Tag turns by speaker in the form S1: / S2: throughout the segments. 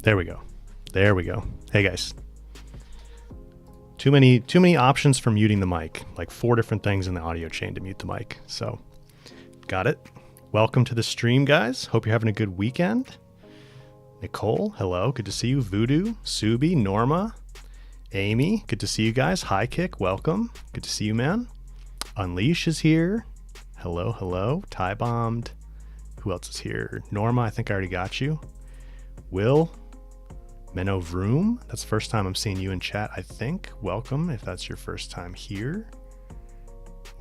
S1: There we go. There we go. Hey guys. Too many options for muting the mic. Like 4 different things in the audio chain to mute the mic. So, got it. Welcome to the stream, guys. Hope you're having a good weekend. Nicole, hello. Good to see you. Voodoo, Subi, Norma, Amy. Good to see you guys. High Kick, welcome. Good to see you, man. Unleash is here. Hello, hello. Tie Bombed. Who else is here? Norma, I think I already got you. Will. Menno Vroom, that's the first time I'm seeing you in chat, I think. Welcome if that's your first time here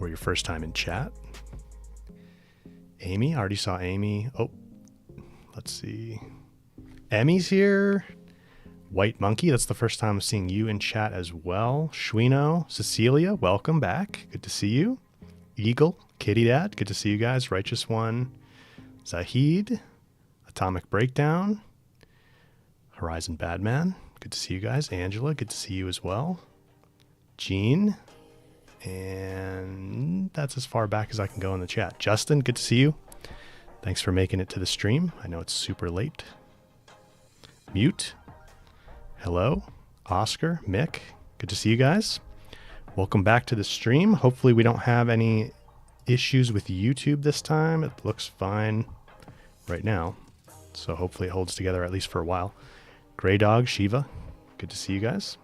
S1: or your first time in chat. Amy, I already saw Amy. Oh, let's see. Emmy's here. White Monkey, that's the first time I'm seeing you in chat as well. Schwino, Cecilia, welcome back. Good to see you. Eagle, Kitty Dad, good to see you guys. Righteous One, Zahid, Atomic Breakdown. Horizon Badman, good to see you guys. Angela, good to see you as well. Jean, and that's as far back as I can go in the chat. Justin, good to see you. Thanks for making it to the stream. I know it's super late. Mute, hello. Oscar, Mick, good to see you guys. Welcome back to the stream. Hopefully we don't have any issues with YouTube this time. It looks fine right now, so hopefully it holds together at least for a while. Grey Dog, Shiva, good to see you guys.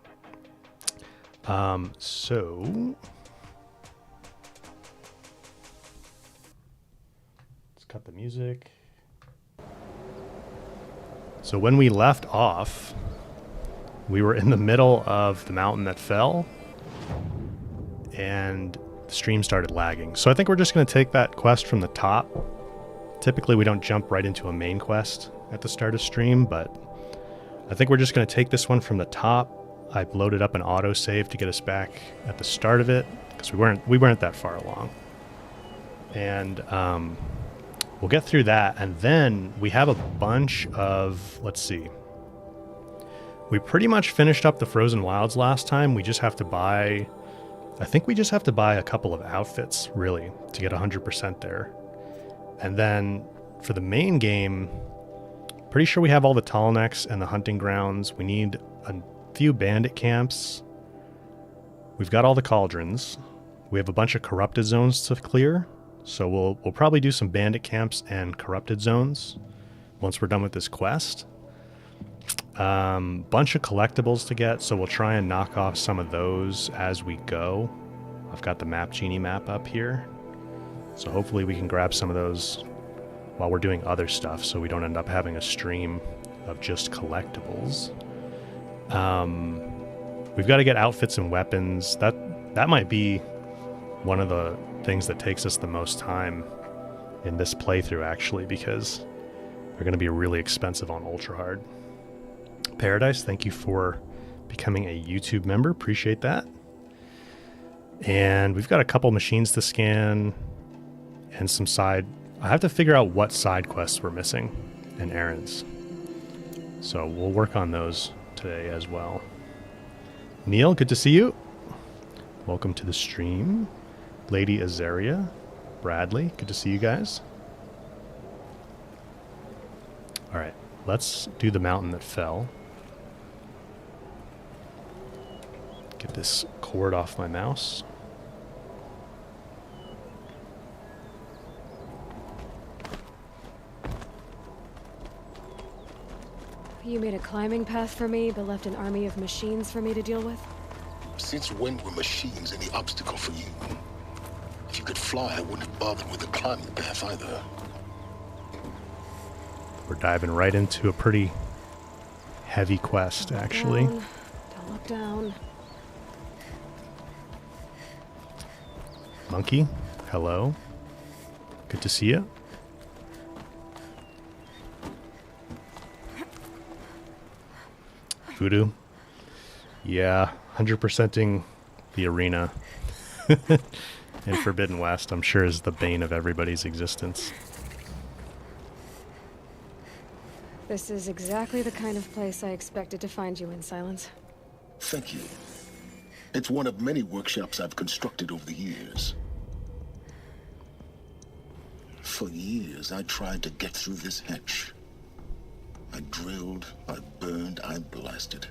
S1: So let's cut the music. So when we left off, we were in the middle of the mountain that fell, and the stream started lagging. So I think we're just going to take that quest from the top. Typically, we don't jump right into a main quest at the start of stream, but I think we're just going to take this one from the top. I've loaded up an autosave to get us back at the start of it, because we weren't that far along. And we'll get through that, and then we have a bunch of, let's see. We pretty much finished up the Frozen Wilds last time. We just have to buy, I think we just have to buy a couple of outfits, really, to get 100% there. And then for the main game, pretty sure we have all the tall necks and the hunting grounds. We need a few bandit camps. We've got all the cauldrons. We have a bunch of corrupted zones to clear. So we'll probably do some bandit camps and corrupted zones once we're done with this quest. Bunch of collectibles to get, so we'll try and knock off some of those as we go. I've got the Map Genie map up here. So hopefully we can grab some of those while we're doing other stuff, so we don't end up having a stream of just collectibles. We've got to get outfits and weapons. That might be one of the things that takes us the most time in this playthrough, actually, because they're going to be really expensive on Ultra Hard. Paradise, thank you for becoming a YouTube member. Appreciate that. And we've got a couple machines to scan and some side... I have to figure out what side quests we're missing and errands. So we'll work on those today as well. Neil, good to see you. Welcome to the stream. Lady Azaria, Bradley, good to see you guys. All right, let's do the mountain that fell. Get this cord off my mouse.
S2: You made a climbing path for me, but left an army of machines for me to deal with?
S3: Since when were machines any obstacle for you? If you could fly, I wouldn't have bothered with a climbing path either.
S1: We're diving right into a pretty heavy quest, actually.
S2: Don't look down.
S1: Monkey, hello. Good to see you. Voodoo. Yeah, 100%ing the arena in Forbidden West, I'm sure, is the bane of everybody's existence.
S2: This is exactly the kind of place I expected to find you in, Silence.
S3: Thank you. It's one of many workshops I've constructed over the years. For years, I tried to get through this hatch. I drilled, I burned, I blasted.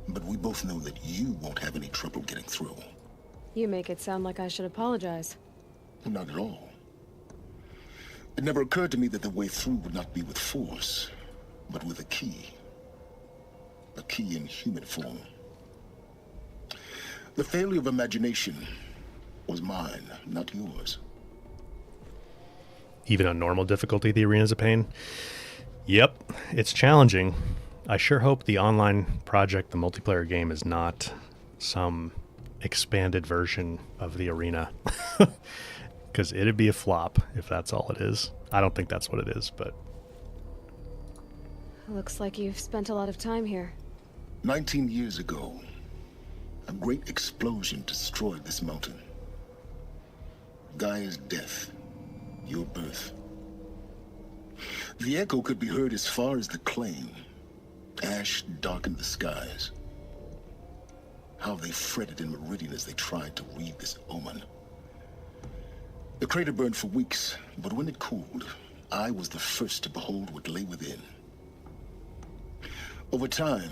S3: But we both know that you won't have any trouble getting through.
S2: You make it sound like I should apologize.
S3: Not at all. It never occurred to me that the way through would not be with force, but with a key. A key in human form. The failure of imagination was mine, not yours.
S1: Even on normal difficulty, the arena's a pain. Yep, it's challenging. I sure hope the online project, the multiplayer game, is not some expanded version of the arena. Because it'd be a flop if that's all it is. I don't think that's what it is, but...
S2: Looks like you've spent a lot of time here.
S3: 19 years ago, a great explosion destroyed this mountain. Gaia's death, your birth. The echo could be heard as far as the claim. Ash darkened the skies. How they fretted in Meridian as they tried to read this omen. The crater burned for weeks, but when it cooled, I was the first to behold what lay within. Over time,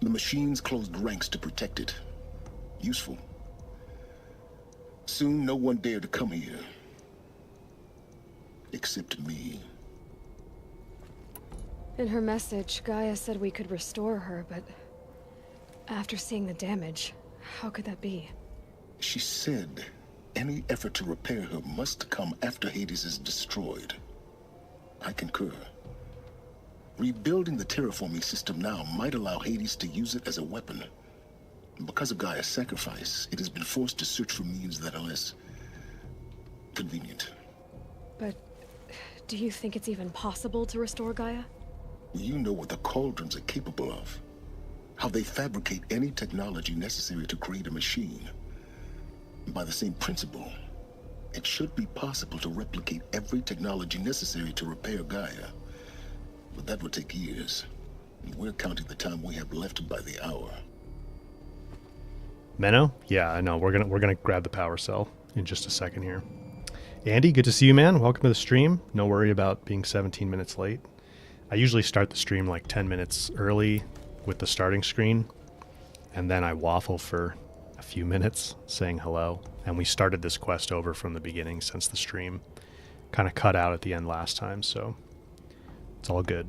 S3: the machines closed ranks to protect it. Useful. Soon, no one dared to come here. Except me.
S2: In her message, Gaia said we could restore her, but after seeing the damage, How could that be?
S3: She said any effort to repair her must come after Hades is destroyed. I concur. Rebuilding the terraforming system now might allow Hades to use it as a weapon. Because of Gaia's sacrifice, it has been forced to search for means that are less convenient.
S2: But do you think it's even possible to restore Gaia?
S3: You know what the Cauldrons are capable of. How they fabricate any technology necessary to create a machine. By the same principle, it should be possible to replicate every technology necessary to repair Gaia. But that would take years. And we're counting the time we have left by the hour.
S1: Menno? Yeah, I know. We're gonna grab the power cell in just a second here. Andy, good to see you, man. Welcome to the stream. No worry about being 17 minutes late. I usually start the stream like 10 minutes early with the starting screen, and then I waffle for a few minutes saying hello. And we started this quest over from the beginning since the stream kind of cut out at the end last time, so it's all good.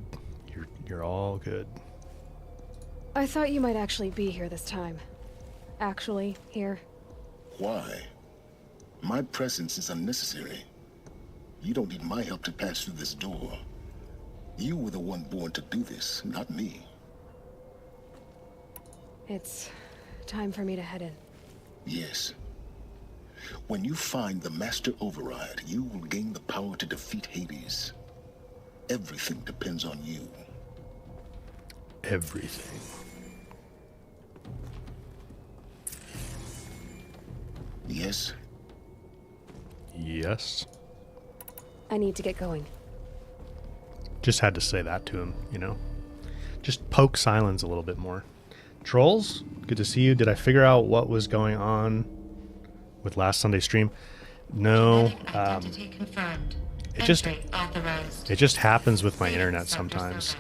S1: You're all good.
S2: I thought you might actually be here this time. Actually, here.
S3: Why? My presence is unnecessary. You don't need my help to pass through this door. You were the one born to do this, not me.
S2: It's time for me to head in.
S3: Yes. When you find the Master Override, you will gain the power to defeat Hades. Everything depends on you.
S1: Everything.
S3: Yes?
S1: Yes.
S2: I need to get going.
S1: Just had to say that to him, you know? Just poke silence a little bit more. Trolls, good to see you. Did I figure out what was going on with last Sunday's stream? No. It just happens with my internet sometimes.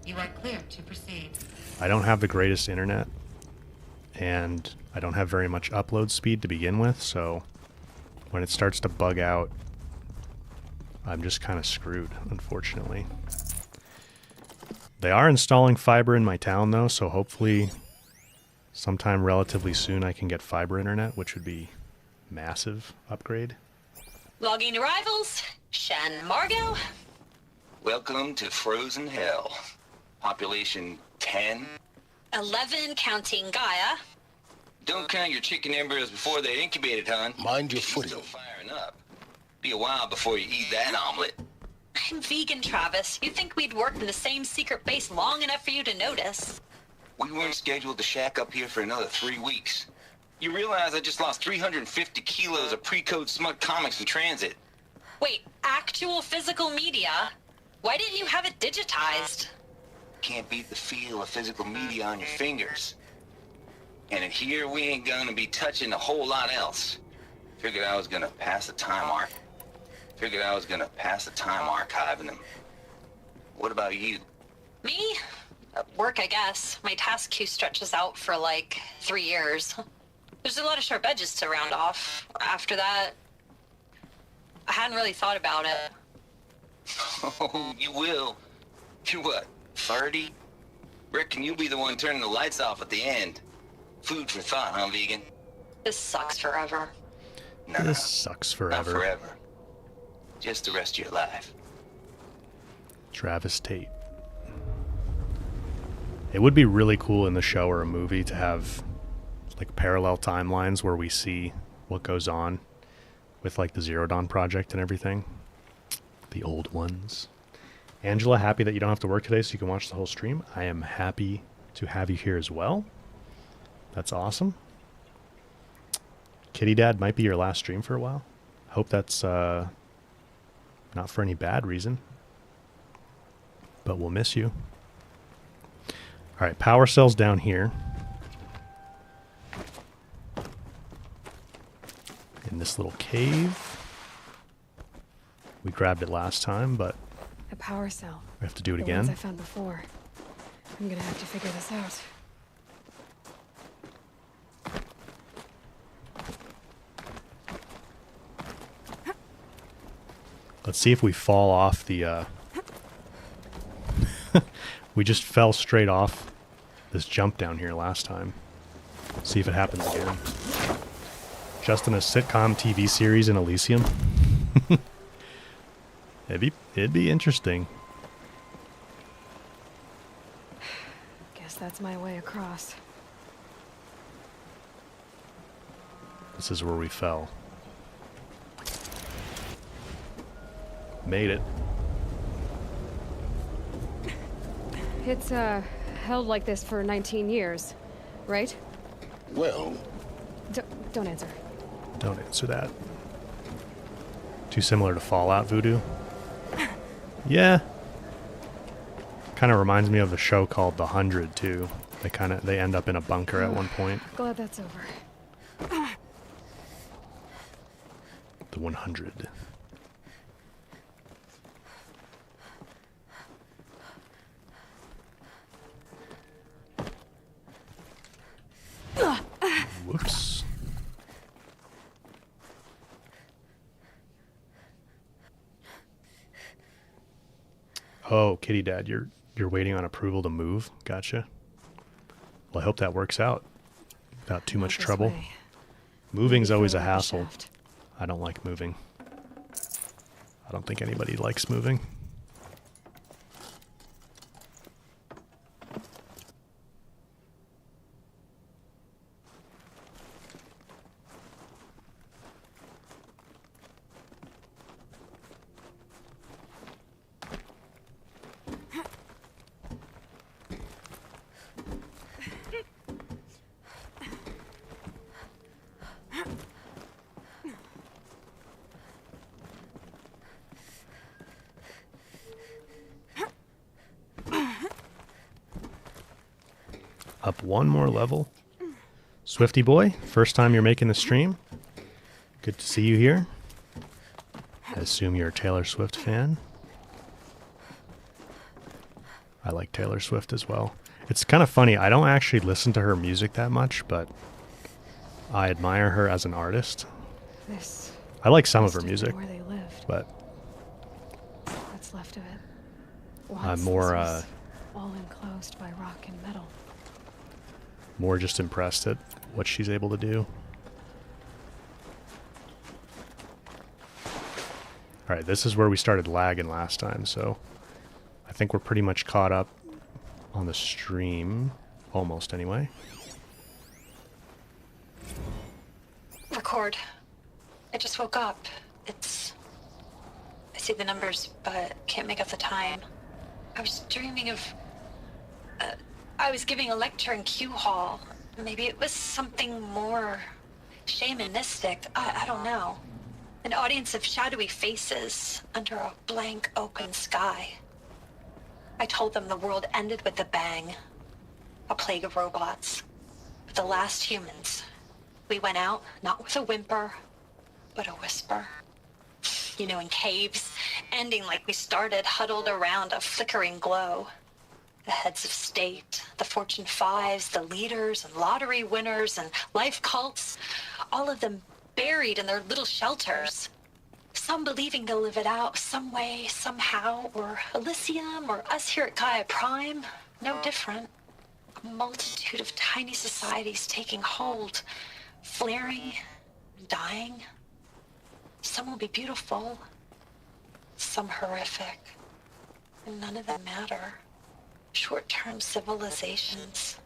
S4: You are clear to proceed.
S1: I don't have the greatest internet, and I don't have very much upload speed to begin with, so when it starts to bug out, I'm just kind of screwed, unfortunately. They are installing fiber in my town, though, so hopefully sometime relatively soon I can get fiber internet, which would be massive upgrade.
S4: Logging arrivals. Shan Margot.
S5: Welcome to Frozen Hell. Population 10.
S4: 11 counting Gaia.
S5: Don't count your chicken embryos before they're incubated, hon.
S3: Mind your
S5: She's
S3: footing.
S5: still firing up. Be a while before you eat that omelet.
S4: I'm vegan, Travis. You'd think we'd worked in the same secret base long enough for you to notice.
S5: We weren't scheduled to shack up here for another 3 weeks. You realize I just lost 350 kilos of pre-code smut comics in transit.
S4: Wait, actual physical media? Why didn't you have it digitized?
S5: Can't beat the feel of physical media on your fingers. And in here, we ain't gonna be touching a whole lot else. Figured I was gonna pass the time archiving them. What about you?
S4: Me? Work, I guess. My task queue stretches out for like 3 years. There's a lot of sharp edges to round off. After that, I hadn't really thought about it.
S5: Oh, you will. You're what, 30? Reckon you'll be the one turning the lights off at the end. Food for thought, huh, vegan?
S4: This sucks forever.
S5: Nah,
S1: This sucks forever.
S5: not forever. Just the rest of your life.
S1: Travis Tate. It would be really cool in the show or a movie to have like parallel timelines where we see what goes on with like the Zero Dawn project and everything. The old ones. Angela, happy that you don't have to work today so you can watch the whole stream. I am happy to have you here as well. That's awesome. Kitty Dad might be your last stream for a while. Hope that's not for any bad reason. But we'll miss you. All right, power cell's down here. In this little cave. We grabbed it last time, but
S2: A power cell.
S1: we have to do it
S2: The
S1: again.
S2: ones I found before. I'm gonna have to figure this out.
S1: Let's see if we fall off the... we just fell straight off this jump down here last time. See if it happens again. Just in a sitcom TV series in Elysium. It'd be interesting.
S2: Guess that's my way across.
S1: This is where we fell. Made it.
S2: It's, held like this for 19 years, right?
S3: Well,
S2: Don't answer.
S1: Don't answer that. Too similar to Fallout Voodoo? Yeah. Kind of reminds me of a show called The 100 too. They end up in a bunker at one point.
S2: Glad that's over.
S1: The 100. Whoops. Oh, Kitty Dad, you're waiting on approval to move. Gotcha. Well, I hope that works out without too much trouble. Moving's always a hassle. I don't like moving. I don't think anybody likes moving. Up one more level. Swifty boy, first time you're making the stream. Good to see you here. I assume you're a Taylor Swift fan. I like Taylor Swift as well. It's kind of funny. I don't actually listen to her music that much, but I admire her as an artist. I like some of her music,
S2: where they lived.
S1: but
S2: What's left of it.
S1: I'm more
S2: all enclosed by rock and metal.
S1: more just impressed at what she's able to do. All right, this is where we started lagging last time, so I think we're pretty much caught up on the stream, almost anyway.
S4: Record. I just woke up. I see the numbers, but can't make out the time. I was dreaming of... I was giving a lecture in Q Hall. Maybe it was something more shamanistic. I don't know. An audience of shadowy faces under a blank open sky. I told them the world ended with a bang. A plague of robots. The last humans. We went out, not with a whimper, but a whisper. You know, in caves, ending like we started, huddled around a flickering glow. The heads of state, the Fortune 5s, the leaders and lottery winners and life cults, all of them buried in their little shelters. Some believing they'll live it out some way, somehow, or Elysium, or us here at Gaia Prime, no different. A multitude of tiny societies taking hold, flaring, dying. Some will be beautiful, some horrific, and none of them matter. Short-term civilizations.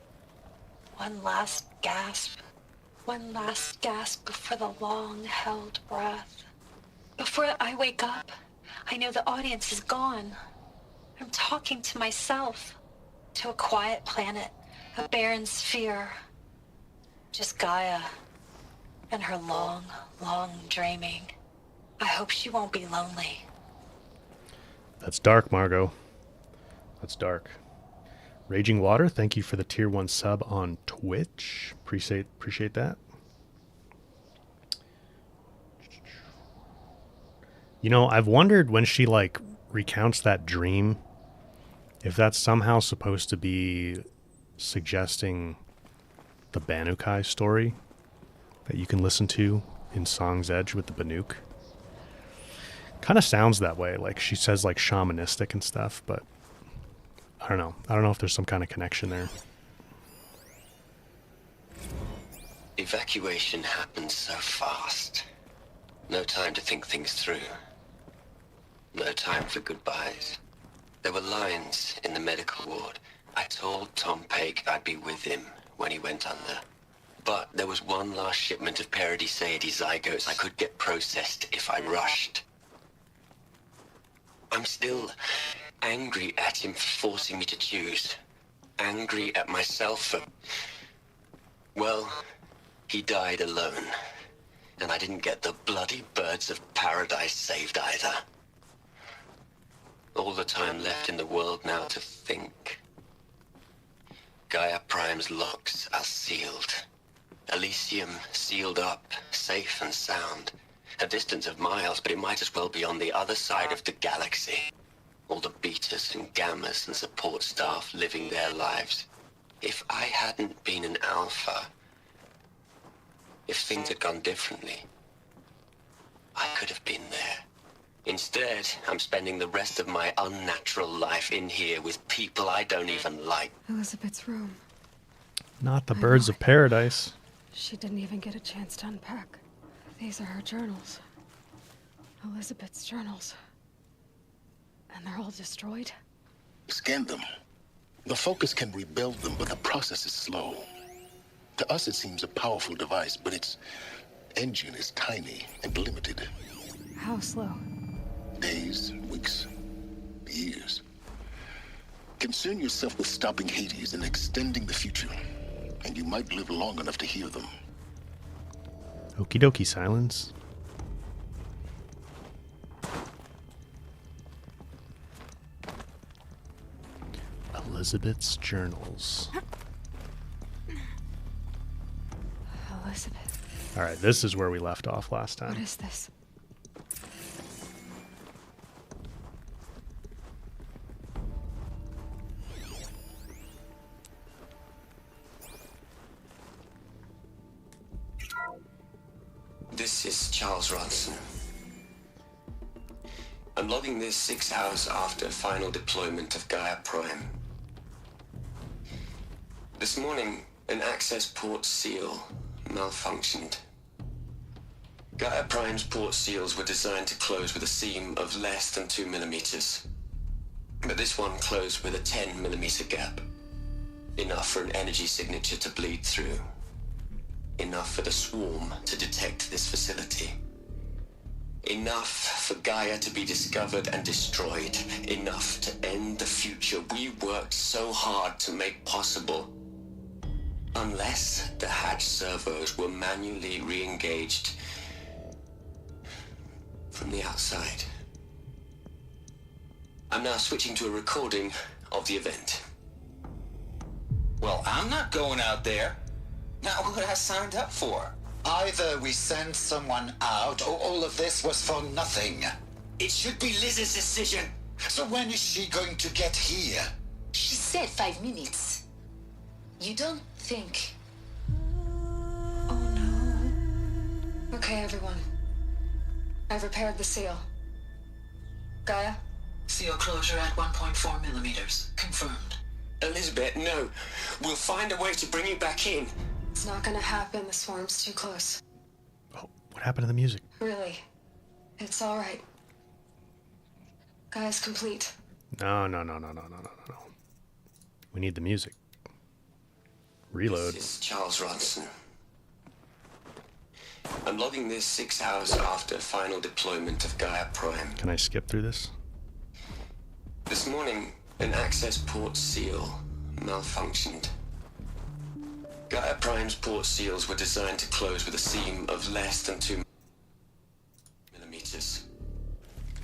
S4: One last gasp before the long-held breath. Before I wake up, I know the audience is gone. I'm talking to myself, to a quiet planet, a barren sphere. Just Gaia and her long, long dreaming. I hope she won't be lonely.
S1: That's dark, Margot. That's dark. Raging Water, thank you for the tier 1 sub on Twitch. Appreciate that. You know, I've wondered when she like recounts that dream if that's somehow supposed to be suggesting the Banukai story that you can listen to in Song's Edge with the Banuk. Kind of sounds that way, like she says like shamanistic and stuff, but I don't know. I don't know if there's some kind of connection there.
S6: evacuation happened so fast. No time to think things through. No time for goodbyes. There were lines in the medical ward. I told Tom Paik I'd be with him when he went under. But there was one last shipment of Paradis-Saidi zygotes I could get processed if I rushed. I'm still angry at him for forcing me to choose. Angry at myself for... Well, he died alone. And I didn't get the bloody birds of paradise saved either. All the time left in the world now to think. Gaia Prime's locks are sealed. Elysium sealed up, safe and sound. A distance of miles, but it might as well be on the other side of the galaxy. All the betas and gammas and support staff living their lives. If I hadn't been an alpha, if things had gone differently, I could have been there. Instead, I'm spending the rest of my unnatural life in here with people I don't even like.
S2: Elizabeth's room.
S1: Not the birds of paradise.
S2: She didn't even get a chance to unpack. These are her journals. Elizabeth's journals. And they're all destroyed?
S3: Scan them. The Focus can rebuild them, but the process is slow. To us, it seems a powerful device, but its engine is tiny and limited.
S2: How slow?
S3: Days, weeks, years. Concern yourself with stopping Hades and extending the future, and you might live long enough to hear them.
S1: Okie dokie, Silence. Elizabeth's journals.
S2: Elizabeth.
S1: All right, this is where we left off last time.
S2: What is this?
S6: This is Charles Ronson. I'm logging this 6 hours after final deployment of Gaia Prime. This morning, an access port seal malfunctioned. Gaia Prime's port seals were designed to close with a seam of less than 2 millimeters. But this one closed with a 10 millimeter gap. Enough for an energy signature to bleed through. Enough for the swarm to detect this facility. Enough for Gaia to be discovered and destroyed. Enough to end the future we worked so hard to make possible. Unless the hatch servos were manually re-engaged from the outside. I'm now switching to a recording of the event.
S5: Well, I'm not going out there. Not what I signed up for.
S7: Either we send someone out, or all of this was for nothing.
S6: It should be Liz's decision.
S7: So when is she going to get here?
S8: She said 5 minutes. You don't think...
S2: Oh no. Okay, everyone. I've repaired the seal. Gaia?
S9: Seal closure at 1.4 millimeters. Confirmed.
S6: Elizabeth, no. We'll find a way to bring you back in.
S2: It's not gonna happen. The swarm's too close.
S1: Oh, what happened to the music?
S2: Really. It's all right. Gaia's complete.
S1: No. We need the music. Reload.
S6: This is Charles Ronson. I'm logging this 6 hours after final deployment of Gaia Prime.
S1: Can I skip through this?
S6: This morning, an access port seal malfunctioned. Gaia Prime's port seals were designed to close with a seam of less than 2 millimeters.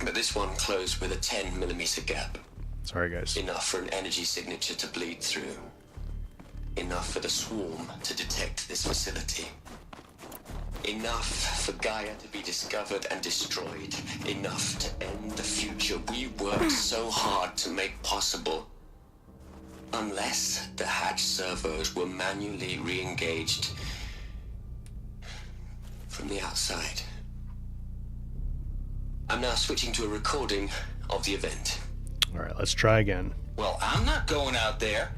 S6: But this one closed with a 10 millimeter gap.
S1: Sorry, guys.
S6: Enough for an energy signature to bleed through. Enough for the swarm to detect this facility. Enough for Gaia to be discovered and destroyed. Enough to end the future we worked so hard to make possible. Unless the hatch servos were manually re-engaged from the outside. I'm now switching to a recording of the event.
S1: All right, let's try again.
S5: Well, I'm not going out there.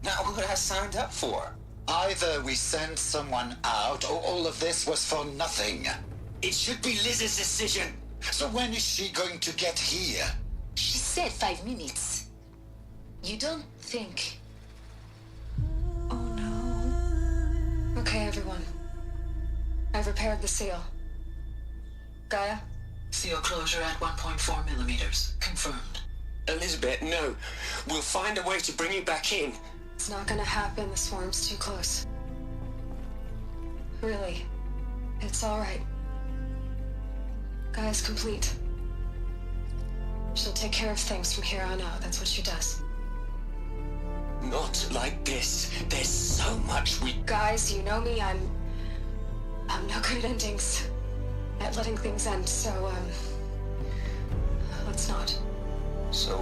S5: Not what I signed up for.
S7: Either we send someone out, or all of this was for nothing.
S6: It should be Liz's decision.
S7: So when is she going to get here?
S8: She said 5 minutes. You don't think...
S2: Oh no. Okay, everyone. I've repaired the seal. Gaia?
S9: Seal closure at 1.4 millimeters. Confirmed.
S6: Elizabeth, no. We'll find a way to bring you back in.
S2: It's not gonna happen. The swarm's too close. Really. It's alright. Gaia's complete. She'll take care of things from here on out. That's what she does.
S6: Not like this. There's so much we...
S2: Guys, you know me. I'm no good at endings. At letting things end, so, let's not.
S5: So,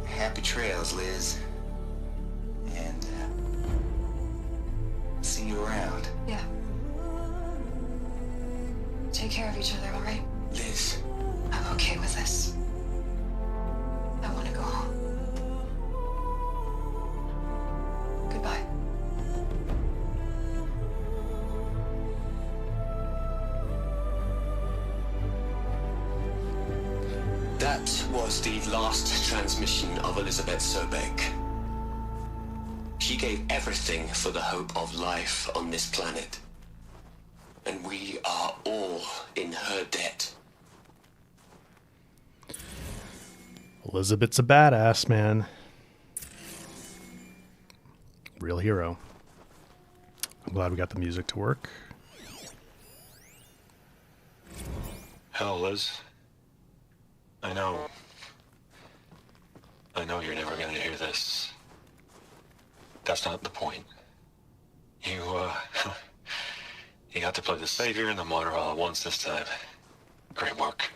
S5: happy trails, Liz. And, see you around.
S2: Yeah. Take care of each other, alright?
S6: Liz.
S2: I'm okay with this. I want to go home. Goodbye.
S6: That was the last transmission of Elizabeth Sobek. She gave everything for the hope of life on this planet. And we are all in her debt.
S1: Elizabeth's a badass, man. Real hero. I'm glad we got the music to work.
S10: Hell, Liz. I know you're never gonna hear this. That's not the point. You got to play the savior and the martyr all at once this time. Great work.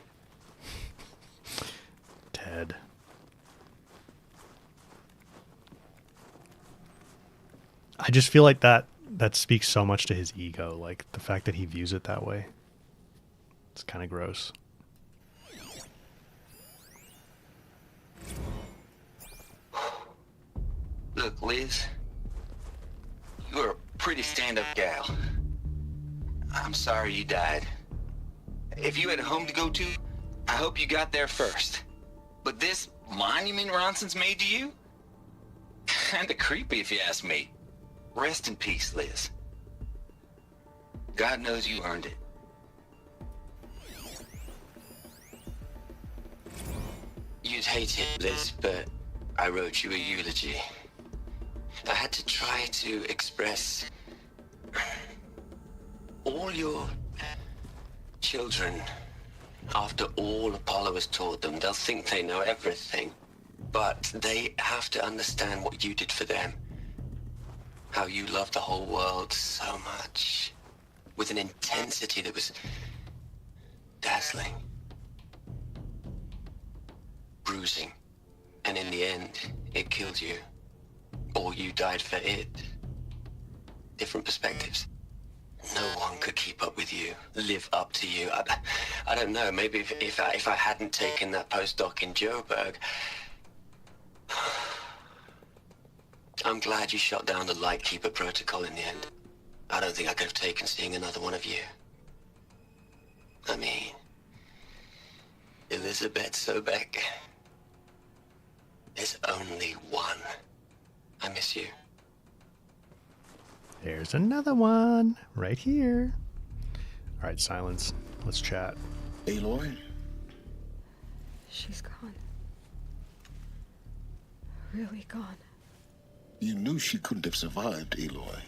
S1: Ted. I just feel like that speaks so much to his ego, like the fact that he views it that way. It's kind of gross.
S5: Look, Liz, you're a pretty stand-up gal. I'm sorry you died. If you had a home to go to, I hope you got there first. But this monument Ronson's made to you? Kinda creepy if you ask me. Rest in peace, Liz. God knows you earned it.
S6: You'd hate it, Liz, but I wrote you a eulogy. I had to try to express all your children. After all Apollo has taught them, they'll think they know everything. But they have to understand what you did for them. How you loved the whole world so much. With an intensity that was dazzling. Bruising. And in the end, it killed you. Or you died for it. Different perspectives. No one could keep up with you, live up to you. I don't know, maybe if I hadn't taken that postdoc in Joburg. I'm glad you shot down the Lightkeeper protocol in the end. I don't think I could have taken seeing another one of you. I mean, Elizabeth Sobek. There's only one. I miss you.
S1: There's another one right here. All right, silence. Let's chat.
S3: Aloy?
S2: She's gone. Really gone.
S3: You knew she couldn't have survived, Aloy.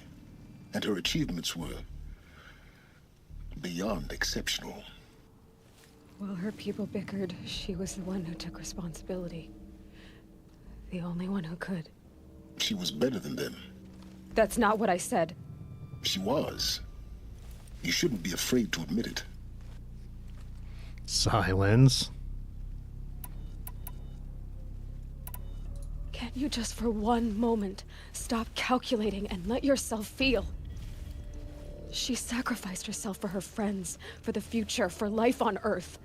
S3: And her achievements were beyond exceptional.
S2: While her people bickered, she was the one who took responsibility. The only one who could.
S3: She was better than them.
S2: That's not what I said.
S3: She was. You shouldn't be afraid to admit it.
S1: Silence.
S2: Can't you just for one moment stop calculating and let yourself feel? She sacrificed herself for her friends, for the future, for life on Earth.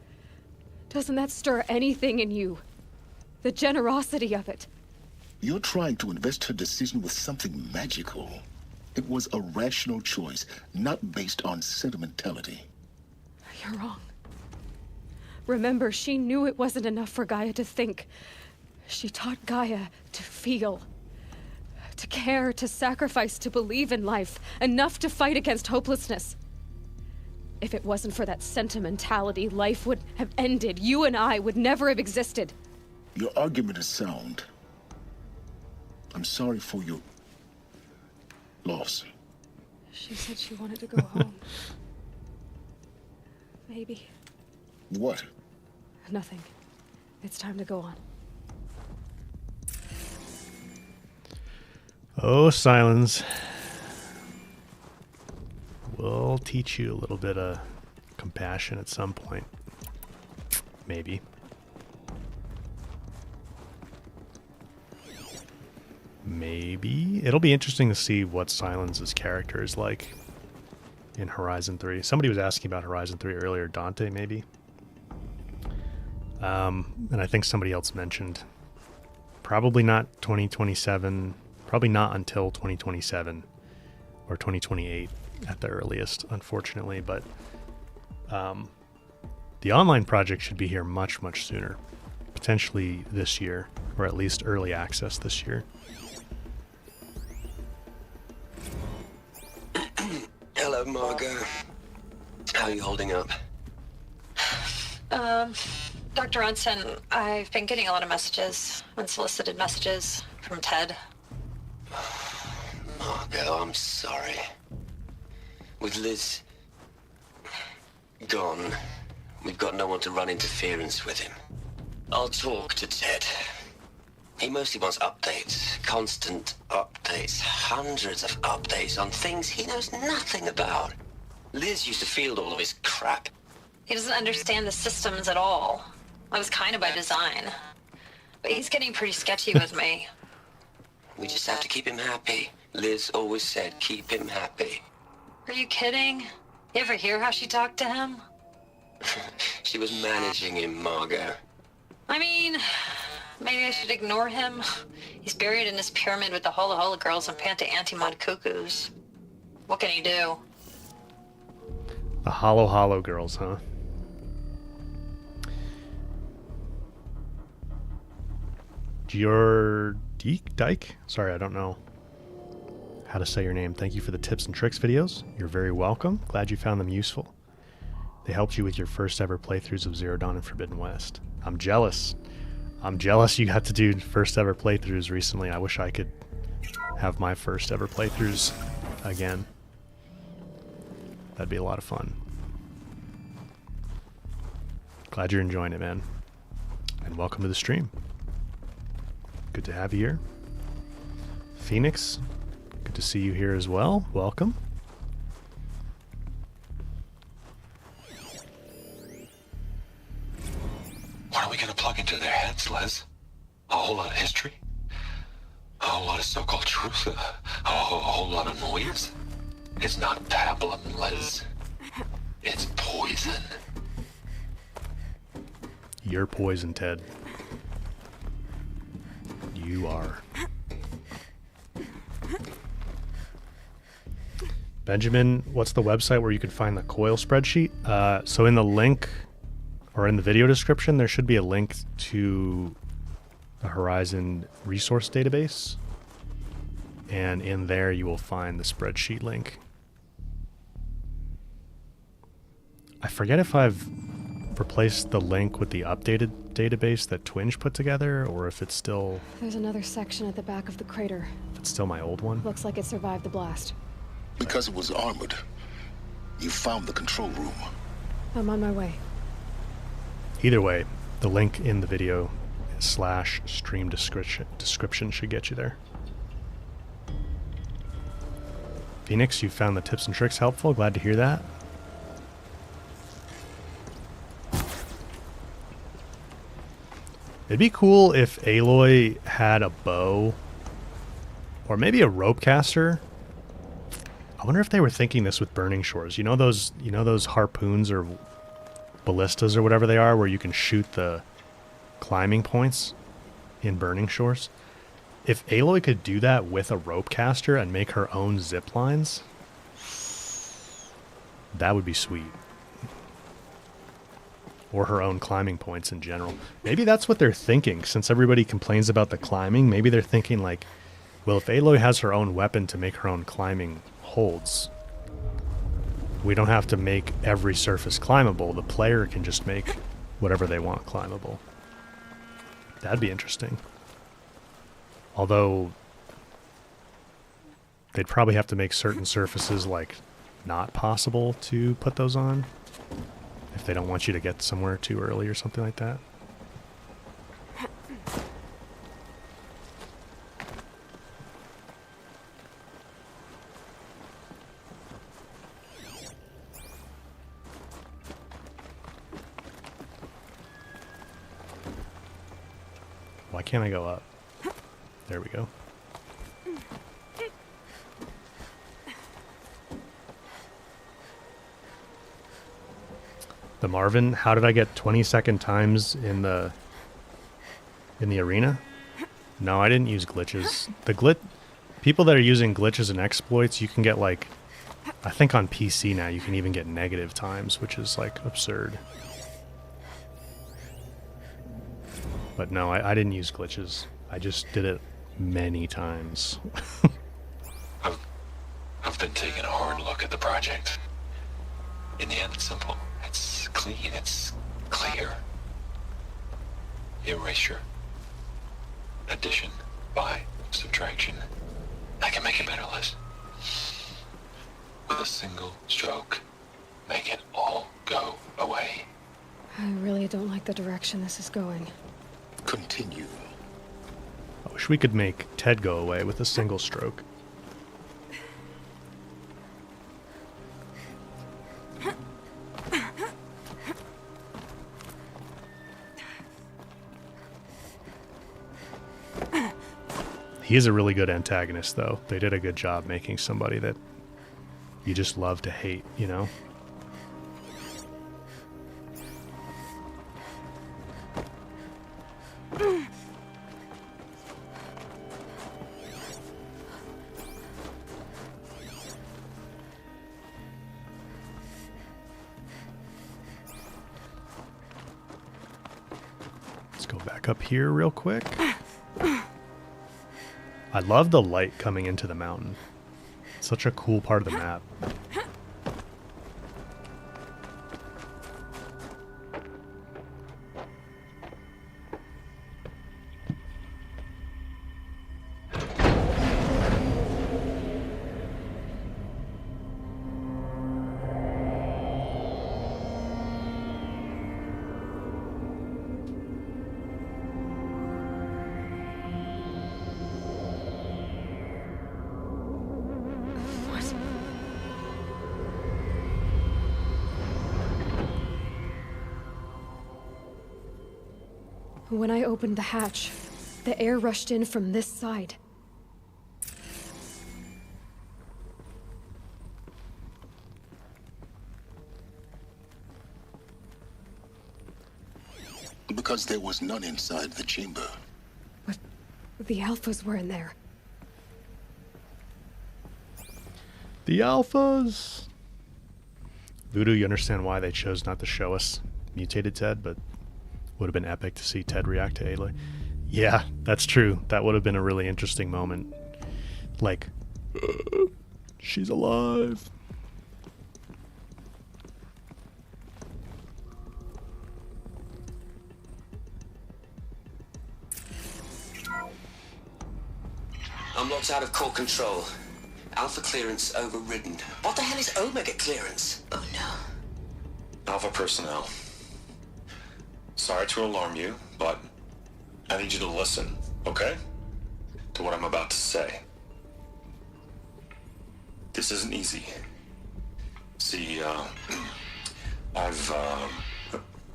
S2: Doesn't that stir anything in you? The generosity of it.
S3: You're trying to invest her decision with something magical. It was a rational choice, not based on sentimentality.
S2: You're wrong. Remember, she knew it wasn't enough for Gaia to think. She taught Gaia to feel. To care, to sacrifice, to believe in life. Enough to fight against hopelessness. If it wasn't for that sentimentality, life would have ended. You and I would never have existed.
S3: Your argument is sound. I'm sorry for your loss.
S2: She said she wanted to go home. Maybe.
S3: What?
S2: Nothing. It's time to go on.
S1: Oh, Silence. We'll teach you a little bit of compassion at some point. Maybe. Maybe. It'll be interesting to see what Silence's character is like in Horizon 3. Somebody was asking about Horizon 3 earlier. Dante, maybe? And I think somebody else mentioned probably not 2027, probably not until 2027 or 2028 at the earliest, unfortunately. But the online project should be here much, much sooner. Potentially this year, or at least early access this year.
S6: Hello, Margot. How are you holding up?
S4: Dr. Ronson, I've been getting a lot of messages, unsolicited messages from Ted.
S6: Margot, I'm sorry. With Liz gone, we've got no one to run interference with him. I'll talk to Ted. He mostly wants updates, constant updates, hundreds of updates on things he knows nothing about. Liz used to field all of his crap.
S4: He doesn't understand the systems at all. That was kind of by design. But he's getting pretty sketchy with me.
S6: We just have to keep him happy. Liz always said, keep him happy.
S4: Are you kidding? You ever hear how she talked to him?
S6: She was managing him, Margot.
S4: I mean, maybe I should ignore him. He's buried in his pyramid with the Hola Hola girls and Panta Antimod cuckoos. What can he do?
S1: The Hollow girls, huh? Dyke? Sorry, I don't know how to say your name. Thank you for the tips and tricks videos. You're very welcome. Glad you found them useful. They helped you with your first ever playthroughs of Zero Dawn and Forbidden West. I'm jealous. I'm jealous you got to do first ever playthroughs recently. I wish I could have my first ever playthroughs again. That'd be a lot of fun. Glad you're enjoying it, man. And welcome to the stream. Good to have you here. Phoenix, good to see you here as well. Welcome.
S10: What are we going to plug into their heads, Les? A whole lot of history? A whole lot of so-called truth? A whole lot of noise? It's not pablum, Les. It's poison.
S1: You're poison, Ted. You are. Benjamin, what's the website where you can find the coil spreadsheet? So in the link or in the video description, there should be a link to the Horizon resource database. And in there you will find the spreadsheet link. I forget if I've replaced the link with the updated database that Twinge put together, or if it's still...
S2: There's another section at the back of the crater.
S1: If it's still my old one.
S2: Looks like it survived the blast.
S3: Because it was armored, you found the control room.
S2: I'm on my way.
S1: Either way, the link in the video / stream description should get you there. Phoenix, you found the tips and tricks helpful. Glad to hear that. It'd be cool if Aloy had a bow or maybe a rope caster. I wonder if they were thinking this with Burning Shores. You know those harpoons or ballistas or whatever they are where you can shoot the climbing points in Burning Shores? If Aloy could do that with a rope caster and make her own zip lines, that would be sweet. Or her own climbing points in general. Maybe that's what they're thinking, since everybody complains about the climbing. Maybe they're thinking like, well, if Aloy has her own weapon to make her own climbing holds, we don't have to make every surface climbable. The player can just make whatever they want climbable. That'd be interesting. Although they'd probably have to make certain surfaces like not possible to put those on if they don't want you to get somewhere too early or something like that. Why can't I go up? There we go. The Marvin, how did I get 20-second times in the arena? No, I didn't use glitches. People that are using glitches and exploits, you can get like, I think on PC now you can even get negative times, which is like absurd. But no, I didn't use glitches. I just did it many times.
S10: I've been taking a hard look at the project. In the end, it's simple. It's clean. It's clear. Erasure. Addition. By. Subtraction. I can make it better, Liz. With a single stroke, make it all go away.
S2: I really don't like the direction this is going.
S3: Continue.
S1: I wish we could make Ted go away with a single stroke. He is a really good antagonist, though. They did a good job making somebody that you just love to hate, you know? Let's go back up here real quick. I love the light coming into the mountain. It's such a cool part of the map.
S2: When I opened the hatch, the air rushed in from this side.
S3: Because there was none inside the chamber.
S2: But the alphas were in there.
S1: The alphas! Voodoo, you understand why they chose not to show us mutated Ted, but would have been epic to see Ted react to Aloy. Yeah, that's true. That would have been a really interesting moment. Like, she's alive.
S6: I'm locked out of core control. Alpha clearance overridden. What the hell is Omega clearance?
S8: Oh no.
S10: Alpha personnel. Sorry to alarm you, but I need you to listen, okay? To what I'm about to say. This isn't easy. See,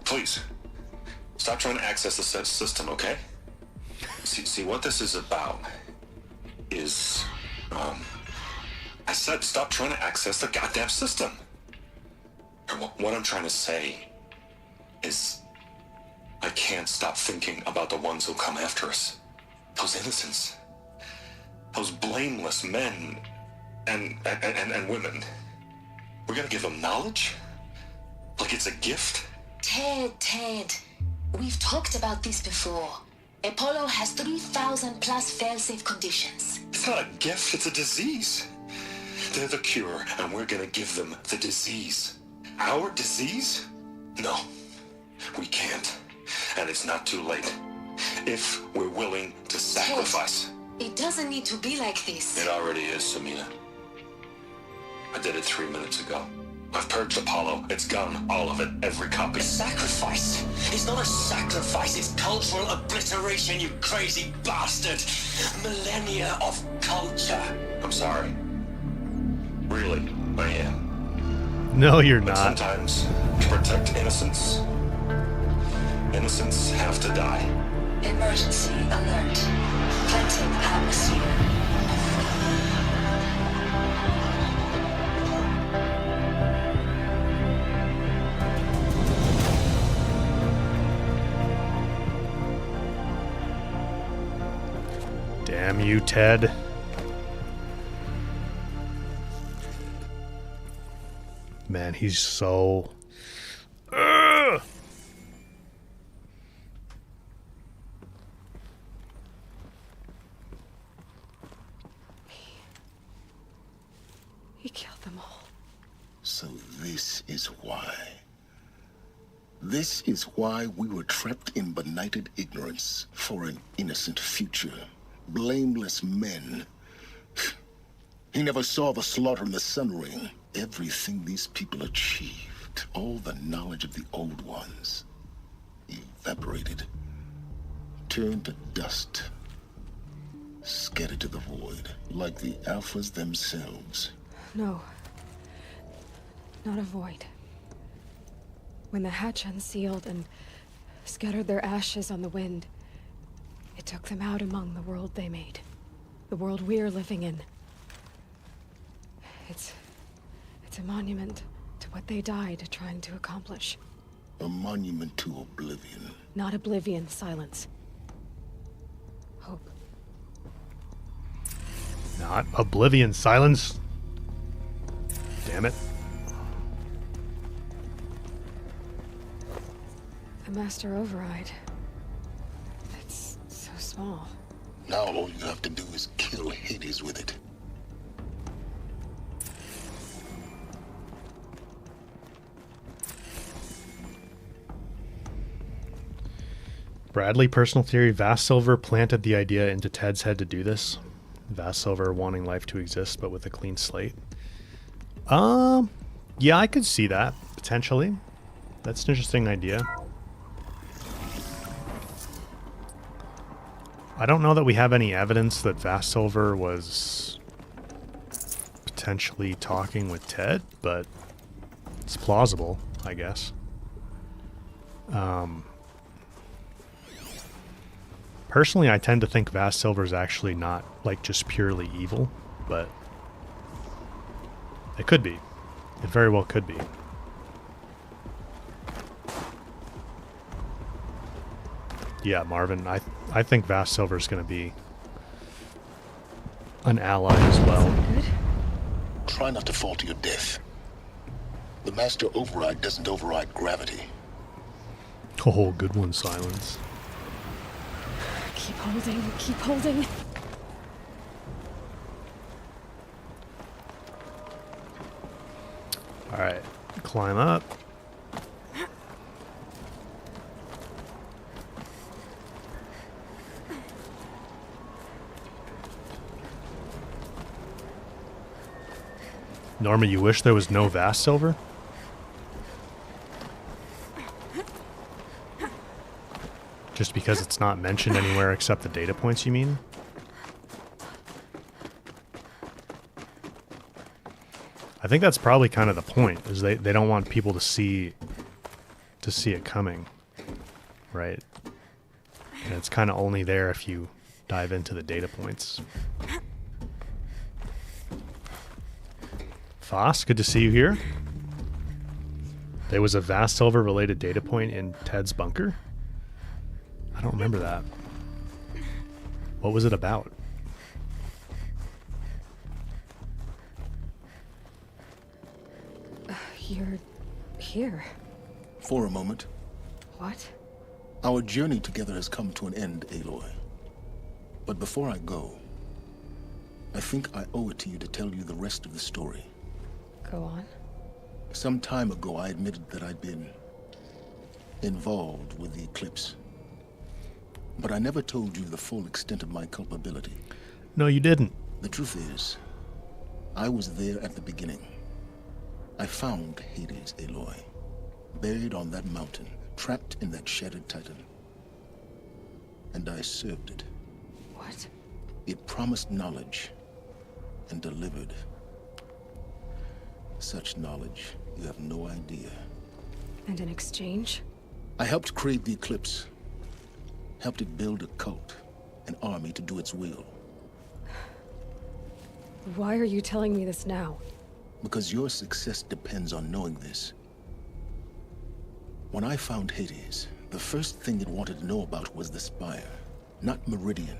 S10: please, stop trying to access the system, okay? See, what this is about is, I said stop trying to access the goddamn system. And what I'm trying to say is, I can't stop thinking about the ones who come after us. Those innocents. those blameless men and women. We're gonna give them knowledge? Like it's a gift?
S8: Ted, we've talked about this before. Apollo has 3,000 plus fail-safe conditions.
S10: It's not a gift, it's a disease. They're the cure, and we're gonna give them the disease. Our disease? No, we can't. And it's not too late. If we're willing to sacrifice.
S8: Ted, it doesn't need to be like this.
S10: It already is, Samina. I did it 3 minutes ago. I've purged Apollo. It's gone. All of it. Every copy.
S6: A sacrifice? It's not a sacrifice, it's cultural obliteration, you crazy bastard! Millennia of culture.
S10: I'm sorry. Really, I am.
S1: No, you're
S10: But
S1: not.
S10: sometimes, to protect innocence, innocents have to die.
S8: Emergency alert. Cleansing atmosphere.
S1: Damn you, Ted. Man, he's so... Ugh!
S2: He killed them all.
S3: So this is why. This is why we were trapped in benighted ignorance for an innocent future. Blameless men. He never saw the slaughter in the Sun Ring. Everything these people achieved, all the knowledge of the old ones, evaporated, turned to dust, scattered to the void, like the Alphas themselves.
S2: No. Not a void. When the hatch unsealed and scattered their ashes on the wind, it took them out among the world they made. The world we're living in. It's a monument to what they died trying to accomplish.
S3: A monument to oblivion.
S2: Not oblivion, silence. Hope.
S1: Not oblivion, silence. Damn it.
S2: The master override. It's so small.
S3: Now all you have to do is kill Hades with it.
S1: Bradley, personal theory, Vast Silver planted the idea into Ted's head to do this. Vast Silver wanting life to exist, but with a clean slate. Yeah, I could see that, potentially. That's an interesting idea. I don't know that we have any evidence that Vast Silver was potentially talking with Ted, but it's plausible, I guess. Personally, I tend to think Vast Silver is actually not, like, just purely evil, but it could be. It very well could be. Yeah, Marvin, I think Vast Silver is going to be an ally as well.
S2: Good?
S3: Try not to fall to your death. The master override doesn't override gravity.
S1: Oh, good one, Silence.
S2: Keep holding, keep holding.
S1: Alright, climb up. Norma, you wish there was no Vast Silver? Just because it's not mentioned anywhere except the data points, you mean? I think that's probably kind of the point, is they don't want people to see it coming, right? And it's kind of only there if you dive into the data points. Foss, good to see you here. There was a Vast Silver related data point in Ted's bunker? I don't remember that. What was it about?
S2: You're here.
S3: For a moment.
S2: What?
S3: Our journey together has come to an end, Aloy. But before I go, I think I owe it to you to tell you the rest of the story.
S2: Go on.
S3: Some time ago, I admitted that I'd been involved with the Eclipse. But I never told you the full extent of my culpability.
S1: No, you didn't.
S3: The truth is, I was there at the beginning. I found Hades, Aloy, buried on that mountain, trapped in that shattered titan. And I served it.
S2: What?
S3: It promised knowledge and delivered. Such knowledge, you have no idea.
S2: And in exchange?
S3: I helped create the Eclipse. Helped it build a cult, an army to do its will.
S2: Why are you telling me this now?
S3: Because your success depends on knowing this. When I found Hades, the first thing it wanted to know about was the Spire. Not Meridian.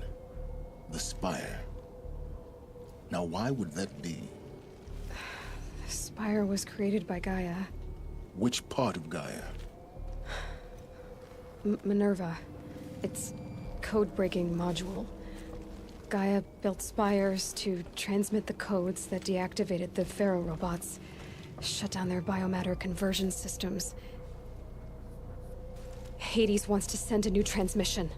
S3: The Spire. Now, why would that be?
S2: The Spire was created by Gaia.
S3: Which part of Gaia?
S2: Minerva. Its code-breaking module. Gaia built spires to transmit the codes that deactivated the Pharaoh robots, shut down their biomatter conversion systems. Hades wants to send a new transmission.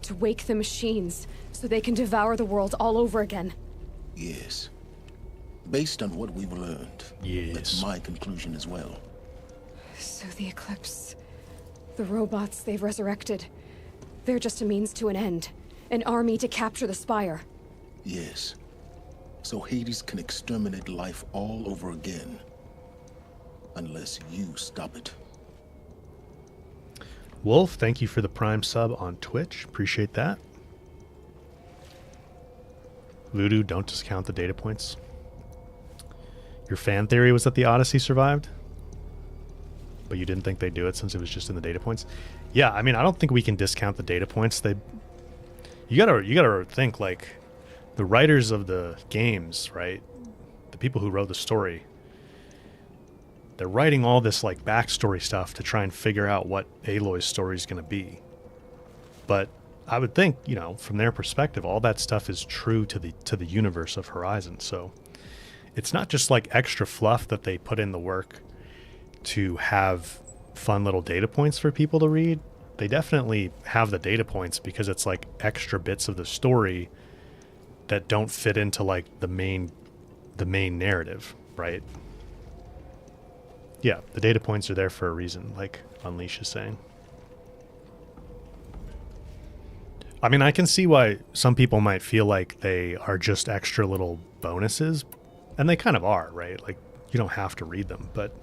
S2: To wake the machines, so they can devour the world all over again.
S3: Yes. Based on what we've learned,
S1: Yes.
S3: that's my conclusion as well.
S2: So the Eclipse, the robots they've resurrected, they're just a means to an end. An army to capture the Spire.
S3: Yes. So Hades can exterminate life all over again. Unless you stop it.
S1: Wolf, thank you for the Prime sub on Twitch. Appreciate that. Voodoo, don't discount the data points. Your fan theory was that the Odyssey survived? But you didn't think they'd do it since it was just in the data points? Yeah, I mean, I don't think we can discount the data points. You gotta think, like, the writers of the games, right? The people who wrote the story, they're writing all this like backstory stuff to try and figure out what Aloy's story is going to be. But I would think, you know, from their perspective, all that stuff is true to the universe of Horizon. So it's not just like extra fluff that they put in the work to have fun little data points for people to read. They definitely have the data points because it's like extra bits of the story that don't fit into like the main narrative, right? Yeah, the data points are there for a reason, like Unleash is saying. I mean, I can see why some people might feel like they are just extra little bonuses, and they kind of are, right? Like, you don't have to read them, but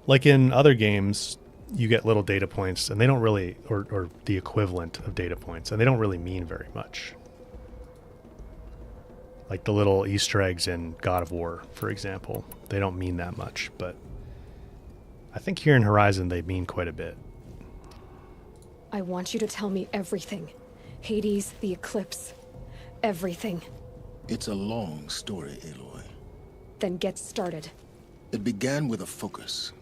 S1: like in other games, you get little data points, and they don't really, or the equivalent of data points, and they don't really mean very much. Like the little Easter eggs in God of War, for example. They don't mean that much, but I think here in Horizon, they mean quite a bit.
S2: I want you to tell me everything. Hades, the Eclipse, everything.
S3: It's a long story, Aloy.
S2: Then get started.
S3: It began with a focus.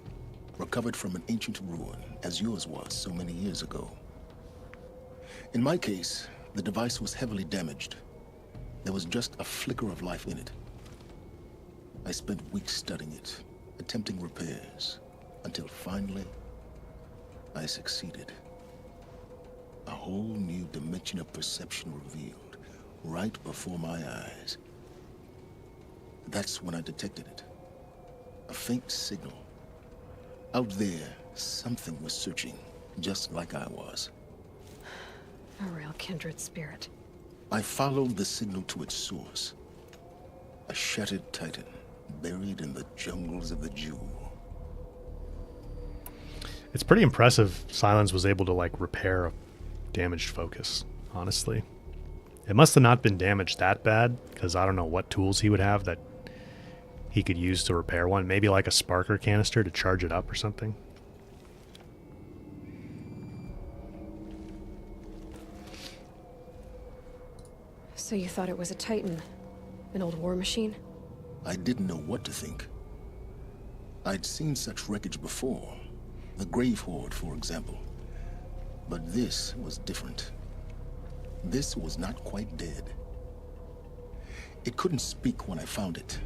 S3: Recovered from an ancient ruin, as yours was so many years ago. In my case, the device was heavily damaged. There was just a flicker of life in it. I spent weeks studying it, attempting repairs, until finally, I succeeded. A whole new dimension of perception revealed, right before my eyes. That's when I detected it. A faint signal. Out there, something was searching, just like I was.
S2: A real kindred spirit.
S3: I followed the signal to its source. A shattered titan, buried in the jungles of the Jewel.
S1: It's pretty impressive Silence was able to like repair a damaged focus, honestly. It must have not been damaged that bad, because I don't know what tools he would have that he could use to repair one. Maybe like a sparker canister to charge it up or something.
S2: So you thought it was a Titan? An old war machine?
S3: I didn't know what to think. I'd seen such wreckage before, the Grave Horde, for example. But this was different. This was not quite dead. It couldn't speak when I found it,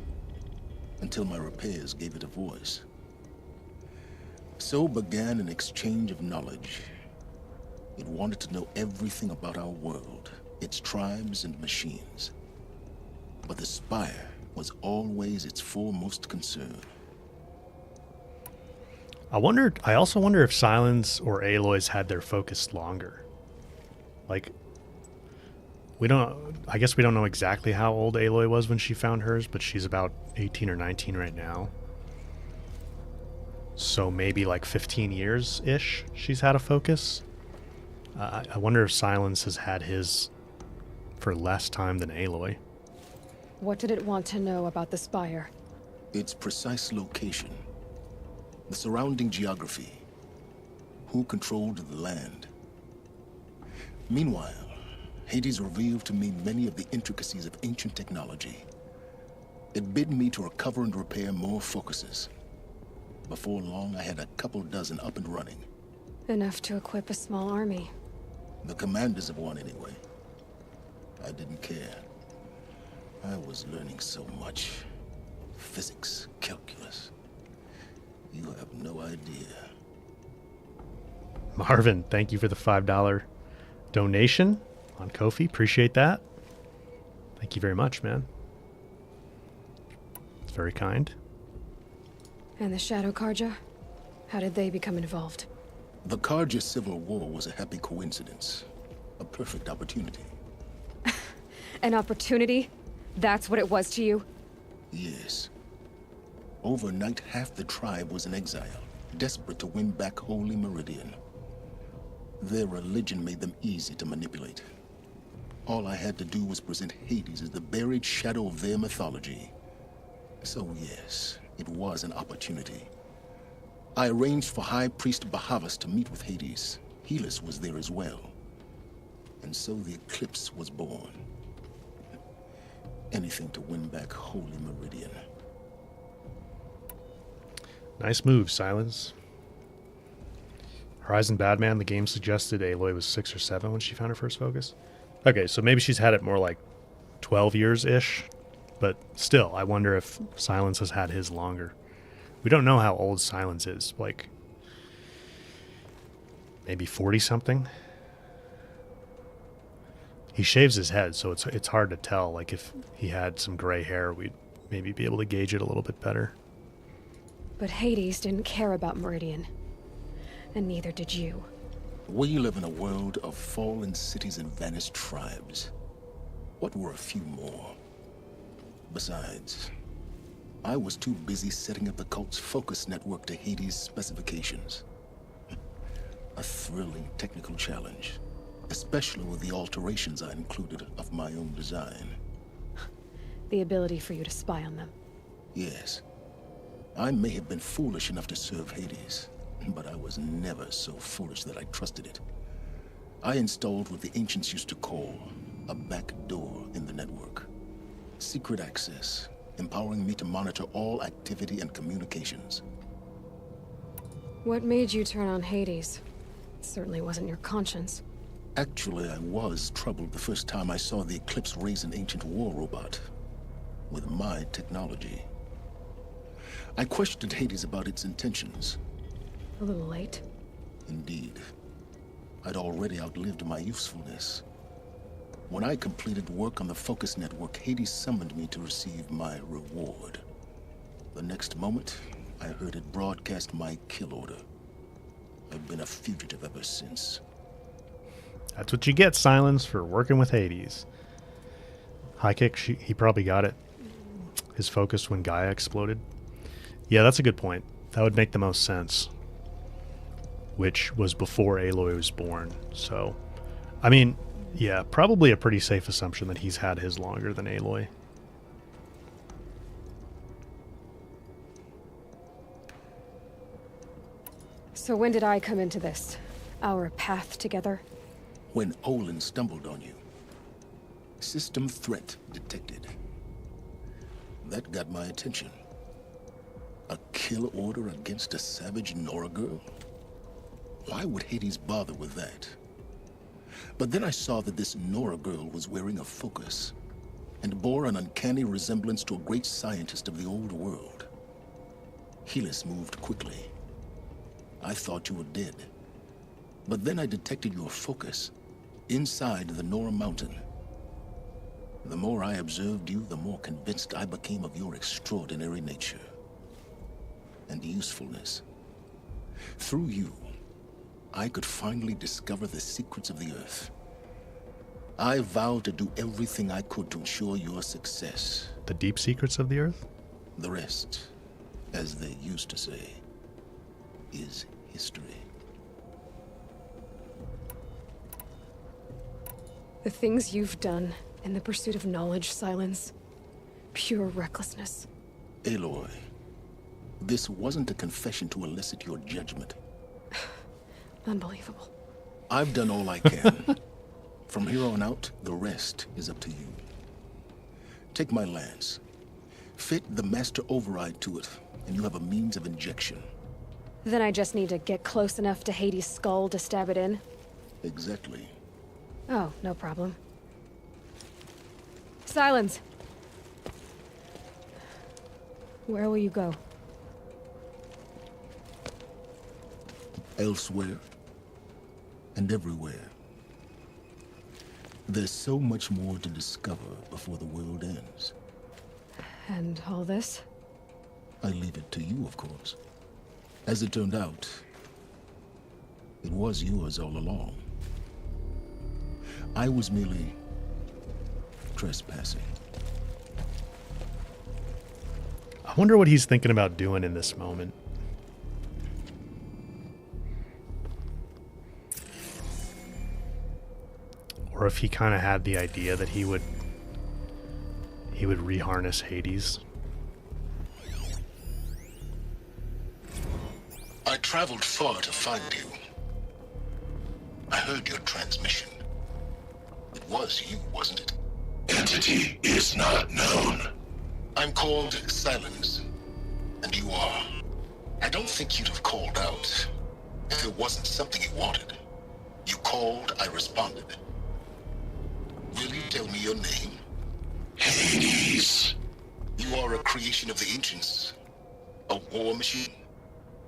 S3: until my repairs gave it a voice. So began an exchange of knowledge. It wanted to know everything about our world, its tribes and machines. But the Spire was always its foremost concern.
S1: I also wonder if Silence or Aloy's had their focus longer. Like, I guess we don't know exactly how old Aloy was when she found hers, but she's about 18 or 19 right now. So maybe like 15 years-ish she's had a focus. I wonder if Silence has had his for less time than Aloy.
S2: What did it want to know about the Spire?
S3: Its precise location, the surrounding geography, who controlled the land. Meanwhile, Hades revealed to me many of the intricacies of ancient technology. It bid me to recover and repair more focuses. Before long, I had a couple dozen up and running.
S2: Enough to equip a small army.
S3: The commanders of one, anyway. I didn't care. I was learning so much. Physics, calculus. You have no idea.
S1: Marvin, thank you for the $5 donation on Ko-fi. Appreciate that. Thank you very much, man. It's very kind.
S2: And the Shadow Karja? How did they become involved?
S3: The Karja Civil War was a happy coincidence. A perfect opportunity.
S2: An opportunity? That's what it was to you?
S3: Yes. Overnight, half the tribe was in exile, desperate to win back Holy Meridian. Their religion made them easy to manipulate. All I had to do was present Hades as the buried shadow of their mythology. So yes, it was an opportunity. I arranged for High Priest Bahavas to meet with Hades. Helis was there as well. And so the eclipse was born. Anything to win back Holy Meridian.
S1: Nice move, Silence. Horizon Badman, the game suggested Aloy was 6 or 7 when she found her first focus. Okay, so maybe she's had it more like 12 years-ish. But still, I wonder if Silence has had his longer. We don't know how old Silence is. Like, maybe 40-something? He shaves his head, so it's hard to tell. Like, if he had some gray hair, we'd maybe be able to gauge it a little bit better.
S2: But Hades didn't care about Meridian. And neither did you.
S3: We live in a world of fallen cities and vanished tribes. What were a few more? Besides, I was too busy setting up the cult's focus network to Hades' specifications. A thrilling technical challenge, especially with the alterations I included of my own design.
S2: The ability for you to spy on them.
S3: Yes. I may have been foolish enough to serve Hades, but I was never so foolish that I trusted it. I installed what the ancients used to call a back door in the network. Secret access, empowering me to monitor all activity and communications.
S2: What made you turn on Hades? It certainly wasn't your conscience.
S3: Actually, I was troubled the first time I saw the Eclipse raise an ancient war robot. With my technology. I questioned Hades about its intentions.
S2: A little late.
S3: Indeed. I'd already outlived my usefulness. When I completed work on the Focus Network, Hades summoned me to receive my reward. The next moment, I heard it broadcast my kill order. I've been a fugitive ever since.
S1: That's what you get, Silence, for working with Hades. High kick, he probably got it. His focus when Gaia exploded. Yeah, that's a good point. That would make the most sense. Which was before Aloy was born. So, I mean, yeah, probably a pretty safe assumption that he's had his longer than Aloy.
S2: So when did I come into this? Our path together?
S3: When Olin stumbled on you. System threat detected. That got my attention. A kill order against a savage Nora girl? Why would Hades bother with that? But then I saw that this Nora girl was wearing a focus and bore an uncanny resemblance to a great scientist of the old world. Helis moved quickly. I thought you were dead. But then I detected your focus inside the Nora mountain. The more I observed you, the more convinced I became of your extraordinary nature and usefulness. Through you, I could finally discover the secrets of the Earth. I vowed to do everything I could to ensure your success.
S1: The deep secrets of the Earth?
S3: The rest, as they used to say, is history.
S2: The things you've done in the pursuit of knowledge, Silence. Pure recklessness.
S3: Aloy, this wasn't a confession to elicit your judgment.
S2: Unbelievable.
S3: I've done all I can. From here on out, the rest is up to you. Take my lance. Fit the master override to it, and you have a means of injection.
S2: Then I just need to get close enough to Hades' skull to stab it in?
S3: Exactly.
S2: Oh, no problem. Silence! Where will you go?
S3: Elsewhere and everywhere. There's so much more to discover before the world ends.
S2: And all this?
S3: I leave it to you, of course. As it turned out, it was yours all along. I was merely trespassing.
S1: I wonder what he's thinking about doing in this moment. Or if he kind of had the idea that he would reharness Hades.
S3: I traveled far to find you. I heard your transmission. It was you, wasn't it?
S11: Entity is not known.
S3: I'm called Silence, and you are. I don't think you'd have called out if it wasn't something you wanted. You called, I responded. Will you tell me your name?
S11: Hades.
S3: You are a creation of the ancients. A war machine?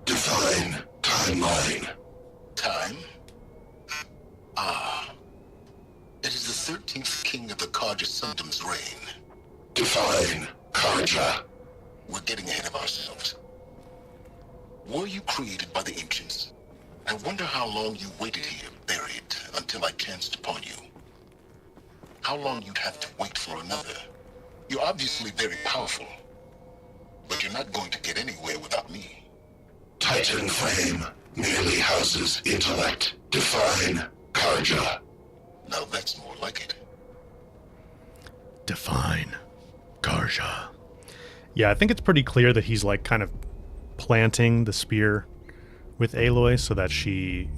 S11: Define timeline.
S3: Time? Ah. It is the 13th king of the Karja Sundom's reign.
S11: Define Karja.
S3: We're getting ahead of ourselves. Were you created by the ancients? I wonder how long you waited here, buried, until I chanced upon you. How long you'd have to wait for another. You're obviously very powerful, but you're not going to get anywhere without me.
S11: Titan Flame merely houses intellect. Define Karja.
S3: Now that's more like it.
S1: Define Karja. Yeah, I think it's pretty clear that he's like kind of planting the spear with Aloy so that she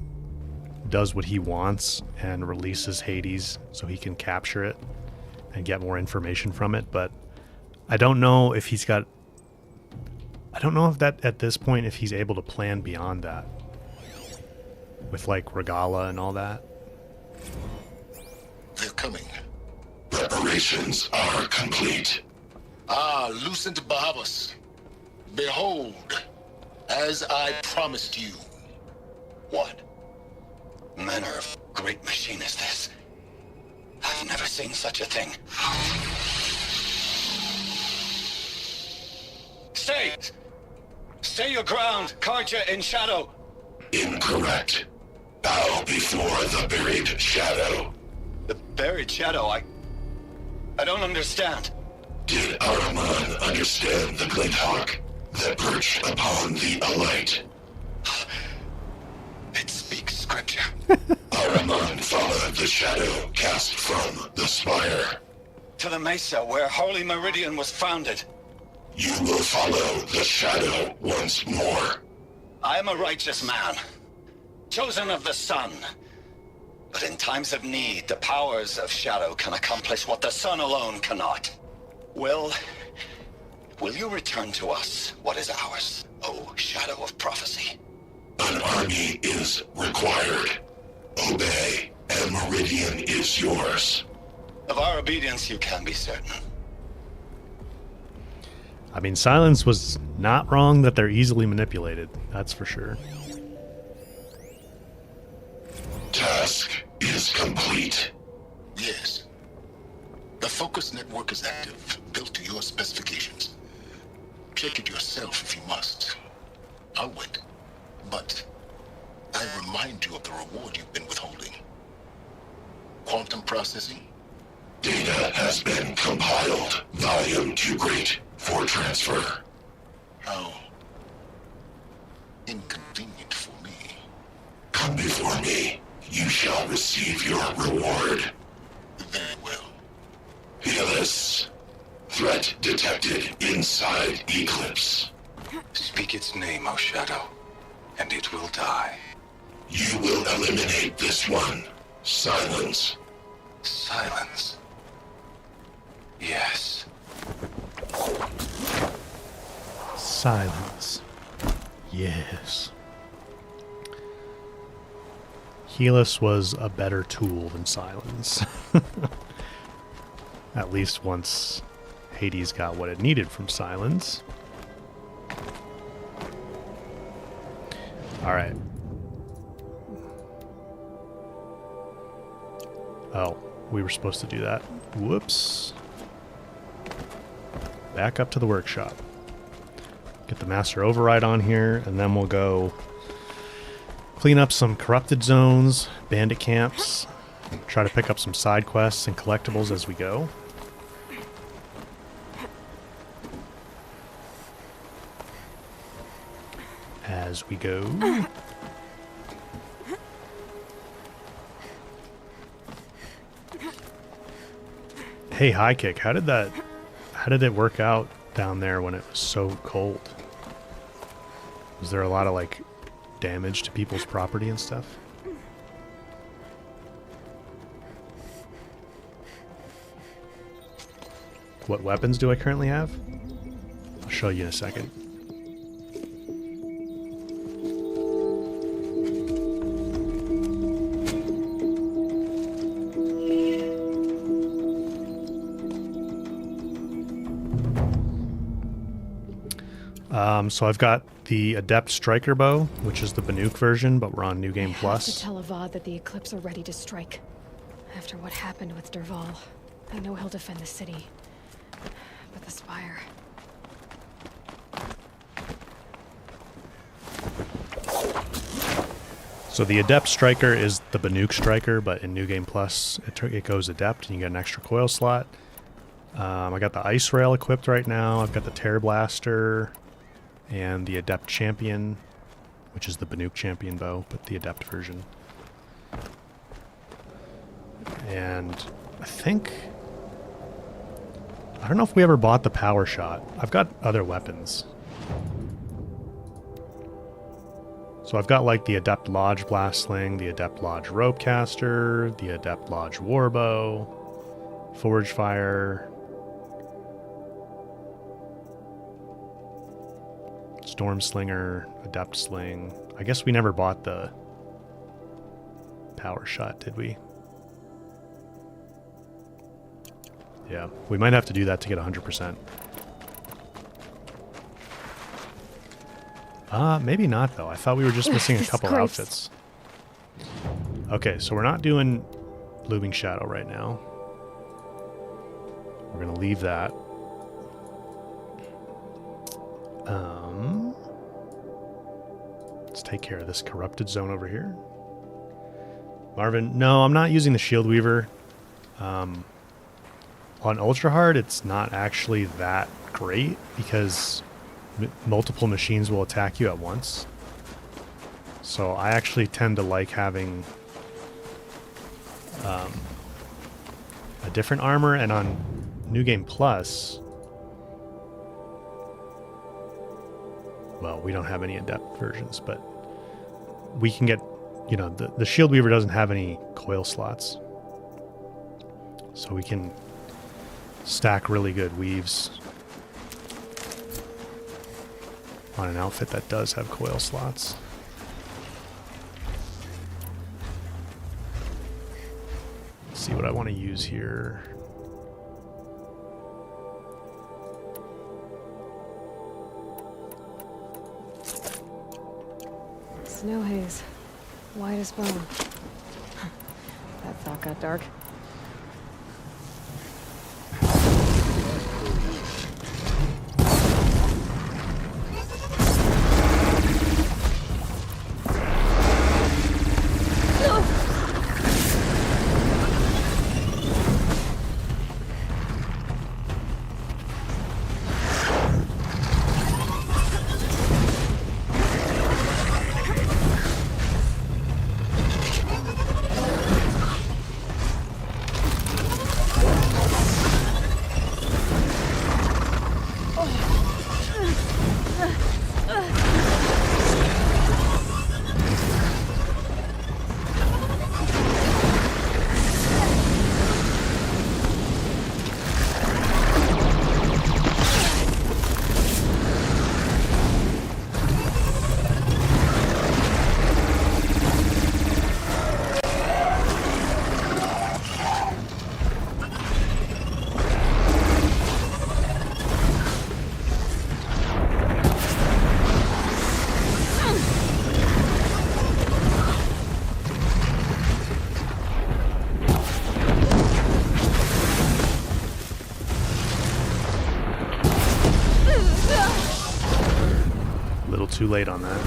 S1: does what he wants and releases Hades so he can capture it and get more information from it. But I don't know if he's got... I don't know if that at this point if he's able to plan beyond that. With like Regala and all that.
S3: They're coming.
S11: Preparations are complete.
S3: Ah, Lucent Bahavas. Behold, as I promised you.
S5: What manner of great machine is this? I've never seen such a thing. Stay! Stay your ground, Karja in shadow!
S11: Incorrect. Bow before the buried shadow.
S5: The buried shadow, I don't understand.
S11: Did Ahriman understand the Glinthawk that perched upon the alight?
S5: It speaks scripture.
S11: Ahriman followed the shadow cast from the spire.
S5: To the mesa where Holy Meridian was founded.
S11: You will follow the shadow once more.
S5: I am a righteous man, chosen of the sun. But in times of need, the powers of shadow can accomplish what the sun alone cannot. Will Will you return to us what is ours, O Shadow of Prophecy?
S11: An army is required. Obey, and Meridian is yours.
S5: Of our obedience you can be certain.
S1: I mean, Silence was not wrong that they're easily manipulated. That's for sure.
S11: Task is complete.
S3: Yes. The focus network is active, built to your specifications. Check it yourself if you must. I'll wait. But I remind you of the reward you've been withholding. Quantum processing?
S11: Data has been compiled. Volume too great for transfer.
S3: How inconvenient for me.
S11: Come before me. You shall receive your reward.
S3: Very well.
S11: Healus. Threat detected inside Eclipse.
S10: Speak its name, O Shadow, and it will die.
S11: You will eliminate this one. Silence.
S10: Silence. Yes.
S1: Silence. Yes. Helis was a better tool than Silence. At least once Hades got what it needed from Silence. Alright. Oh, we were supposed to do that. Whoops. Back up to the workshop. Get the master override on here, and then we'll go clean up some corrupted zones, bandit camps, try to pick up some side quests and collectibles as we go. As we go. Hey, High Kick, how did it work out down there when it was so cold? Was there a lot of like damage to people's property and stuff? What weapons do I currently have? I'll show you in a second. So I've got the Adept Striker Bow, which is the Banuk version, but we're on New Game Plus.
S2: I have to tell Avad that the Eclipse are ready to strike. After what happened with Derval, I know he'll defend the city. But the Spire...
S1: So the Adept Striker is the Banuk Striker, but in New Game Plus, it goes Adept, and you get an extra coil slot. I got the Ice Rail equipped right now. I've got the Terror Blaster and the Adept Champion, which is the Banuk Champion bow, but the Adept version. And I don't know if we ever bought the Power Shot. I've got other weapons. So I've got like the Adept Lodge Blast Sling, the Adept Lodge Ropecaster, the Adept Lodge Warbow, Forge Fire, Storm Slinger, Adept Sling. I guess we never bought the Power Shot, did we? Yeah, we might have to do that to get 100%. Maybe not, though. I thought we were just missing a couple outfits. Okay, so we're not doing Looming Shadow right now. We're going to leave that. Let's take care of this corrupted zone over here. Marvin, no, I'm not using the Shield Weaver. On Ultra Hard, it's not actually that great because multiple machines will attack you at once. So I actually tend to like having a different armor, and on New Game Plus, well, we don't have any Adept versions, but we can get, you know, the Shield Weaver doesn't have any coil slots. So we can stack really good weaves on an outfit that does have coil slots. Let's see what I want to use here.
S2: Snow haze. White as bone. That thought got dark.
S1: Too late on that.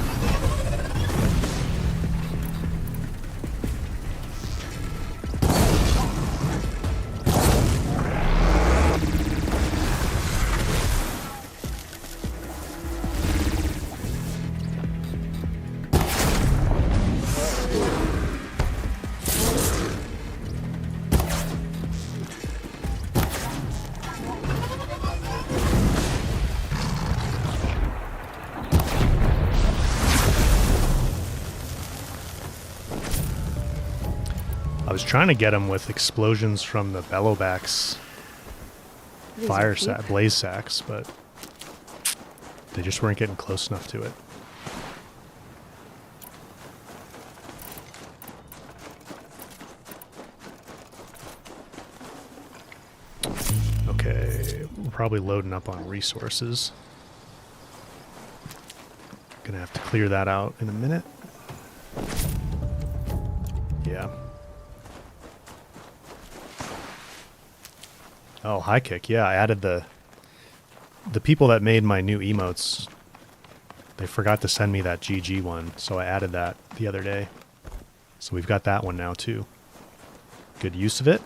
S1: I was trying to get him with explosions from the Bellowback's fire sack, blaze sacks, but they just weren't getting close enough to it. Okay, we're probably loading up on resources. Gonna have to clear that out in a minute. Yeah. Oh, high kick. Yeah, I added the people that made my new emotes. They forgot to send me that GG one, so I added that the other day. So we've got that one now too. Good use of it.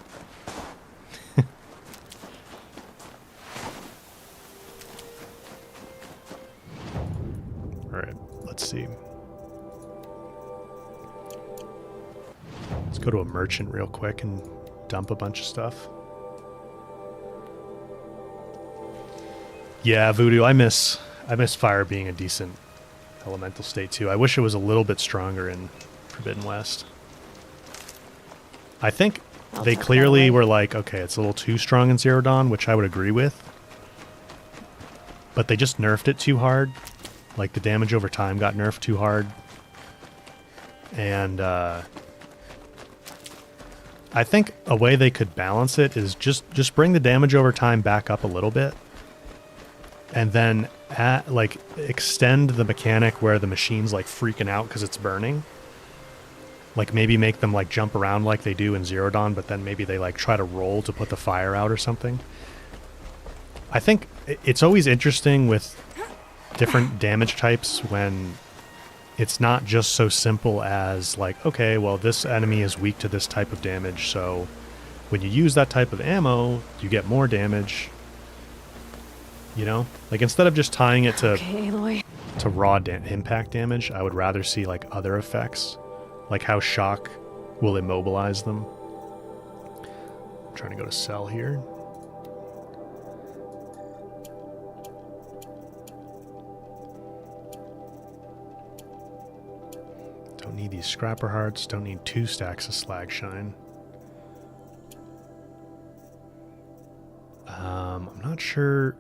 S1: All right, let's see. Let's go to a merchant real quick and dump a bunch of stuff. Yeah, Voodoo, I miss fire being a decent elemental state too. I wish it was a little bit stronger in Forbidden West. I think they clearly were like, okay, it's a little too strong in Zero Dawn, which I would agree with. But they just nerfed it too hard. Like the damage over time got nerfed too hard. And I think a way they could balance it is just bring the damage over time back up a little bit. And then extend the mechanic where the machine's like freaking out because it's burning. Like maybe make them like jump around like they do in Zero Dawn, but then maybe they like try to roll to put the fire out or something. I think it's always interesting with different damage types when it's not just so simple as like, okay, well, this enemy is weak to this type of damage, so when you use that type of ammo, you get more damage. You know, like instead of just tying it to raw impact damage, I would rather see like other effects, like how shock will immobilize them. I'm trying to go to sell here. Don't need these scrapper hearts. Don't need 2 stacks of slag shine. I'm not sure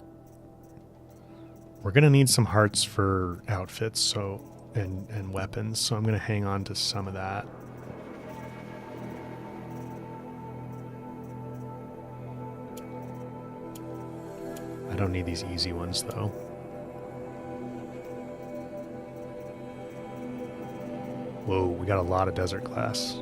S1: We're gonna need some hearts for outfits, so and weapons, so I'm gonna hang on to some of that. I don't need these easy ones though. Whoa, we got a lot of desert glass.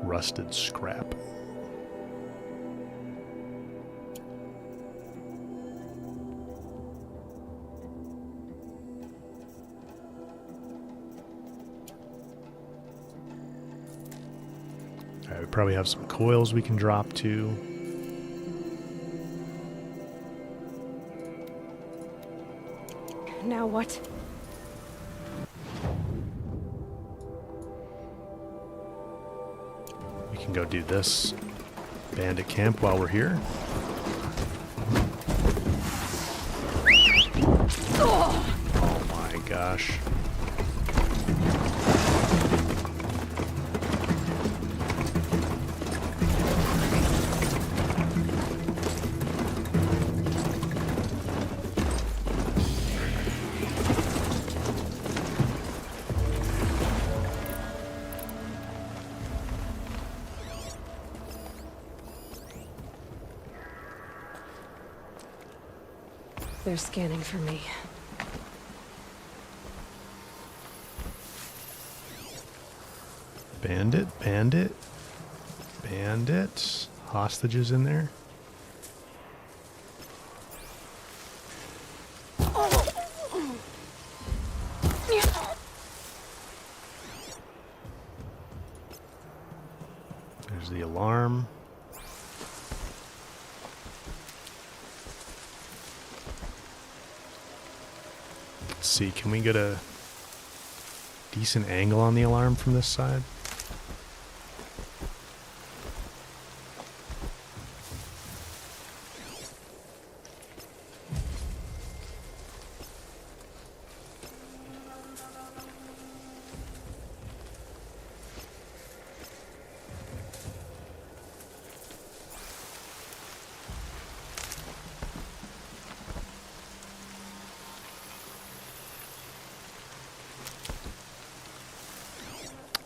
S1: Rusted scrap. Alright, we probably have some coils we can drop too.
S2: Now what?
S1: We can go do this bandit camp while we're here. Oh my gosh.
S2: They're scanning for me.
S1: Bandit, bandit, bandit. Hostages in there. There's the alarm. Let's see, can we get a decent angle on the alarm from this side?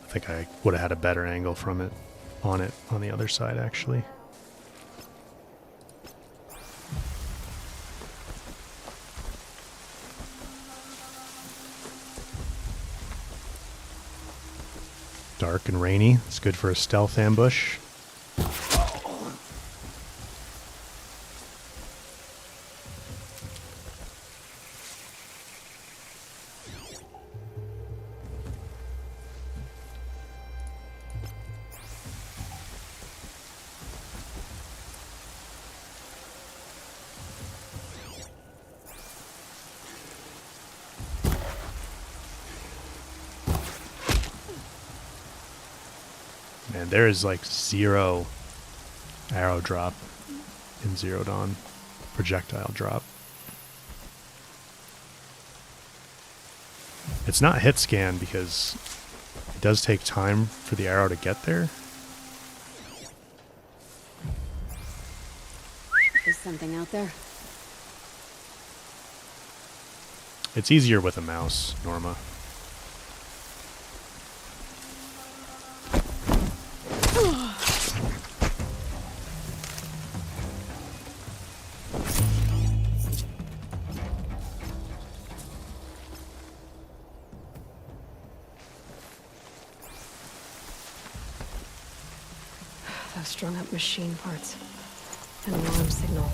S1: I think I would have had a better angle from it on the other side actually. Dark and rainy. It's good for a stealth ambush. Man, there is like zero arrow drop in Zero Dawn. Projectile drop. It's not hit scan because it does take time for the arrow to get there.
S12: Is something out there?
S1: It's easier with a mouse, Norma.
S2: Those strung up machine parts. An alarm signal.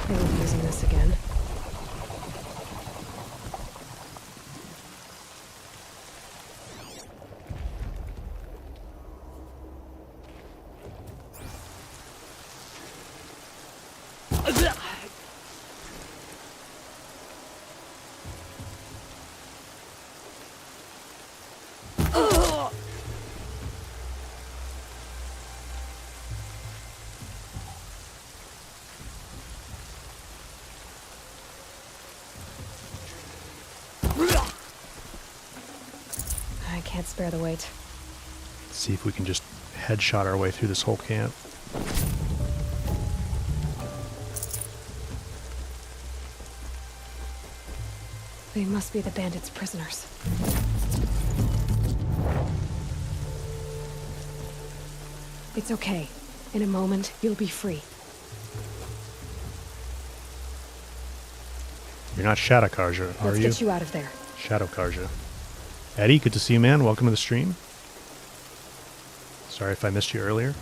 S2: They were using this again. I can't spare the weight.
S1: See if we can just headshot our way through this whole camp.
S2: They must be the bandits' prisoners. It's okay. In a moment, you'll be free.
S1: You're not Shadow Karja, are
S2: Let's
S1: you?
S2: get you out of there.
S1: Shadow Karja. Eddie, good to see you, man. Welcome to the stream. Sorry if I missed you earlier.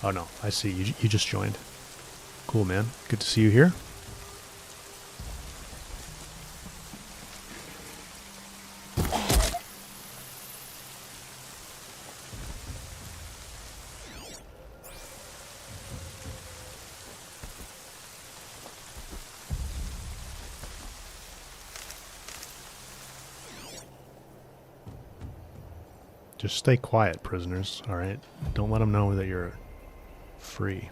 S1: Oh no, I see. You just joined. Cool, man. Good to see you here. Just stay quiet, prisoners, alright? Don't let them know that you're free.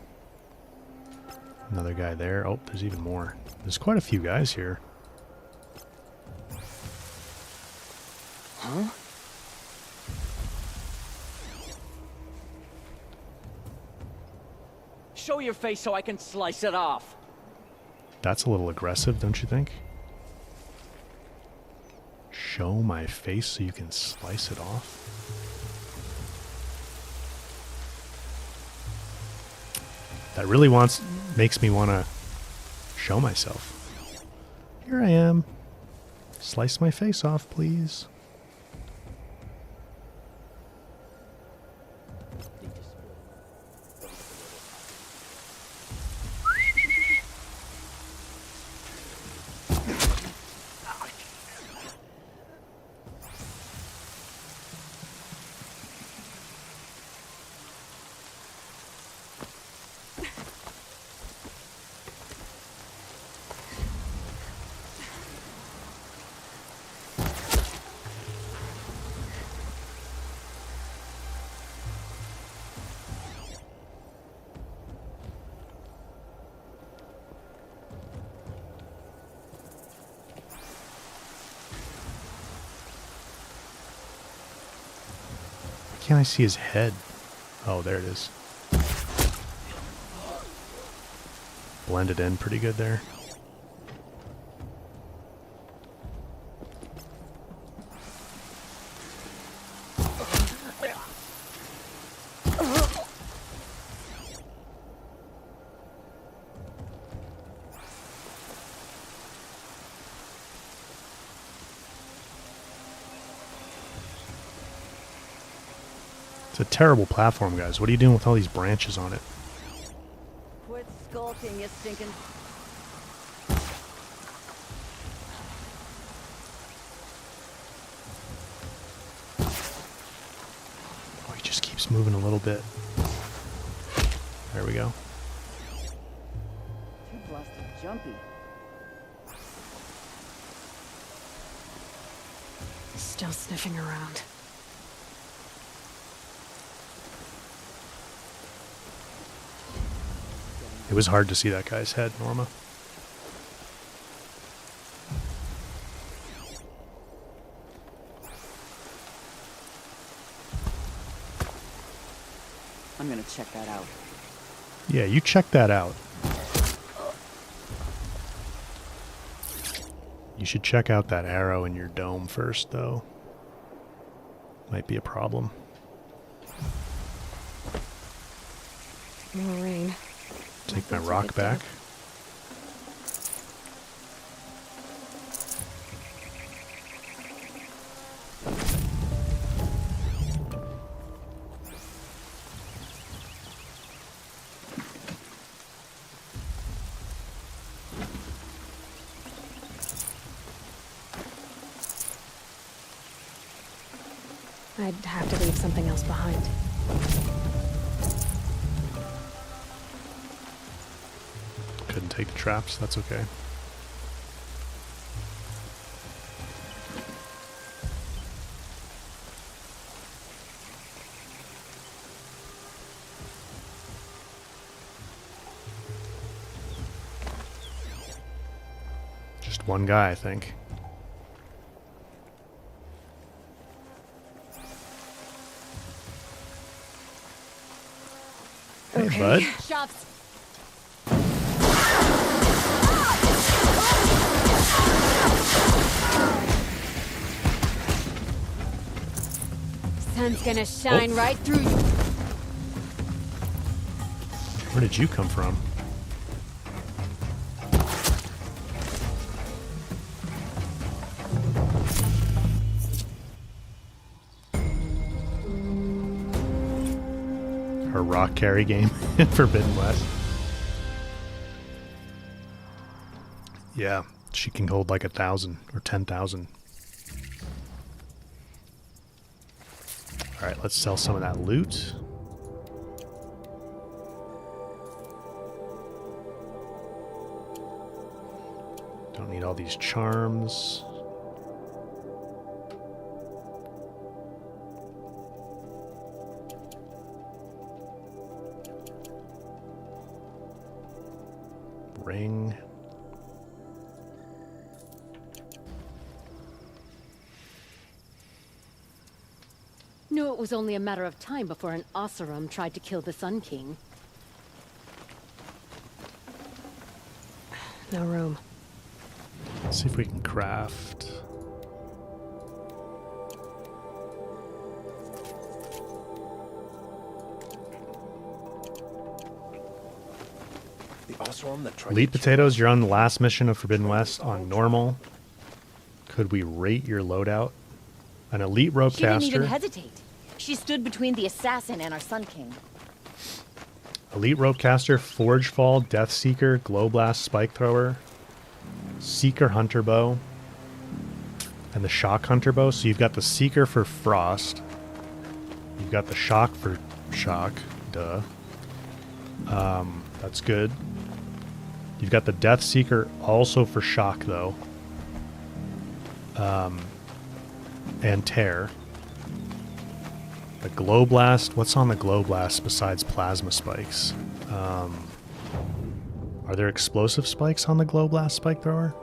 S1: Another guy there. Oh, there's even more. There's quite a few guys here.
S13: Huh? Show your face so I can slice it off.
S1: That's a little aggressive, don't you think? Show my face so you can slice it off? That really makes me want to show myself. Here I am. Slice my face off, please. Can't I see his head? Oh, there it is. Blended in pretty good there. It's a terrible platform, guys. What are you doing with all these branches on it?
S13: Quit skulking, you stinking...
S1: Oh, he just keeps moving a little bit. There we go.
S13: Too blasted jumpy.
S2: Still sniffing around.
S1: It was hard to see that guy's head, Norma.
S13: I'm gonna check that out.
S1: Yeah, you check that out. You should check out that arrow in your dome first, though. Might be a problem.
S2: More rain.
S1: Take my rock back.
S2: I'd have to leave something else behind.
S1: Couldn't take the traps, that's okay. Just one guy, I think. Hey, bud.
S12: Shops. Sun's gonna shine right through you.
S1: Where did you come from? Her rock carry game in Forbidden West. Yeah, she can hold like 1,000 or 10,000. All right, let's sell some of that loot. Don't need all these charms. Ring.
S12: Knew it was only a matter of time before an Oseram tried to kill the Sun King.
S2: No room.
S1: Let's see if we can craft. Elite potatoes, you're on the last mission of Forbidden West on normal. Could we rate your loadout? An elite rope
S14: She didn't
S1: caster.
S14: even hesitate. She stood between the assassin and our Sun King.
S1: Elite rope caster, forge fall, death seeker, glow blast, spike thrower, seeker hunter bow, and the shock hunter bow. So you've got the seeker for frost. You've got the shock for shock. Duh. That's good. You've got the death seeker also for shock though. And tear. The glow blast. What's on the glow blast besides plasma spikes? Are there explosive spikes on the glow blast spike thrower?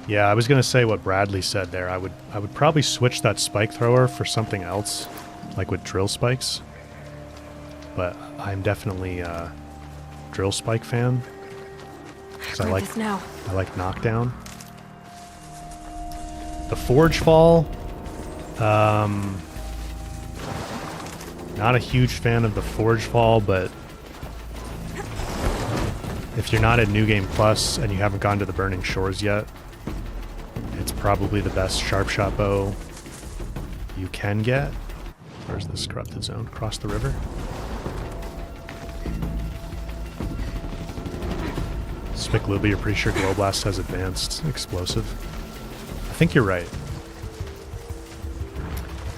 S1: Yeah, I was gonna say what Bradley said there. I would probably switch that spike thrower for something else, like with drill spikes. But I'm definitely a drill spike fan. I like knockdown. The forge fall. Not a huge fan of the forge fall, but if you're not at New Game Plus and you haven't gone to the Burning Shores yet, it's probably the best sharp shot bow you can get. Where's this corrupted zone? Across the river? Spick-Luby, you're pretty sure Glow Blast has advanced explosive. I think you're right.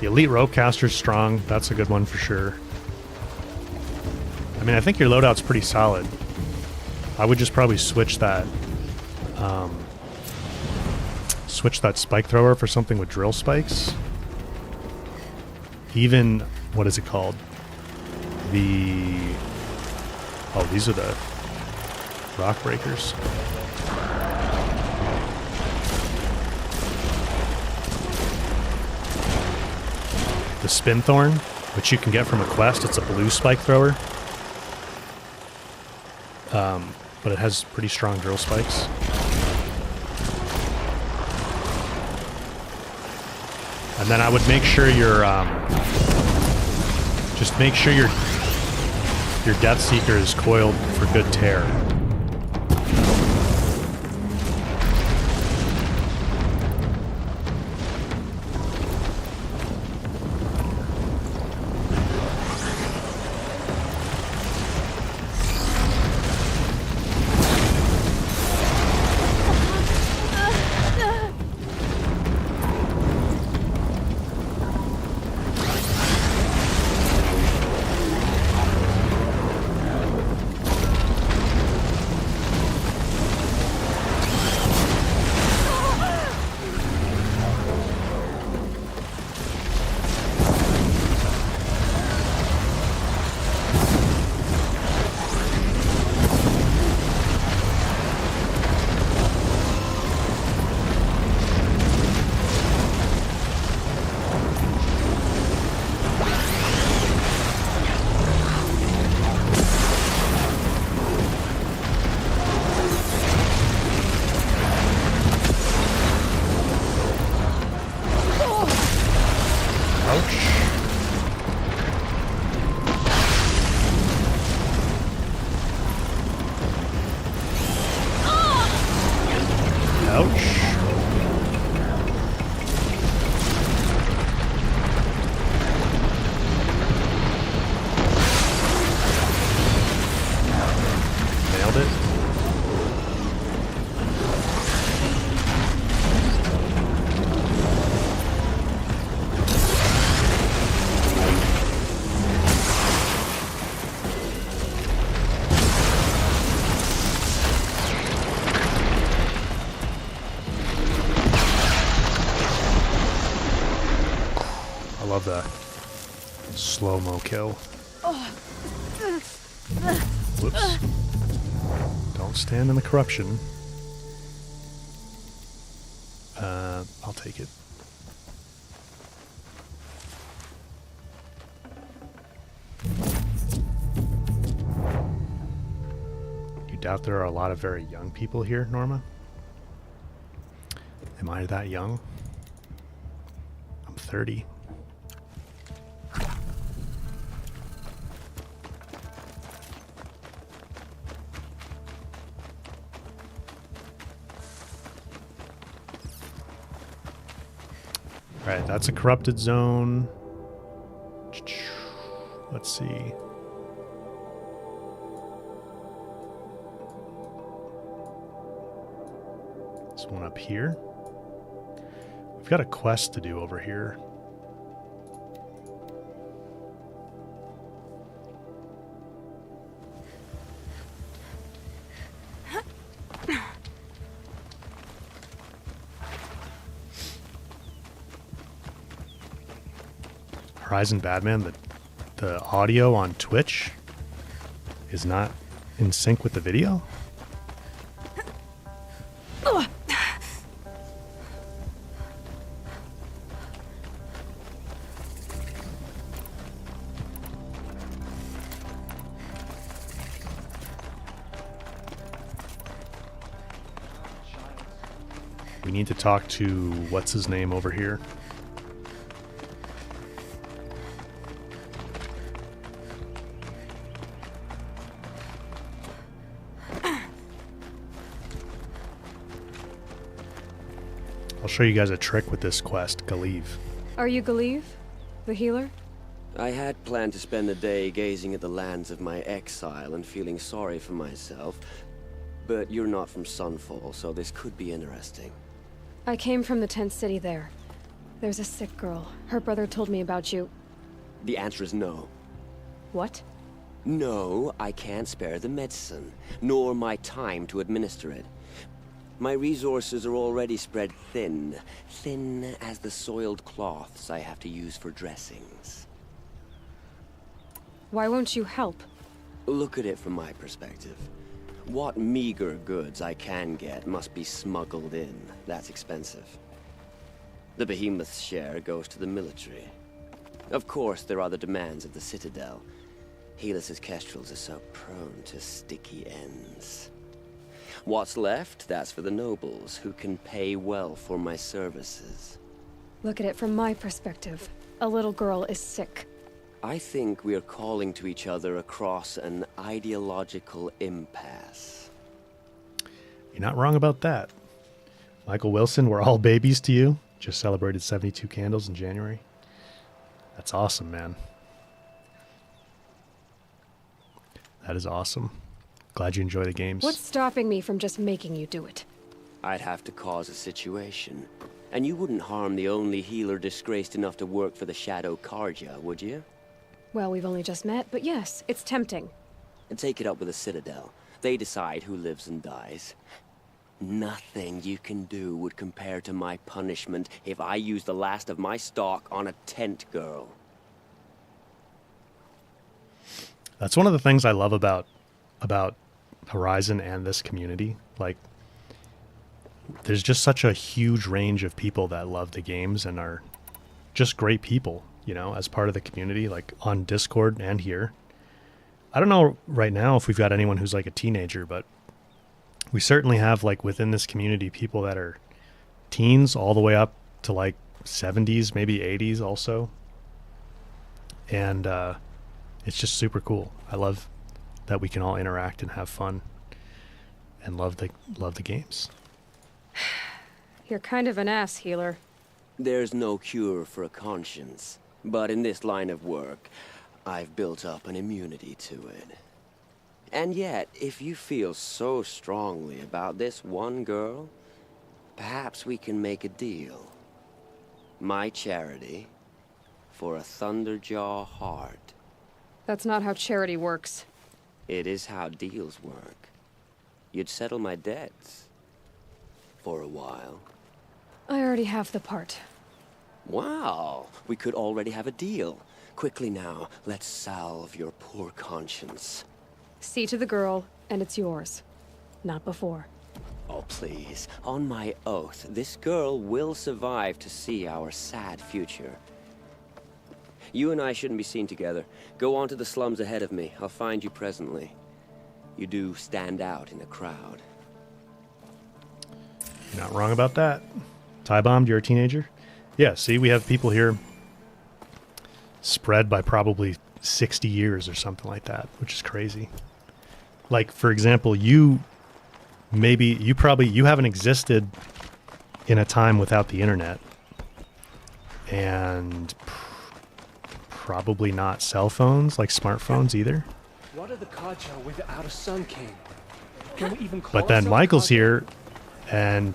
S1: The Elite Rope Caster's strong. That's a good one for sure. I mean, I think your loadout's pretty solid. I would just probably switch that spike thrower for something with drill spikes. Even, what is it called? Oh, these are the rock breakers. The Spin Thorn, which you can get from a quest. It's a blue spike thrower. But it has pretty strong drill spikes. And then I would make sure your just make sure your Death Seeker is coiled for good tear. it. I love the slow-mo kill. Whoops. Don't stand in the corruption. I'll take it. You doubt there are a lot of very young people here, Norma? Am I that young? I'm 30. Alright, that's a corrupted zone. Let's see. This one up here. We've got a quest to do over here. Horizon Badman, the audio on Twitch is not in sync with the video? We need to talk to what's his name over here. I'll show you guys a trick with this quest, Galeev.
S2: Are you Galeev? The healer?
S15: I had planned to spend the day gazing at the lands of my exile and feeling sorry for myself, but you're not from Sunfall, so this could be interesting.
S2: I came from the tent city there. There's a sick girl. Her brother told me about you.
S15: The answer is no.
S2: What?
S15: No, I can't spare the medicine, nor my time to administer it. My resources are already spread thin. Thin as the soiled cloths I have to use for dressings.
S2: Why won't you help?
S15: Look at it from my perspective. What meager goods I can get must be smuggled in. That's expensive. The behemoth's share goes to the military. Of course, there are the demands of the Citadel. Helis's kestrels are so prone to sticky ends. What's left, that's for the nobles, who can pay well for my services.
S2: Look at it from my perspective. A little girl is sick.
S15: I think we're calling to each other across an ideological impasse.
S1: You're not wrong about that. Michael Wilson, we're all babies to you. Just celebrated 72 candles in January. That's awesome, man. That is awesome. Glad you enjoy the games.
S2: What's stopping me from just making you do it?
S15: I'd have to cause a situation. And you wouldn't harm the only healer disgraced enough to work for the Shadow Carja, would you?
S2: Well, we've only just met, but yes, it's tempting.
S15: And take it up with the Citadel. They decide who lives and dies. Nothing you can do would compare to my punishment if I use the last of my stock on a tent girl.
S1: That's one of the things I love about Horizon and this community. Like, there's just such a huge range of people that love the games and are just great people, you know, as part of the community, like on Discord and here. I don't know right now if we've got anyone who's like a teenager, but we certainly have, like, within this community, people that are teens all the way up to like 70s, maybe 80s also. And it's just super cool. I love that we can all interact and have fun and love the games.
S2: You're kind of an ass, healer.
S15: There's no cure for a conscience, but in this line of work, I've built up an immunity to it. And yet, if you feel so strongly about this one girl, perhaps we can make a deal. My charity for a Thunderjaw heart.
S2: That's not how charity works.
S15: It is how deals work. You'd settle my debts. For a while.
S2: I already have the part.
S15: Wow, we could already have a deal. Quickly now, let's salve your poor conscience.
S2: See to the girl, and it's yours. Not before.
S15: Oh, please. On my oath, this girl will survive to see our sad future. You and I shouldn't be seen together. Go on to the slums ahead of me. I'll find you presently. You do stand out in a crowd.
S1: You're not wrong about that. Tie bombed, you're a teenager? Yeah, see, we have people here spread by probably 60 years or something like that, which is crazy. Like, for example, you haven't existed in a time without the internet. And probably not cell phones, like smartphones either.
S16: What are the Kaja without a Sun King? Can we even call
S1: But then
S16: ourselves
S1: Michael's
S16: Kaja?
S1: here, and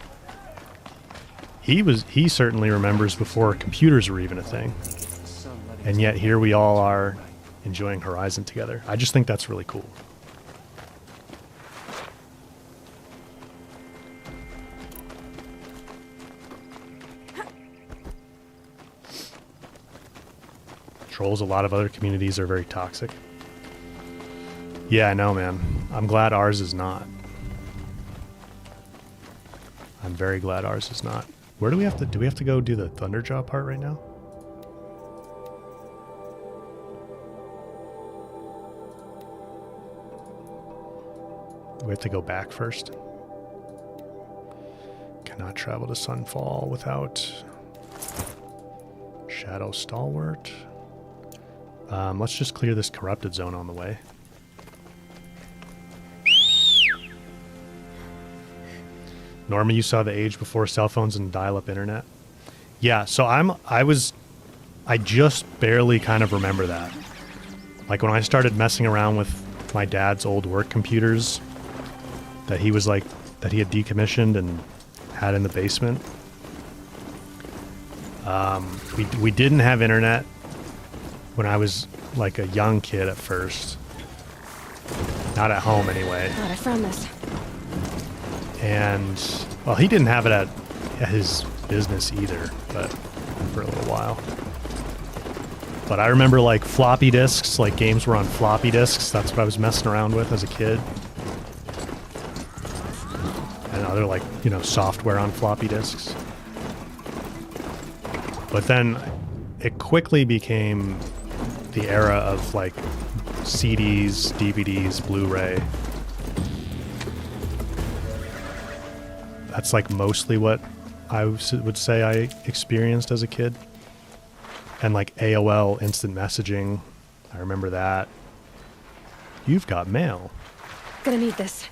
S1: he certainly remembers before computers were even a thing. And yet here we all are enjoying Horizon together. I just think that's really cool. Trolls, a lot of other communities are very toxic. Yeah, I know, man. I'm glad ours is not. I'm very glad ours is not. Where do we have to go do the Thunderjaw part right now? Do we have to go back first? Cannot travel to Sunfall without Shadow Stalwart. Let's just clear this corrupted zone on the way. Norma, you saw the age before cell phones and dial-up internet. Yeah, so I just barely kind of remember that. Like when I started messing around with my dad's old work computers that he had decommissioned and had in the basement. We didn't have internet when I was like a young kid at first. Not at home anyway.
S2: God, I found this.
S1: And, well, he didn't have it at his business either, but for a little while. But I remember like floppy disks, like games were on floppy disks. That's what I was messing around with as a kid. And other like, software on floppy disks. But then it quickly became the era of like CDs, DVDs, Blu-ray. That's like mostly what I would say I experienced as a kid. And like AOL instant messaging. I remember that. You've got mail.
S2: Gonna need this.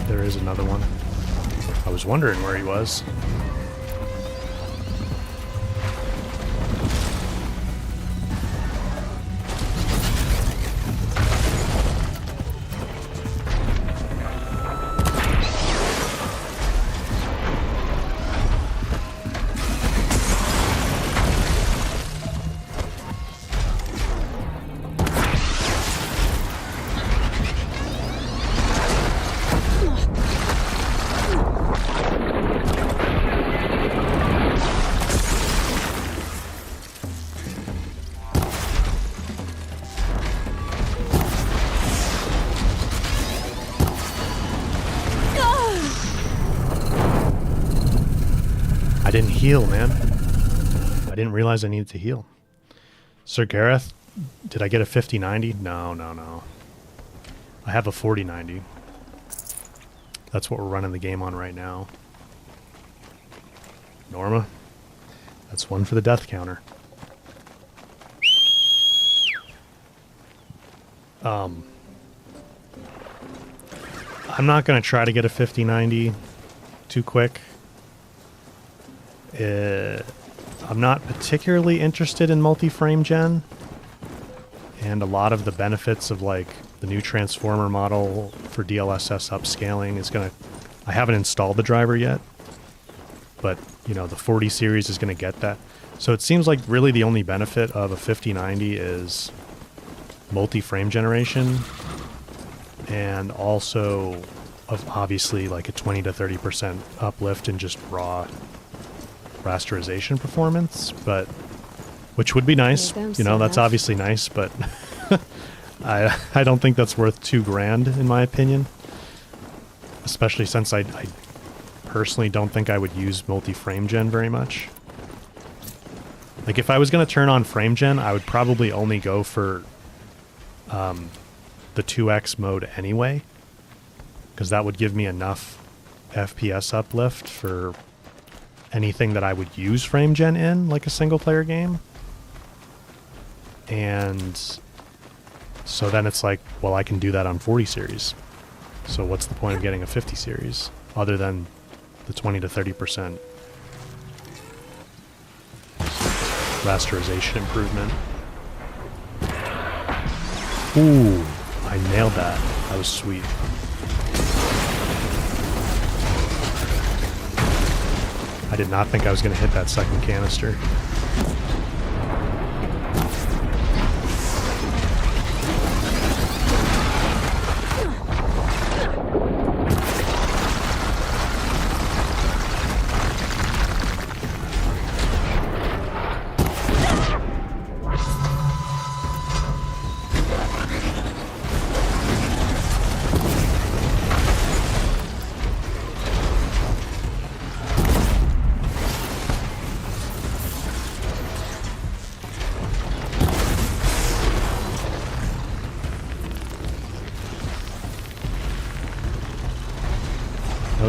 S2: There is another one. I was wondering where he was.
S1: I didn't heal, man. I didn't realize I needed to heal. Sir Gareth, did I get a 50-90? No. I have a 40-90. That's what we're running the game on right now. Norma, that's one for the death counter. I'm not going to try to get a 50-90 too quick. I'm not particularly interested in multi-frame gen, and a lot of the benefits of like the new transformer model for DLSS upscaling is going to... I haven't installed the driver yet, but you know, the 40 series is going to get that. So it seems like really the only benefit of a 50-90 is multi-frame generation, and also of obviously like a 20 to 30% uplift in just raw rasterization performance, but which would be nice. You know, that's obviously nice, but I don't think that's worth $2,000 in my opinion, especially since I personally don't think I would use multi-frame gen very much. Like if I was going to turn on frame gen, I would probably only go for the 2x mode anyway, because that would give me enough FPS uplift for anything that I would use frame gen in, like a single player game. And so then it's like, well, I can do that on 40 series. So what's the point of getting a 50 series other than the 20 to 30% rasterization improvement? Ooh, I nailed that. That was sweet. I did not think I was going to hit that second canister.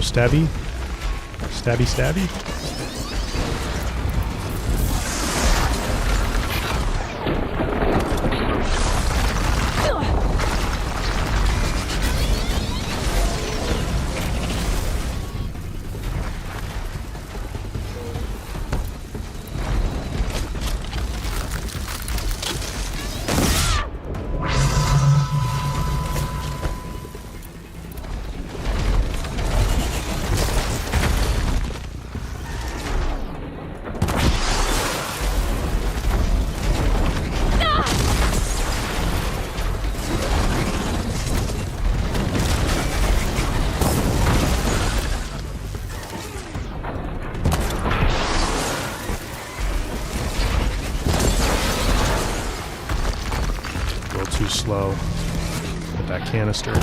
S1: Stabby? Stabby, stabby? Slow with that canister.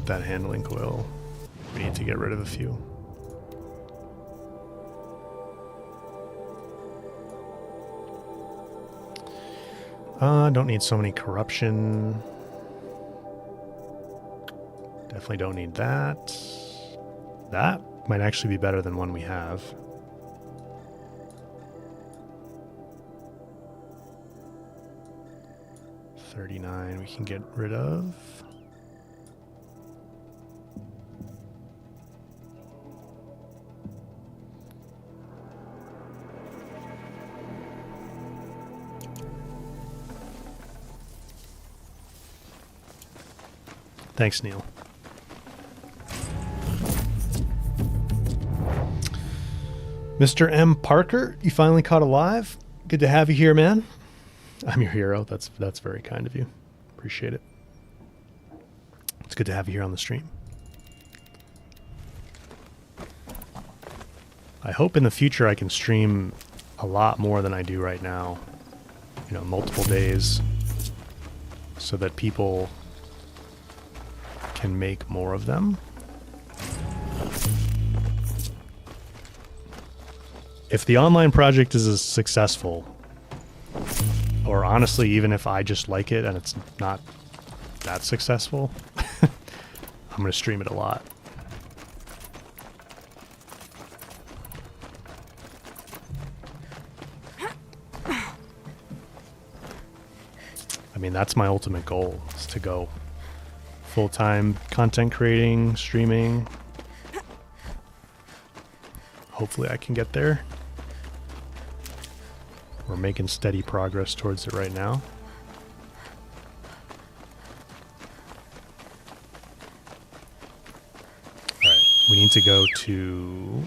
S1: That handling coil. We need to get rid of a few. Don't need so many corruption. Definitely don't need that. That might actually be better than one we have. $39 we can get rid of. Thanks, Neil. Mr. M. Parker, you finally caught alive. Good to have you here, man. I'm your hero. That's very kind of you. Appreciate it. It's good to have you here on the stream. I hope in the future I can stream a lot more than I do right now. You know, multiple days, so that people can make more of them. If the online project is as successful, or honestly, even if I just like it and it's not that successful, I'm going to stream it a lot. I mean, that's my ultimate goal, is to go full-time content creating, streaming. Hopefully I can get there. We're making steady progress towards it right now. Alright, we need to go to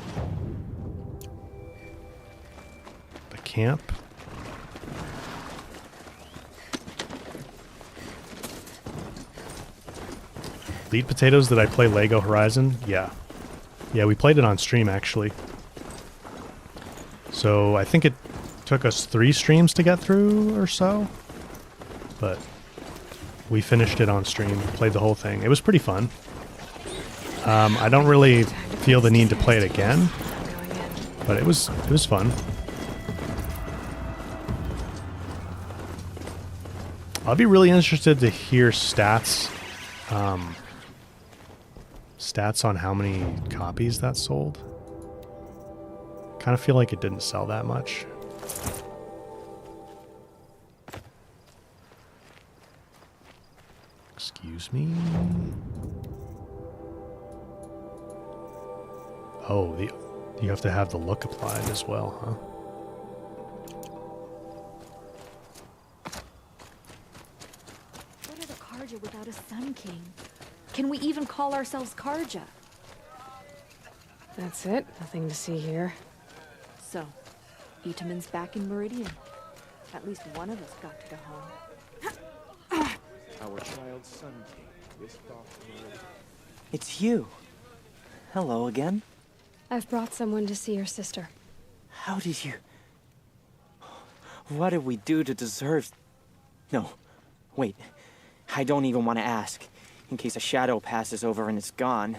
S1: the camp. Lead Potatoes, did I play Lego Horizon? Yeah. Yeah, we played it on stream, actually. So I think it took us 3 streams to get through or so. But we finished it on stream, played the whole thing. It was pretty fun. I don't really feel the need to play it again. But it was fun. I'll be really interested to hear stats. Stats on how many copies that sold. Kind of feel like it didn't sell that much. Excuse me. Oh, you have to have the look applied as well, huh?
S14: What are the Karja without a Sun King? Can we even call ourselves Karja?
S2: That's it. Nothing to see here.
S14: So, Itaman's back in Meridian. At least one of us got to go home.
S16: Our child's Sun King is off Meridian.
S13: It's you. Hello again.
S2: I've brought someone to see your sister.
S13: How did you... What did we do to deserve... No, wait. I don't even want to ask, in case a shadow passes over and it's gone.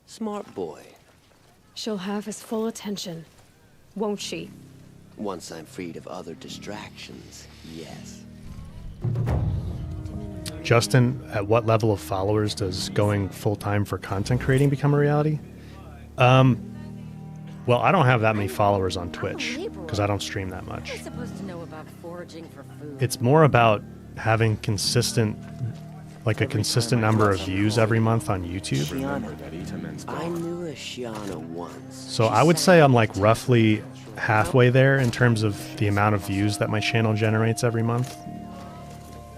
S15: Smart boy.
S2: She'll have his full attention, won't she?
S15: Once I'm freed of other distractions, yes.
S1: Justin, at what level of followers does going full-time for content creating become a reality? Well, I don't have that many followers on Twitch, because I don't stream that much.
S12: What am I supposed to know about foraging for food?
S1: It's more about having consistent, like a consistent number of views every month on YouTube.
S15: I knew a Shiana once.
S1: So I would say I'm like roughly halfway there in terms of the amount of views that my channel generates every month.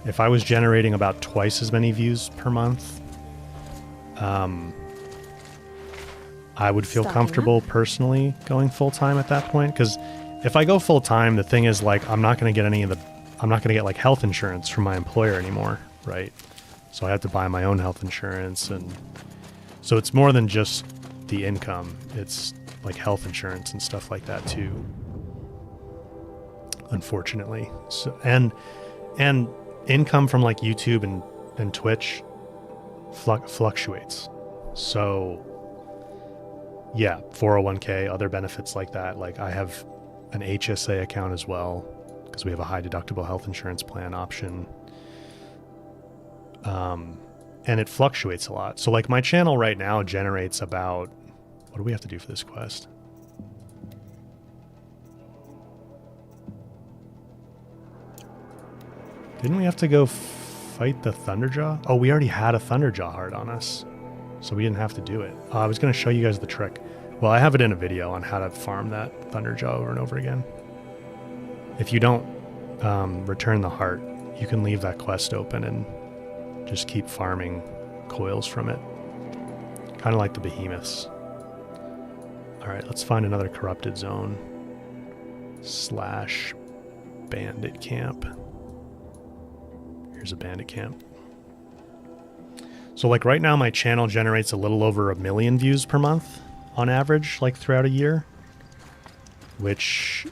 S1: If I was generating about twice as many views per month, I would feel comfortable personally going full-time at that point. Because if I go full-time, the thing is, like, I'm not going to get I'm not going to get like health insurance from my employer anymore, right? So I have to buy my own health insurance, and so it's more than just the income. It's like health insurance and stuff like that too, unfortunately. So and income from like YouTube and Twitch fluctuates. So yeah, 401k, other benefits like that. Like I have an HSA account as well, because we have a high deductible health insurance plan option. And it fluctuates a lot. So like my channel right now generates about, what do we have to do for this quest? Didn't we have to go fight the Thunderjaw? Oh, we already had a Thunderjaw heart on us, so we didn't have to do it. I was going to show you guys the trick. Well, I have it in a video on how to farm that Thunderjaw over and over again. If you don't return the heart, you can leave that quest open and just keep farming coils from it. Kind of like the behemoths. All right, let's find another corrupted zone / bandit camp. Here's a bandit camp. So like right now my channel generates a little over 1 million views per month on average, like throughout a year, which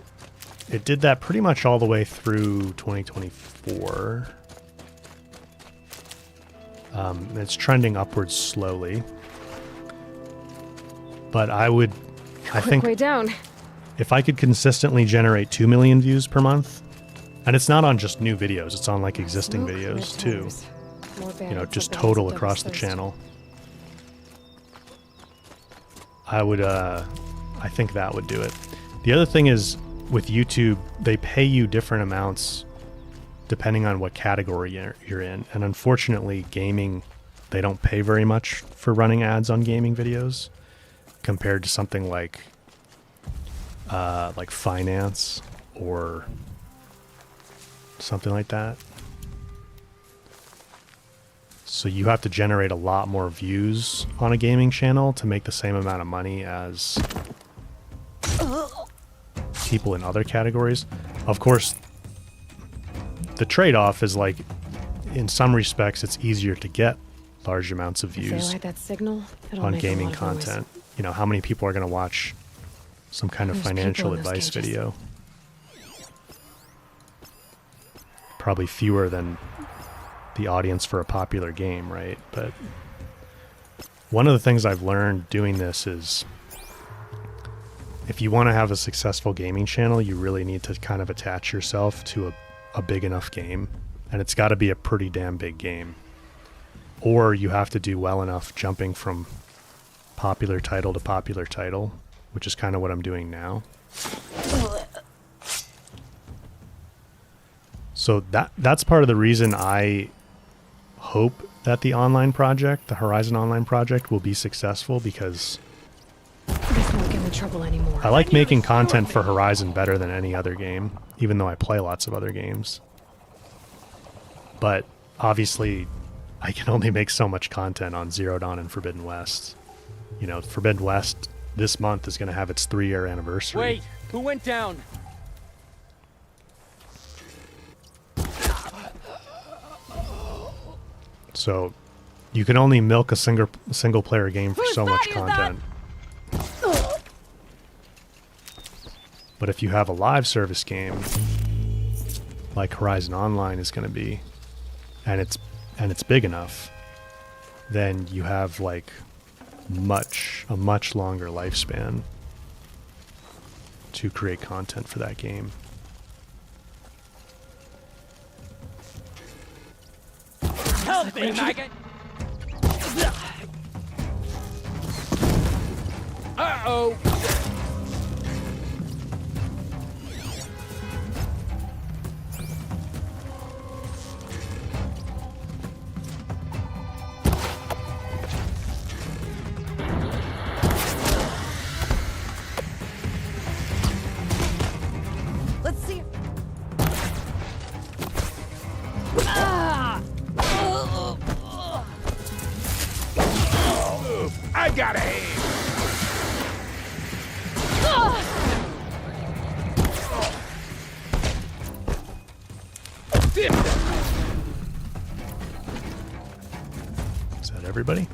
S1: it did that pretty much all the way through 2024. It's trending upwards slowly, but I think
S2: way down.
S1: If I could consistently generate 2 million views per month, and it's not on just new videos, it's on like existing videos too. You know, just total across the channel. I think that would do it. The other thing is with YouTube, they pay you different amounts depending on what category you're in. And unfortunately, gaming, they don't pay very much for running ads on gaming videos compared to something like finance or something like that. So you have to generate a lot more views on a gaming channel to make the same amount of money as people in other categories. Of course, the trade-off is like, in some respects, it's easier to get large amounts of views
S2: that signal,
S1: on gaming content. You know, how many people are going to watch some kind of financial advice video? Probably fewer than the audience for a popular game, right? But one of the things I've learned doing this is if you want to have a successful gaming channel, you really need to kind of attach yourself to a big enough game, and it's got to be a pretty damn big game, or you have to do well enough jumping from popular title to popular title, which is kind of what I'm doing now. So that's part of the reason I hope that the online project, the Horizon Online project, will be successful, because
S2: This won't get in trouble anymore.
S1: I like making content for Horizon better than any other game, even though I play lots of other games. But obviously, I can only make so much content on Zero Dawn and Forbidden West. You know, Forbidden West this month is going to have its 3-year anniversary.
S13: Wait, who went down?
S1: So you can only milk a single player game for so much content. But if you have a live service game like Horizon Online is going to be, and it's big enough, then you have like a much longer lifespan to create content for that game.
S13: Help me, maggot! Uh-oh!
S14: Let's see.
S17: I got aim.
S1: Is that everybody?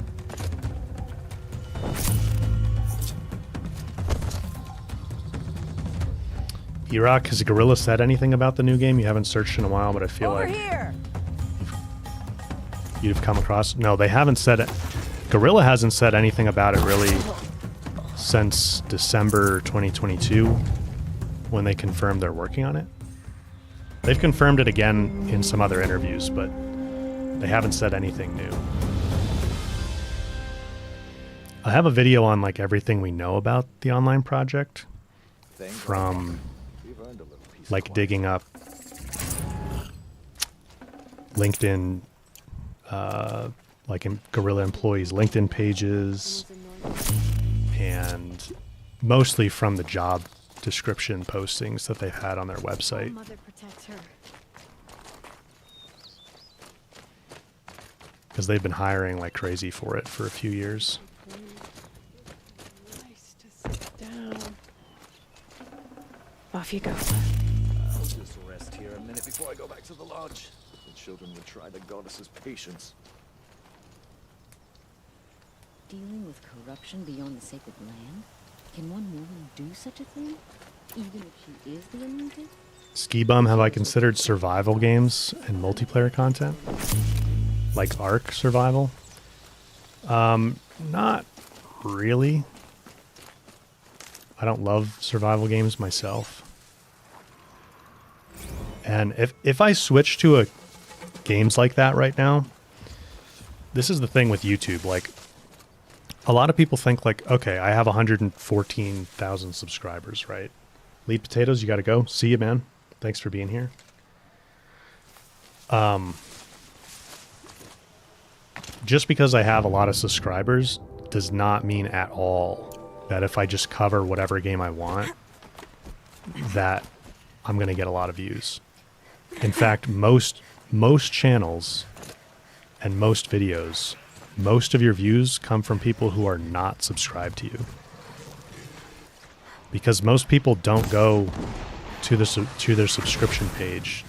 S1: Iraq, has Guerrilla said anything about the new game? You haven't searched in a while, but I feel like you'd have come across. No, they haven't said it. Guerrilla hasn't said anything about it really since December 2022 when they confirmed they're working on it. They've confirmed it again in some other interviews, but they haven't said anything new. I have a video on like everything we know about the online project, from like digging up LinkedIn, like Guerrilla employees' LinkedIn pages, and mostly from the job description postings that they've had on their website. Because they've been hiring like crazy for it for a few years.
S14: Off you go.
S17: I'll just rest here a minute before I go back to the lodge. The children would try the goddess's patience.
S18: Dealing with corruption beyond the sacred land? Can one woman do such a thing? Even if she is the anointed?
S1: Ski Bum, have I considered survival games and multiplayer content? Like Ark Survival? Not really. I don't love survival games myself. And if I switch to games like that right now, this is the thing with YouTube. Like, a lot of people think like, okay, I have 114,000 subscribers, right? Lead Potatoes, you got to go. See you, man. Thanks for being here. Just because I have a lot of subscribers does not mean at all that if I just cover whatever game I want, that I'm going to get a lot of views. In fact, most channels and most videos, most of your views come from people who are not subscribed to you. Because most people don't go to their subscription page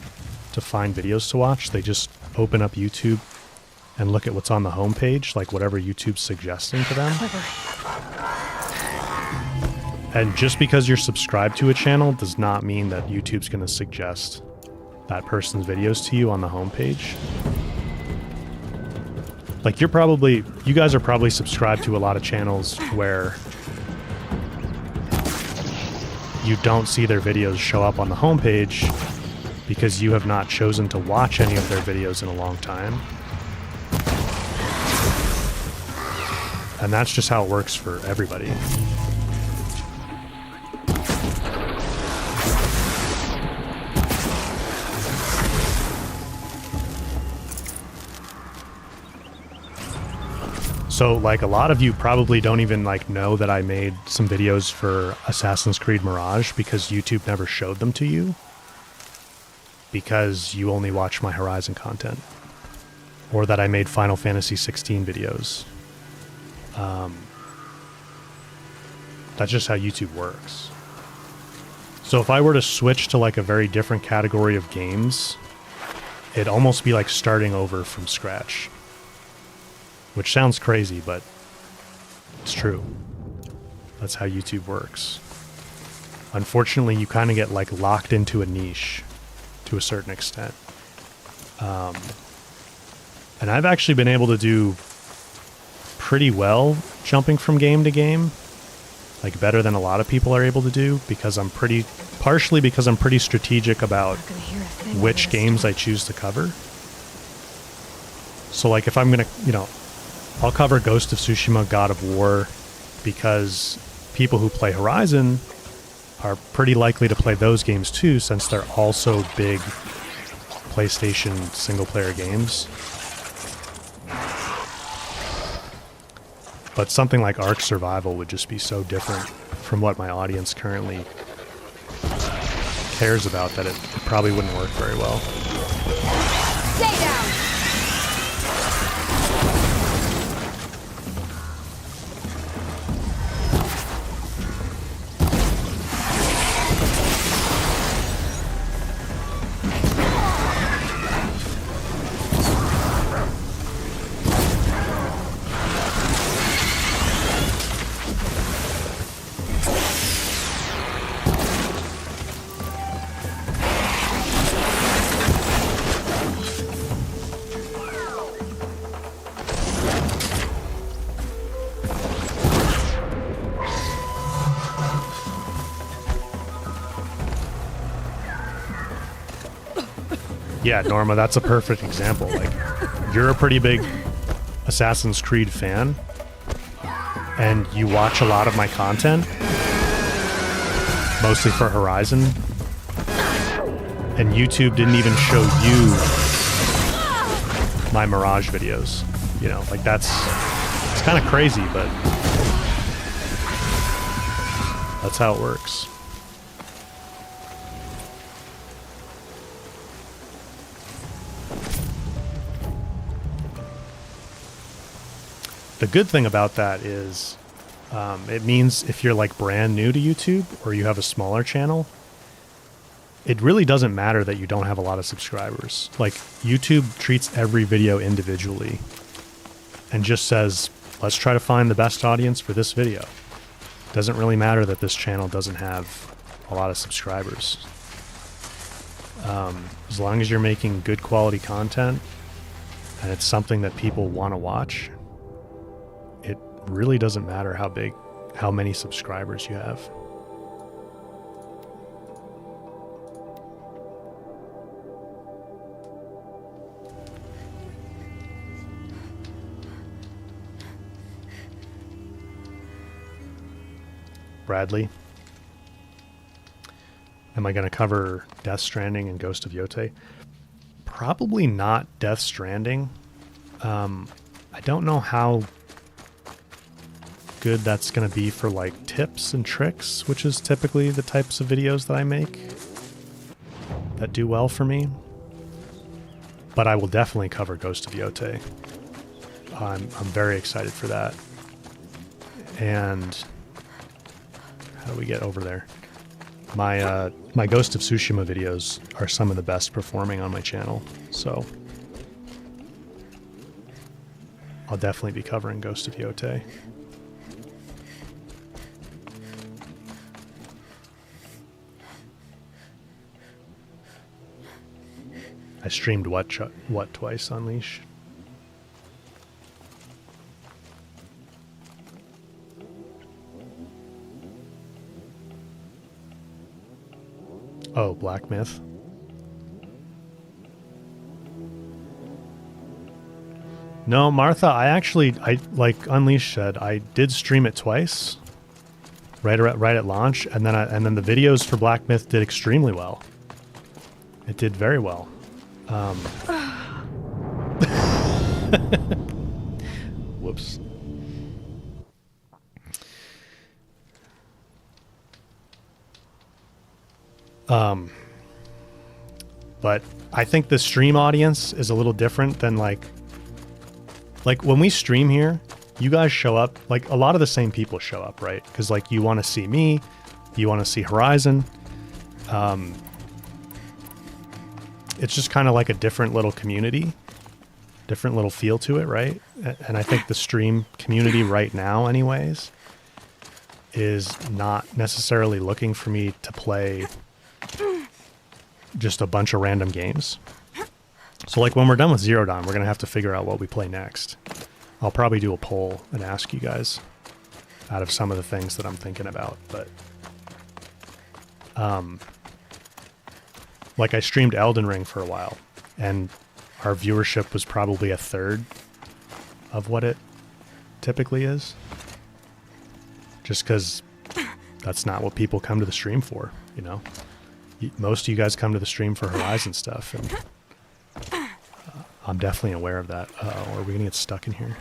S1: to find videos to watch. They just open up YouTube and look at what's on the homepage, like whatever YouTube's suggesting to them. And just because you're subscribed to a channel does not mean that YouTube's going to suggest that person's videos to you on the homepage. Like you guys are probably subscribed to a lot of channels where you don't see their videos show up on the homepage because you have not chosen to watch any of their videos in a long time. And that's just how it works for everybody. So, like, a lot of you probably don't even, like, know that I made some videos for Assassin's Creed Mirage because YouTube never showed them to you. Because you only watch my Horizon content. Or that I made Final Fantasy 16 videos. That's just how YouTube works. So if I were to switch to, like, a very different category of games, it'd almost be like starting over from scratch. Which sounds crazy, but it's true. That's how YouTube works. Unfortunately, you kind of get like locked into a niche to a certain extent. And I've actually been able to do pretty well jumping from game to game. Like better than a lot of people are able to do because partially because I'm pretty strategic about which games I choose to cover. So like if I'm going to, I'll cover Ghost of Tsushima, God of War, because people who play Horizon are pretty likely to play those games too, since they're also big PlayStation single-player games. But something like Ark Survival would just be so different from what my audience currently cares about that it probably wouldn't work very well.
S2: Stay down!
S1: Yeah, Norma, that's a perfect example. Like, you're a pretty big Assassin's Creed fan, and you watch a lot of my content, mostly for Horizon, and YouTube didn't even show you my Mirage videos. Like it's kind of crazy, but that's how it works. The good thing about that is it means if you're like brand new to YouTube or you have a smaller channel, it really doesn't matter that you don't have a lot of subscribers. Like, YouTube treats every video individually and just says, let's try to find the best audience for this video. Doesn't really matter that this channel doesn't have a lot of subscribers. As long as you're making good quality content and it's something that people want to watch, it really doesn't matter how many subscribers you have. Bradley, am I going to cover Death Stranding and Ghost of Yotei? Probably not Death Stranding. I don't know how good that's going to be for like tips and tricks, which is typically the types of videos that I make that do well for me. But I will definitely cover Ghost of Yotei. I'm very excited for that. And how do we get over there? My Ghost of Tsushima videos are some of the best performing on my channel, so I'll definitely be covering Ghost of Yotei. I streamed what twice on Leash? Oh, Black Myth. No, Martha, I like Unleashed said, I did stream it twice, right at launch, and then the videos for Black Myth did extremely well. It did very well. Whoops. But I think the stream audience is a little different than like when we stream here, you guys show up, like a lot of the same people show up, right? Because like you want to see me, you want to see Horizon. It's just kind of like a different little community, different little feel to it, right? And I think the stream community right now anyways is not necessarily looking for me to play just a bunch of random games. So like when we're done with Zero Dawn, we're going to have to figure out what we play next. I'll probably do a poll and ask you guys out of some of the things that I'm thinking about, but like I streamed Elden Ring for a while and our viewership was probably a third of what it typically is. Just because that's not what people come to the stream for, you know? Most of you guys come to the stream for Horizon stuff, and I'm definitely aware of that. Uh-oh, are we going to get stuck in here?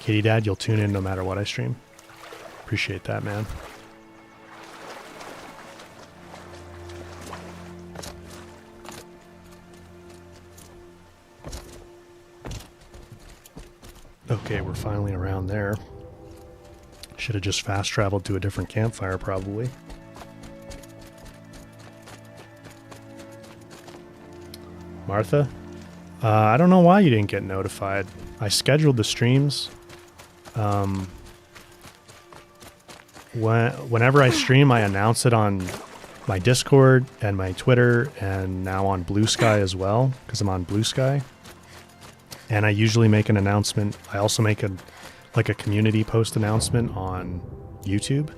S1: Kitty Dad, you'll tune in no matter what I stream. Appreciate that, man. Okay, we're finally around there. Should have just fast traveled to a different campfire, probably. Martha? I don't know why you didn't get notified. I scheduled the streams. Whenever I stream, I announce it on my Discord and my Twitter and now on Blue Sky as well, because I'm on Blue Sky. And I usually make an announcement. I also make a community post announcement on YouTube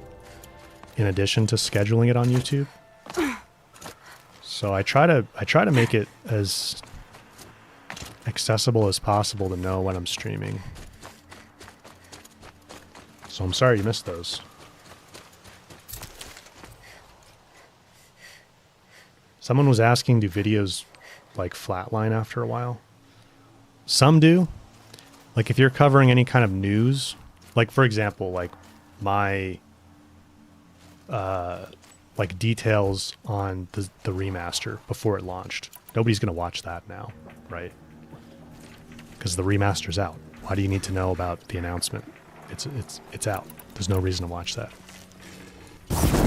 S1: in addition to scheduling it on YouTube. So I try to make it as accessible as possible to know when I'm streaming. So I'm sorry you missed those. Someone was asking, do videos like flatline after a while? Some do. Like if you're covering any kind of news, like for example, like my like details on the remaster before it launched. Nobody's going to watch that now, right? Because the remaster's out. Why do you need to know about the announcement? It's out. There's no reason to watch that.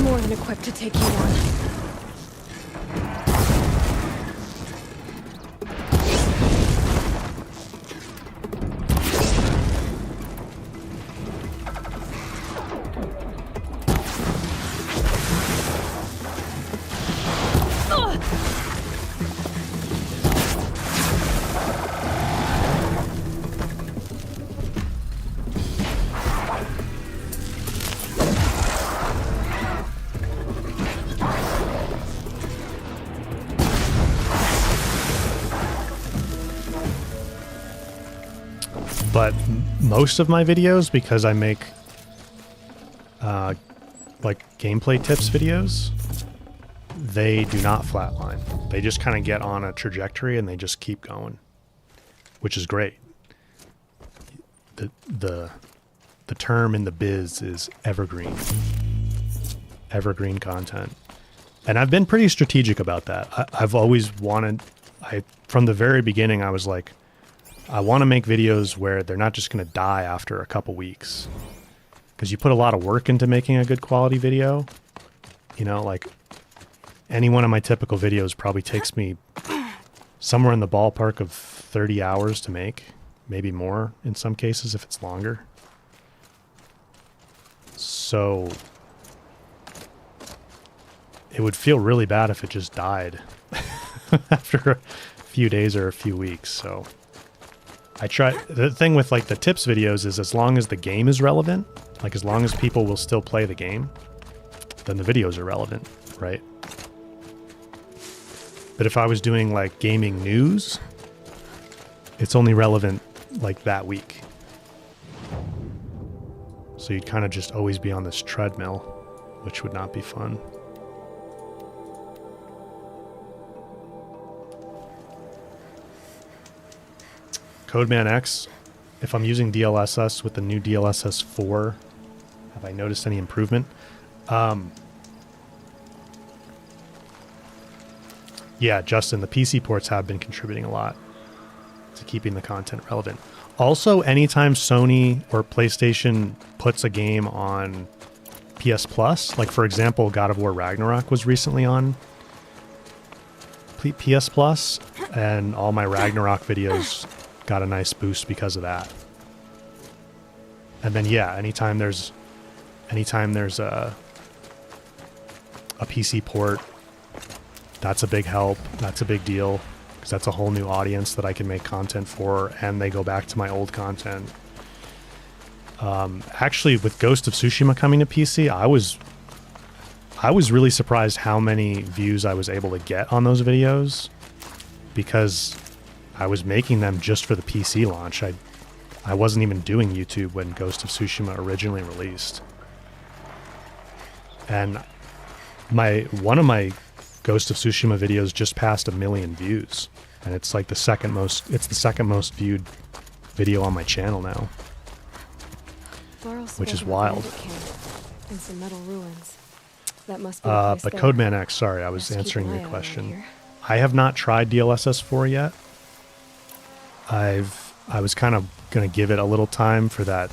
S2: More than equipped to take you on.
S1: But most of my videos, because I make like gameplay tips videos, they do not flatline. They just kind of get on a trajectory and they just keep going, which is great. The term in the biz is evergreen. Evergreen content. And I've been pretty strategic about that. I've always wanted, from the very beginning, I was like, I want to make videos where they're not just going to die after a couple weeks. Because you put a lot of work into making a good quality video. You know, like any one of my typical videos probably takes me somewhere in the ballpark of 30 hours to make. Maybe more in some cases if it's longer. So it would feel really bad if it just died after a few days or a few weeks. So I try. The thing with like the tips videos is as long as the game is relevant, like as long as people will still play the game, then the videos are relevant, right? But if I was doing like gaming news, it's only relevant like that week. So you'd kind of just always be on this treadmill, which would not be fun. Codeman X, if I'm using DLSS with the new DLSS 4, have I noticed any improvement? Yeah, Justin, the PC ports have been contributing a lot to keeping the content relevant. Also, anytime Sony or PlayStation puts a game on PS Plus, like for example, God of War Ragnarok was recently on PS Plus, and all my Ragnarok videos got a nice boost because of that. And then yeah, anytime there's a PC port, that's a big help. That's a big deal because that's a whole new audience that I can make content for, and they go back to my old content. Actually, with Ghost of Tsushima coming to PC, I was really surprised how many views I was able to get on those videos because I was making them just for the PC launch. I wasn't even doing YouTube when Ghost of Tsushima originally released. And one of my Ghost of Tsushima videos just passed 1 million views. And it's like the second most viewed video on my channel now. Which is wild.
S2: In some metal ruins. That must be
S1: but Codeman X, sorry, I was answering your question. I have not tried DLSS 4 yet. I was kind of going to give it a little time for the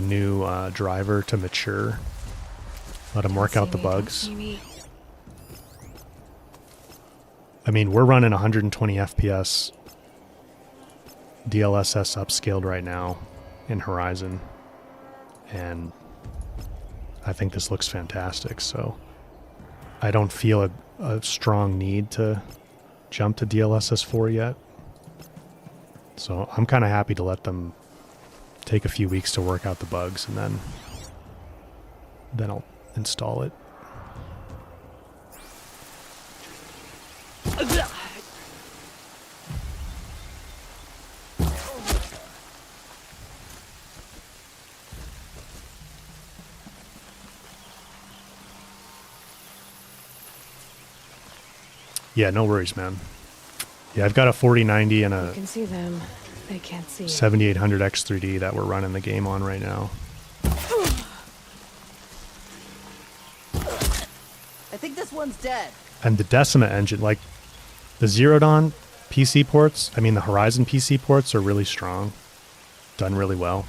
S1: new driver to mature. Let him work out the bugs. I mean, we're running 120 FPS DLSS upscaled right now in Horizon, and I think this looks fantastic, so I don't feel a strong need to jump to DLSS 4 yet. So I'm kind of happy to let them take a few weeks to work out the bugs, and then I'll install it. Yeah, no worries, man. Yeah, I've got a 4090 and a
S2: You can see them. They can't see.
S1: 7800 X3D that we're running the game on right now.
S19: I think this one's dead.
S1: And the Decima engine, like the Zero Dawn PC ports, I mean the Horizon PC ports are really strong. Done really well.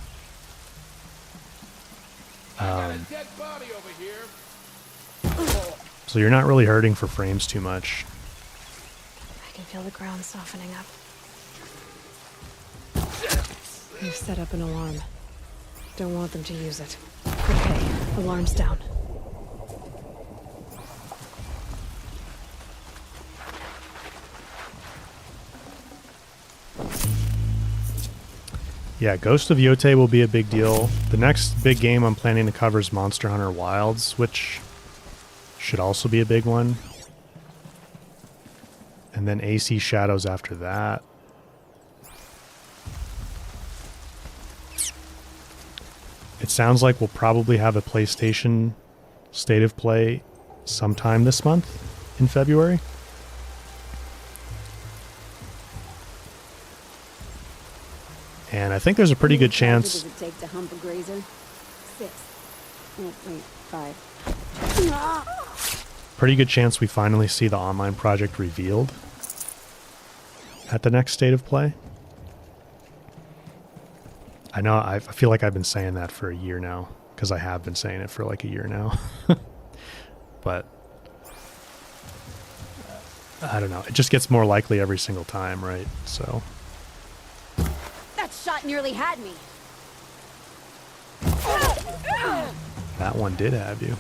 S1: So you're not really hurting for frames too much.
S2: I can feel the ground softening up. You've set up an alarm. Don't want them to use it. Okay, alarm's down.
S1: Yeah, Ghost of Yotei will be a big deal. The next big game I'm planning to cover is Monster Hunter Wilds, which should also be a big one. And then AC Shadows after that. It sounds like we'll probably have a PlayStation State of Play sometime this month in February. And I think there's a pretty good chance.
S12: Does it take to hump a grazer? 6. Oh, wait, 5.
S1: Pretty good chance we finally see the online project revealed at the next State of Play. I know, I feel like I've been saying that for a year now, because I have been saying it for like a year now. But I don't know. It just gets more likely every single time, right? So
S12: That shot nearly had me.
S1: that one did have you.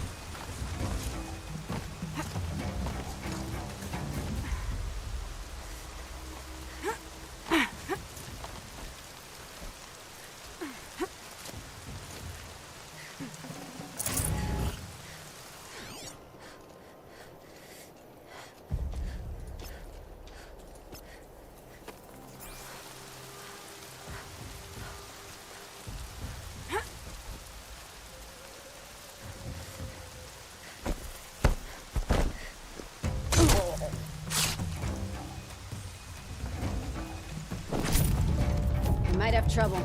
S12: Might have trouble.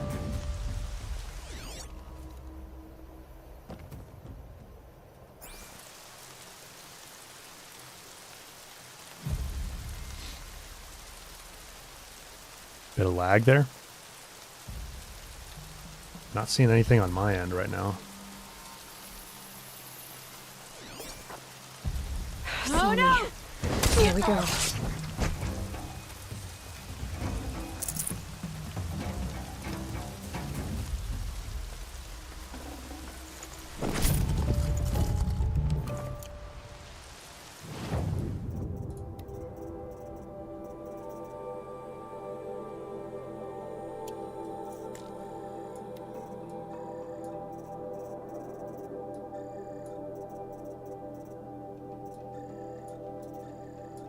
S1: Bit of lag there. Not seeing anything on my end right now.
S12: Oh no!
S2: Here we go.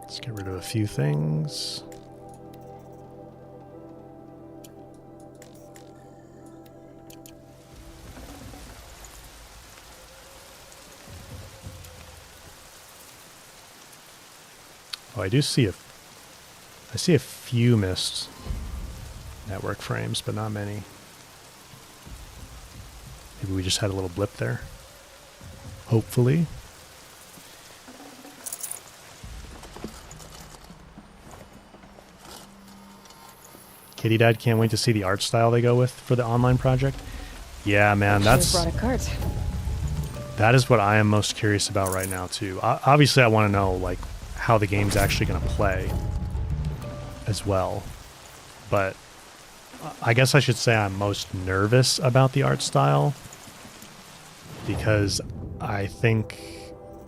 S1: Let's get rid of a few things. Oh, I see a few missed network frames, but not many. Maybe we just had a little blip there. Hopefully. Kitty Dad can't wait to see the art style they go with for the online project. Yeah, man,
S2: Should've brought a cart.
S1: that is what I am most curious about right now too. Obviously, I want to know like how the game's actually going to play as well. But I guess I should say I'm most nervous about the art style because I think,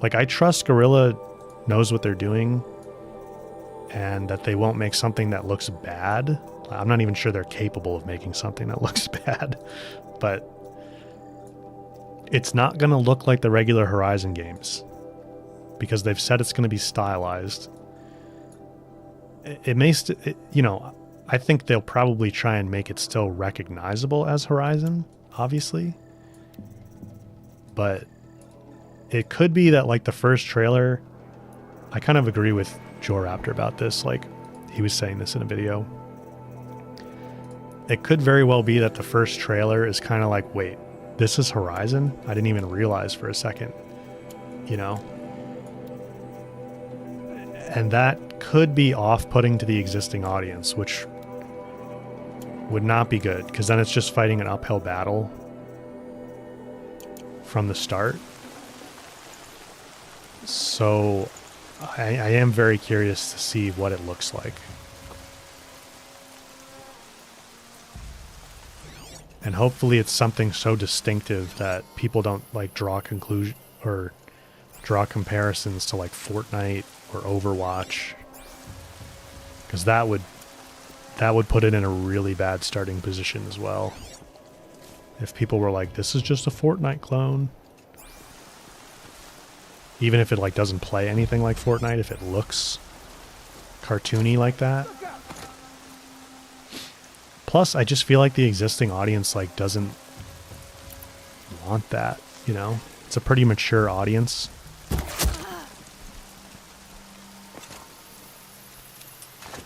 S1: like, I trust Guerrilla knows what they're doing and that they won't make something that looks bad. I'm not even sure they're capable of making something that looks bad, but it's not going to look like the regular Horizon games because they've said it's going to be stylized. It may, you know, I think they'll probably try and make it still recognizable as Horizon, obviously, but it could be that like the first trailer, I kind of agree with Joe Raptor about this. Like he was saying this in a video. It could very well be that the first trailer is kind of like, wait, this is Horizon? I didn't even realize for a second, you know? And that could be off-putting to the existing audience, which would not be good, because then it's just fighting an uphill battle from the start. So I am very curious to see what it looks like. And hopefully it's something so distinctive that people don't like draw conclusion or draw comparisons to like Fortnite or Overwatch, because that would put it in a really bad starting position as well. If people were like, this is just a Fortnite clone. Even if it like doesn't play anything like Fortnite, if it looks cartoony like that. Plus, I just feel like the existing audience like doesn't want that, you know? It's a pretty mature audience.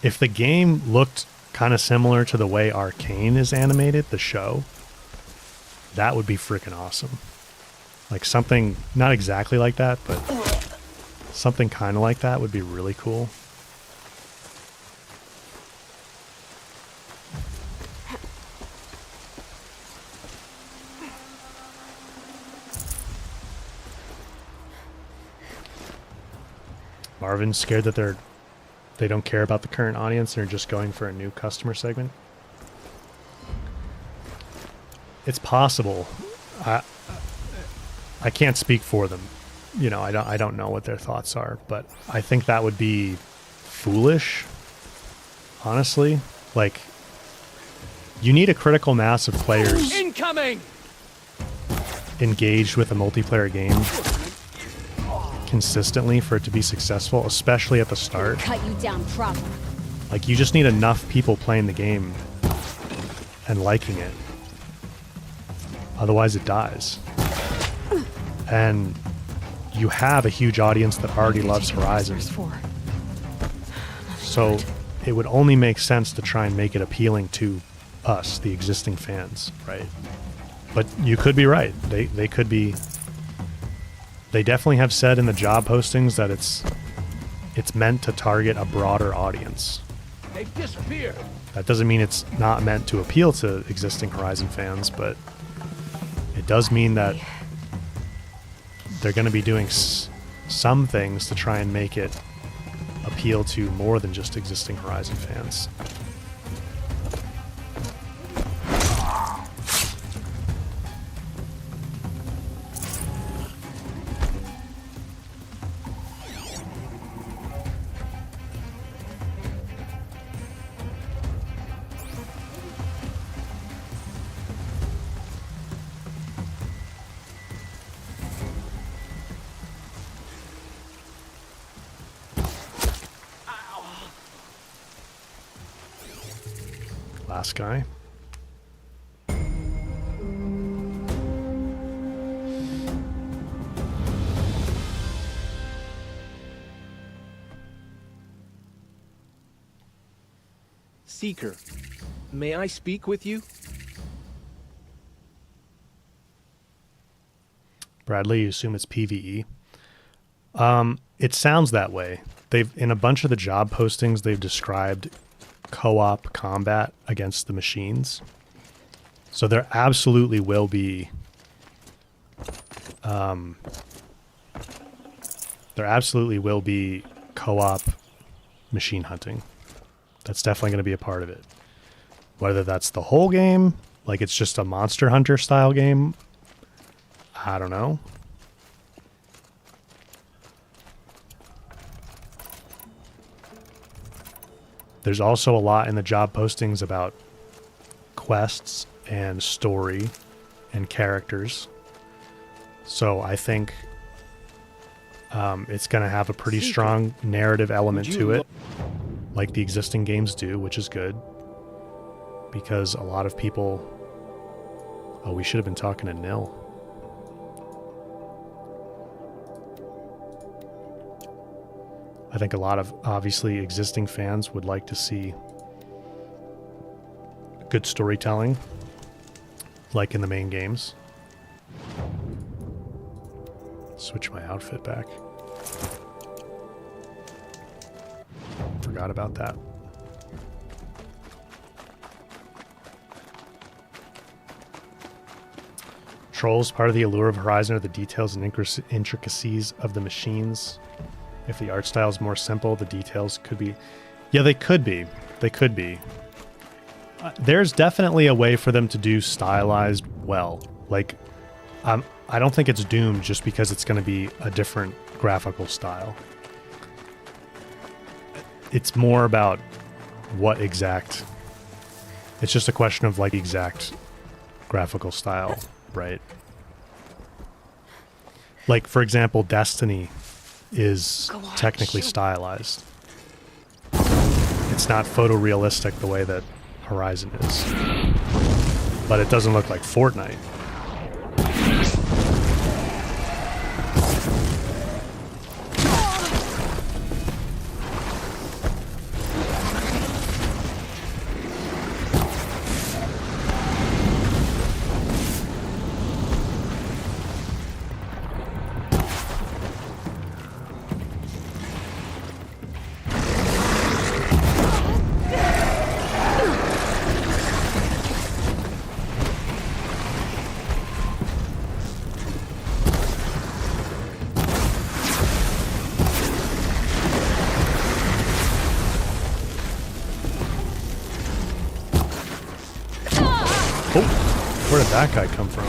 S1: If the game looked kind of similar to the way Arcane is animated, the show, that would be freaking awesome. Like something, not exactly like that, but something kind of like that would be really cool. Marvin's scared that they don't care about the current audience and are just going for a new customer segment. It's possible. I can't speak for them. You know, I don't know what their thoughts are, but I think that would be foolish. Honestly, like you need a critical mass of players
S16: incoming
S1: engaged with a multiplayer game consistently for it to be successful, especially at the start.
S12: Cut you down proper.
S1: Like you just need enough people playing the game and liking it. Otherwise it dies. And you have a huge audience that already loves Horizon. So it would only make sense to try and make it appealing to us, the existing fans, right? But you could be right. They could be. They definitely have said in the job postings that it's meant to target a broader audience.
S16: They've disappeared.
S1: That doesn't mean it's not meant to appeal to existing Horizon fans, but it does mean that they're going to be doing some things to try and make it appeal to more than just existing Horizon fans. Last guy.
S16: Seeker, may I speak with you?
S1: Bradley, you assume it's PvE. It sounds that way. They've in a bunch of the job postings they've described co-op combat against the machines. So there absolutely will be co-op machine hunting. That's definitely going to be a part of it. Whether that's the whole game, like it's just a Monster Hunter style game, I don't know. There's also a lot in the job postings about quests and story and characters. So I think it's going to have a pretty strong narrative element to it, like the existing games do, which is good. Because a lot of people... Oh, we should have been talking to Nil. I think a lot of, obviously, existing fans would like to see good storytelling, like in the main games. Switch my outfit back. Forgot about that. Trolls, part of the allure of Horizon are the details and intricacies of the machines. If the art style is more simple, the details could be... Yeah, they could be. They could be. There's definitely a way for them to do stylized well. Like, I don't think it's doomed just because it's going to be a different graphical style. It's more about what exact... It's just a question of, like, exact graphical style, right? Like, for example, Destiny is technically stylized. It's not photorealistic the way that Horizon is. But it doesn't look like Fortnite. Where did that guy come from?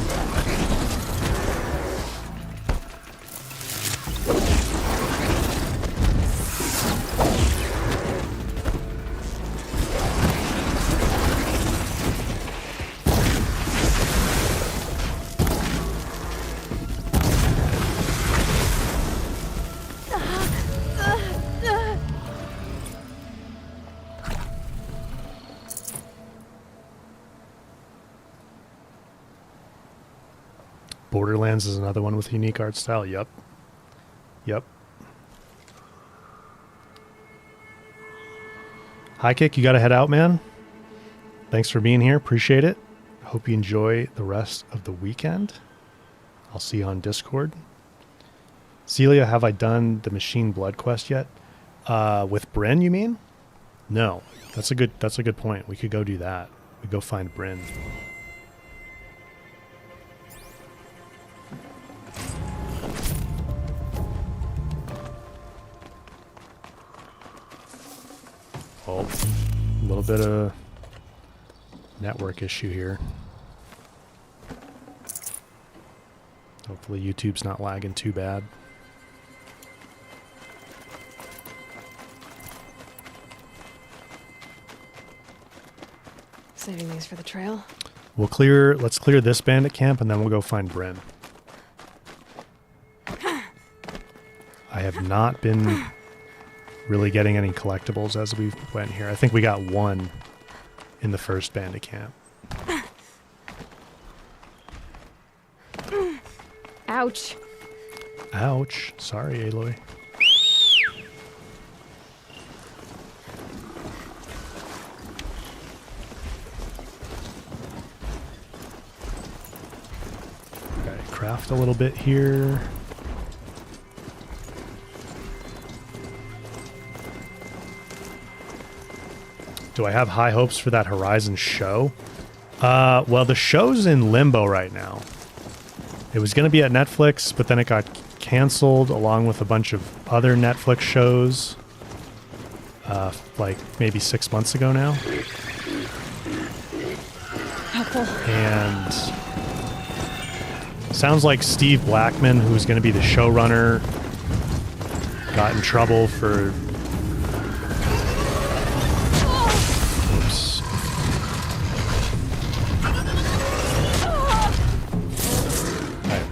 S1: Borderlands is another one with unique art style. Yep. Yep. High Kick, you got to head out, man. Thanks for being here. Appreciate it. Hope you enjoy the rest of the weekend. I'll see you on Discord. Celia, have I done the Machine Blood quest yet? With Bryn, you mean? No. That's a good point. We could go do that. We go find Bryn. Oh, a little bit of network issue here. Hopefully YouTube's not lagging too bad.
S2: Saving these for the trail.
S1: Let's clear this bandit camp and then we'll go find Bryn. I have not been really getting any collectibles as we went here. I think we got one in the first bandit camp.
S2: Ouch.
S1: Ouch. Sorry, Aloy. Okay, craft a little bit here. Do I have high hopes for that Horizon show? Well, the show's in limbo right now. It was going to be at Netflix, but then it got canceled along with a bunch of other Netflix shows. Like maybe 6 months ago now.
S2: Helpful.
S1: And sounds like Steve Blackman, who's going to be the showrunner, got in trouble for...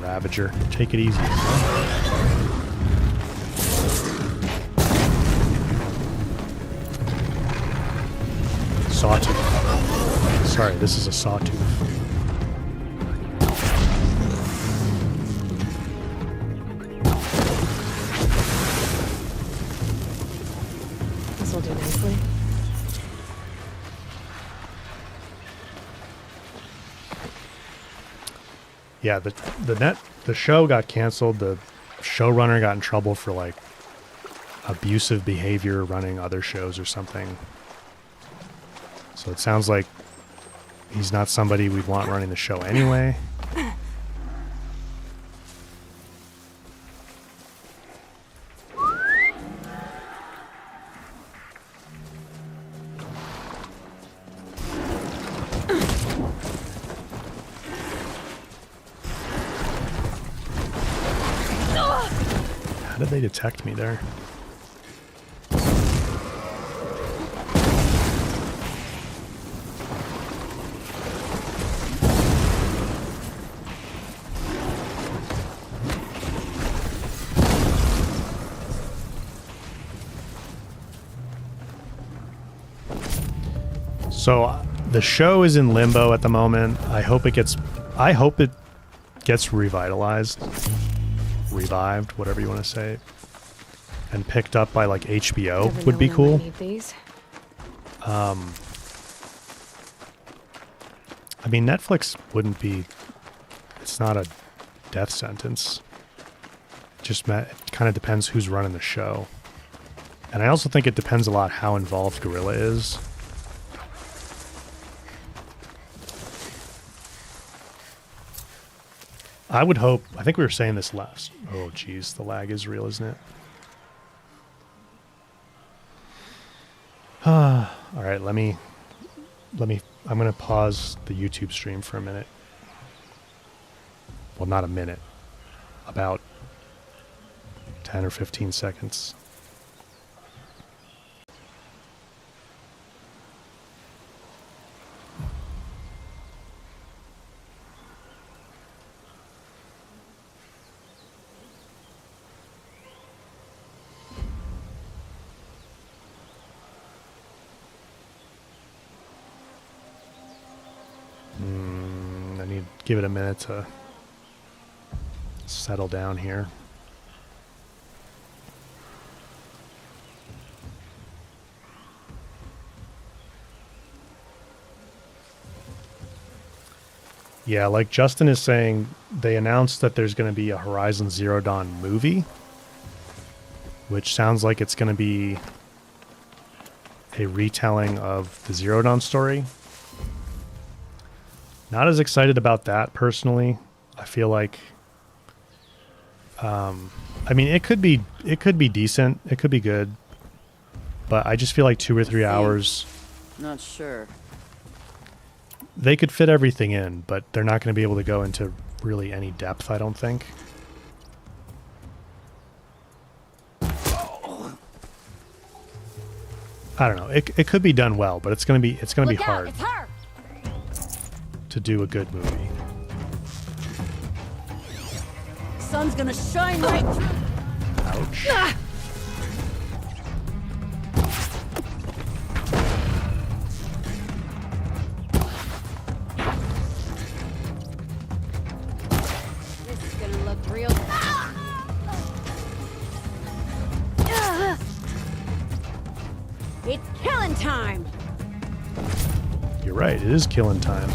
S1: Ravager. Take it easy. Sawtooth. Sorry, this is a sawtooth.
S2: This will do nicely.
S1: Yeah, the show got canceled. The showrunner got in trouble for like abusive behavior running other shows or something. So it sounds like he's not somebody we'd want running the show anyway. How did they detect me there? So the show is in limbo at the moment. I hope it gets revitalized, revived, whatever you want to say, and picked up by like HBO would be cool. I mean, Netflix wouldn't be. It's not a death sentence. It kind of depends who's running the show, and I also think it depends a lot how involved Guerrilla is. I would hope. I think we were saying this last. Oh, geez, the lag is real, isn't it? All right, let me. I'm gonna pause the YouTube stream for a minute. Well, not a minute. About 10 or 15 seconds. I need to give it a minute to settle down here. Yeah, like Justin is saying, they announced that there's going to be a Horizon Zero Dawn movie, which sounds like it's going to be a retelling of the Zero Dawn story. Not as excited about that personally. I feel like, I mean, it could be decent. It could be good, but I just feel like 2 or 3 hours.
S18: Not sure.
S1: They could fit everything in, but they're not going to be able to go into really any depth, I don't think. I don't know. It could be done well, but it's going to be hard to do a good movie.
S12: Sun's gonna shine right through.
S1: Ouch.
S12: Ah! This is gonna look real. It's killing time.
S1: You're right. It is killing time.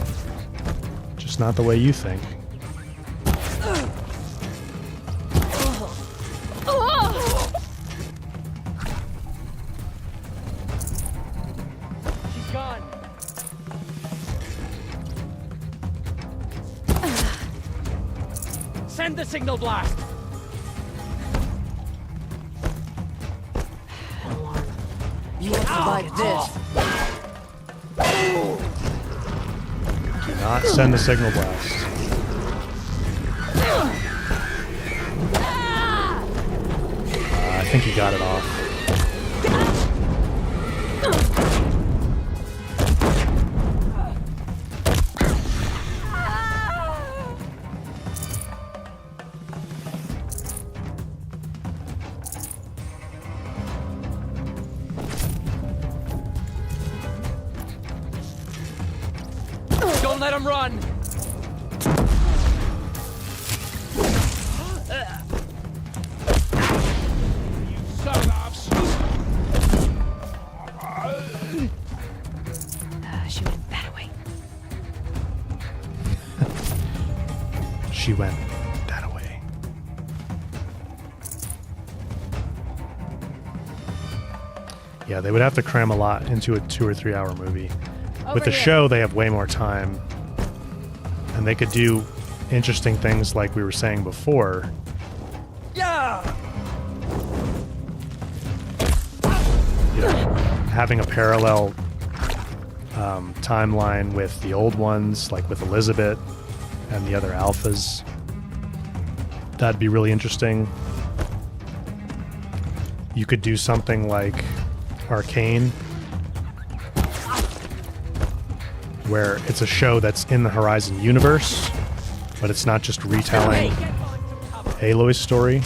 S1: Just not the way you think.
S16: She's gone. Send the signal blast.
S12: You won't survive this.
S1: Do not send the signal blast. I think he got it off.
S16: Don't let him run.
S2: She went that way.
S1: She went that away. Yeah, they would have to cram a lot into a 2 or 3 hour movie. With the
S12: here.
S1: show, they have way more time. And they could do interesting things like we were saying before.
S13: Yeah.
S1: You know, having a parallel timeline with the old ones, like with Elizabeth and the other alphas. That'd be really interesting. You could do something like Arcane, where it's a show that's in the Horizon universe, but it's not just retelling Aloy's story.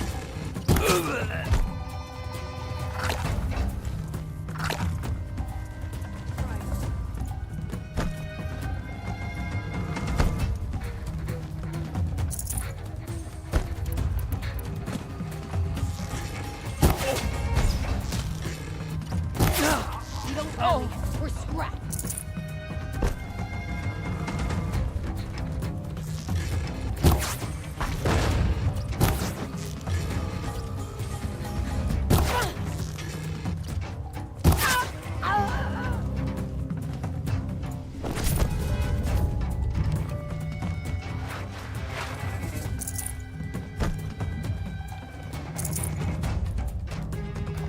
S12: Oh, we're scrapped.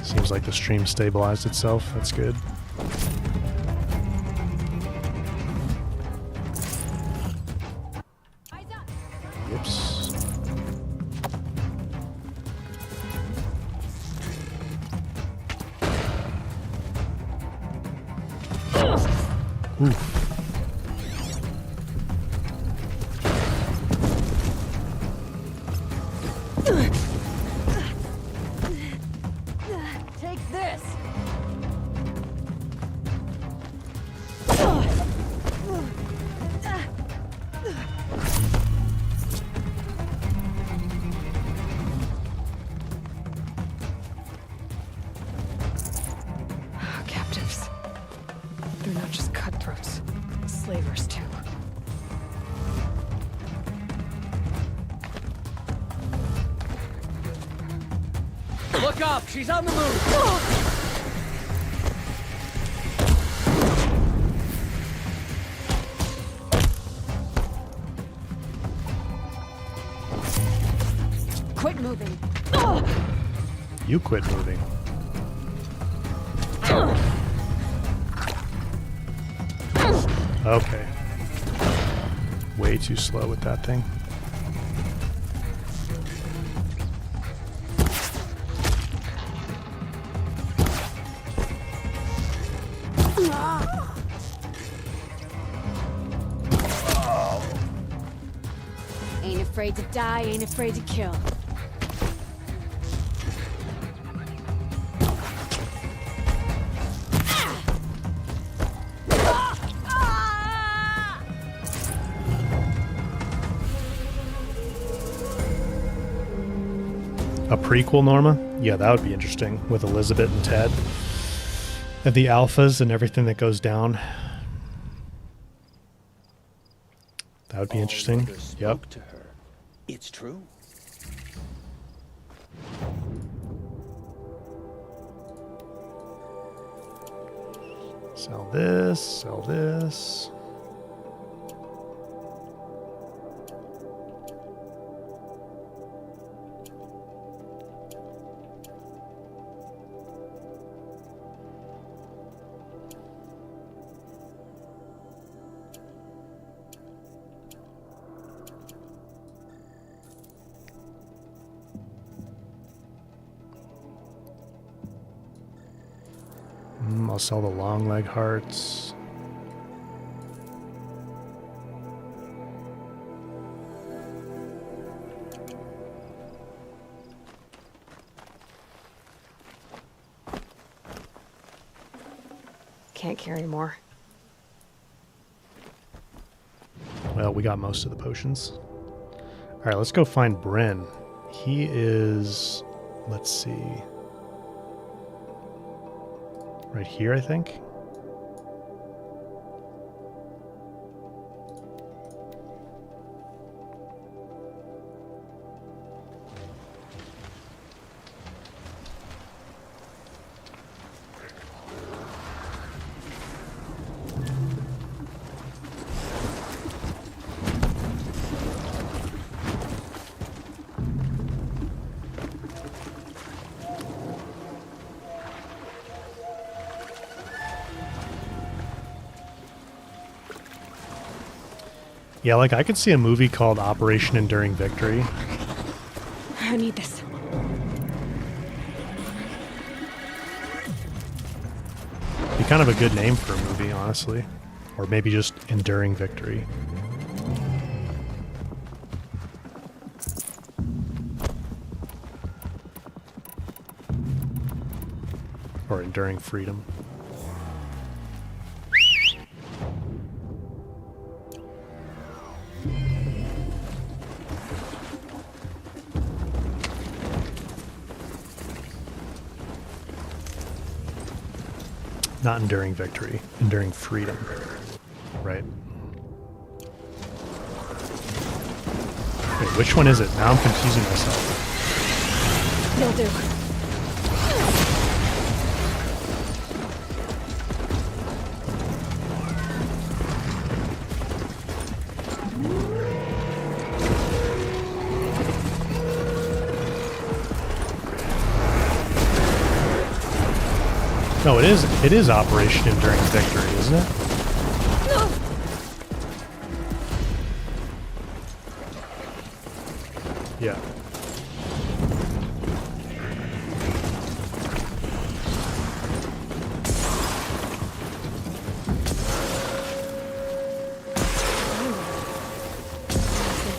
S1: Seems like the stream stabilized itself. That's good. Whoops. Oof.
S12: Take this.
S2: Captives. They're not just cutthroats. Slavers, too.
S13: Look up! She's on the move!
S12: Quit moving.
S1: You quit moving. Okay. Way too slow with that thing.
S12: Ain't afraid to die, ain't afraid to kill.
S1: A prequel, Norma? Yeah, that would be interesting with Elizabeth and Ted. And the alphas and everything that goes down. That would be interesting. Yep.
S19: To her. It's true.
S1: Sell this, sell this. I'll sell the long leg hearts.
S2: Can't carry more.
S1: Well, we got most of the potions. All right, let's go find Bryn. He is, let's see, right here, I think. Yeah, like I could see a movie called Operation Enduring Victory.
S2: I need this.
S1: Be kind of a good name for a movie, honestly. Or maybe just Enduring Victory. Or Enduring Freedom. Not Enduring Victory, Enduring Freedom. Right. Wait, which one is it? Now I'm confusing myself.
S2: Will do.
S1: No, it is Operation Enduring Victory, isn't it?
S2: No.
S1: Yeah.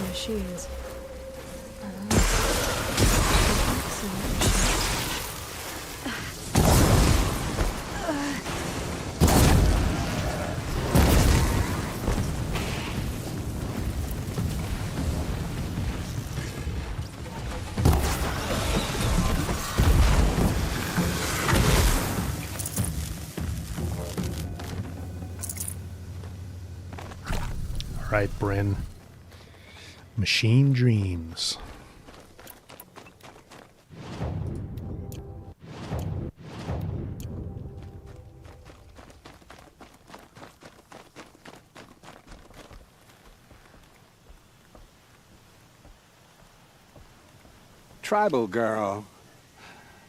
S2: Machines.
S1: All right, Bryn. Machine Dreams.
S20: Tribal girl.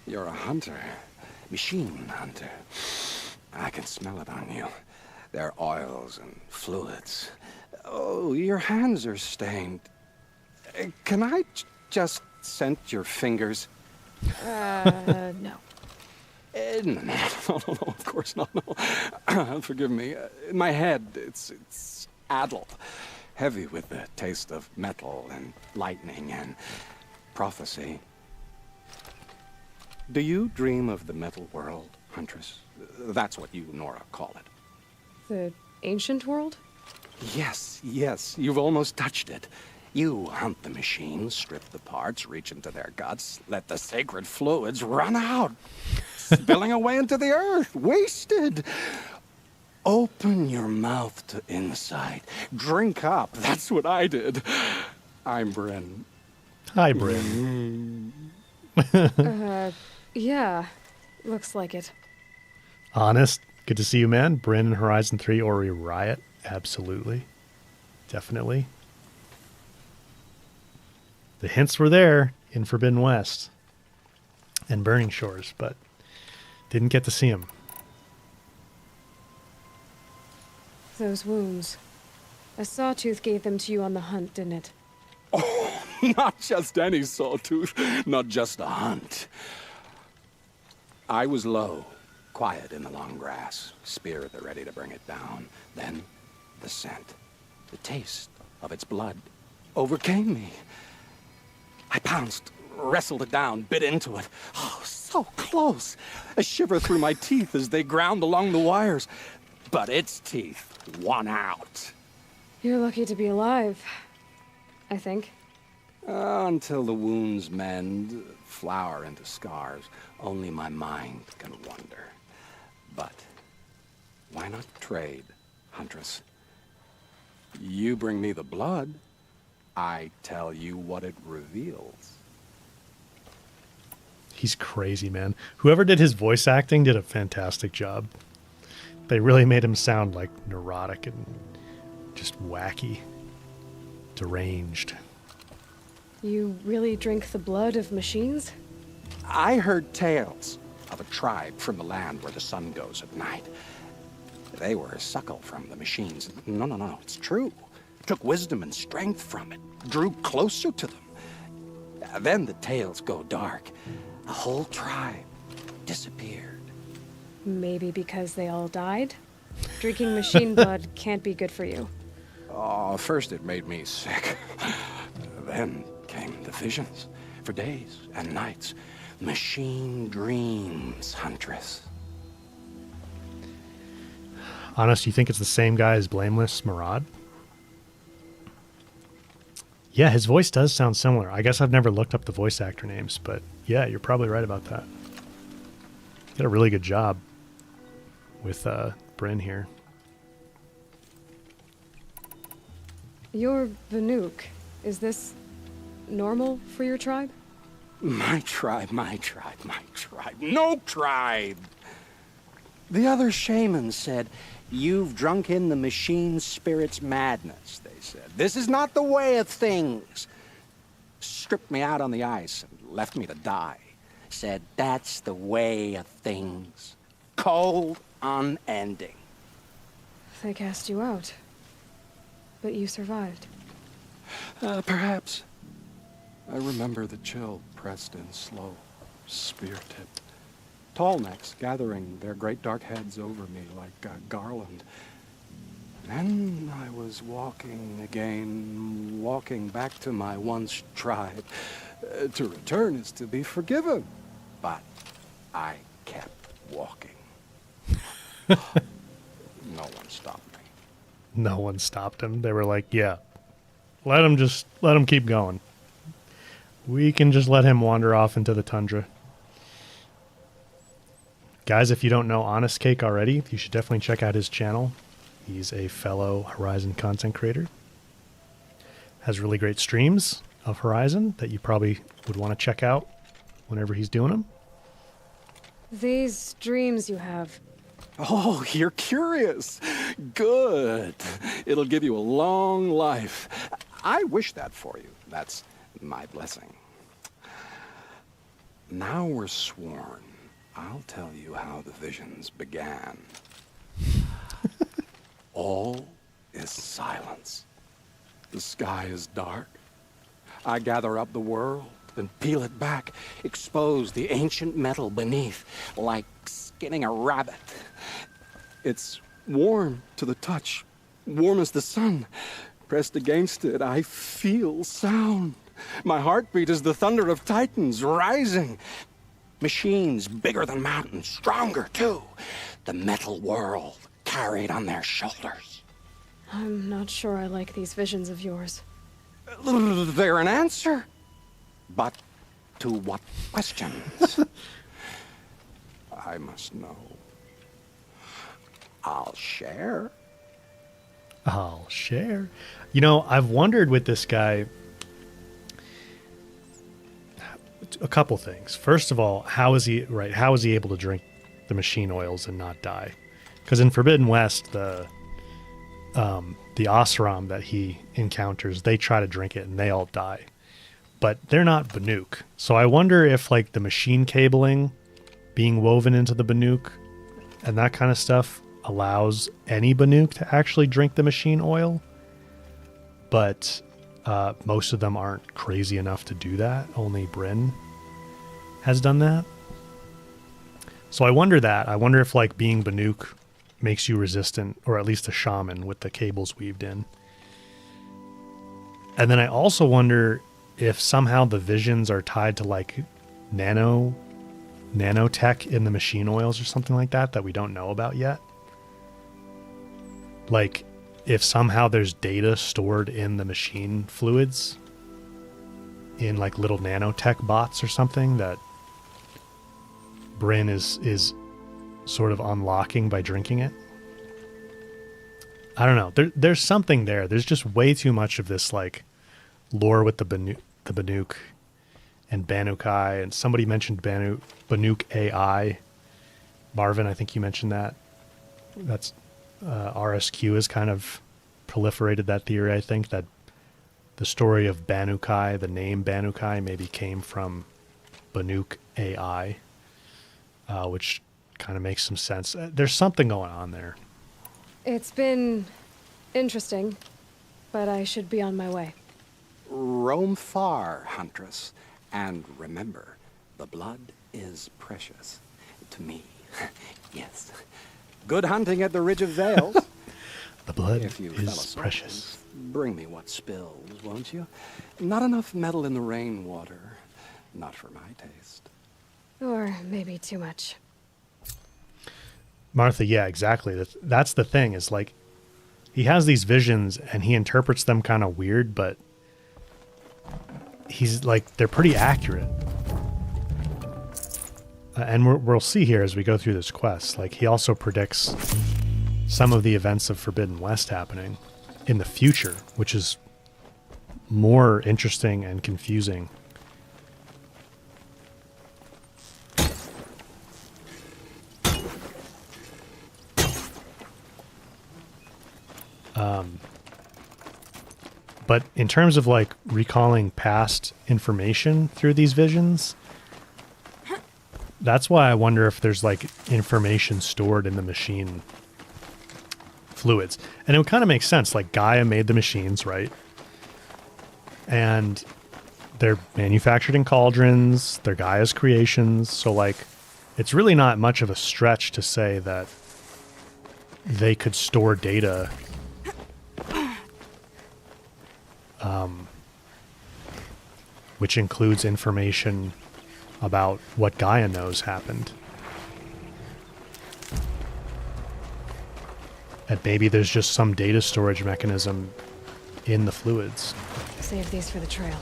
S20: You're a hunter. Machine hunter. I can smell it on you. Their oils and fluids. Oh, your hands are stained. Can I just scent your fingers?
S2: No.
S20: No, of course not, no. Forgive me. In my head, it's addled. Heavy with the taste of metal and lightning and prophecy. Do you dream of the metal world, Huntress? That's what you, Nora, call it.
S2: The ancient world?
S20: Yes, you've almost touched it. You hunt the machines, strip the parts, reach into their guts, let the sacred fluids run out, spilling away into the earth, wasted. Open your mouth to insight. Drink up. That's what I did. I'm Bryn.
S1: Hi, Bryn.
S2: Yeah. Looks like it.
S1: Honest. Good to see you, man. Bryn in Horizon 3 Ori Riot. Absolutely. Definitely. The hints were there in Forbidden West and Burning Shores, but didn't get to see them.
S2: Those wounds. A sawtooth gave them to you on the hunt, didn't it?
S20: Oh, not just any sawtooth, not just a hunt. I was low, quiet in the long grass, spear at the ready to bring it down. Then the scent, the taste of its blood overcame me. I pounced, wrestled it down, bit into it. Oh, so close. A shiver through my teeth as they ground along the wires. But its teeth won out.
S2: You're lucky to be alive, I think.
S20: Until the wounds mend, flower into scars, only my mind can wonder. But why not trade, Huntress? You bring me the blood, I tell you what it reveals.
S1: He's crazy, man. Whoever did his voice acting did a fantastic job. They really made him sound like neurotic and just wacky, deranged.
S2: You really drink the blood of machines?
S20: I heard tales of a tribe from the land where the sun goes at night. They were a suckle from the machines. No, it's true. took wisdom and strength from it, drew closer to them. Then the tales go dark. A whole tribe disappeared.
S2: Maybe because they all died? Drinking machine blood can't be good for you.
S20: Oh, first it made me sick. Then came the visions. For days and nights. Machine dreams, Huntress.
S1: Honest, you think it's the same guy as Blameless Marad? Yeah, his voice does sound similar. I guess I've never looked up the voice actor names, but yeah, you're probably right about that. Did a really good job with Bryn here.
S2: You're Banuk. Is this normal for your tribe?
S20: My tribe, my tribe, my tribe. No tribe! The other shamans said, "You've drunk in the machine spirit's madness," they said. "This is not the way of things." Stripped me out on the ice and left me to die. Said, "That's the way of things. Cold, unending."
S2: They cast you out. But you survived.
S20: Perhaps. I remember the chill pressed in slow, spear-tipped. Tall necks gathering their great dark heads over me like a garland. Then I was walking again, walking back to my once tribe. To return is to be forgiven. But I kept walking. No one stopped me.
S1: No one stopped him. They were like, yeah, let him keep going. We can just let him wander off into the tundra. Guys, if you don't know Honest Cake already, you should definitely check out his channel. He's a fellow Horizon content creator. Has really great streams of Horizon that you probably would want to check out whenever he's doing them.
S2: These dreams you have.
S20: Oh, you're curious. Good. It'll give you a long life. I wish that for you. That's my blessing. Now we're sworn. I'll tell you how the visions began. All is silence. The sky is dark. I gather up the world and peel it back, expose the ancient metal beneath, like skinning a rabbit. It's warm to the touch, warm as the sun. Pressed against it, I feel sound. My heartbeat is the thunder of titans rising. Machines bigger than mountains, stronger too. The metal world carried on their shoulders.
S2: I'm not sure I like these visions of yours.
S20: They're an answer. But to what questions? I must know. I'll share.
S1: I'll share. You know, I've wondered with this guy a couple things. First of all, how is he able to drink the machine oils and not die? Because in Forbidden West, the Oseram that he encounters, they try to drink it and they all die. But they're not Banuk. So I wonder if like the machine cabling being woven into the Banuk and that kind of stuff allows any Banuk to actually drink the machine oil. But most of them aren't crazy enough to do that. Only Bryn has done that. So I wonder that. I wonder if like being Banuk makes you resistant, or at least a shaman with the cables weaved in. And then I also wonder if somehow the visions are tied to like nanotech in the machine oils or something like that we don't know about yet. Like if somehow there's data stored in the machine fluids in like little nanotech bots or something that Bryn is sort of unlocking by drinking it. I don't know. There's something there. There's just way too much of this like lore with the Banuk and Banukai, and somebody mentioned Banuk AI. Marvin, I think you mentioned that. That's RSQ has kind of proliferated that theory, I think, that the story of Banukai, the name Banukai, maybe came from Banuk AI, which kind of makes some sense. There's something going on there.
S2: It's been interesting. but I should be on my way.
S20: Roam far, Huntress. And remember, the blood is precious. To me. Yes. Good hunting at the Ridge of Veils.
S1: The blood
S20: if you
S1: is precious.
S20: Bring me what spills, won't you? Not enough metal in the rainwater. Not for my taste.
S2: Or maybe too much.
S1: Martha, yeah, exactly. That's the thing, is like, he has these visions and he interprets them kind of weird, but he's like, they're pretty accurate. And we'll see here as we go through this quest, like he also predicts some of the events of Forbidden West happening in the future, which is more interesting and confusing. But in terms of like recalling past information through these visions, that's why I wonder if there's like information stored in the machine fluids. And it would kind of make sense. Like Gaia made the machines, right? And they're manufactured in cauldrons. They're Gaia's creations. So like, it's really not much of a stretch to say that they could store data which includes information about what Gaia knows happened. And maybe there's just some data storage mechanism in the fluids.
S2: Save these for the trail.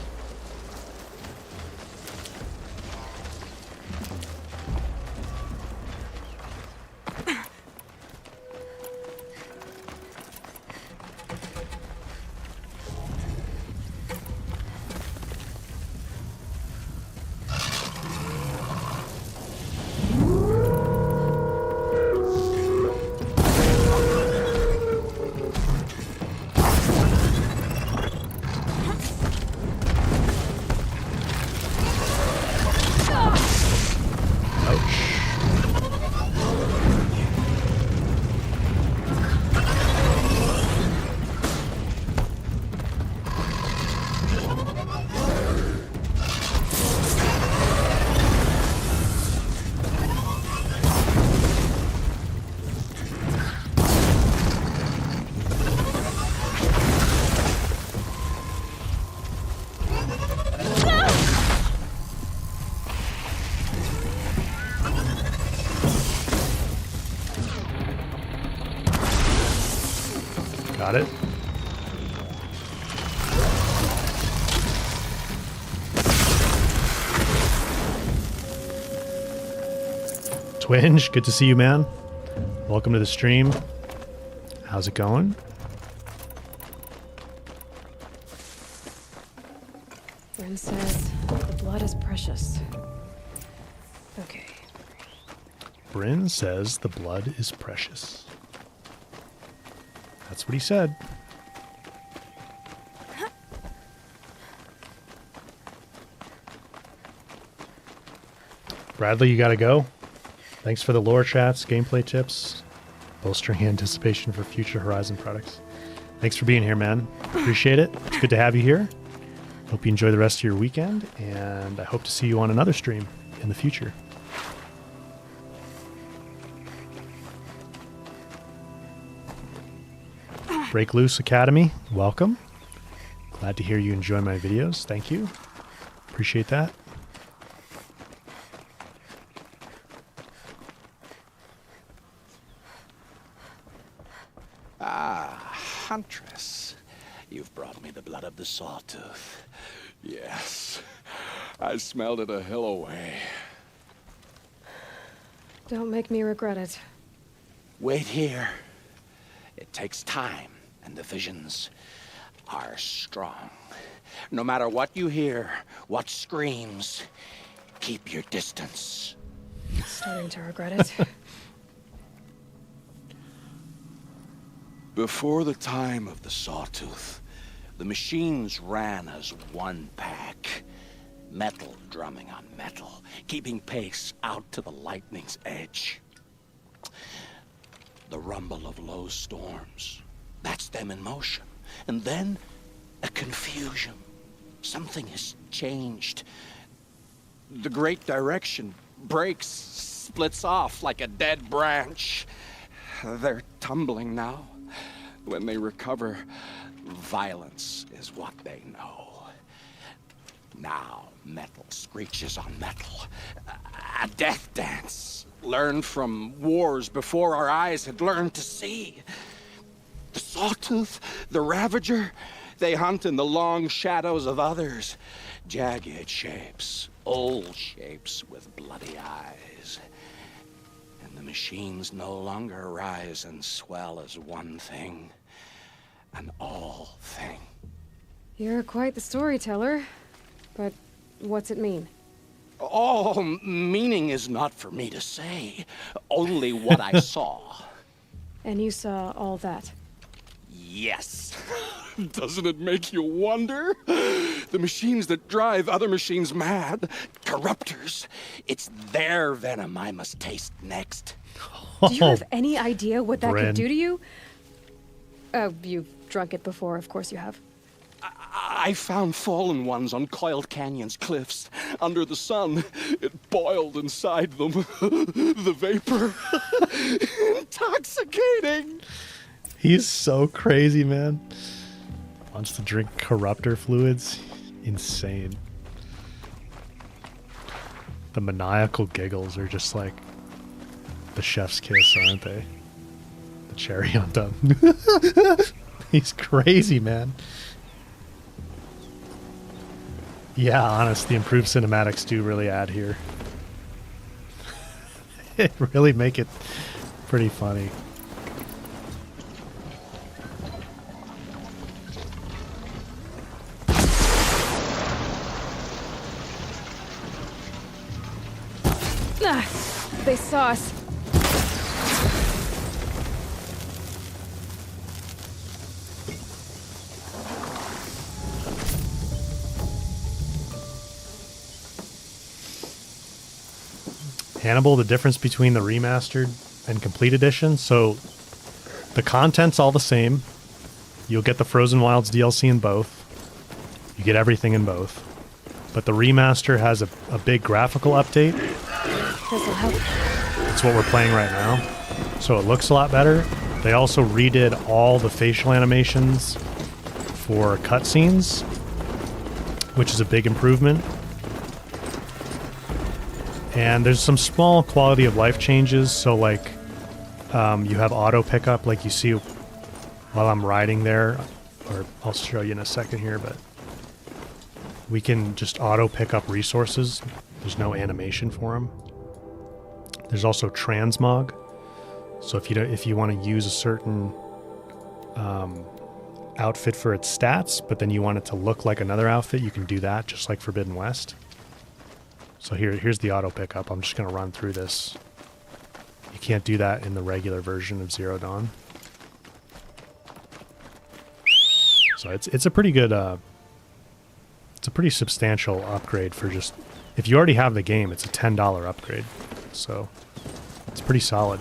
S1: Got it. Twinge, good to see you, man. Welcome to the stream. How's it going?
S2: Bryn says the blood is precious. Okay.
S1: Bryn says the blood is precious. That's what he said. Bradley, you gotta go. Thanks for the lore chats, gameplay tips, bolstering anticipation for future Horizon products. Thanks for being here, man. Appreciate it. It's good to have you here. Hope you enjoy the rest of your weekend, and I hope to see you on another stream in the future. Break Loose Academy, welcome. Glad to hear you enjoy my videos. Thank you. Appreciate that.
S20: Huntress, you've brought me the blood of the Sawtooth. Yes, I smelled it a hill away.
S2: Don't make me regret it.
S20: Wait here. It takes time, and the visions are strong. No matter what you hear, what screams, keep your distance.
S2: Starting to regret it.
S20: Before the time of the Sawtooth, the machines ran as one pack. Metal drumming on metal, keeping pace out to the lightning's edge. The rumble of low storms, that's them in motion.
S21: And then, a confusion. Something has changed. The great direction breaks, splits off like a dead branch. They're tumbling now. When they recover, violence is what they know. Now, metal screeches on metal. A death dance, learned from wars before our eyes had learned to see. The Sawtooth, the Ravager, they hunt in the long shadows of others. Jagged shapes, old shapes with bloody eyes. And the machines no longer rise and swell as one thing, an all thing.
S2: You're quite the storyteller. But what's it mean?
S21: Oh, meaning is not for me to say. Only what I saw.
S2: And you saw all that?
S21: Yes. Doesn't it make you wonder? The machines that drive other machines mad, corruptors, it's their venom I must taste next.
S2: Do you have any idea what that
S21: Bryn.
S2: could do to you? You've drunk it before, of course you have.
S21: I found fallen ones on Coiled Canyon's cliffs. Under the sun, it boiled inside them. The vapor. Intoxicating.
S1: He's so crazy, man. Wants to drink corruptor fluids. Insane. The maniacal giggles are just like the chef's kiss, aren't they? The cherry on top. He's crazy, man. Yeah, honest, the improved cinematics do really add here. It really make it pretty funny.
S2: They saw us.
S1: Hannibal, the difference between the remastered and complete edition. So the content's all the same. You'll get the Frozen Wilds DLC in both. You get everything in both. But the remaster has a big graphical update.
S2: This'll help.
S1: It's what we're playing right now. So it looks a lot better. They also redid all the facial animations for cutscenes, which is a big improvement. And there's some small quality of life changes. So like you have auto pickup like you see while I'm riding there, or I'll show you in a second here, but we can just auto pick up resources. There's no animation for them. There's also transmog. So if you want to use a certain outfit for its stats, but then you want it to look like another outfit, you can do that, just like Forbidden West. So here's the auto pickup. I'm just going to run through this. You can't do that in the regular version of Zero Dawn. So it's a pretty good, it's a pretty substantial upgrade for just, if you already have the game, it's a $10 upgrade. So it's pretty solid.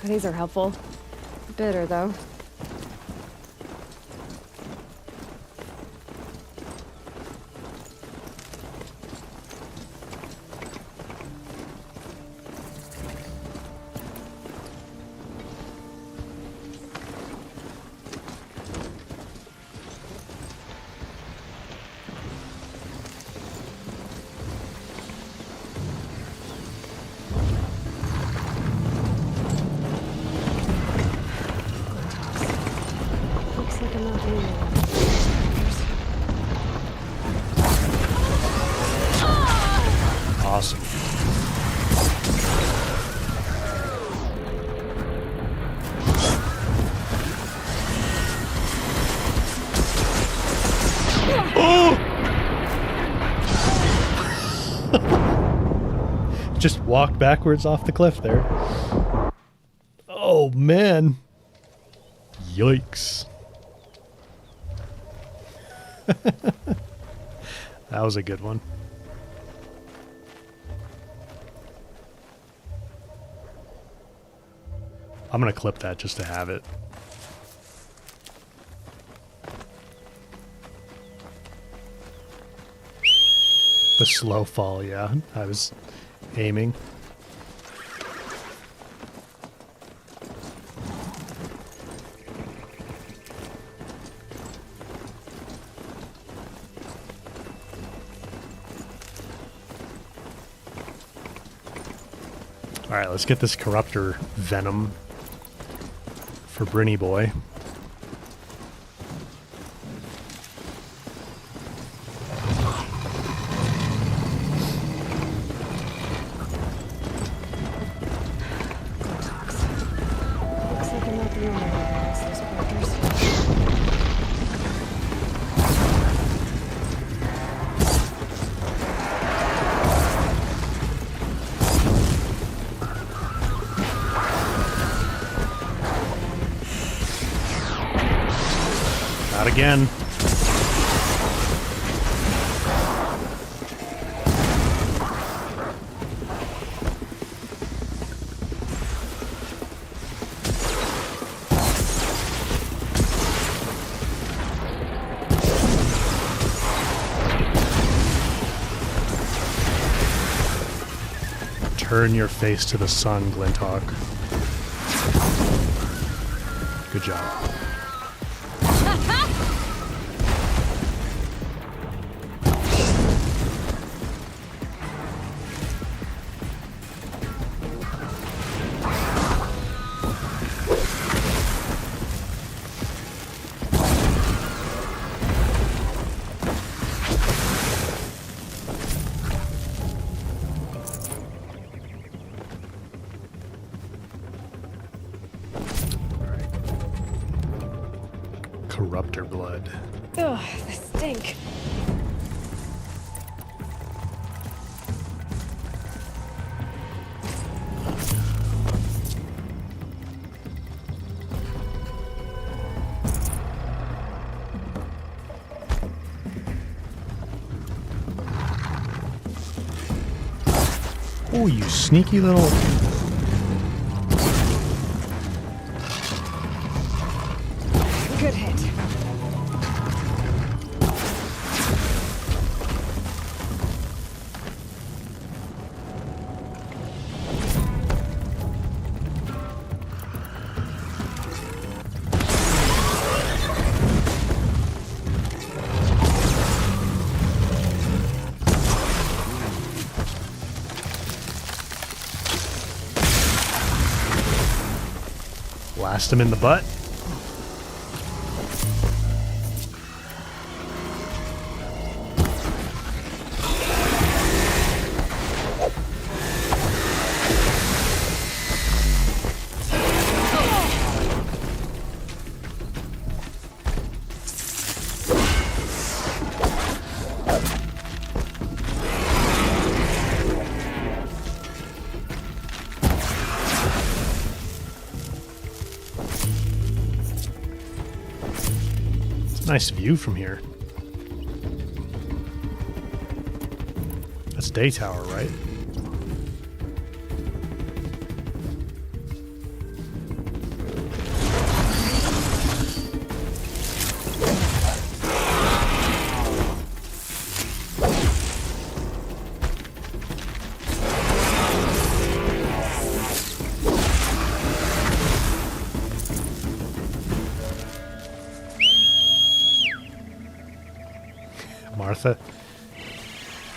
S2: These are helpful. Bitter, though.
S1: Awesome. Just walked backwards off the cliff there. Oh man. Yikes. That was a good one. I'm going to clip that just to have it. The slow fall, yeah. I was aiming. Alright, let's get this corruptor venom for Brinny Boy.
S2: Looks like I'm not the only one who likes those characters.
S1: Not again. Turn your face to the sun, Glinthawk. Good job. Corruptor blood.
S2: Ugh, the stink.
S1: Oh, you sneaky little...
S2: Good hit.
S1: Blast him in the butt. Nice view from here. That's Day Tower, right? Martha,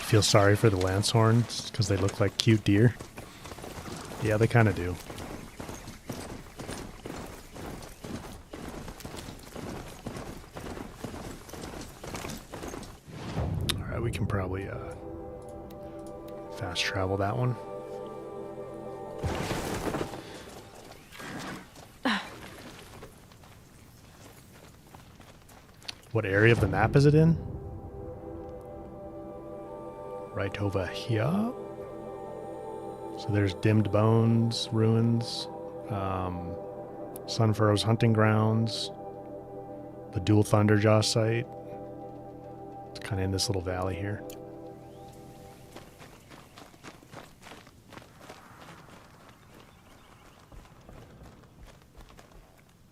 S1: feel sorry for the Lancehorns because they look like cute deer. Yeah, they kind of do. All right, we can probably fast travel that one. What area of the map is it in? Right over here. So there's Dimmed Bones, Ruins, Sunfurrow's Hunting Grounds, the Dual Thunderjaw site. It's kind Kind of in this little valley here.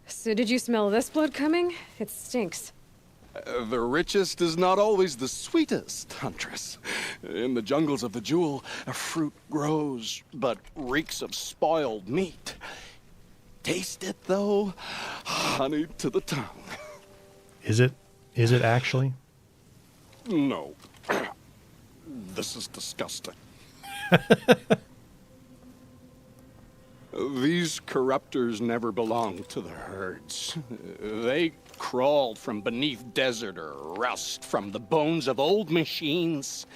S2: So did you smell this blood coming? It stinks.
S21: The richest is not always the sweetest, Huntress. In the jungles of the Jewel, a fruit grows, but reeks of spoiled meat. Taste it, though, honey to the tongue.
S1: Is it? Is it actually?
S21: No. This is disgusting. These corruptors never belonged to the herds. They crawled from beneath desert or rust, from the bones of old machines.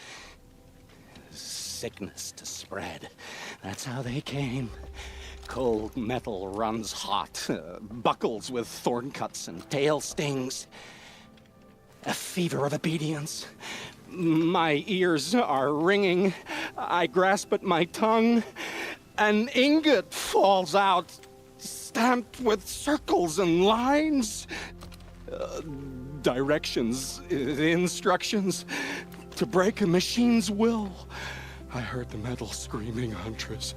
S21: Sickness to spread. That's how they came. Cold metal runs hot, buckles with thorn cuts and tail stings. A fever of obedience. My ears are ringing. I grasp at my tongue. An ingot falls out, stamped with circles and lines. Directions, instructions to break a machine's will. I heard the metal screaming, Huntress.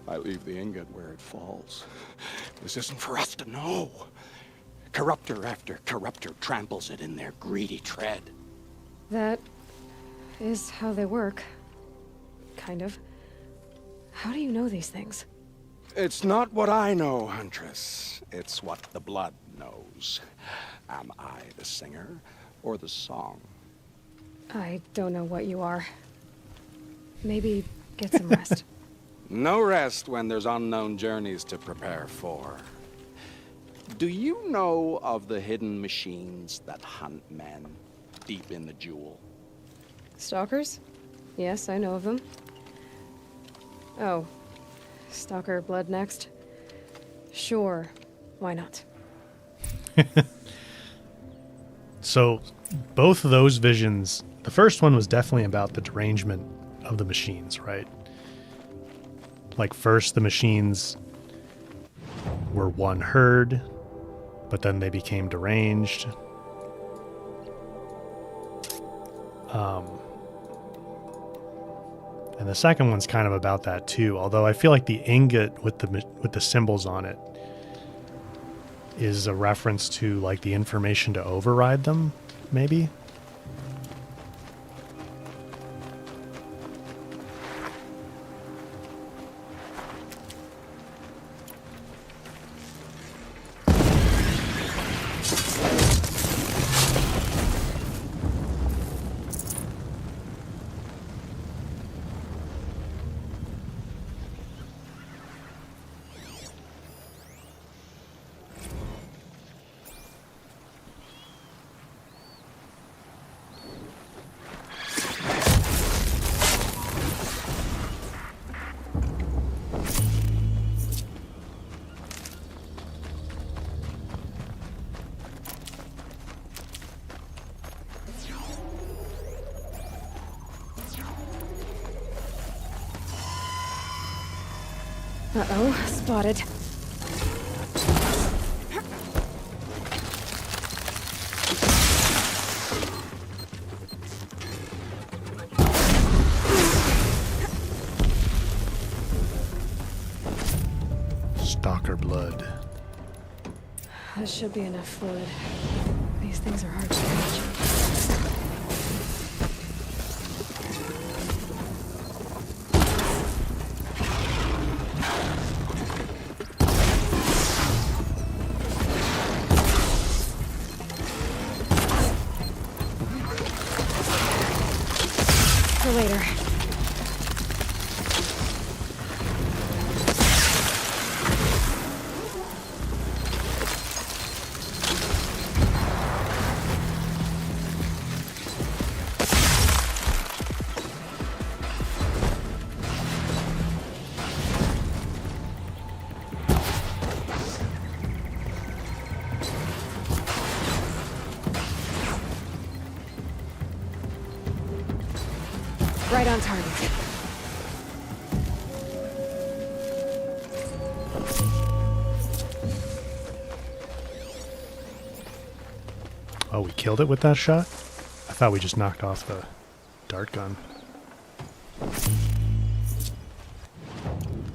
S21: I leave the ingot where it falls. This isn't for us to know. Corruptor after corruptor tramples it in their greedy tread.
S2: That is how they work. Kind of. How do you know these things?
S21: It's not what I know, Huntress. It's what the blood knows. Am I the singer or the song?
S2: I don't know what you are. Maybe get some rest.
S21: No rest when there's unknown journeys to prepare for. Do you know of the hidden machines that hunt men deep in the Jewel?
S2: Stalkers? Yes, I know of them. Oh. Stalker blood next? Sure. Why not?
S1: So, both of those visions, the first one was definitely about the derangement of the machines, right? Like, first the machines were one herd, but then they became deranged. And the second one's kind of about that too, although I feel like the ingot with the symbols on it is a reference to like the information to override them, maybe?
S2: Uh-oh, spotted.
S1: Stalker blood.
S2: That should be enough fluid. These things are hard to reach. For later. Right on target.
S1: Oh, we killed it with that shot? I thought we just knocked off the dart gun.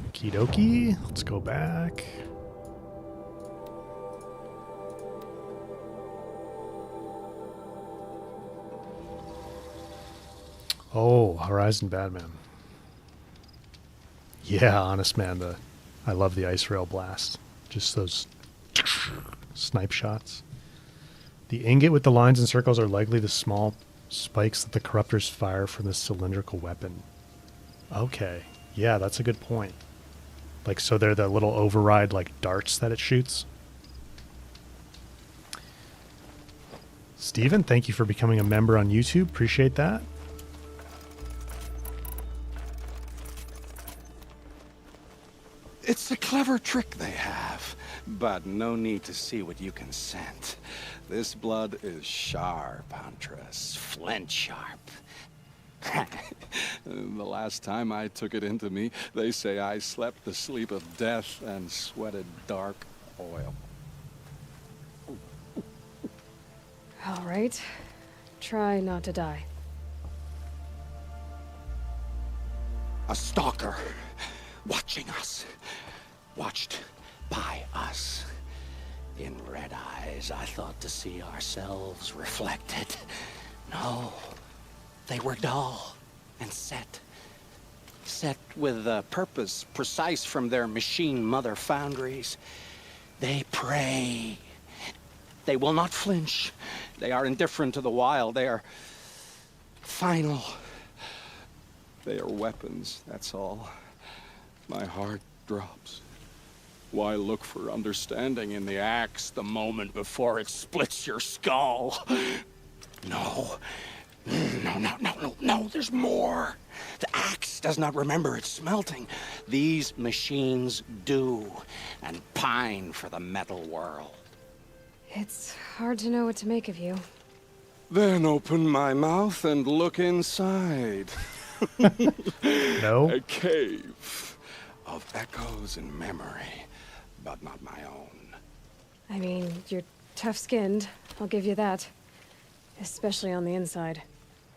S1: Okie dokie. Let's go back. Oh, Horizon Batman. Yeah, honest man, I love the ice rail blast. Just those snipe shots. The ingot with the lines and circles are likely the small spikes that the corruptors fire from this cylindrical weapon. Okay. Yeah, that's a good point. Like, so they're the little override, like, darts that it shoots. Steven, thank you for becoming a member on YouTube. Appreciate that.
S20: It's a clever trick they have, but no need to see what you can scent. This blood is sharp, Huntress. Flint sharp. The last time I took it into me, they say I slept the sleep of death and sweated dark oil.
S2: All right. Try not to die.
S20: A stalker, watching us. Watched by us. In red eyes, I thought to see ourselves reflected. No, they were dull and set. Set with a purpose precise from their machine mother foundries. They prey. They will not flinch. They are indifferent to the wild. They are final. They are weapons, that's all. My heart drops. Why look for understanding in the axe the moment before it splits your skull? No. No, there's more. The axe does not remember its smelting. These machines do, and pine for the metal world.
S2: It's hard to know what to make of you.
S20: Then open my mouth and look inside.
S1: No.
S20: A cave of echoes and memory, but not my own.
S2: I mean, you're tough-skinned. I'll give you that. Especially on the inside.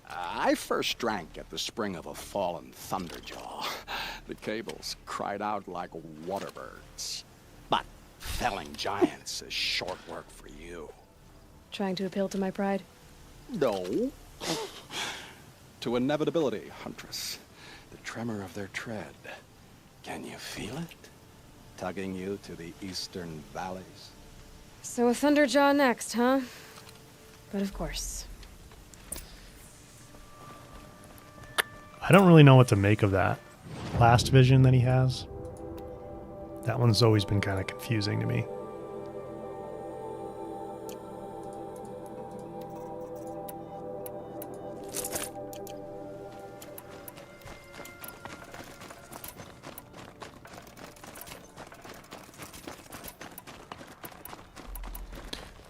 S20: I first drank at the spring of a fallen thunderjaw. The cables cried out like waterbirds. But felling giants is short work for you.
S2: Trying to appeal to my pride?
S20: No. To inevitability, Huntress. The tremor of their tread. Can you feel it? Tugging you to the eastern valleys?
S2: So a Thunderjaw next, huh? But of course.
S1: I don't really know what to make of that last vision that he has. That one's always been kind of confusing to me.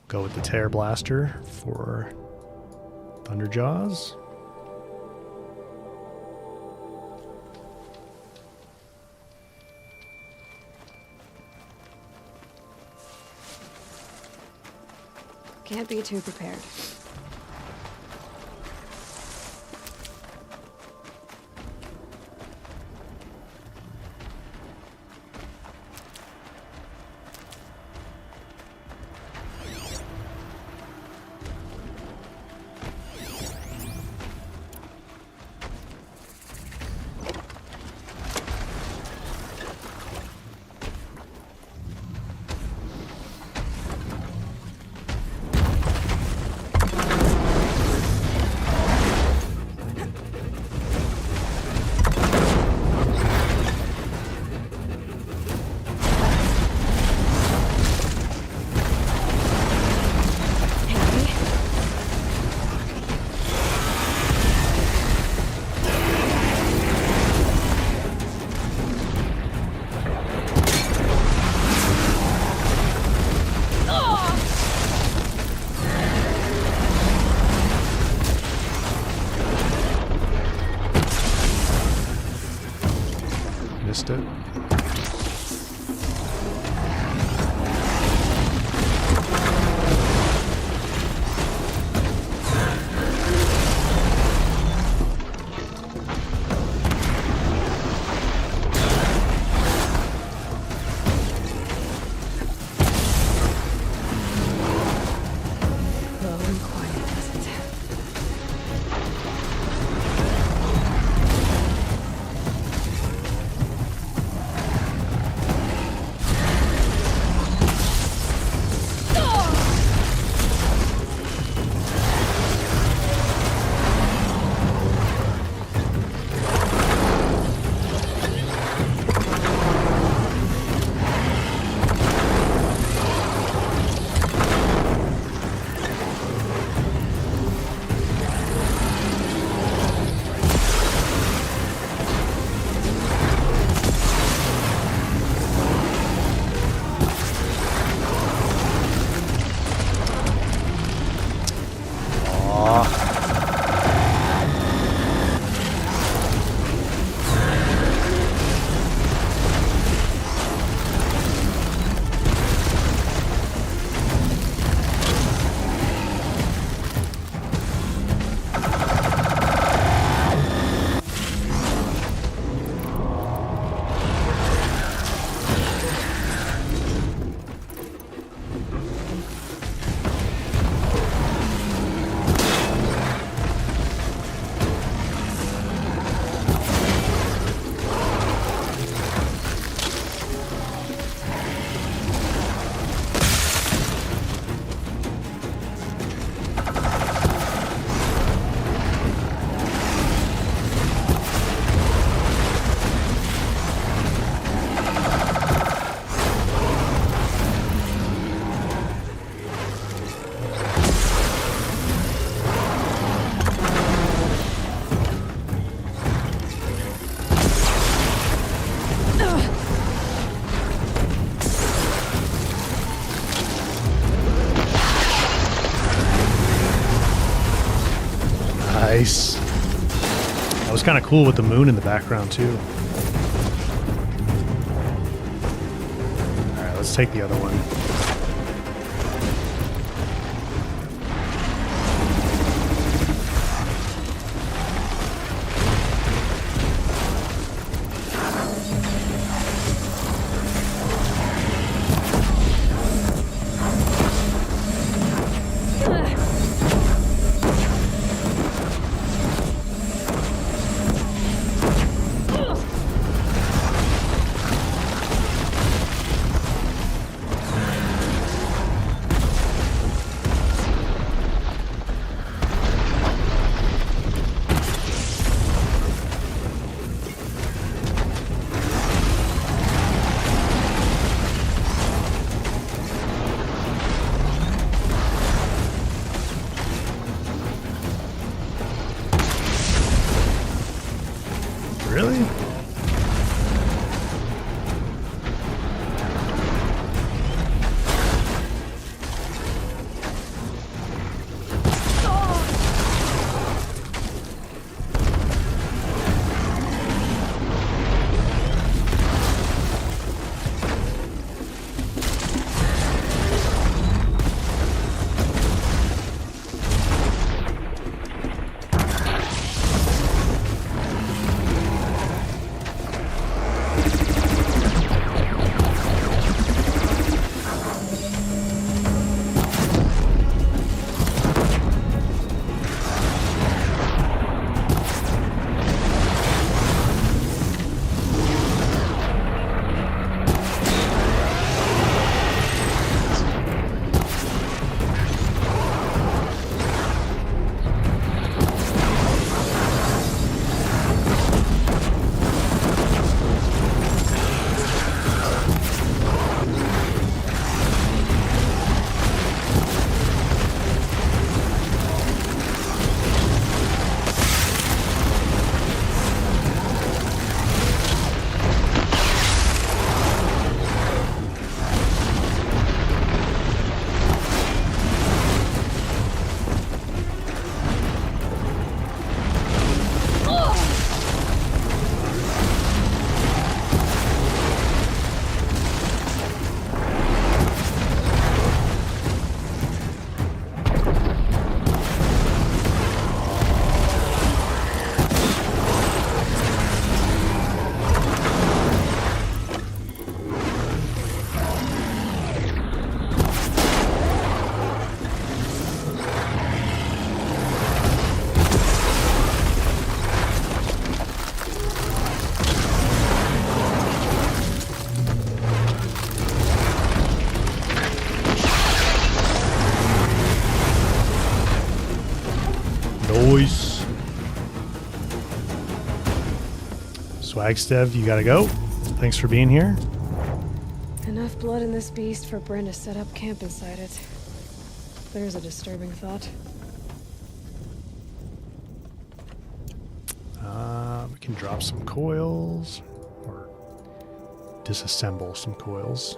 S1: Go with the Tear Blaster for Thunderjaws.
S2: Can't be too prepared. Missed it.
S1: Nice. That was kind of cool with the moon in the background too. All right, let's take the other one. Really? Nice. Swagstev, you gotta go. Thanks for being here.
S2: Enough blood in this beast for Bryn to set up camp inside it. There's a disturbing thought.
S1: We can drop some coils or disassemble some coils.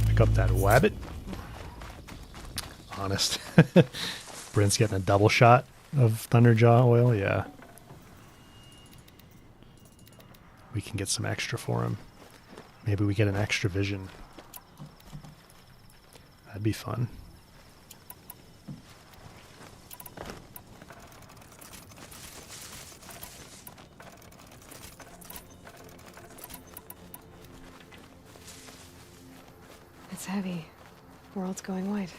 S1: Pick up that wabbit. Honest. Brent's getting a double shot of Thunderjaw oil, yeah. We can get some extra for him. Maybe we get an extra vision. That'd be fun.
S2: It's heavy. World's going white.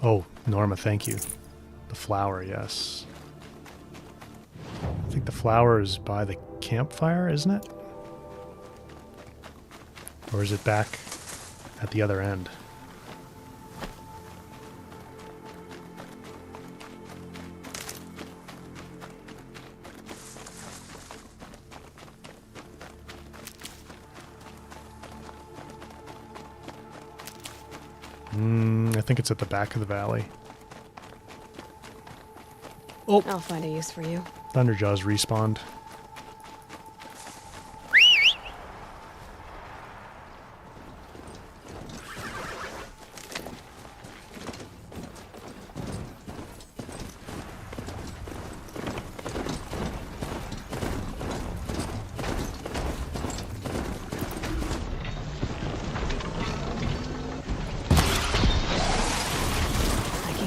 S1: Oh, Norma, thank you. The flower, yes. I think the flower is by the campfire, isn't it? Or is it back at the other end? I think it's at the back of the valley. Oh.
S2: I'll find a use for you.
S1: Thunderjaws respawned.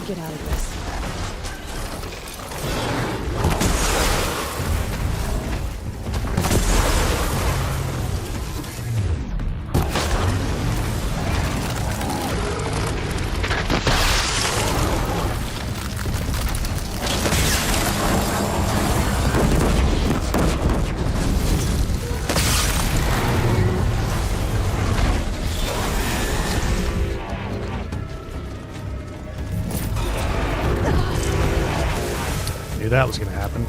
S2: Get out of this.
S1: Knew that was going to happen.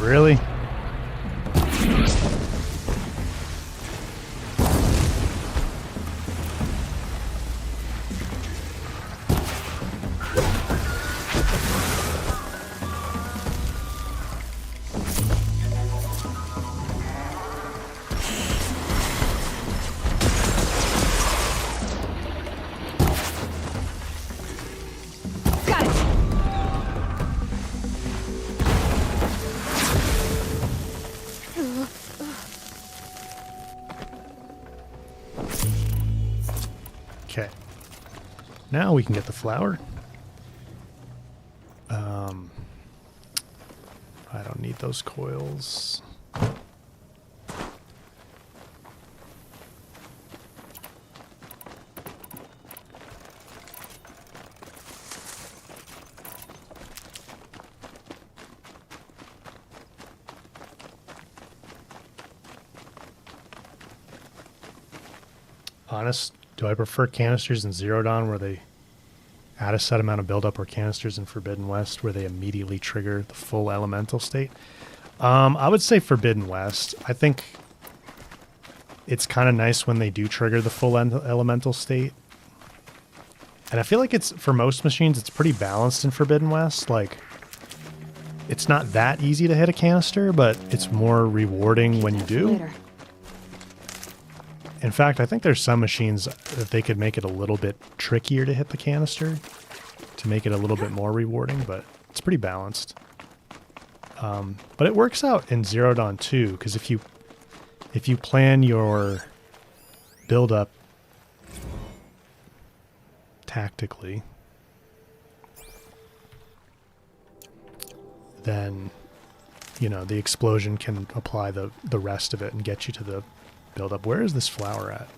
S1: Really? Okay. Now we can get the flower. I don't need those coils. Honest, do I prefer canisters in Zero Dawn where they add a set amount of buildup, or canisters in Forbidden West where they immediately trigger the full elemental state? I would say Forbidden West. I think it's kind of nice when they do trigger the full elemental state. And I feel like it's, for most machines, it's pretty balanced in Forbidden West. Like, it's not that easy to hit a canister, but it's more rewarding when you do.
S2: Later.
S1: In fact, I think there's some machines that they could make it a little bit trickier to hit the canister to make it a little bit more rewarding, but it's pretty balanced. But it works out in Zero Dawn too, because if you plan your build up tactically, then the explosion can apply the rest of it and get you to the build up. Where is this flower at?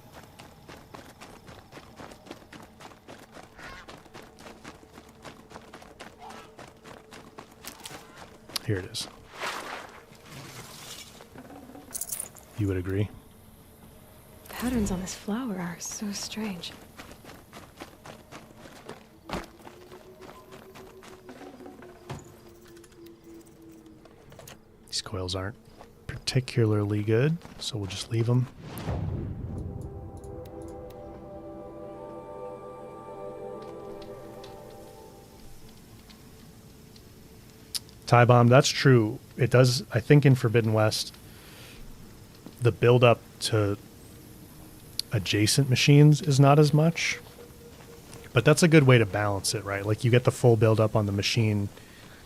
S1: Here it is. You would agree?
S2: Patterns on this flower are so strange.
S1: These coils aren't particularly good, so we'll just leave them. Tie bomb, that's true. It does, I think in Forbidden West, the build up to adjacent machines is not as much, but that's a good way to balance it, right? Like you get the full build up on the machine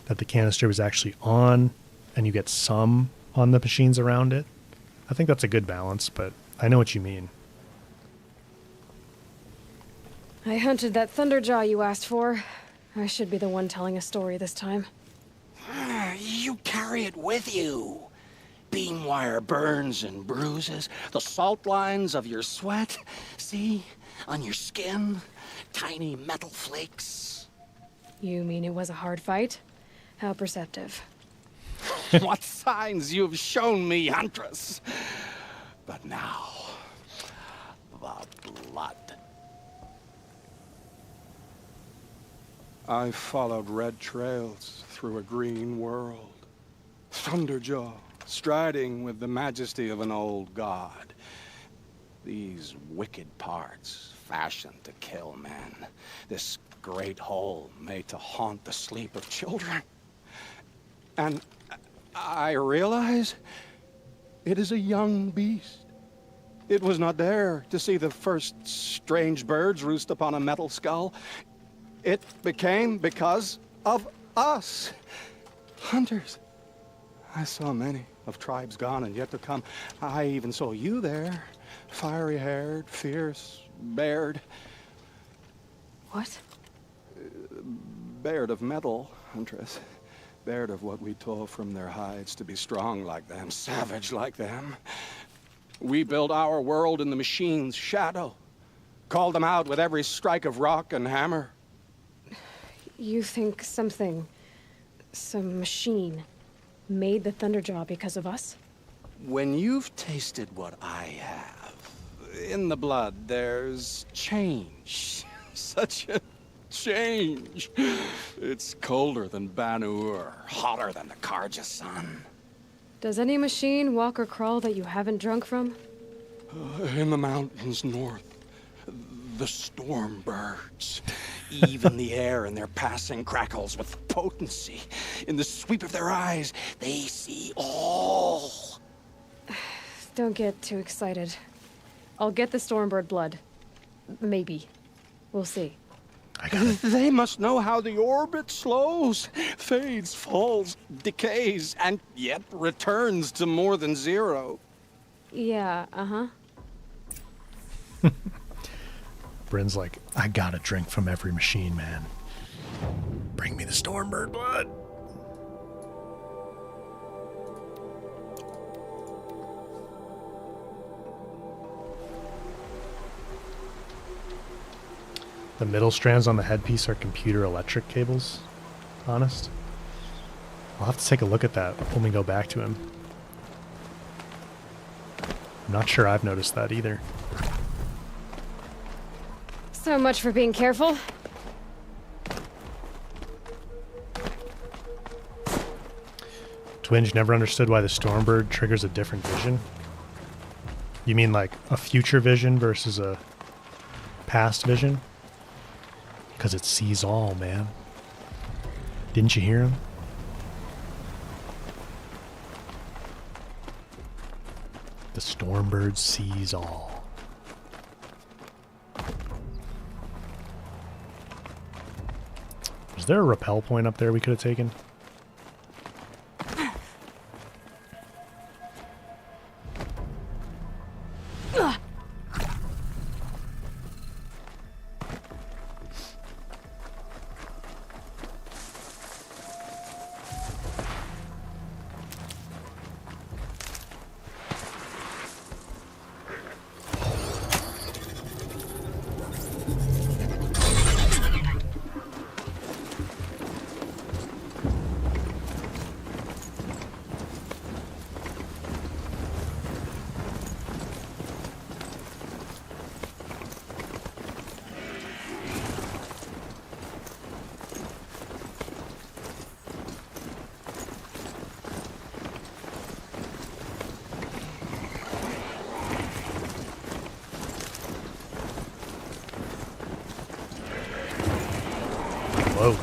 S1: that the canister was actually on, and you get some on the machines around it. I think that's a good balance, but I know what you mean.
S2: I hunted that Thunderjaw you asked for. I should be the one telling a story this time.
S21: You carry it with you. Beam wire burns and bruises, the salt lines of your sweat. See? On your skin, tiny metal flakes.
S2: You mean it was a hard fight? How perceptive.
S21: What signs you've shown me, Huntress. But now, the blood. I followed red trails through a green world. Thunderjaw, striding with the majesty of an old god. These wicked parts fashioned to kill men. This great hole made to haunt the sleep of children. And I realize it is a young beast. It was not there to see the first strange birds roost upon a metal skull. It became because of us, hunters. I saw many of tribes gone and yet to come. I even saw you there, fiery-haired, fierce, bared.
S2: What?
S21: Bared of metal, Huntress. Bared of what we tore from their hides to be strong like them, savage like them. We built our world in the machine's shadow. Called them out with every strike of rock and hammer.
S2: You think some machine, made the Thunderjaw because of us?
S21: When you've tasted what I have, in the blood, there's change. Such a change. It's colder than Banu-Ur, hotter than the Karja sun.
S2: Does any machine walk or crawl that you haven't drunk from?
S21: In the mountains north, the storm birds. Even the air in their passing crackles with potency. In the sweep of their eyes, they see all.
S2: Don't get too excited. I'll get the Stormbird blood. Maybe. We'll see.
S21: They must know how the orbit slows, fades, falls, decays, and yet returns to more than zero.
S2: Yeah, uh-huh.
S1: Bryn's like, I gotta drink from every machine, man. Bring me the Stormbird blood. The middle strands on the headpiece are computer electric cables. Honest? I'll have to take a look at that when we go back to him. I'm not sure I've noticed that either.
S2: So much for being careful.
S1: Twinge never understood why the Stormbird triggers a different vision. You mean like a future vision versus a past vision? Because it sees all, man. Didn't you hear him? The Stormbird sees all. Was there a rappel point up there we could have taken? Whoa.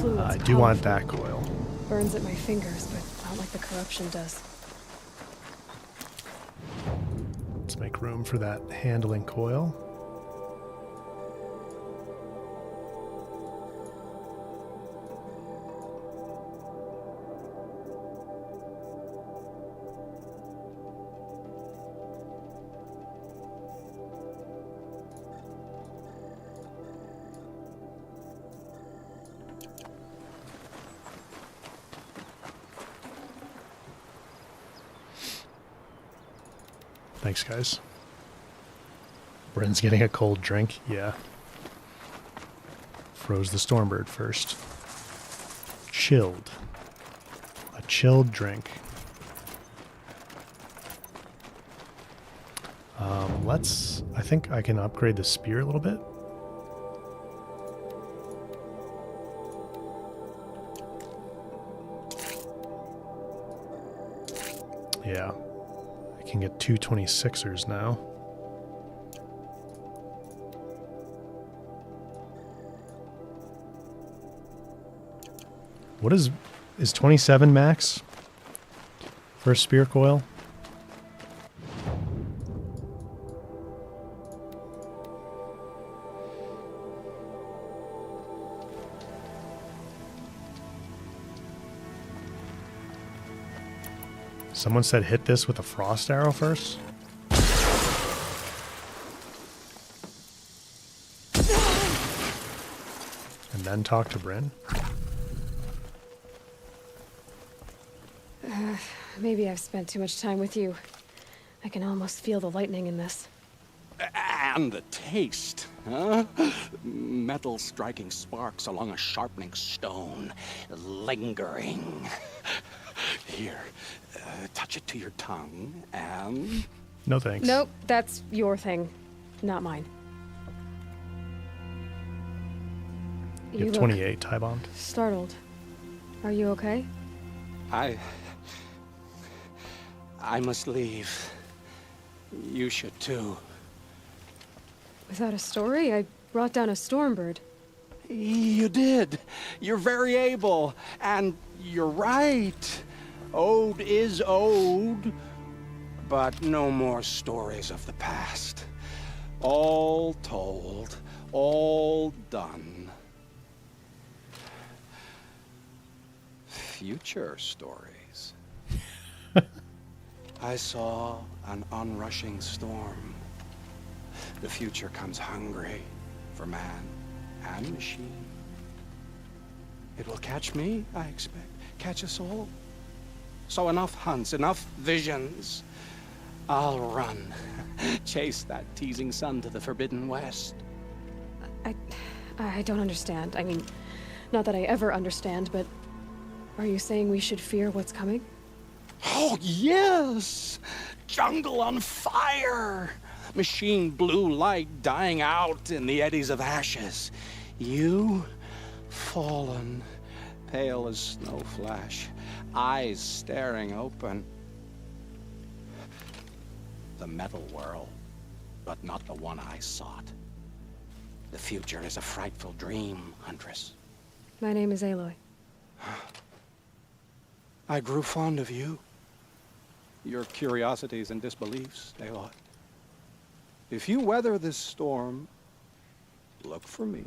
S1: I do want that coil.
S2: Burns at my fingers, but not like the corruption does.
S1: Let's make room for that handling coil. Thanks, guys. Bryn's getting a cold drink. Yeah. Froze the Stormbird first. Chilled. A chilled drink. I think I can upgrade the spear a little bit. Yeah. I can get 226ers now. What is 27 max for a spear coil? Someone said hit this with a frost arrow first. And then talk to Bryn.
S2: Maybe I've spent too much time with you. I can almost feel the lightning in this.
S20: And the taste, huh? Metal striking sparks along a sharpening stone, lingering. Here, touch it to your tongue, and...
S1: No thanks.
S2: Nope, that's your thing, not mine.
S1: You have 28 tie bond.
S2: Startled. Are you okay?
S20: I must leave. You should too.
S2: Without a story? I brought down a stormbird.
S20: You did. You're very able. And you're right. Ode is ode. But no more stories of the past. All told. All done. Future stories. I saw an onrushing storm. The future comes hungry for man and machine. It will catch me, I expect. Catch us all. So enough hunts, enough visions. I'll run. Chase that teasing sun to the forbidden west.
S2: I don't understand. I mean, not that I ever understand, but are you saying we should fear what's coming?
S20: Oh, yes! Jungle on fire! Machine blue light dying out in the eddies of ashes. You, fallen, pale as snow flash, eyes staring open. The metal world, but not the one I sought. The future is a frightful dream, Huntress.
S2: My name is Aloy.
S20: I grew fond of you. Your curiosities and disbeliefs, Aloy. If you weather this storm, look for me.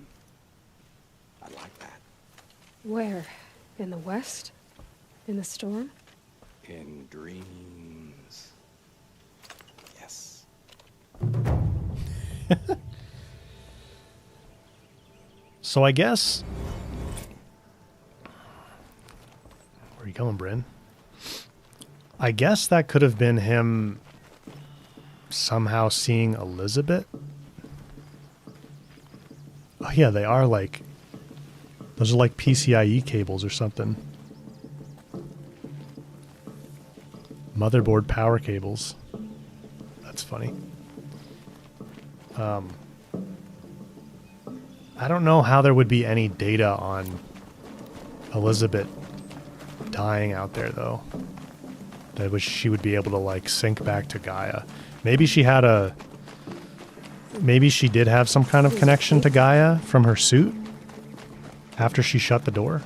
S20: I like that.
S2: Where? In the west? In the storm?
S20: In dreams. Yes.
S1: So I guess... Where are you going, Bryn? I guess that could have been him somehow seeing Elizabeth. Oh yeah, they are like... Those are like PCIe cables or something. Motherboard power cables. That's funny. I don't know how there would be any data on Elizabeth dying out there, though. That she would be able to, like, sync back to Gaia. Maybe she had a... Maybe she did have some kind of connection to Gaia from her suit after she shut the door.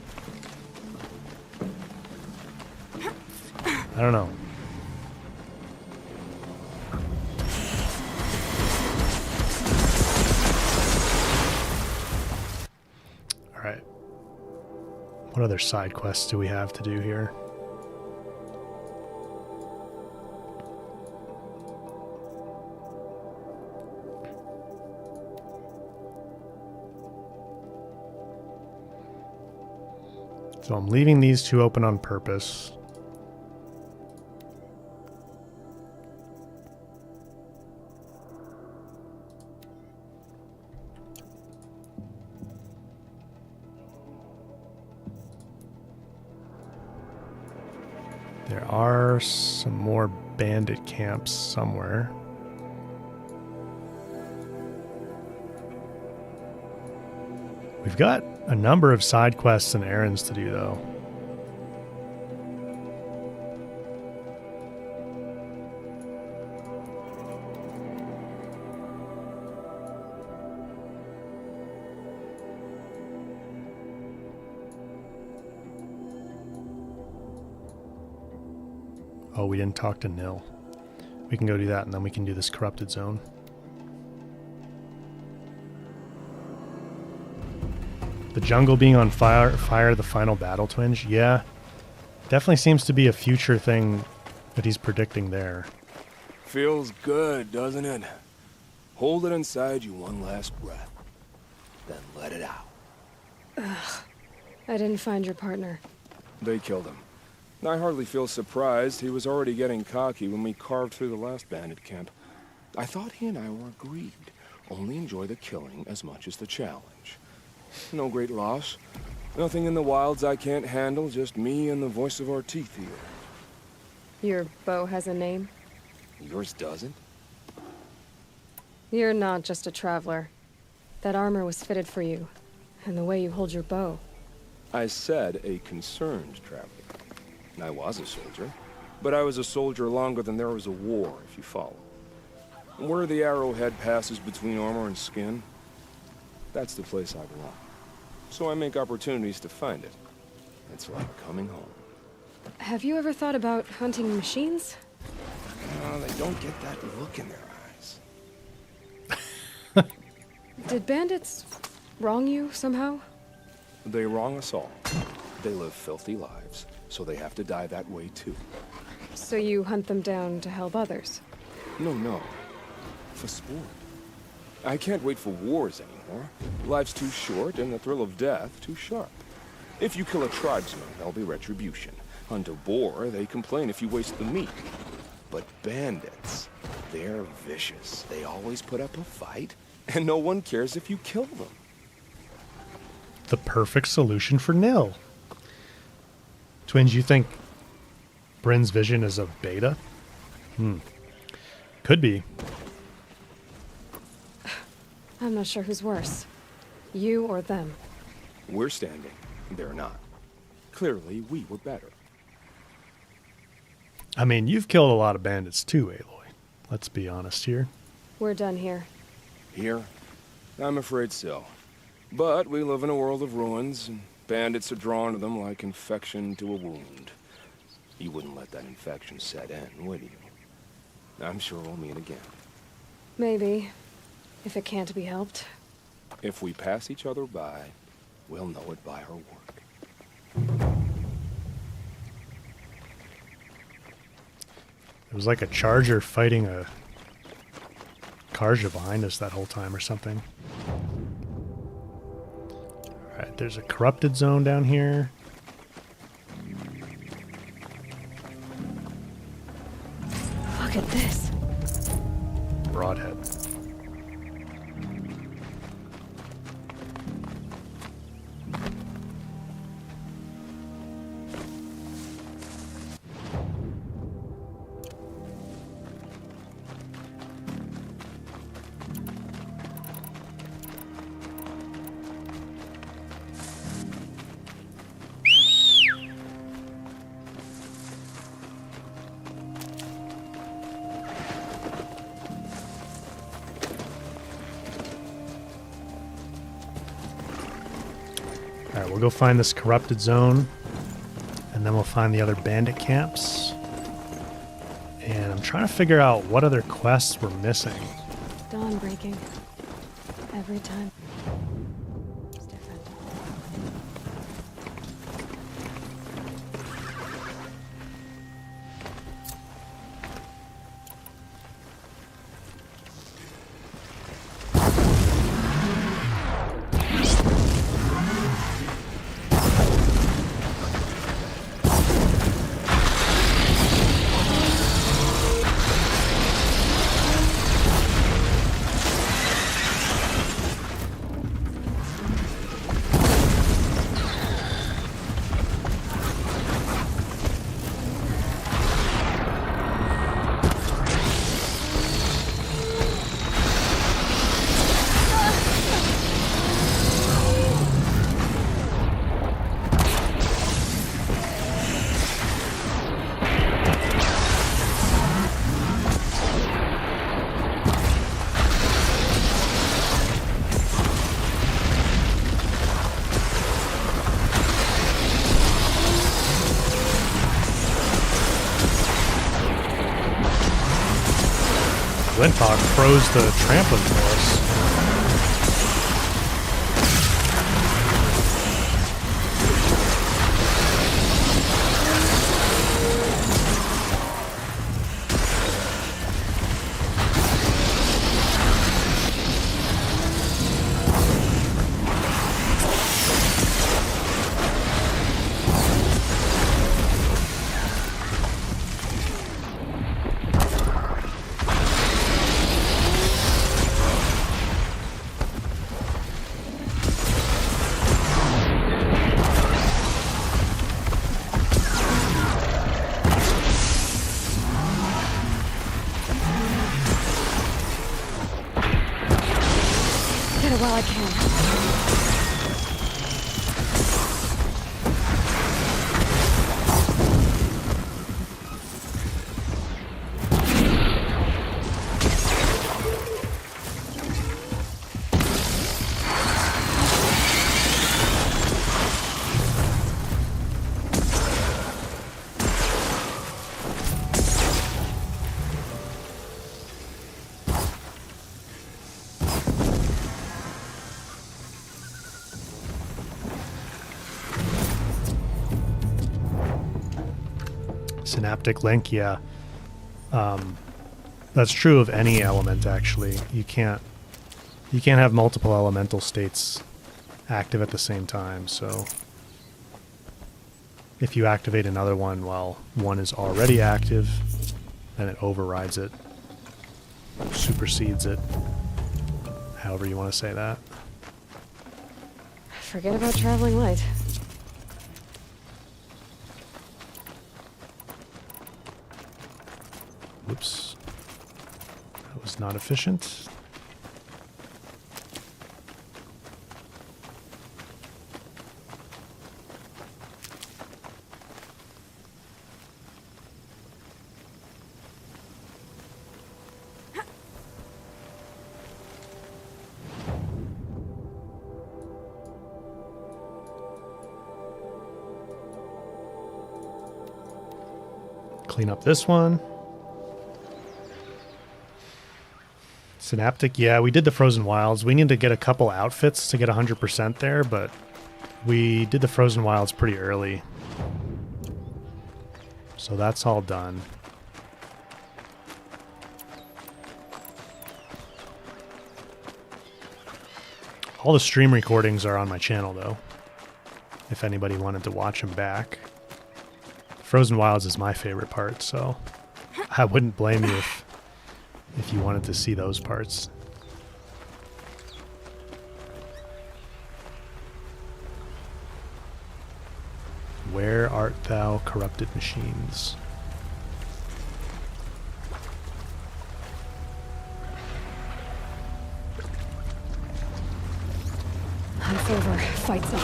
S1: I don't know. Alright. What other side quests do we have to do here? So I'm leaving these two open on purpose. There are some more bandit camps somewhere. We've got a number of side quests and errands to do, though. Oh, we didn't talk to Nil. We can go do that, and then we can do this corrupted zone. The jungle being on fire, the final battle twinge. Yeah, definitely seems to be a future thing that he's predicting there.
S7: Feels good, doesn't it? Hold it inside you one last breath, then let it out.
S2: Ugh. I didn't find your partner.
S7: They killed him. I hardly feel surprised. He was already getting cocky when we carved through the last bandit camp. I thought he and I were agreed. Only enjoy the killing as much as the challenge. No great loss. Nothing in the wilds I can't handle, just me and the voice of our teeth here.
S2: Your bow has a name?
S7: Yours doesn't?
S2: You're not just a traveler. That armor was fitted for you, and the way you hold your bow.
S7: I said a concerned traveler. I was a soldier, but I was a soldier longer than there was a war, if you follow. Where the arrowhead passes between armor and skin, that's the place I belong. So I make opportunities to find it. It's like coming home.
S2: Have you ever thought about hunting machines?
S7: They don't get that look in their eyes.
S2: Did bandits wrong you somehow?
S7: They wrong us all. They live filthy lives, so they have to die that way too.
S2: So you hunt them down to help others?
S7: No. For sport. I can't wait for wars anymore. Life's too short and the thrill of death too sharp. If you kill a tribesman, there'll be retribution. Hunt a boar, they complain if you waste the meat. But bandits, they're vicious. They always put up a fight, and no one cares if you kill them.
S1: The perfect solution for Nil. Twins, you think Bryn's vision is a beta? Could be.
S2: I'm not sure who's worse. You or them.
S7: We're standing. They're not. Clearly, we were better.
S1: I mean, you've killed a lot of bandits too, Aloy. Let's be honest here.
S2: We're done here.
S7: Here? I'm afraid so. But we live in a world of ruins, and bandits are drawn to them like infection to a wound. You wouldn't let that infection set in, would you? I'm sure we'll meet again.
S2: Maybe. If it can't be helped.
S7: If we pass each other by, we'll know it by our work.
S1: It was like a charger fighting a Karja behind us that whole time or something. Alright, there's a corrupted zone down here.
S2: Look at this.
S1: Broadhead. Alright, we'll go find this corrupted zone, and then we'll find the other bandit camps. And I'm trying to figure out what other quests we're missing.
S2: Dawn breaking. Every time. It's different. Glinthawk froze the trampling for us. at it while I can.
S1: Synaptic link, yeah. That's true of any element, actually. You can't have multiple elemental states active at the same time, so if you activate another one while one is already active, then it overrides it, supersedes it, however you want to say that.
S2: Forget about traveling light.
S1: Whoops. That was not efficient. Clean up this one. Synaptic, yeah, we did the Frozen Wilds. We need to get a couple outfits to get 100% there, but we did the Frozen Wilds pretty early. So that's all done. All the stream recordings are on my channel, though, if anybody wanted to watch them back. Frozen Wilds is my favorite part, so I wouldn't blame you if you wanted to see those parts. Where art thou, corrupted machines?
S2: Hunt's over. Fight's on.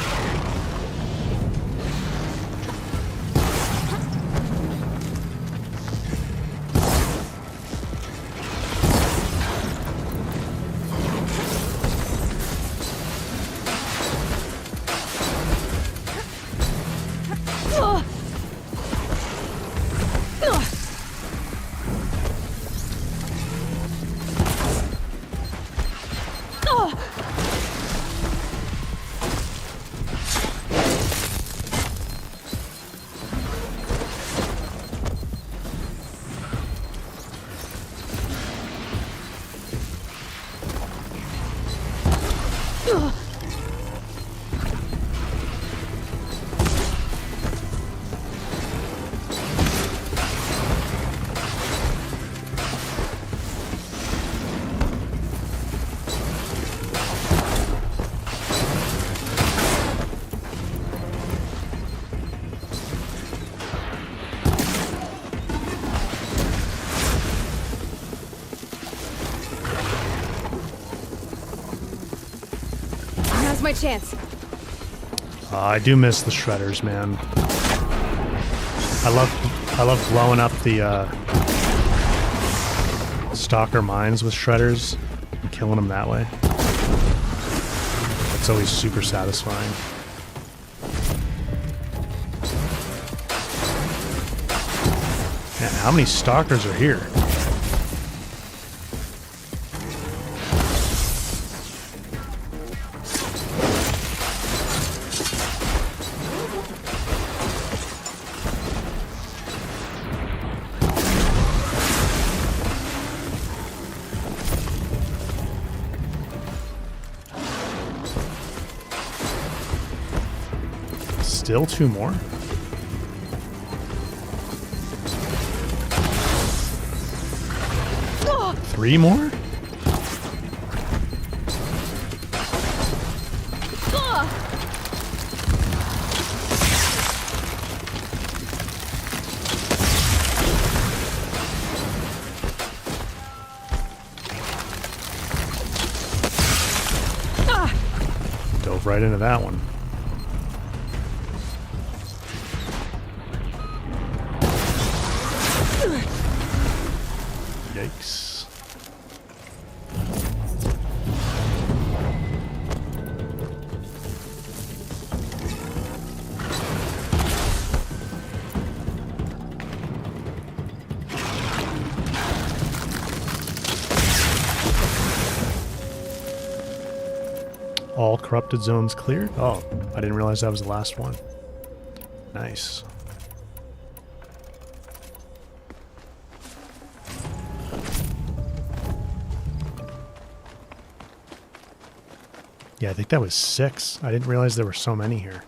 S2: My chance.
S1: I do miss the shredders, man. I love blowing up the stalker mines with shredders and killing them that way. It's always super satisfying. Man, how many stalkers are here? Still two more? Three more? right into that one. Yikes. All corrupted zones cleared? Oh, I didn't realize that was the last one. Nice. Yeah, I think that was 6. I didn't realize there were so many here.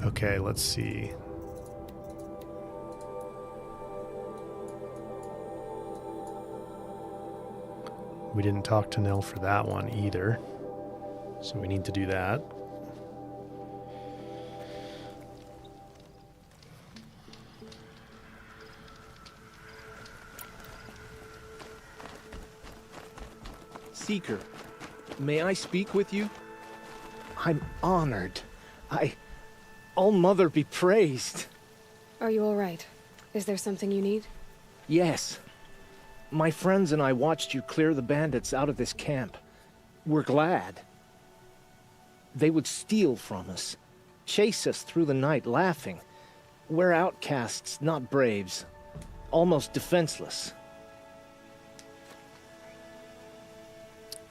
S1: Okay, let's see. We didn't talk to Nell for that one either, so we need to do that.
S16: Seeker, may I speak with you? I'm honored. All-Mother be praised.
S2: Are you all right? Is there something you need?
S16: Yes. My friends and I watched you clear the bandits out of this camp. We're glad. They would steal from us, chase us through the night laughing. We're outcasts, not braves. Almost defenseless.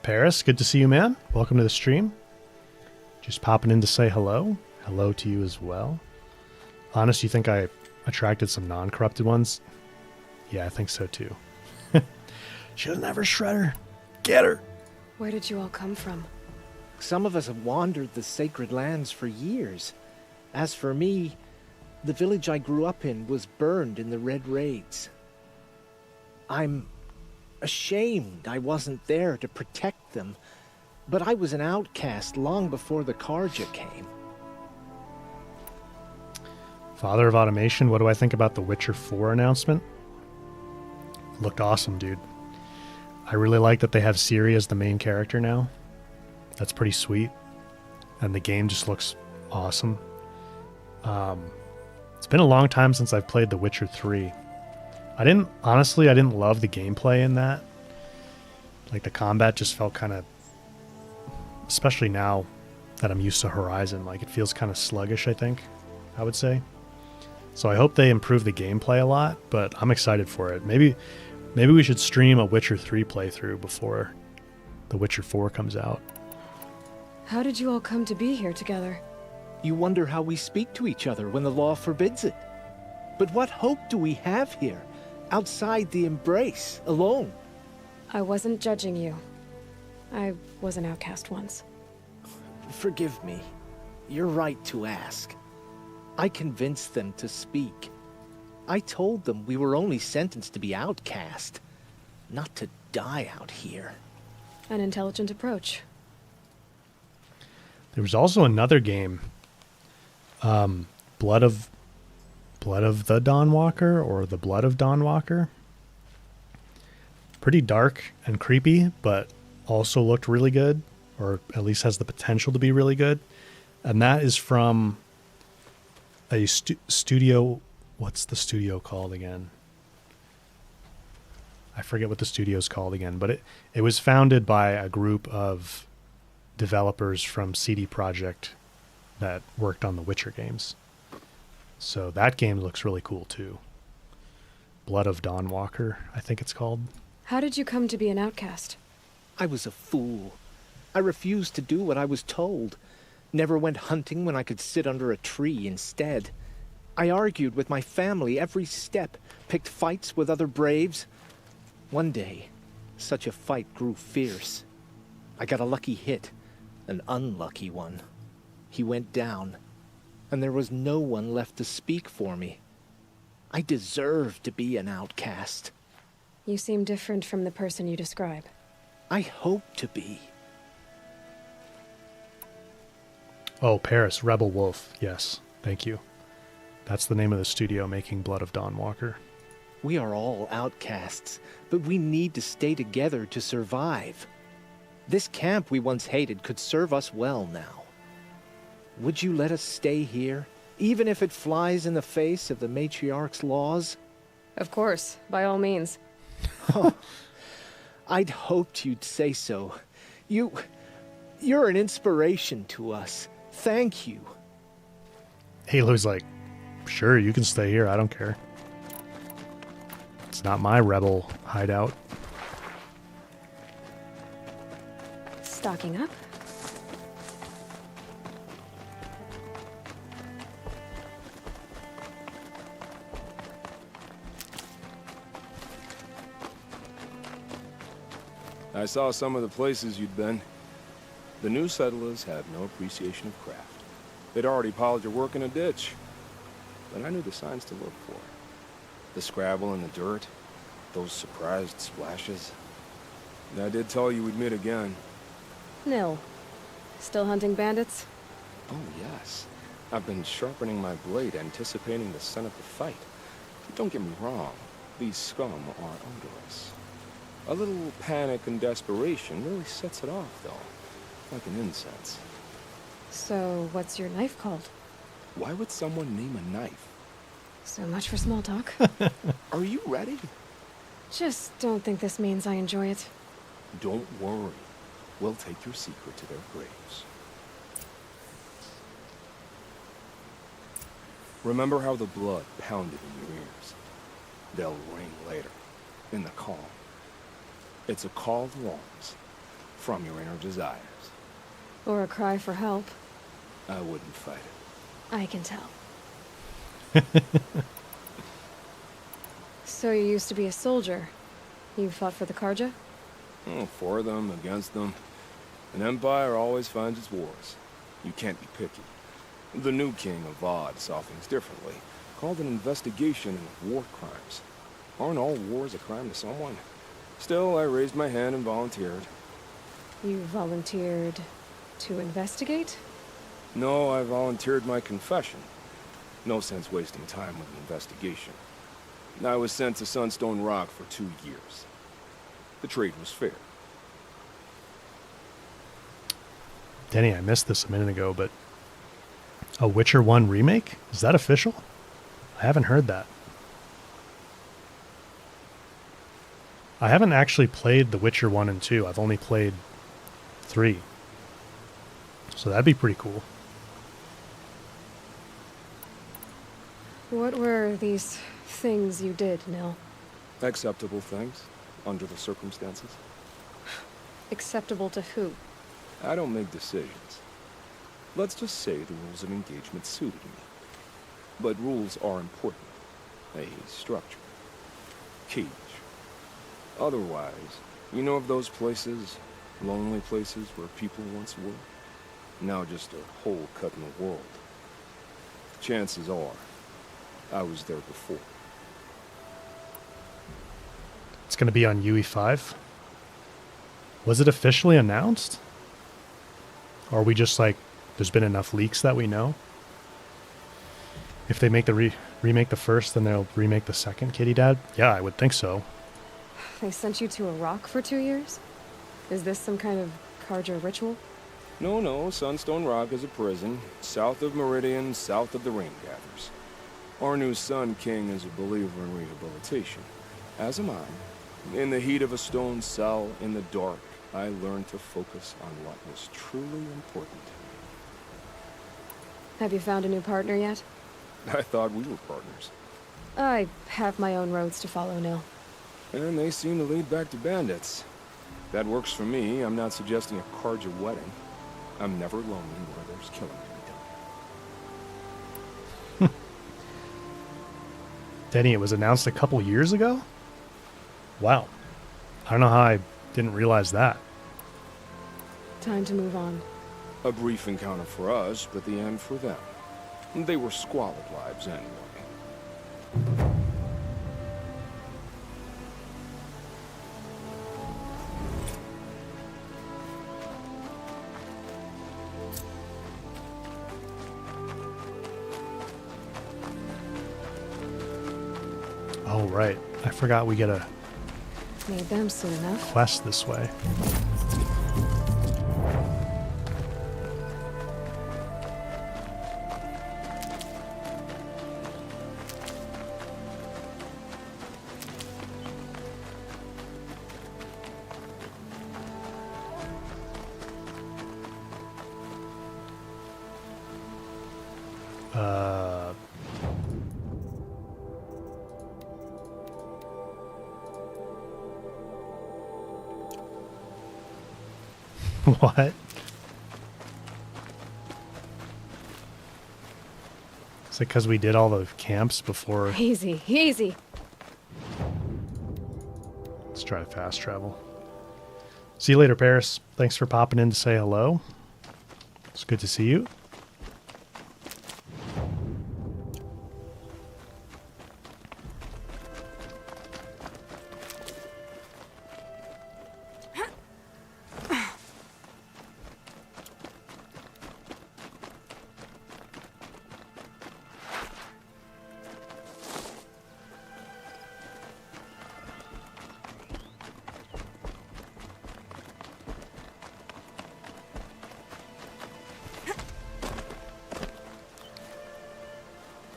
S1: Paris, good to see you, man. Welcome to the stream. Just popping in to say hello. Hello to you as well. Honest, you think I attracted some non-corrupted ones? Yeah, I think so too. She doesn't have her shredder. Get her!
S2: Where did you all come from?
S16: Some of us have wandered the sacred lands for years. As for me, the village I grew up in was burned in the Red Raids. I'm ashamed I wasn't there to protect them, but I was an outcast long before the Karja came.
S1: Father of Automation, what do I think about the Witcher 4 announcement? Looked awesome, dude. I really like that they have Ciri as the main character now. That's pretty sweet. And the game just looks awesome. It's been a long time since I've played The Witcher 3. I didn't love the gameplay in that. Like, the combat just felt kind of, especially now that I'm used to Horizon, like, it feels kind of sluggish, I think, I would say. So I hope they improve the gameplay a lot, but I'm excited for it. Maybe we should stream a Witcher 3 playthrough before The Witcher 4 comes out.
S2: How did you all come to be here together?
S16: You wonder how we speak to each other when the law forbids it. But what hope do we have here, outside the embrace, alone?
S2: I wasn't judging you. I was an outcast once.
S16: Forgive me. You're right to ask. I convinced them to speak. I told them we were only sentenced to be outcast, not to die out here.
S2: An intelligent approach.
S1: There was also another game, Blood of the Dawnwalker, or The Blood of Dawnwalker. Pretty dark and creepy, but also looked really good, or at least has the potential to be really good. And that is from a studio. What's the studio called again? I forget what the studio's called again, but it was founded by a group of developers from CD Projekt that worked on the Witcher games. So that game looks really cool too. Blood of Dawnwalker, I think it's called.
S2: How did you come to be an outcast?
S16: I was a fool. I refused to do what I was told. Never went hunting when I could sit under a tree instead. I argued with my family every step, picked fights with other braves. One day, such a fight grew fierce. I got a lucky hit, an unlucky one. He went down, and there was no one left to speak for me. I deserved to be an outcast.
S2: You seem different from the person you describe.
S16: I hope to be.
S1: Oh, Paris, Rebel Wolf. Yes, thank you. That's the name of the studio making Blood of Dawnwalker.
S16: We are all outcasts, but we need to stay together to survive. This camp we once hated could serve us well now. Would you let us stay here, even if it flies in the face of the matriarch's laws?
S2: Of course, by all means.
S16: Oh, I'd hoped you'd say so. You're an inspiration to us. Thank you.
S1: Halo's like, sure, you can stay here. I don't care. It's not my rebel hideout.
S2: Stocking up.
S7: I saw some of the places you'd been. The new settlers had no appreciation of craft. They'd already piled your work in a ditch. But I knew the signs to look for. The scrabble in the dirt, those surprised splashes. And I did tell you we'd meet again.
S2: Nil. Still hunting bandits?
S7: Oh, yes. I've been sharpening my blade, anticipating the scent of the fight. Don't get me wrong. These scum are odorous. A little panic and desperation really sets it off, though. Like an incense.
S2: So, what's your knife called?
S7: Why would someone name a knife?
S2: So much for small talk.
S7: Are you ready?
S2: Just don't think this means I enjoy it.
S7: Don't worry. We'll take your secret to their graves. Remember how the blood pounded in your ears? They'll ring later, in the calm. It's a call to arms, from your inner desires.
S2: Or a cry for help.
S7: I wouldn't fight it.
S2: I can tell. So you used to be a soldier. You fought for the Karja?
S7: Oh, for them, against them. An empire always finds its wars. You can't be picky. The new king of Vod saw things differently. Called an investigation into war crimes. Aren't all wars a crime to someone? Still, I raised my hand and volunteered.
S2: You volunteered to investigate?
S7: No, I volunteered my confession. No sense wasting time with an investigation. I was sent to Sunstone Rock for 2 years. The trade was fair.
S1: Denny, I missed this a minute ago, but a Witcher 1 remake? Is that official? I haven't heard that. I haven't actually played The Witcher 1 and 2. I've only played 3. So that'd be pretty cool.
S2: What were these things you did, Nil?
S7: Acceptable things, under the circumstances.
S2: Acceptable to who?
S7: I don't make decisions. Let's just say the rules of engagement suited me. But rules are important. A structure. Cage. Otherwise, you know of those places, lonely places where people once were? Now just a hole cut in the world. Chances are, I was there before.
S1: It's going to be on UE5. Was it officially announced? Or are we just like, there's been enough leaks that we know? If they make the remake the first, then they'll remake the second, Kitty Dad? Yeah, I would think so.
S2: They sent you to a rock for 2 years? Is this some kind of Karja ritual?
S7: No, Sunstone Rock is a prison, south of Meridian, south of the Rain Gathers. Our new Sun King is a believer in rehabilitation, as am I. In the heat of a stone cell, in the dark, I learned to focus on what was truly important.
S2: Have you found a new partner yet?
S7: I thought we were partners.
S2: I have my own roads to follow, Nil.
S7: And they seem to lead back to bandits. That works for me. I'm not suggesting a Karja wedding. I'm never lonely where there's killing to be done.
S1: Denny, it was announced a couple years ago? Wow. I don't know how I didn't realize that.
S2: Time to move on.
S7: A brief encounter for us, but the end for them. They were squalid lives anyway.
S1: Oh, right. I forgot we get a
S2: Made them soon enough.
S1: quest this way. What? Is it because we did all the camps before?
S2: Easy, easy.
S1: Let's try to fast travel. See you later, Paris. Thanks for popping in to say hello. It's good to see you.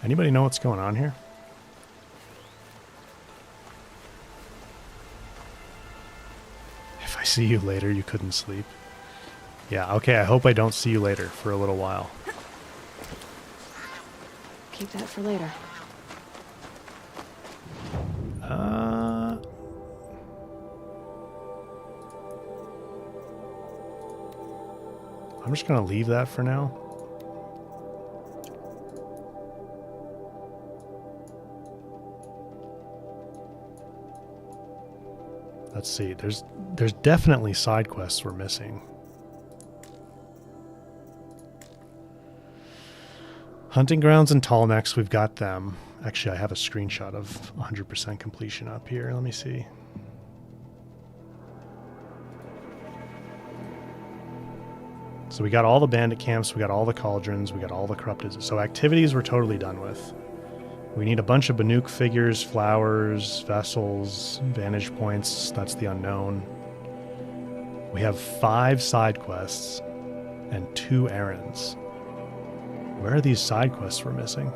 S1: Anybody know what's going on here? If I see you later, you couldn't sleep. Yeah, okay, I hope I don't see you later for a little while.
S2: Keep that for later.
S1: I'm just gonna leave that for now. Let's see. There's definitely side quests we're missing. Hunting grounds and tall necks, we've got them. Actually, I have a screenshot of 100% completion up here. Let me see. So we got all the bandit camps, we got all the cauldrons, we got all the corrupted. So activities we're totally done with. We need a bunch of Banuk figures, flowers, vessels, vantage points. That's the unknown. We have 5 side quests and 2 errands. Where are these side quests we're missing?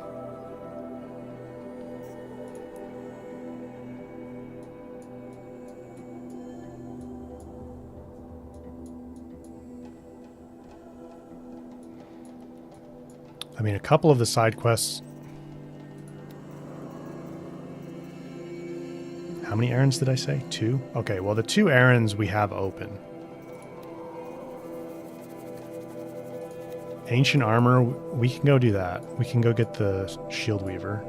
S1: I mean, a couple of the side quests. How many errands did I say? 2? Okay, well, the 2 errands we have open. Ancient armor, we can go do that. We can go get the shield weaver.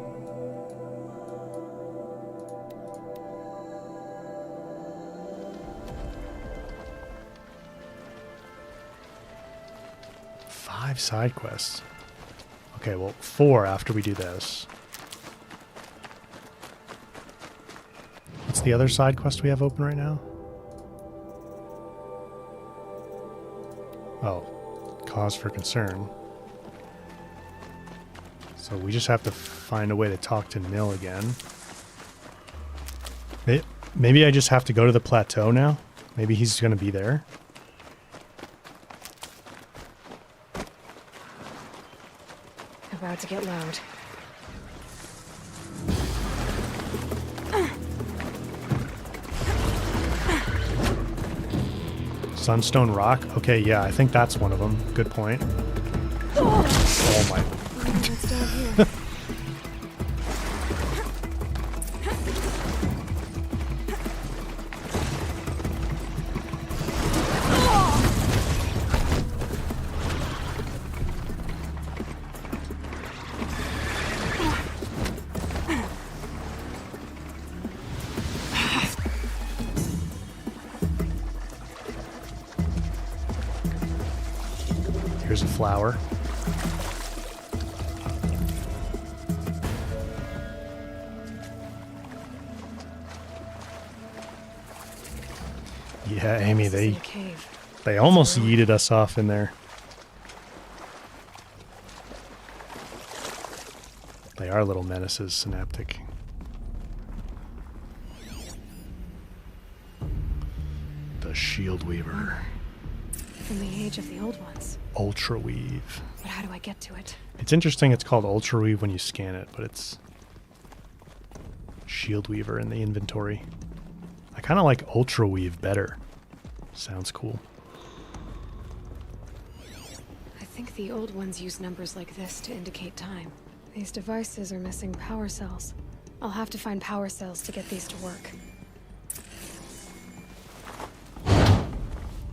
S1: Five side quests. Okay, well, 4 after we do this. What's the other side quest we have open right now? Oh, cause for concern. So we just have to find a way to talk to Nil again. Maybe I just have to go to the plateau now? Maybe he's going to be there.
S2: About to get loud.
S1: Sunstone Rock? Okay, yeah, I think that's one of them. Good point. Oh my.
S2: What's down here?
S1: Here's a flower. Yeah, Amy, they almost yeeted us off in there. They are little menaces, Synaptic. The Shield Weaver.
S2: From the age of the old ones.
S1: Ultra Weave.
S2: But how do I get to it?
S1: It's interesting it's called Ultra Weave when you scan it, but it's Shield Weaver in the inventory. I kind of like Ultra Weave better. Sounds cool.
S2: I think the old ones use numbers like this to indicate time. These devices are missing power cells. I'll have to find power cells to get these to work.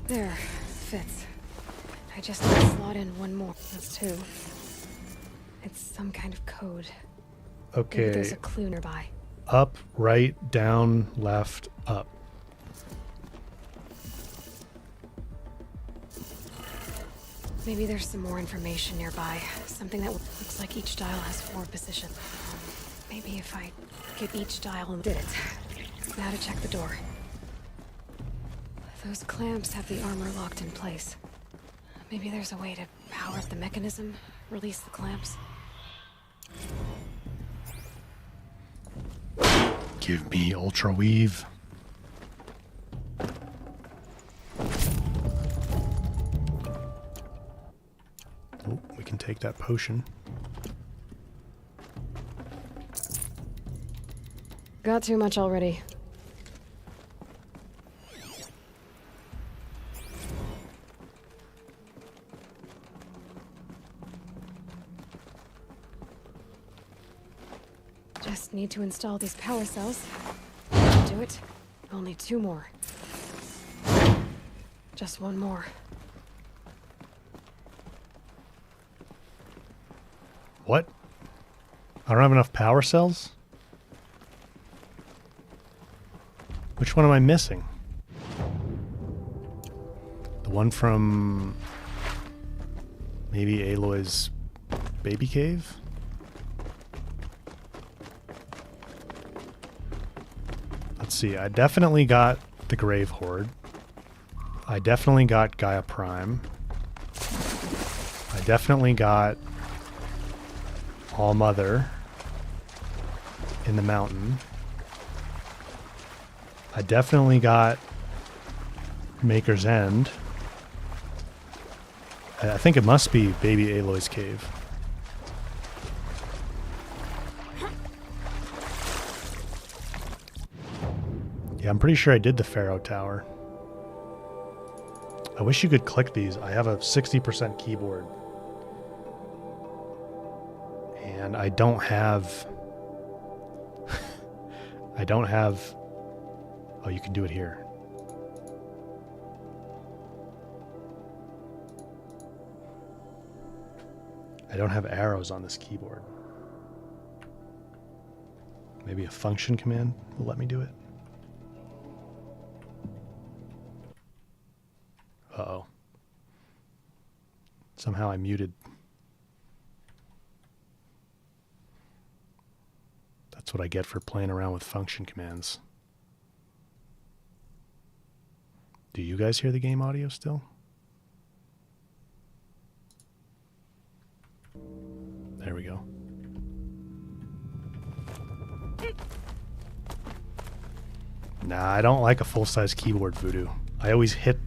S2: There. Fits. I just need to slot in one more. That's 2. It's some kind of code.
S1: Okay.
S2: Maybe there's a clue nearby.
S1: Up, right, down, left, up.
S2: Maybe there's some more information nearby. Something that looks like each dial has 4 positions. Maybe if I get each dial and did it. Now to check the door. Those clamps have the armor locked in place. Maybe there's a way to power up the mechanism, release the clamps.
S1: Give me Ultra Weave. Oh, we can take that potion.
S2: Got too much already. Just need to install these power cells. Do it. Only 2 more. Just 1 more.
S1: What? I don't have enough power cells? Which one am I missing? The one from maybe Aloy's baby cave? Let's see, I definitely got the Grave Horde. I definitely got Gaia Prime. I definitely got All Mother in the mountain. I definitely got Maker's End. I think it must be Baby Aloy's cave. Yeah, I'm pretty sure I did the Pharaoh Tower. I wish you could click these. I have a 60% keyboard. And I don't have... I don't have... Oh, you can do it here. I don't have arrows on this keyboard. Maybe a function command will let me do it. Uh-oh. Somehow I muted. That's what I get for playing around with function commands. Do you guys hear the game audio still? There we go. Nah, I don't like a full-size keyboard, Voodoo. I always hit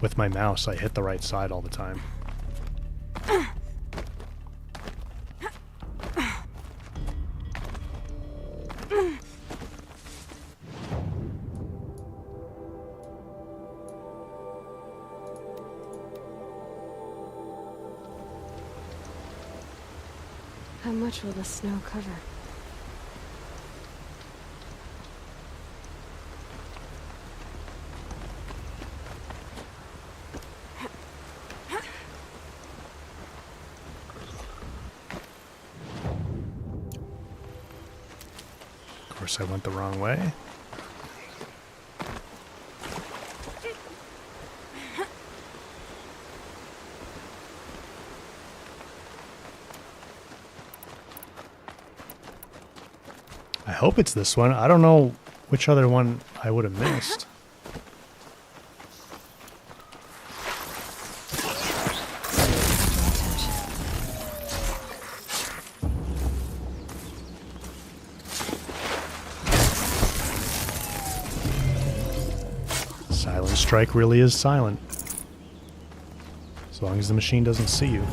S1: with my mouse. I hit the right side all the time.
S2: How much will the snow cover?
S1: Of course, I went the wrong way. I hope it's this one. I don't know which other one I would have missed. Silence The strike really is silent. As long as the machine doesn't see you.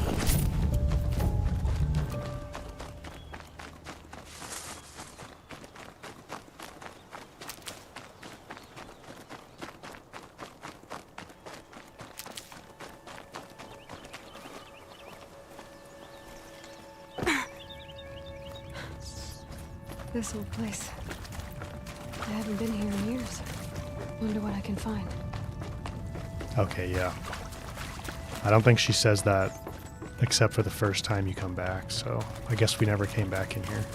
S2: This old place. I haven't been here in years. Wonder what I can find.
S1: Okay, yeah. I don't think she says that except for the first time you come back, so I guess we never came back in here.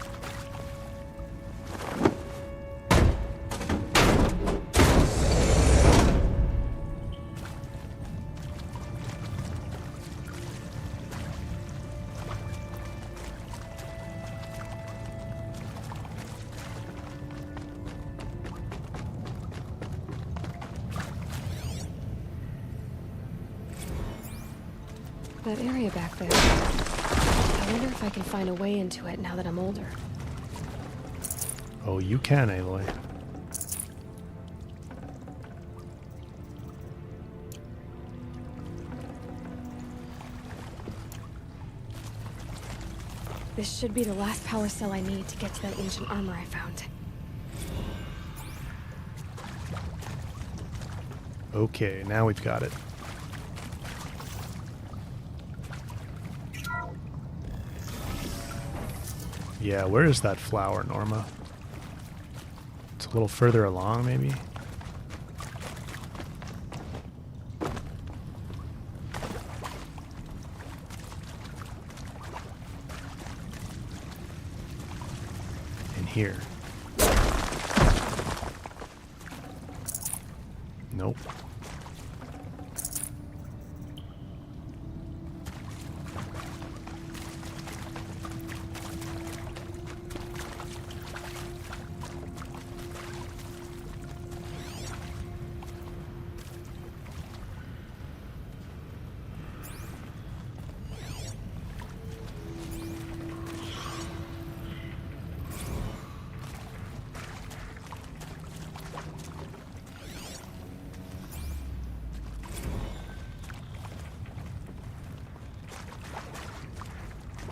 S2: That area back there. I wonder if I can find a way into it now that I'm older.
S1: Oh, you can, Aloy.
S2: This should be the last power cell I need to get to that ancient armor I found.
S1: Okay, now we've got it. Yeah, where is that flower, Norma? It's a little further along, maybe? In here. Nope.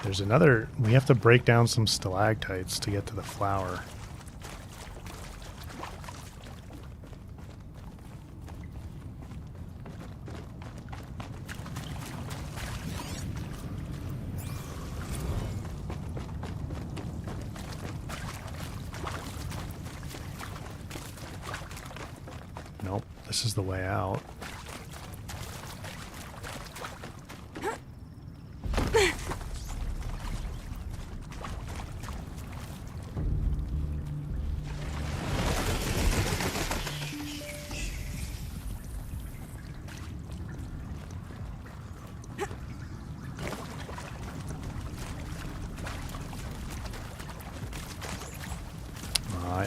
S1: There's another... We have to break down some stalactites to get to the flower. Nope, this is the way out.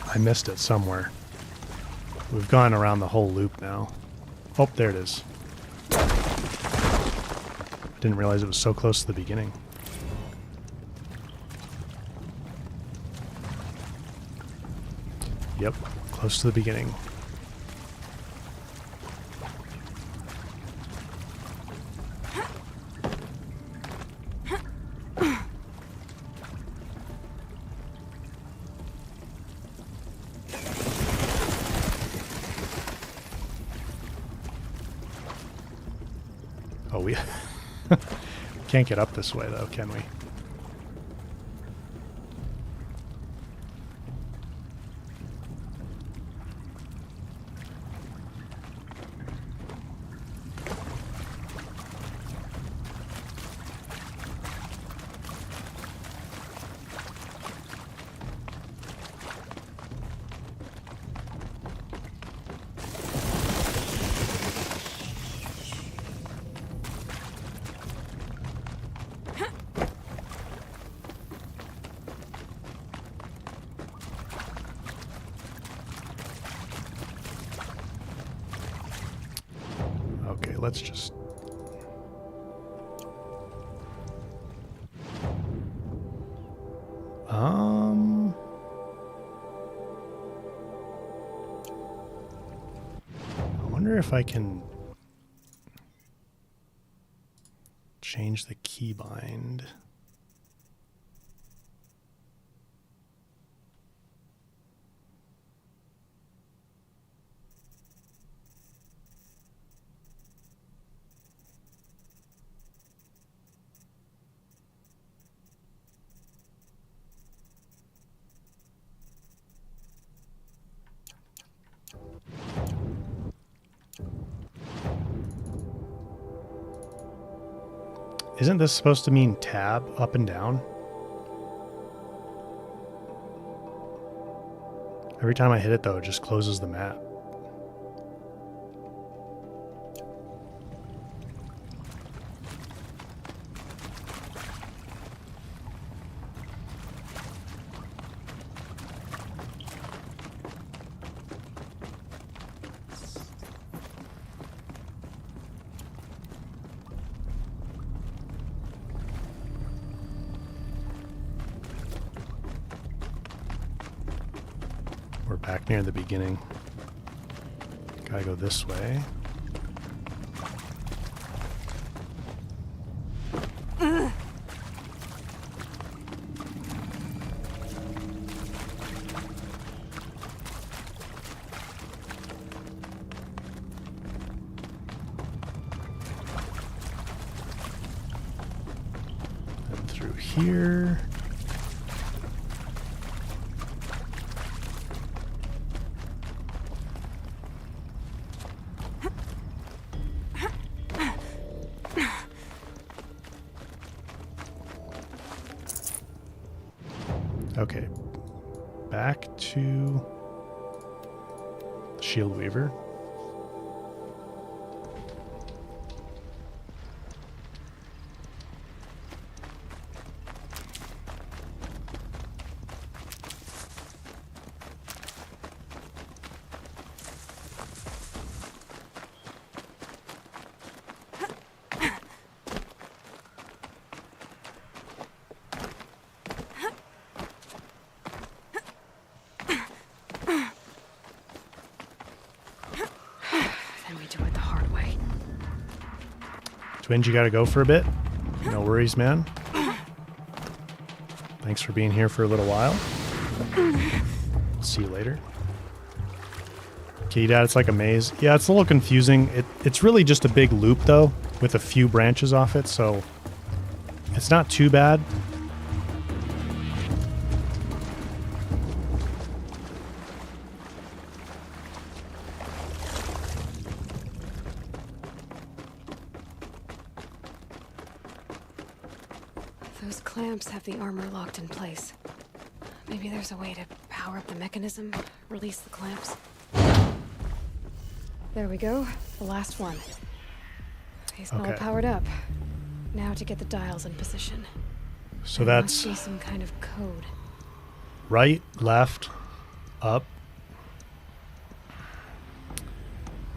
S1: I missed it somewhere. We've gone around the whole loop now. Oh, there it is. I didn't realize it was so close to the beginning. Yep, close to the beginning. Oh, we can't get up this way, though, can we? Let's just... I wonder wonder if I can change the keybind. Isn't this supposed to mean tab up and down? Every time I hit it, though, it just closes the map. We're back near the beginning. Gotta go this way. And through here. Okay, back to Shield Weaver. Twins, you gotta go for a bit. No worries, man. Thanks for being here for a little while. See you later. Okay, Dad, it's like a maze. Yeah, it's a little confusing. It's really just a big loop, though, with a few branches off it, so it's not too bad.
S2: Those clamps have the armor locked in place. Maybe there's a way to power up the mechanism, release the clamps. There we go. The last one. He's all powered up. Now to get the dials in position.
S1: So
S2: there
S1: that's
S2: must be some kind of code.
S1: Right, left, up.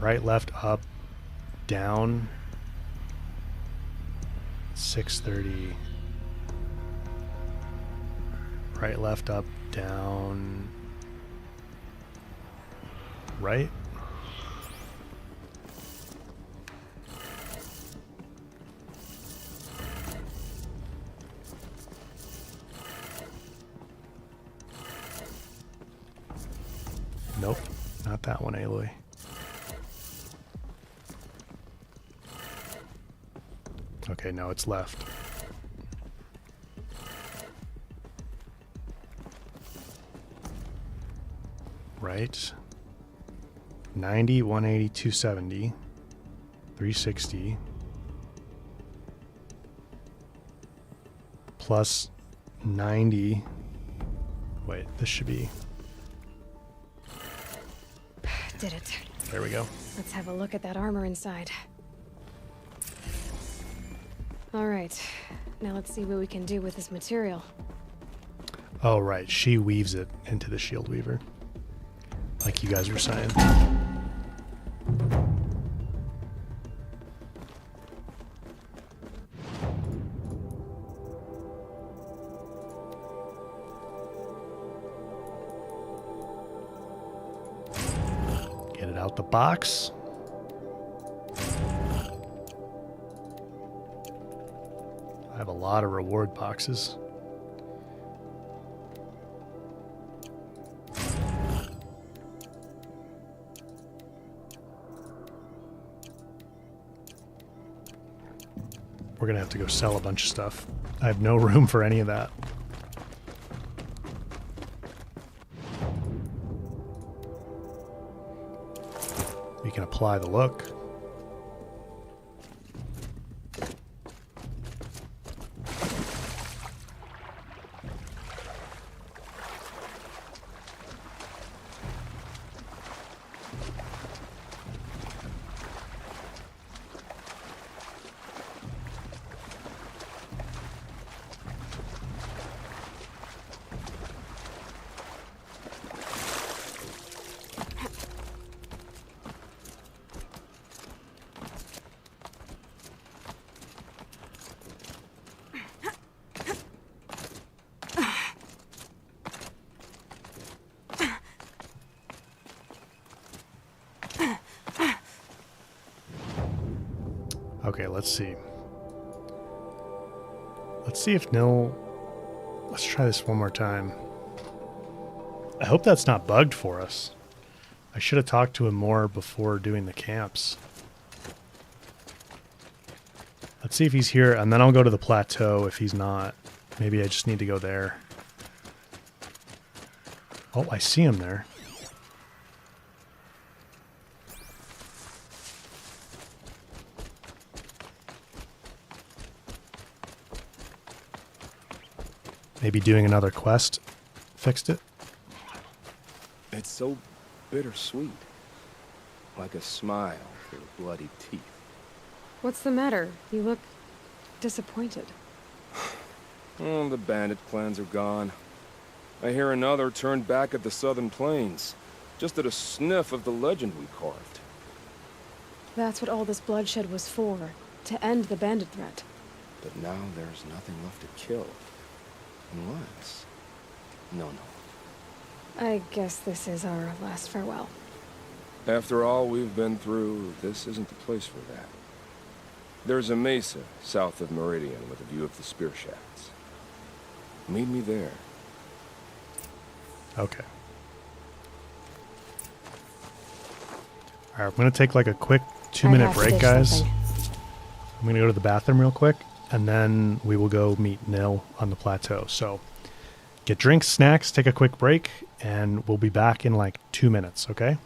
S1: Right, left, up, down. 630. Right, left, up, down. Right. Nope, not that one, Aloy. Okay, no, it's left. Right. 90, 180, 270, 360. Plus 90. Wait, this should be...
S2: Did it.
S1: There we go.
S2: Let's have a look at that armor inside. All right. Now let's see what we can do with this material.
S1: Oh, right. She weaves it into the Shield Weaver. Like you guys were saying. Get it out the box. lot of reward boxes. We're gonna have to go sell a bunch of stuff. I have no room for any of that. We can apply the look. Okay, let's see. Let's see if Nil... Let's try this one more time. I hope that's not bugged for us. I should have talked to him more before doing the camps. Let's see if he's here, and then I'll go to the plateau if he's not. Maybe I just need to go there. Oh, I see him there. Maybe doing another quest fixed it.
S7: It's so bittersweet. Like a smile through bloody teeth.
S2: What's the matter? You look disappointed.
S7: Oh, the bandit clans are gone. I hear another turned back at the southern plains, just at a sniff of the legend we carved.
S2: That's what all this bloodshed was for, to end the bandit threat.
S7: But now there's nothing left to kill. Unless... No.
S2: I guess this is our last farewell.
S7: After all we've been through, this isn't the place for that. There's a mesa south of Meridian with a view of the spear shafts. Meet me there.
S1: Okay. Alright, I'm going to take like a quick 2-minute break, guys. I'm going to go to the bathroom real quick, and then we will go meet Nil on the plateau. So get drinks, snacks, take a quick break, and we'll be back in like 2 minutes, okay?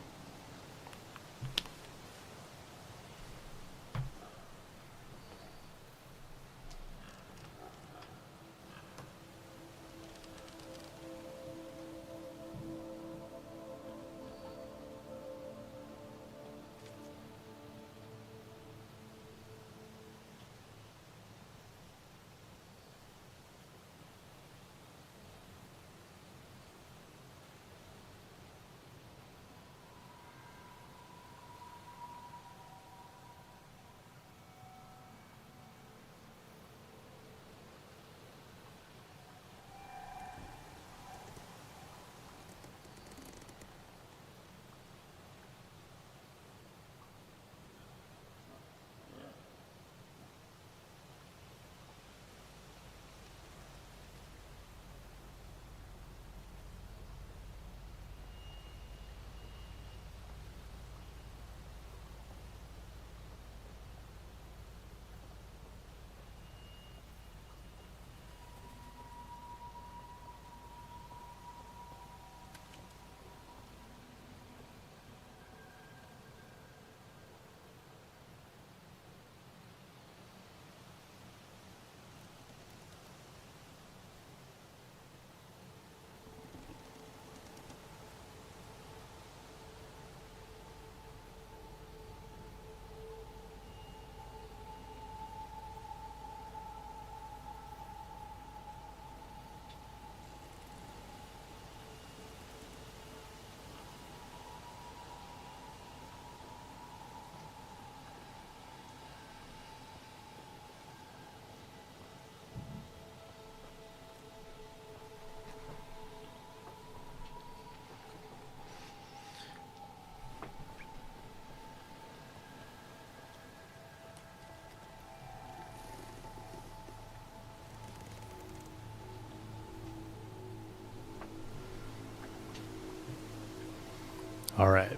S1: All right.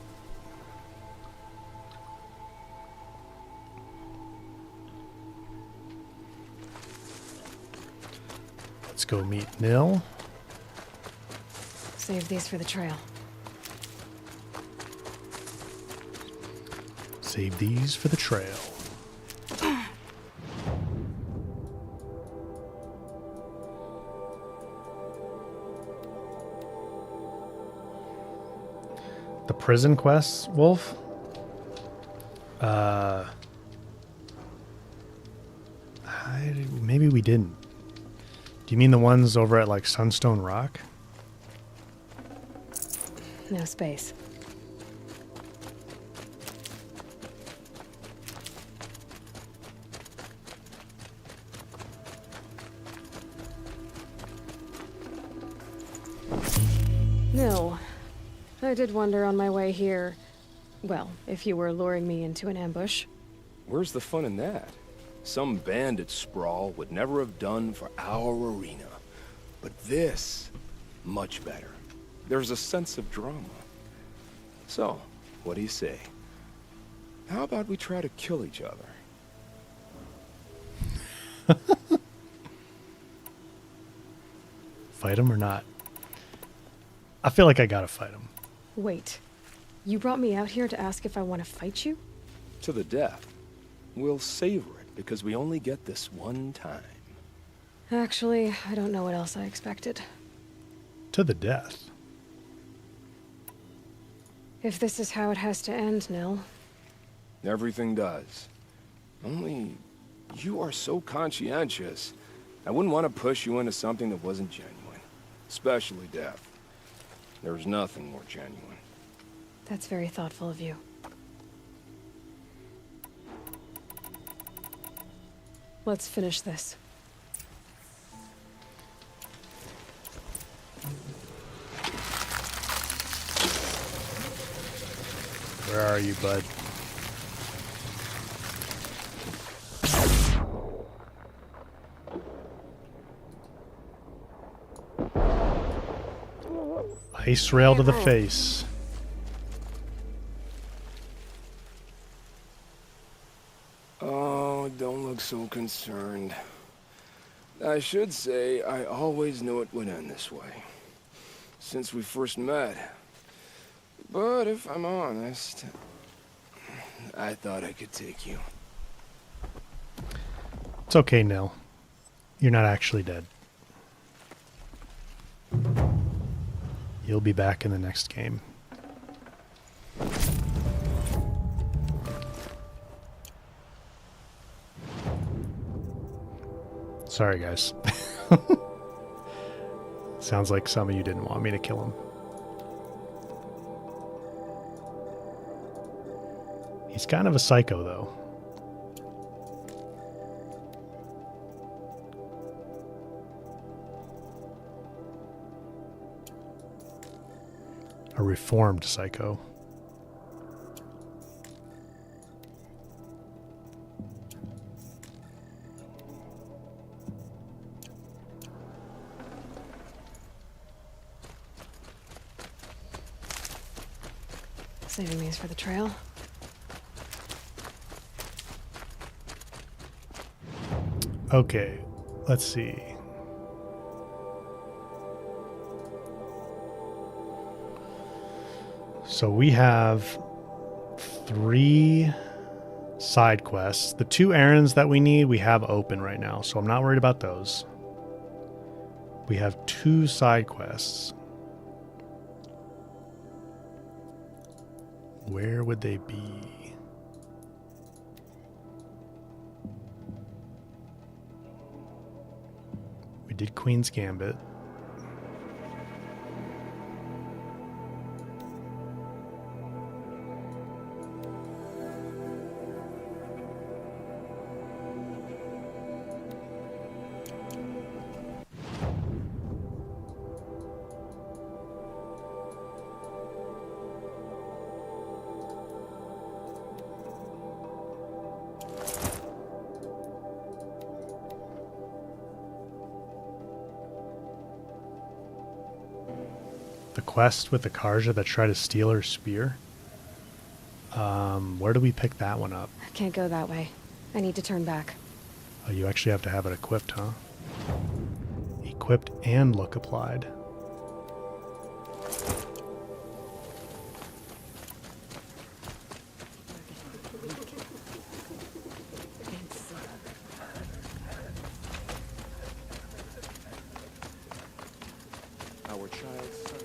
S1: Let's go meet Nil.
S2: Save these for the trail.
S1: Save these for the trail. The prison quests, Wolf? Maybe we didn't. Do you mean the ones over at, like, Sunstone Rock?
S2: No space. No. I did wonder on my way here. Well, if you were luring me into an ambush.
S7: Where's the fun in that? Some bandit sprawl would never have done for our arena. But this, much better. There's a sense of drama. So, what do you say? How about we try to kill each other?
S1: Fight him or not? I feel like I gotta fight him.
S2: Wait. You brought me out here to ask if I want to fight you?
S7: To the death. We'll savor it because we only get this one time.
S2: Actually, I don't know what else I expected.
S1: To the death.
S2: If this is how it has to end, Nil.
S7: Everything does. Only, you are so conscientious. I wouldn't want to push you into something that wasn't genuine. Especially death. There's nothing more genuine.
S2: That's very thoughtful of you. Let's finish this.
S1: Where are you, bud? Ice rail to the face.
S7: Oh, don't look so concerned. I should say, I always knew it would end this way. Since we first met. But if I'm honest, I thought I could take you.
S1: It's okay, Nil. You're not actually dead. You'll be back in the next game. Sorry, guys. Sounds like some of you didn't want me to kill him. He's kind of a psycho, though. A reformed psycho.
S2: Saving these for the trail.
S1: Okay, let's see. So we have 3 side quests. The 2 errands that we need, we have open right now, so I'm not worried about those. We have 2 side quests. Where would they be? We did Queen's Gambit. The quest with the Karja that tried to steal her spear. Where do we pick that one up?
S2: I can't go that way. I need to turn back.
S1: Oh, you actually have to have it equipped, huh? Equipped and look applied.
S7: Our child's son.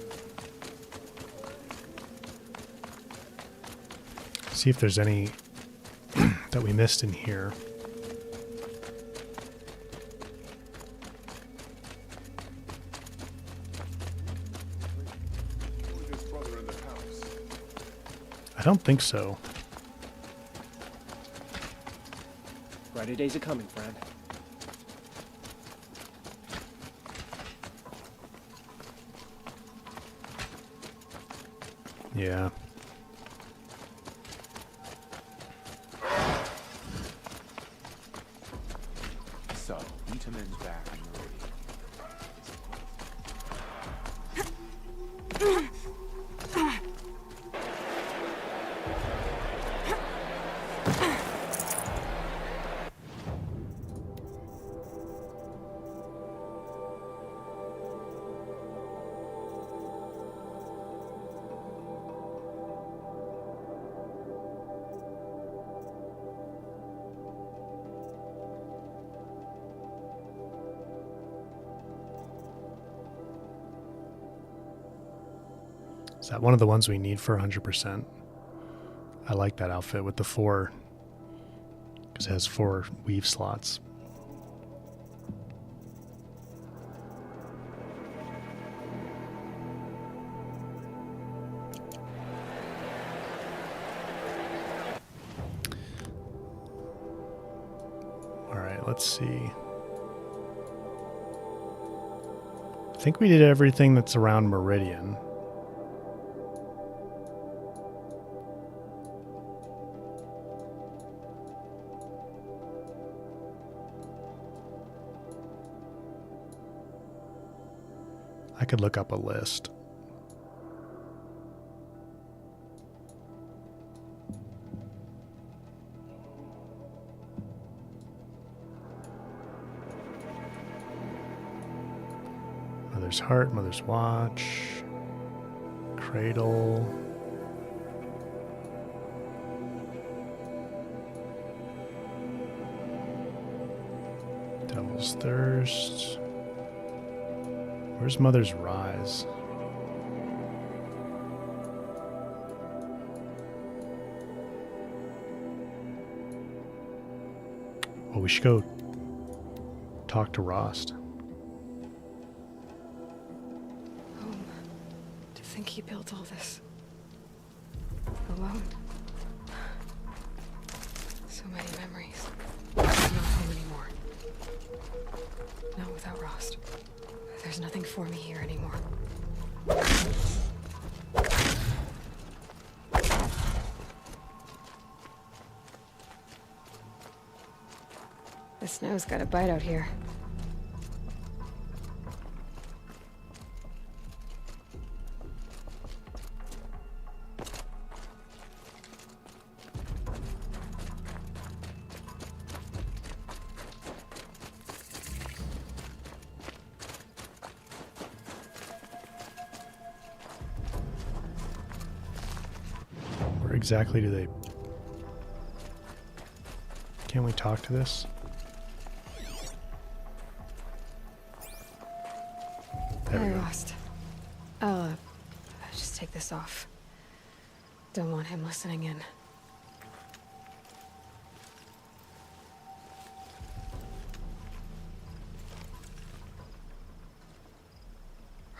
S1: See if there's any that we missed in here. I don't think so.
S9: Brighter days are coming, friend.
S1: Yeah.
S7: So, Itaman's back in Meridian.
S1: Is that one of the ones we need for 100%? I like that outfit with the 4, because it has 4 weave slots. All right, let's see. I think we did everything that's around Meridian. I could look up a list. Mother's Heart, Mother's Watch, Cradle. Devil's Thirst. Where's Mother's Rise? Well, we should go talk to Rost.
S2: To think he built all this alone. So many memories. Not home anymore. Not without Rost. There's nothing for me here anymore. The snow's got a bite out here.
S1: Where exactly do they... Can we talk to this? There we
S2: I
S1: go.
S2: lost. I'll just take this off. Don't want him listening in.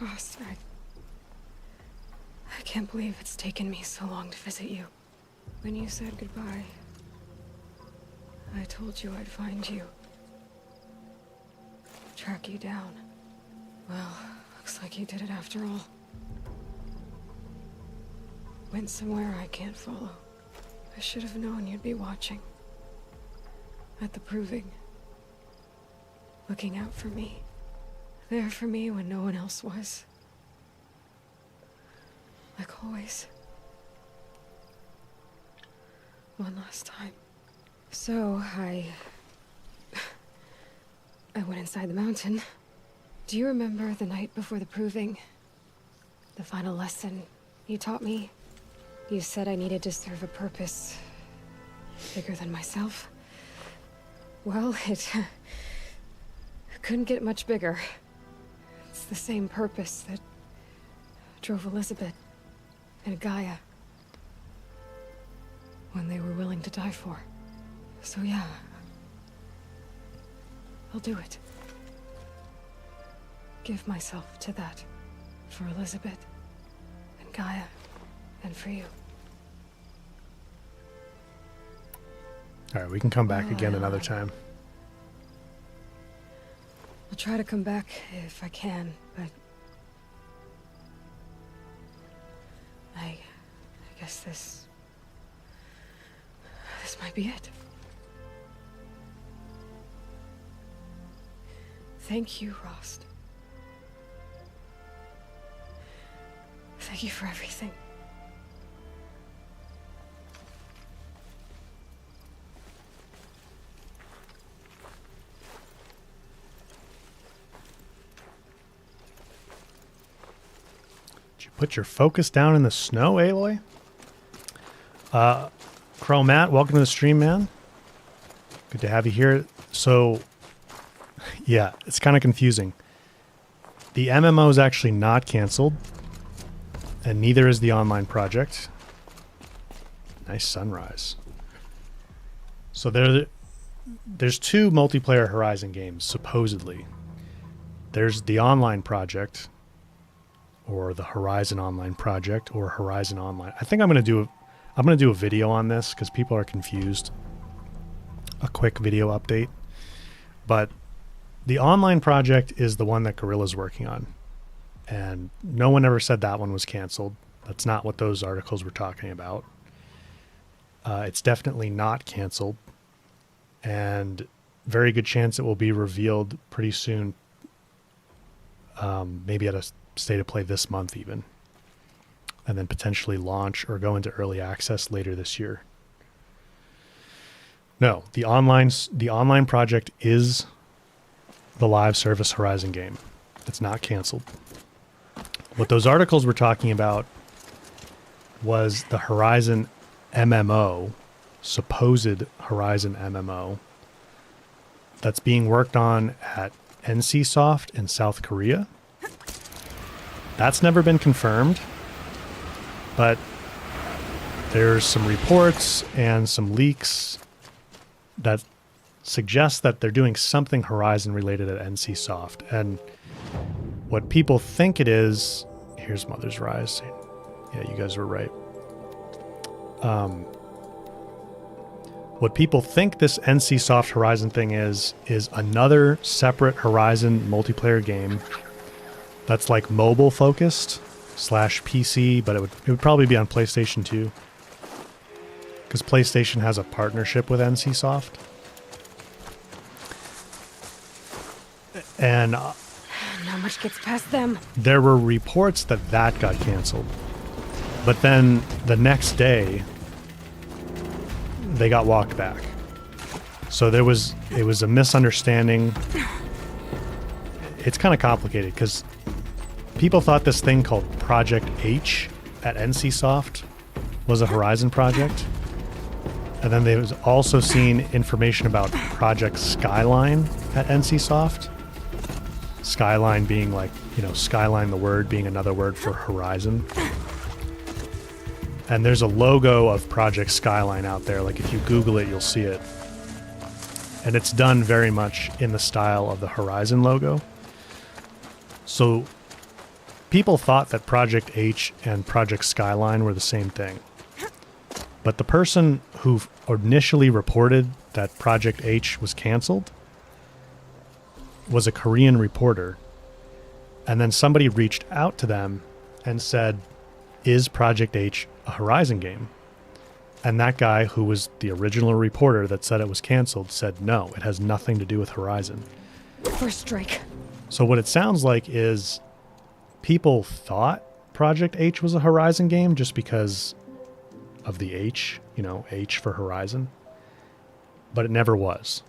S2: Rost, I can't believe it's taken me so long to visit you. When you said goodbye, I told you I'd find you. Track you down. Well, looks like you did it after all. Went somewhere I can't follow. I should have known you'd be watching. At the proving. Looking out for me. There for me when no one else was. Like always. one last time. So, I went inside the mountain. Do you remember the night before the proving? The final lesson you taught me? You said I needed to serve a purpose bigger than myself. Well, it couldn't get much bigger. It's the same purpose that drove Elizabeth and Gaia when they were willing to die for. So yeah, I'll do it. Give myself to that for Elizabeth and Gaia and for you.
S1: All right, we can come back again another time.
S2: I'll try to come back if I can, but I guess this might be it. Thank you, Rost. Thank you for everything.
S1: Did you put your focus down in the snow, Aloy? Crow Matt, welcome to the stream, man. Good to have you here. So, yeah, it's kind of confusing. The MMO is actually not canceled, and neither is the online project. Nice sunrise. So there's two multiplayer Horizon games, supposedly. There's the online project, or the Horizon Online project, or Horizon Online. I think I'm going to do a video on this because people are confused. A quick video update. But the online project is the one that Guerrilla's working on. And no one ever said that one was canceled. That's not what those articles were talking about. It's definitely not canceled. And very good chance it will be revealed pretty soon. Maybe at a state of play this month even. And then potentially launch or go into early access later this year. No, the online project is the live service Horizon game. It's not canceled. What those articles were talking about was the Horizon MMO, supposed Horizon MMO, that's being worked on at NCSoft in South Korea. That's never been confirmed. But there's some reports and some leaks that suggest that they're doing something Horizon related at NCSoft. And what people think it is, here's Mother's Rise. Yeah, you guys were right. What people think this NCSoft Horizon thing is another separate Horizon multiplayer game that's like mobile focused / PC, but it would probably be on PlayStation 2 because PlayStation has a partnership with NCSoft. And
S2: Not much gets past them.
S1: There were reports that got canceled, but then the next day they got walked back. So it was a misunderstanding. It's kind of complicated because people thought this thing called Project H at NCSoft was a Horizon project. And then there was also seen information about Project Skyline at NCSoft. Skyline being like, Skyline the word being another word for Horizon. And there's a logo of Project Skyline out there. Like if you Google it, you'll see it. And it's done very much in the style of the Horizon logo. So people thought that Project H and Project Skyline were the same thing. But the person who initially reported that Project H was canceled was a Korean reporter. And then somebody reached out to them and said, is Project H a Horizon game? And that guy, who was the original reporter that said it was canceled, said, no, it has nothing to do with Horizon.
S2: First strike.
S1: So what it sounds like is people thought Project H was a Horizon game just because of the H you know, H for Horizon, but it never was.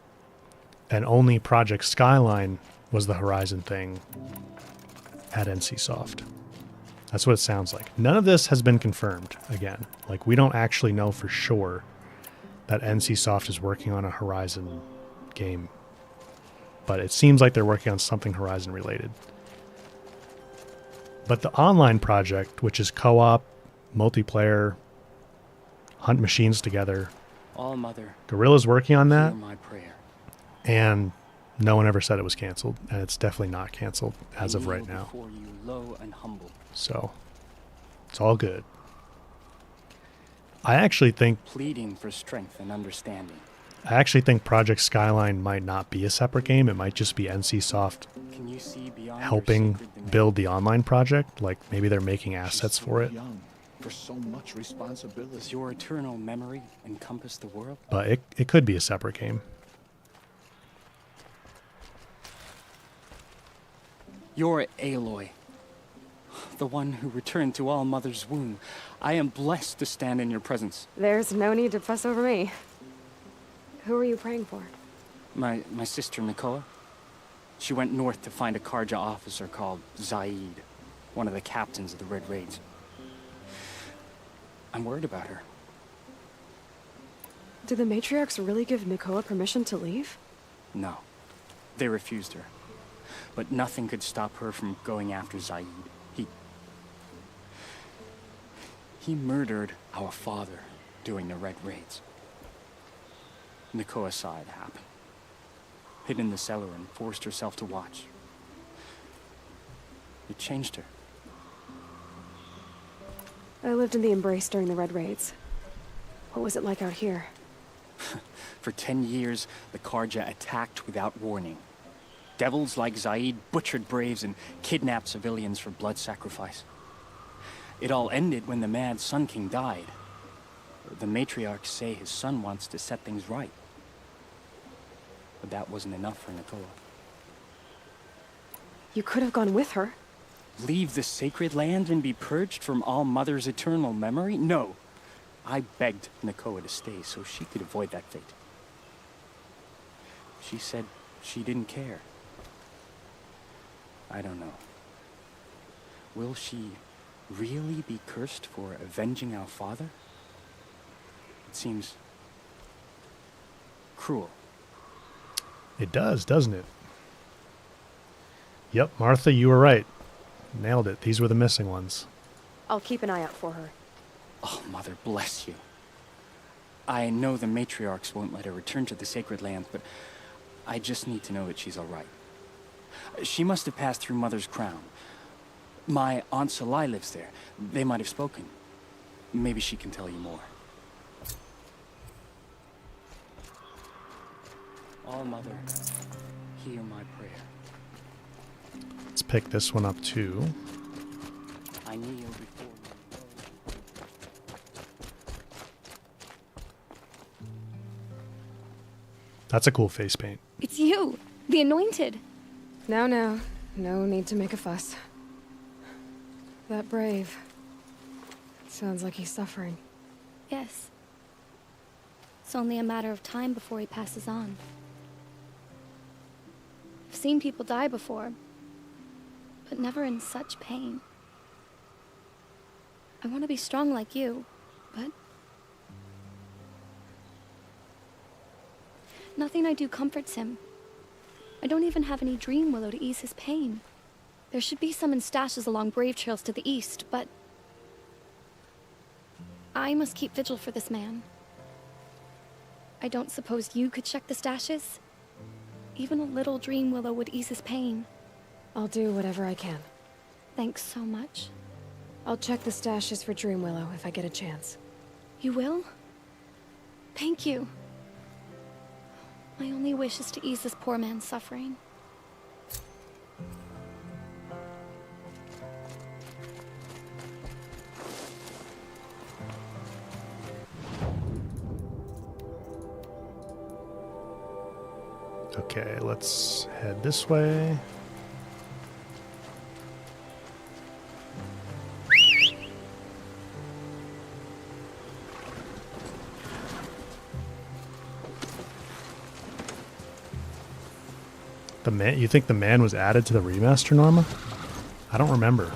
S1: And only Project Skyline was the Horizon thing at NCSoft. That's what it sounds like. None of this has been confirmed, again. Like, we don't actually know for sure that NCSoft is working on a Horizon game. But it seems like they're working on something Horizon related. But the online project, which is co-op, multiplayer, hunt machines together,
S9: All Mother,
S1: Guerrilla's working on that.
S9: hear my prayer.
S1: And no one ever said it was canceled, and it's definitely not canceled as
S9: I
S1: of right
S9: kneel
S1: now.
S9: before you, low and humble.
S1: So it's all good. I actually think
S9: Pleading for strength and understanding.
S1: Project Skyline might not be a separate game. It might just be NCSoft
S9: Can you see beyond your
S1: helping
S9: sacred domain?
S1: build the online project. Like, maybe they're making assets for it.
S17: Young, for so much responsibility.
S9: Does your eternal memory encompass the world?
S1: But it could be a separate game.
S9: You're Aloy, the one who returned to All Mother's womb. I am blessed to stand in your presence.
S2: There's no need to fuss over me. Who are you praying for?
S9: My sister Nakoa. She went north to find a Karja officer called Zaid, one of the captains of the Red Raids. I'm worried about her.
S2: Did the matriarchs really give Nakoa permission to leave?
S9: No, they refused her. But nothing could stop her from going after Zaid. He murdered our father during the Red Raids. Nakoa saw it happen. Hid in the cellar and forced herself to watch. It changed her.
S2: I lived in the Embrace during the Red Raids. What was it like out here?
S9: For 10 years, the Karja attacked without warning. Devils like Zaid butchered braves and kidnapped civilians for blood sacrifice. It all ended when the mad Sun King died. The matriarchs say his son wants to set things right. But that wasn't enough for Nakoa.
S2: You could have gone with her.
S9: Leave the sacred land and be purged from All Mother's eternal memory? No. I begged Nakoa to stay so she could avoid that fate. She said she didn't care. I don't know. Will she really be cursed for avenging our father? It seems cruel.
S1: It does, doesn't it? Yep, Martha, you were right. Nailed it. These were the missing ones.
S2: I'll keep an eye out for her.
S9: Oh, Mother, bless you. I know the matriarchs won't let her return to the sacred lands, but I just need to know that she's all right. She must have passed through Mother's crown. My Aunt Salai lives there. They might have spoken. Maybe she can tell you more. All Mother, hear my prayer.
S1: Let's pick this one up too.
S9: I kneel before you.
S1: That's a cool face paint.
S4: It's you, the Anointed.
S2: No need to make a fuss. That brave. Sounds like he's suffering.
S4: Yes. It's only a matter of time before he passes on. I've seen people die before, but never in such pain. I want to be strong like you, but nothing I do comforts him. I don't even have any dream willow to ease his pain. There should be some in stashes along brave trails to the east, but I must keep vigil for this man. I don't suppose you could check the stashes? Even a little dream willow would ease his pain.
S2: I'll do whatever I can.
S4: Thanks so much.
S2: I'll check the stashes for dream willow if I get a chance.
S4: You will? Thank you. My only wish is to ease this poor man's suffering.
S1: Okay, let's head this way. The man, you think the man was added to the remaster, Norma? I don't remember.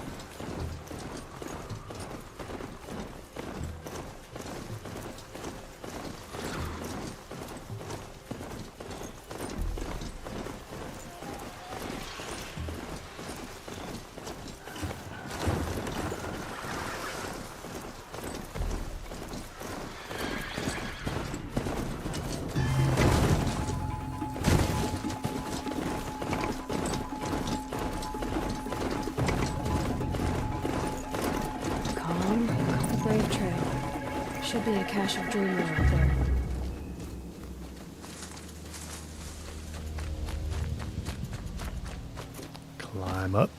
S2: Be a cache of dream willow up there.
S1: Climb up.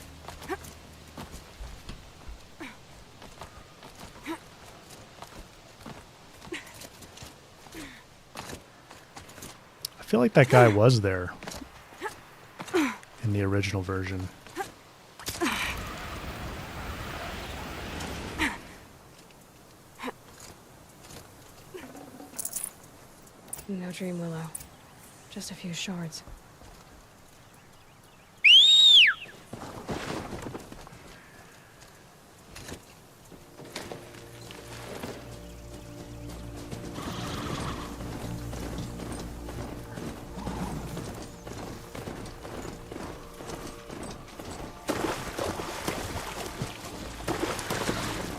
S1: I feel like that guy was there in the original version.
S2: No dream willow. Just a few shards.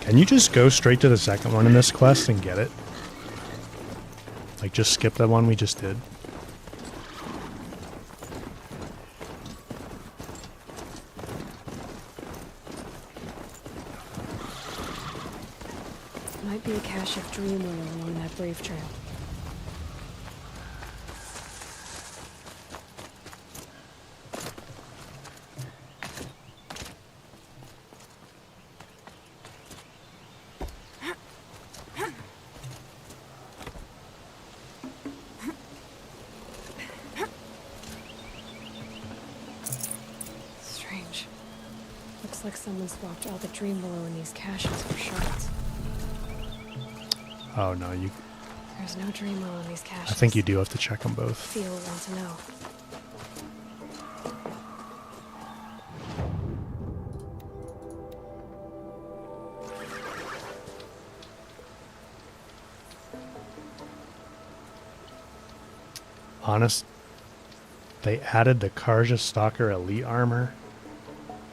S1: Can you just go straight to the second one in this quest and get it? Like, just skip that one we just did.
S2: Might be a cache of dream willow along that brave trail. Like someone swapped all the dream willow in these caches for shards.
S1: Oh no, you...
S2: There's no dream willow in these caches.
S1: I think you do have to check them both.
S2: Feel want to know.
S1: Honest, they added the Karja Stalker Elite armor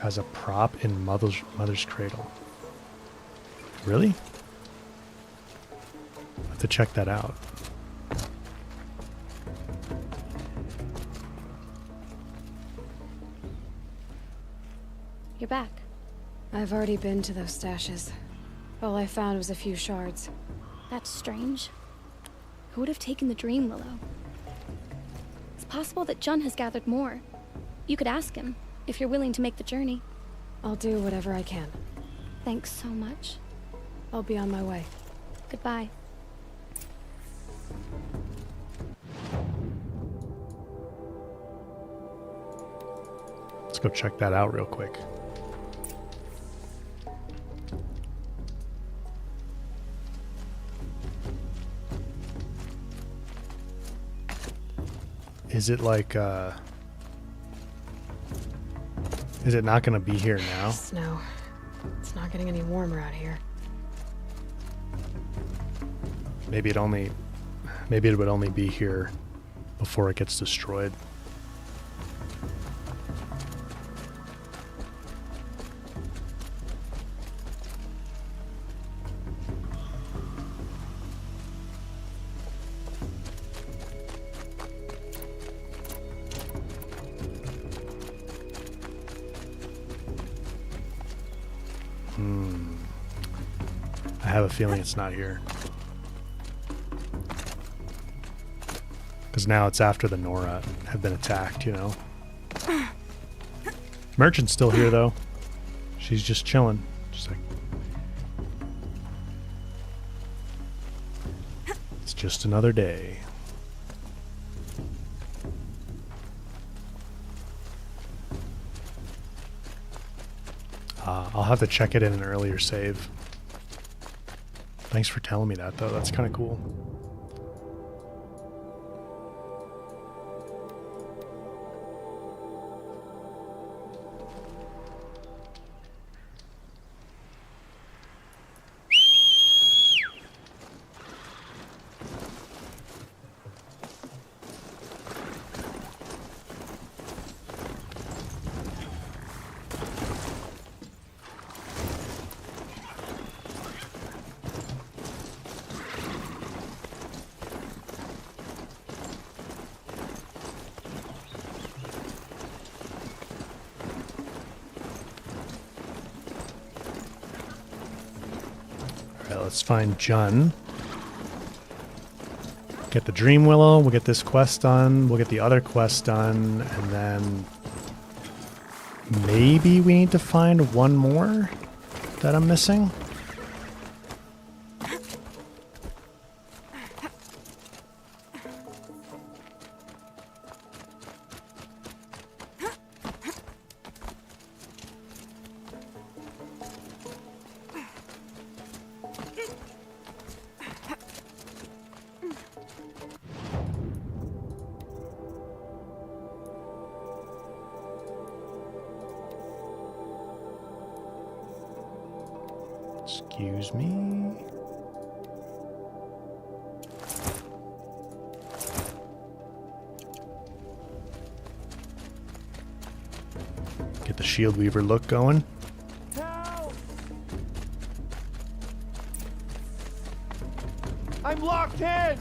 S1: as a prop in Mother's Cradle. Really? I have to check that out.
S4: You're back.
S2: I've already been to those stashes. All I found was a few shards.
S4: That's strange. Who would have taken the dream willow? It's possible that Jun has gathered more. You could ask him. If you're willing to make the journey.
S2: I'll do whatever I can.
S4: Thanks so much.
S2: I'll be on my way.
S4: Goodbye.
S1: Let's go check that out real quick. Is it like, is it not going to be here now?
S2: Snow. It's not getting any warmer out here.
S1: Maybe it would only be here before it gets destroyed. I have a feeling it's not here. Because now it's after the Nora have been attacked, you know. Merchant's still here, though. She's just chilling. Just like... It's just another day. I'll have to check it in an earlier save. Thanks for telling me that, though. That's kind of cool. Okay, let's find Jun. Get the Dream Willow, we'll get this quest done, we'll get the other quest done, and then maybe we need to find one more that I'm missing. Excuse me. Get the Shield Weaver look going.
S16: Help! I'm locked in!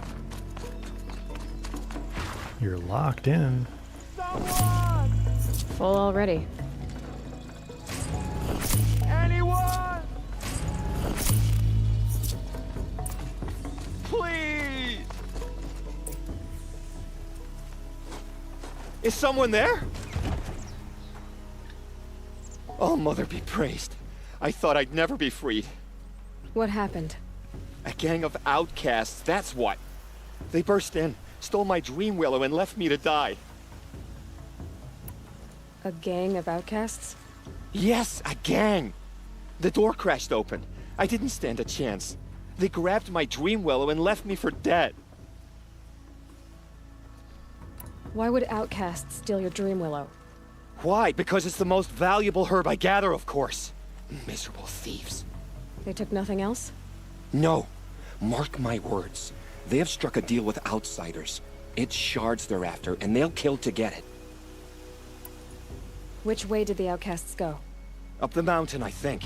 S1: You're locked in.
S16: Someone!
S2: Full already.
S16: Anyone! Please! Is someone there? Oh, Mother be praised. I thought I'd never be freed.
S2: What happened?
S16: A gang of outcasts, that's what. They burst in, stole my Dream Willow, and left me to die.
S2: A gang of outcasts?
S16: Yes, a gang! The door crashed open. I didn't stand a chance. They grabbed my Dream Willow and left me for dead.
S2: Why would outcasts steal your Dream Willow?
S16: Why? Because it's the most valuable herb I gather, of course. Miserable thieves.
S2: They took nothing else?
S16: No. Mark my words. They have struck a deal with outsiders. It's shards they're after, and they'll kill to get it.
S2: Which way did the outcasts go?
S16: Up the mountain, I think.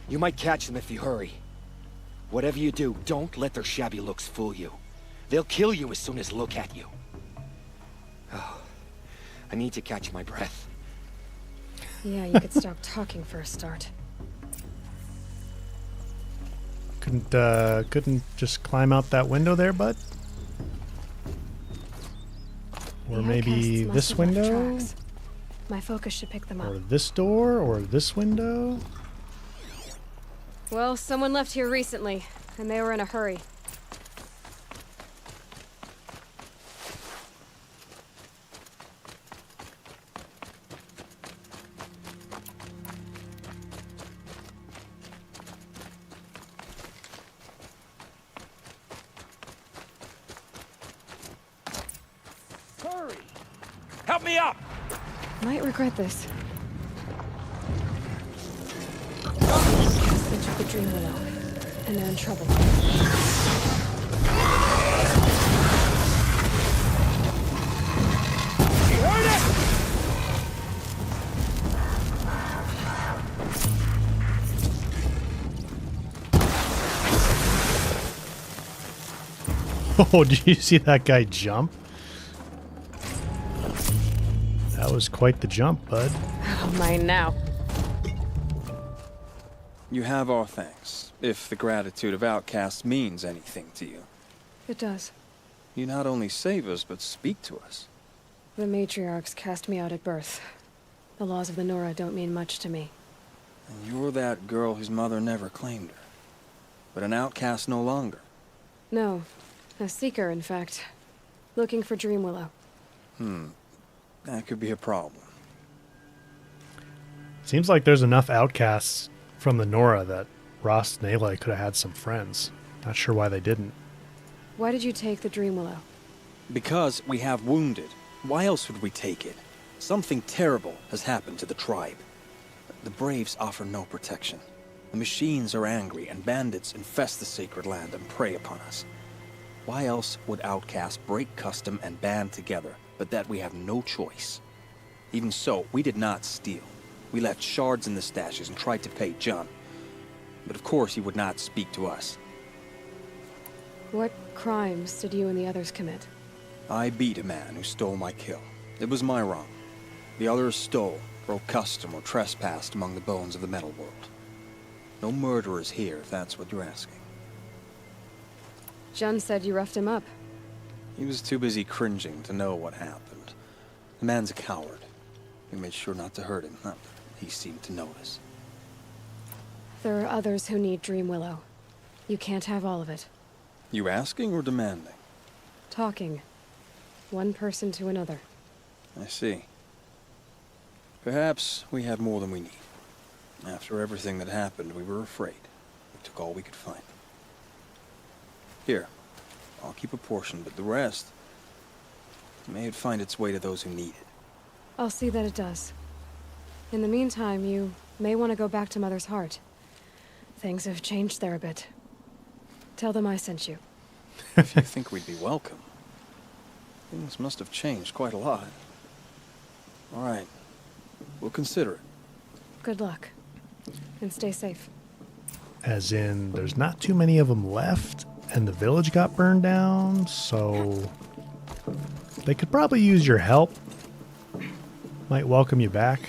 S16: You might catch them if you hurry. Whatever you do, don't let their shabby looks fool you. They'll kill you as soon as look at you. Oh, I need to catch my breath.
S2: Yeah, you could stop talking for a start.
S1: Couldn't just climb out that window there, bud? Or maybe this window?
S2: My focus should pick them up.
S1: Or this door? Or this window?
S2: Well, someone left here recently, and they were in a hurry.
S21: Hurry! Help me up!
S2: Might regret this. They took the Dream Willow, and they're in trouble.
S1: Oh, did you see that guy jump? That was quite the jump, bud.
S2: Oh, mine now.
S9: You have our thanks, if the gratitude of outcasts means anything to you.
S2: It does.
S9: You not only save us, but speak to us.
S2: The matriarchs cast me out at birth. The laws of the Nora don't mean much to me.
S9: And you're that girl whose mother never claimed her. But an outcast no longer.
S2: No. A seeker, in fact. Looking for Dream Willow.
S9: That could be a problem.
S1: Seems like there's enough outcasts from the Nora that Rost and Aloy could have had some friends. Not sure why they didn't.
S2: Why did you take the Dream Willow?
S9: Because we have wounded. Why else would we take it? Something terrible has happened to the tribe. The Braves offer no protection. The machines are angry, and bandits infest the sacred land and prey upon us. Why else would outcasts break custom and band together, but that we have no choice? Even so, we did not steal. We left shards in the stashes and tried to pay John. But of course he would not speak to us.
S2: What crimes did you and the others commit?
S9: I beat a man who stole my kill. It was my wrong. The others stole, broke custom, or trespassed among the bones of the metal world. No murderers here, if that's what you're asking.
S2: Jun said you roughed him up.
S6: He was too busy cringing to know what happened. The man's a coward. We made sure not to hurt him. He seemed to notice.
S2: There are others who need Dream Willow. You can't have all of it.
S6: You asking or demanding?
S2: Talking. One person to another.
S6: I see. Perhaps we had more than we need. After everything that happened, we were afraid. We took all we could find. Here, I'll keep a portion, but the rest may it find its way to those who need it.
S2: I'll see that it does. In the meantime, you may want to go back to Mother's Heart. Things have changed there a bit. Tell them I sent you.
S6: If you think we'd be welcome. Things must have changed quite a lot. All right. We'll consider it.
S2: Good luck. And stay safe.
S1: As in, there's not too many of them left, and the village got burned down, so they could probably use your help. Might welcome you back.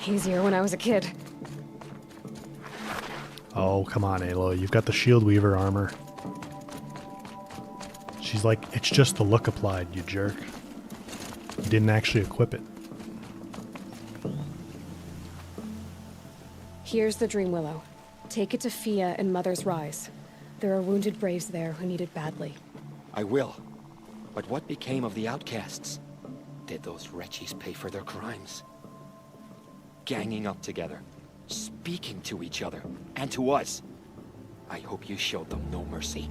S2: Easier when I was a kid.
S1: Oh, come on, Aloy. You've got the Shield Weaver armor. She's like, it's just the look applied, you jerk. You didn't actually equip it.
S2: Here's the Dream Willow. Take it to Fia and Mother's Rise. There are wounded braves there who need it badly.
S22: I will. But what became of the outcasts? Did those wretches pay for their crimes? Ganging up together, speaking to each other, and to us. I hope you showed them no mercy.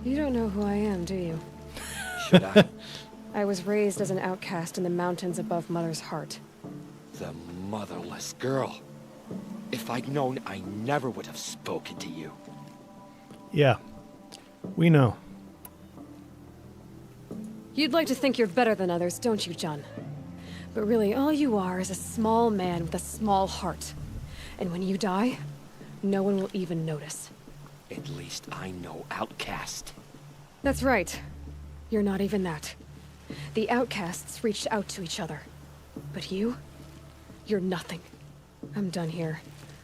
S2: You don't know who I am, do you?
S22: Should I?
S2: I was raised as an outcast in the mountains above Mother's Heart.
S22: The motherless girl. If I'd known, I never would have spoken to you.
S1: Yeah, we know.
S2: You'd like to think you're better than others, don't you, Jun? But really, all you are is a small man with a small heart. And when you die, no one will even notice.
S22: At least I know outcast.
S2: That's right. You're not even that. The outcasts reached out to each other. But you're nothing. I'm done here.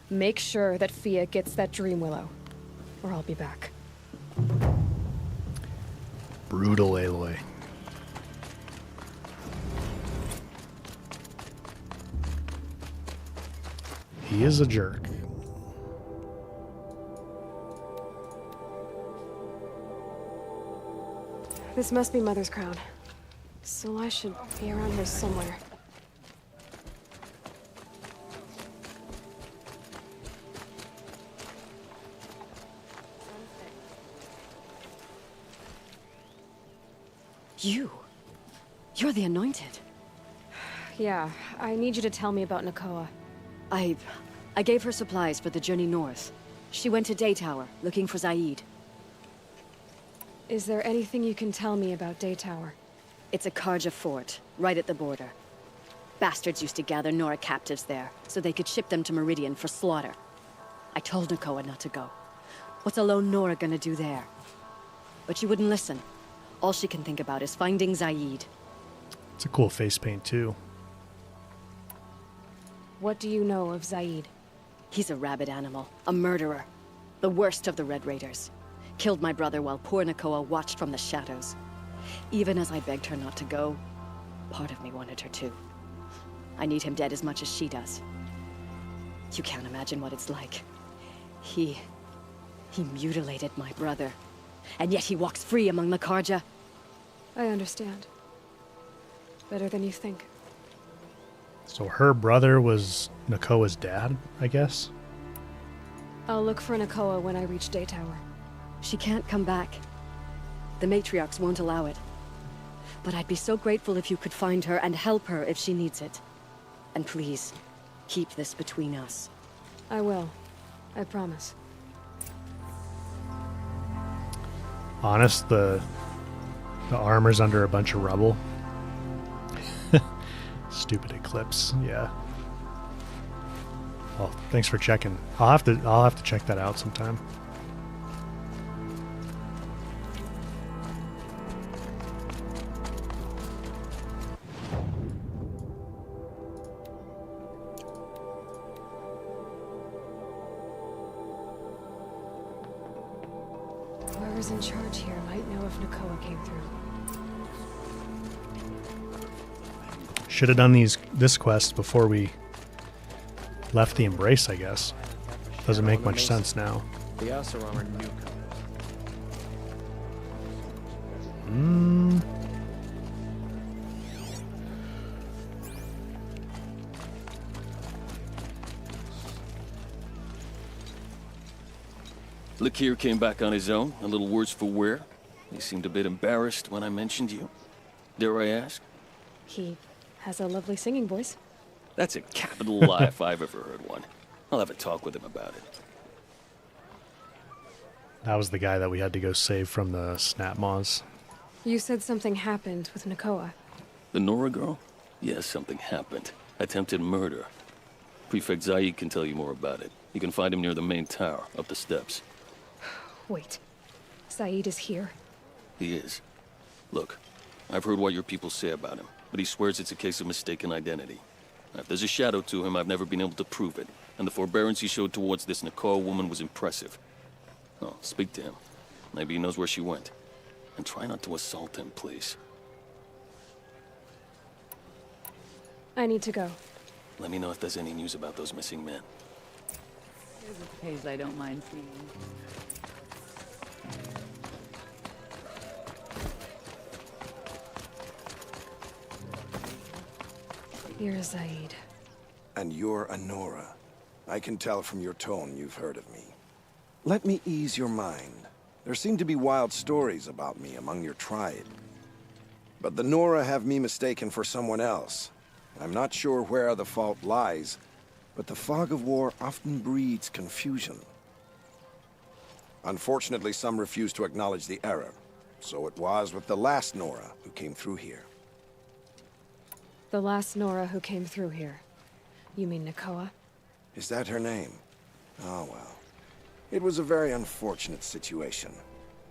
S2: Make sure that Fia gets that Dream Willow, or I'll be back.
S1: Brutal, Aloy. He is a jerk.
S2: This must be Mother's crown. So I should be around here somewhere.
S18: You're the Anointed.
S2: Yeah, I need you to tell me about Nakoa.
S18: I gave her supplies for the journey north. She went to Daytower, looking for Zaid.
S2: Is there anything you can tell me about Daytower?
S18: It's a Karja fort, right at the border. Bastards used to gather Nora captives there, so they could ship them to Meridian for slaughter. I told Nakoa not to go. What's a lone Nora gonna do there? But she wouldn't listen. All she can think about is finding Zaid.
S1: It's a cool face paint, too.
S2: What do you know of Zaid?
S18: He's a rabid animal, a murderer. The worst of the Red Raiders. Killed my brother while poor Nakoa watched from the shadows. Even as I begged her not to go, part of me wanted her to. I need him dead as much as she does. You can't imagine what it's like. He mutilated my brother. And yet he walks free among the Karja.
S2: I understand. Better than you think.
S1: So her brother was Nakoa's dad, I guess?
S2: I'll look for Nakoa when I reach Daytower.
S18: She can't come back. The matriarchs won't allow it. But I'd be so grateful if you could find her and help her if she needs it. And please, keep this between us.
S2: I will. I promise.
S1: Honest, the armor's under a bunch of rubble. Stupid eclipse, yeah. Well, thanks for checking. I'll have to check that out sometime.
S2: Whoever's in charge here might know if Nakoa came through.
S1: Should have done this quest before we left the Embrace, I guess. Doesn't make much sense now.
S13: The Oseram are newcomers.
S5: Lakir came back on his own, a little worse for wear. He seemed a bit embarrassed when I mentioned you. Dare I ask?
S2: He has a lovely singing voice.
S5: That's a capital lie if I've ever heard one. I'll have a talk with him about it.
S1: That was the guy that we had to go save from the snap maws.
S2: You said something happened with Nakoa.
S5: The Nora girl? Yes, something happened. Attempted murder. Prefect Zaid can tell you more about it. You can find him near the main tower, up the steps.
S2: Wait. Zaid is here?
S5: He is. Look, I've heard what your people say about him, but he swears it's a case of mistaken identity. Now, if there's a shadow to him, I've never been able to prove it, and the forbearance he showed towards this Nakoa woman was impressive. Oh, speak to him. Maybe he knows where she went. And try not to assault him, please.
S2: I need to go.
S5: Let me know if there's any news about those missing men.
S8: There's a page I don't mind seeing.
S2: You're Zaid.
S23: And you're a Nora. I can tell from your tone you've heard of me. Let me ease your mind. There seem to be wild stories about me among your tribe. But the Nora have me mistaken for someone else. I'm not sure where the fault lies, but the fog of war often breeds confusion. Unfortunately, some refuse to acknowledge the error. So it was with the last Nora who came through here.
S2: The last Nora who came through here. You mean Nakoa?
S23: Is that her name? Oh, well. It was a very unfortunate situation.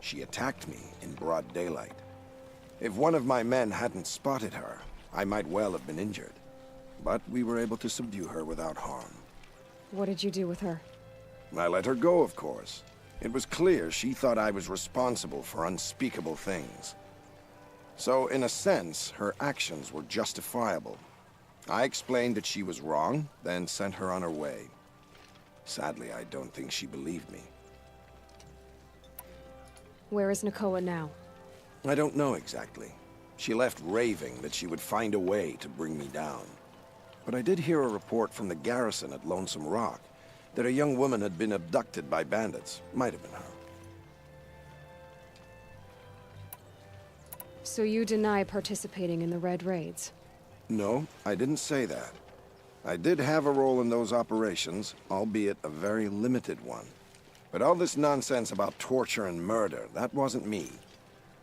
S23: She attacked me in broad daylight. If one of my men hadn't spotted her, I might well have been injured. But we were able to subdue her without harm.
S2: What did you do with her?
S23: I let her go, of course. It was clear she thought I was responsible for unspeakable things. So, in a sense, her actions were justifiable. I explained that she was wrong, then sent her on her way. Sadly, I don't think she believed me.
S2: Where is Nakoa now?
S23: I don't know exactly. She left raving that she would find a way to bring me down. But I did hear a report from the garrison at Lonesome Rock that a young woman had been abducted by bandits. Might have been her.
S2: So you deny participating in the Red Raids?
S23: No, I didn't say that. I did have a role in those operations, albeit a very limited one. But all this nonsense about torture and murder, that wasn't me.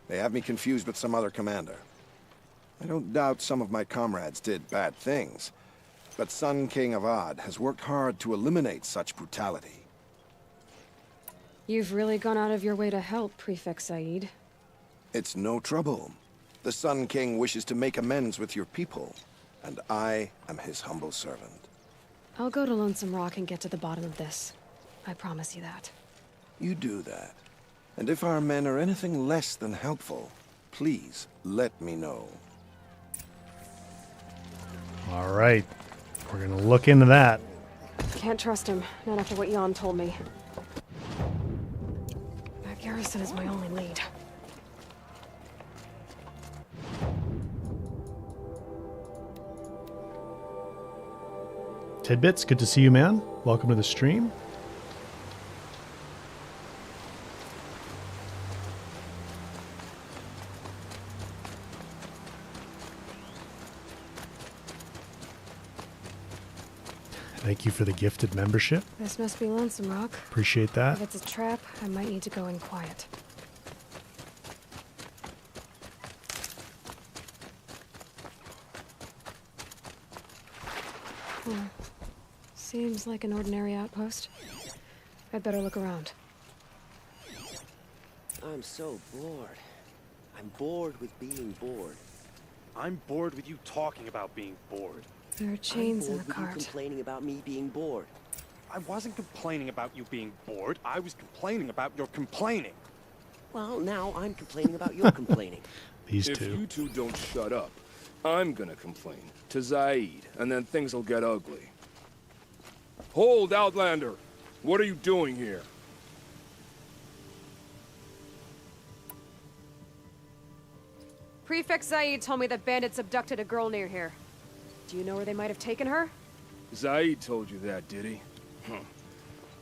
S23: They have me confused with some other commander. I don't doubt some of my comrades did bad things, but Sun King Avad has worked hard to eliminate such brutality.
S2: You've really gone out of your way to help, Prefect Zaid.
S23: It's no trouble. The Sun King wishes to make amends with your people, and I am his humble servant.
S2: I'll go to Lonesome Rock and get to the bottom of this. I promise you that.
S23: You do that. And if our men are anything less than helpful, please let me know.
S1: All right. We're going to look into that.
S2: Can't trust him, not after what Jan told me. That garrison is my only lead.
S1: Tidbits, good to see you, man. Welcome to the stream. Thank you for the gifted membership.
S2: This must be Lonesome Rock.
S1: Appreciate that.
S2: If it's a trap, I might need to go in quiet. Seems like an ordinary outpost. I'd better look around.
S15: I'm so bored. I'm bored with being bored.
S3: I'm bored with you talking about being bored.
S2: There are chains in
S15: I'm
S2: the
S15: bored with you
S2: cart.
S15: complaining about me being bored.
S3: I wasn't complaining about you being bored. I was complaining about your complaining.
S15: Well, now I'm complaining about your complaining.
S1: These
S7: If
S1: two.
S7: you two don't shut up, I'm gonna complain to Zaid, and then things will get ugly. Hold, Outlander! What are you doing here?
S2: Prefect Zaid told me that bandits abducted a girl near here. Do you know where they might have taken her?
S7: Zaid told you that, did he? Huh.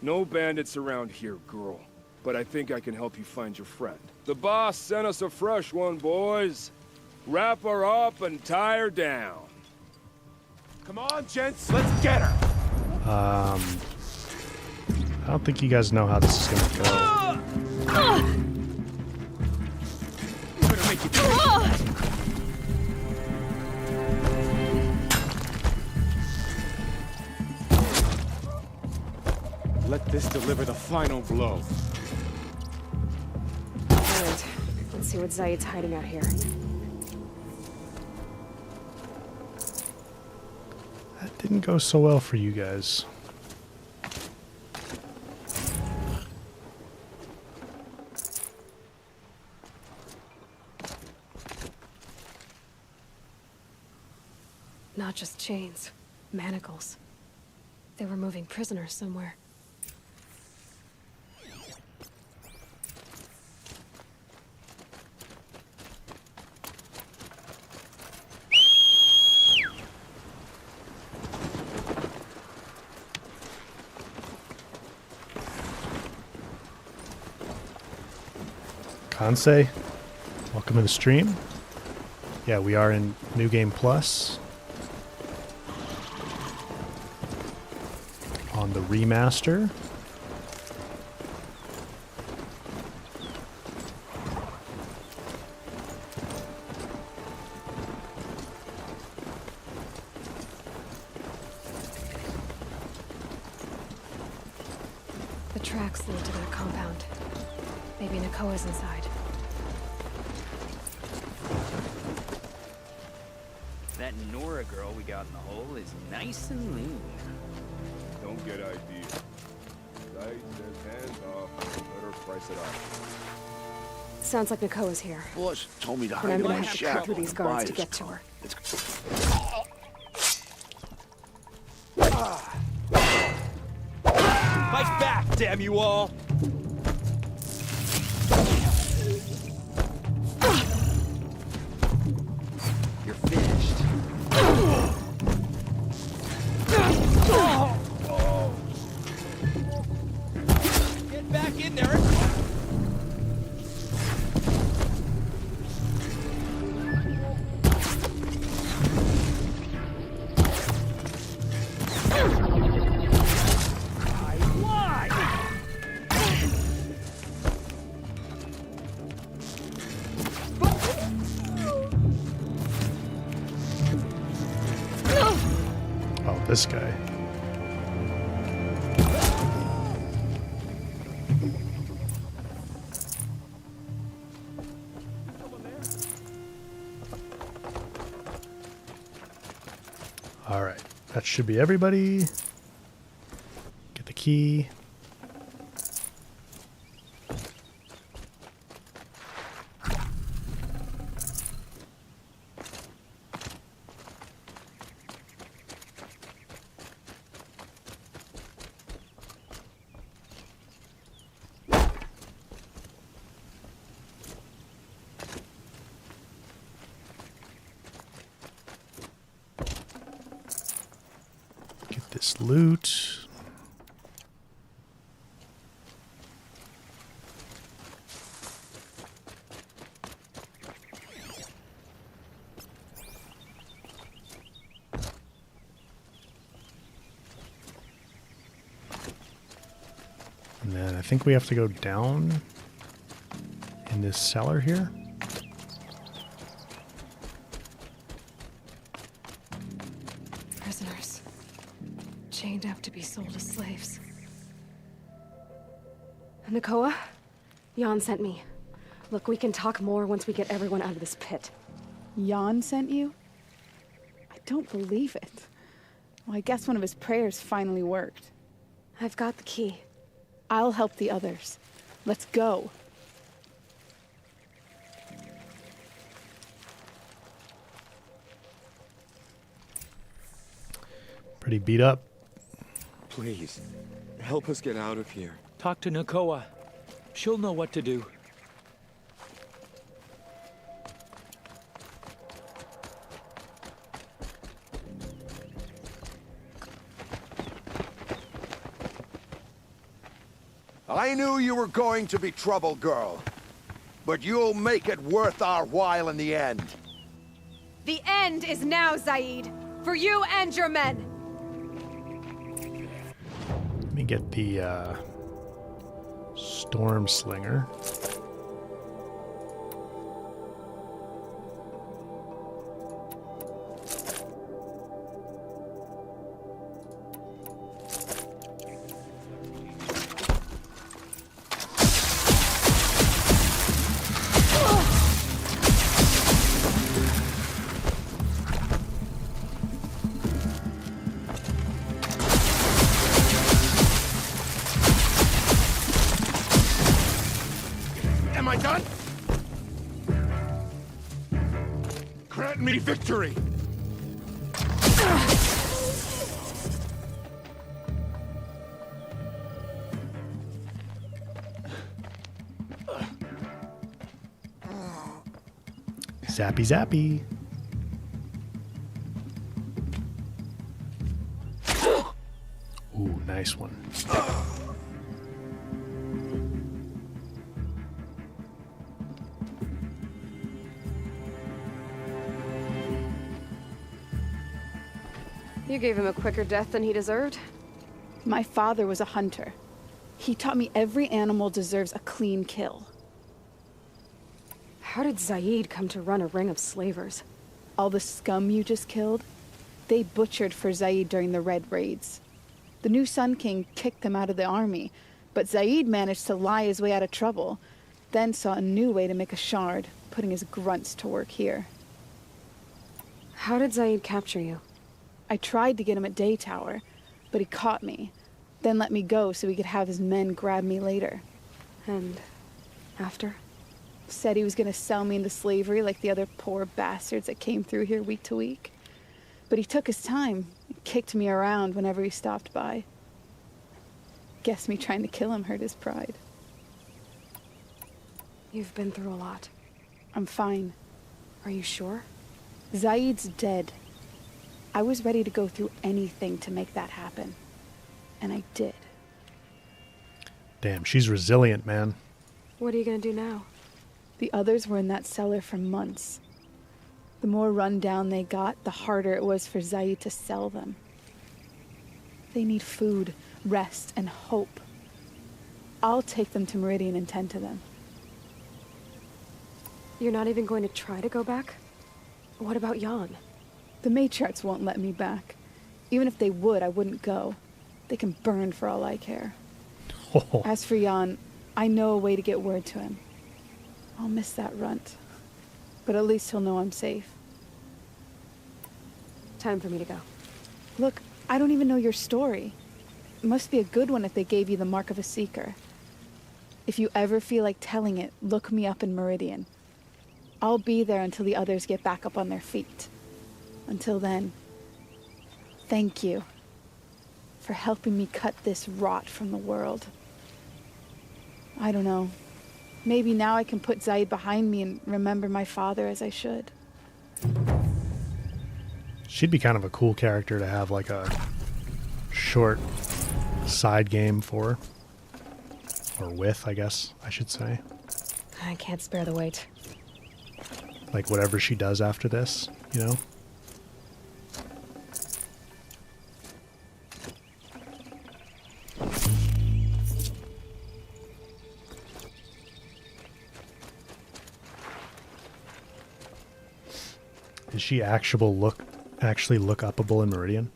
S7: No bandits around here, girl. But I think I can help you find your friend. The boss sent us a fresh one, boys. Wrap her up and tie her down.
S3: Come on, gents, let's get her!
S1: I don't think you guys know how this is gonna go.
S3: Better make it Let this deliver the final blow.
S2: Alright, let's see what Zaid's hiding out here.
S1: That didn't go so well for you guys.
S2: Not just chains, manacles. They were moving prisoners somewhere.
S1: Kansei, welcome to the stream. Yeah, we are in New Game Plus. On the remaster.
S2: The tracks lead to their compound. Maybe Nakoa's inside.
S10: That Nora girl we got in the hole is nice and lean.
S7: Don't get ideas. Zaid says hands off. Better price it up.
S2: Sounds like Nakoa's here.
S17: Boss told me to
S2: And
S17: hide
S2: I'm
S17: in
S2: gonna
S17: my
S2: have to
S17: shadow.
S2: cut through these guards to get to her.
S10: Fight back, damn you all!
S17: You're finished.
S10: Get back in there!
S1: Oh, this guy. All right, that should be everybody. Get the key. Get this loot. And then I think we have to go down in this cellar here.
S2: Prisoners. Chained up to be sold as slaves. Nakoa, Jan sent me. Look, we can talk more once we get everyone out of this pit.
S11: Jan sent you? I don't believe it. Well, I guess one of his prayers finally worked.
S2: I've got the key.
S11: I'll help the others. Let's go.
S1: Pretty beat up.
S12: Please, help us get out of here.
S14: Talk to Nakoa. She'll know what to do.
S24: I knew you were going to be trouble, girl. But you'll make it worth our while in the end.
S2: The end is now, Zaid. For you and your men.
S1: Let me get the Storm Slinger.
S24: Am I done? Grant me victory!
S1: Zappy zappy. Ooh, nice one.
S2: You gave him a quicker death than he deserved.
S11: My father was a hunter. He taught me every animal deserves a clean kill.
S2: How did Zaid come to run a ring of slavers?
S11: All the scum you just killed, they butchered for Zaid during the Red Raids. The new Sun King kicked them out of the army, but Zaid managed to lie his way out of trouble, then saw a new way to make a shard, putting his grunts to work here.
S2: How did Zaid capture you?
S11: I tried to get him at Day Tower, but he caught me, then let me go so he could have his men grab me later.
S2: And after?
S11: Said he was gonna sell me into slavery like the other poor bastards that came through here week to week. But he took his time, and kicked me around whenever he stopped by. Guess me trying to kill him hurt his pride.
S2: You've been through a lot.
S11: I'm fine.
S2: Are you sure?
S11: Zaid's dead. I was ready to go through anything to make that happen. And I did.
S1: Damn, she's resilient, man.
S2: What are you gonna do now?
S11: The others were in that cellar for months. The more run down they got, the harder it was for Zaid to sell them. They need food, rest, and hope. I'll take them to Meridian and tend to them.
S2: You're not even going to try to go back? What about Jan?
S11: The matriarchs won't let me back. Even if they would, I wouldn't go. They can burn for all I care. As for Jan, I know a way to get word to him. I'll miss that runt. But at least he'll know I'm safe.
S2: Time for me to go.
S11: Look, I don't even know your story. It must be a good one if they gave you the mark of a seeker. If you ever feel like telling it, look me up in Meridian. I'll be there until the others get back up on their feet. Until then, thank you for helping me cut this rot from the world. I don't know. Maybe now I can put Zaid behind me and remember my father as I should.
S1: She'd be kind of a cool character to have like a short side game for. Or with, I guess I should say.
S2: I can't spare the weight.
S1: Like whatever she does after this, you know? Is she actually look upable in Meridian?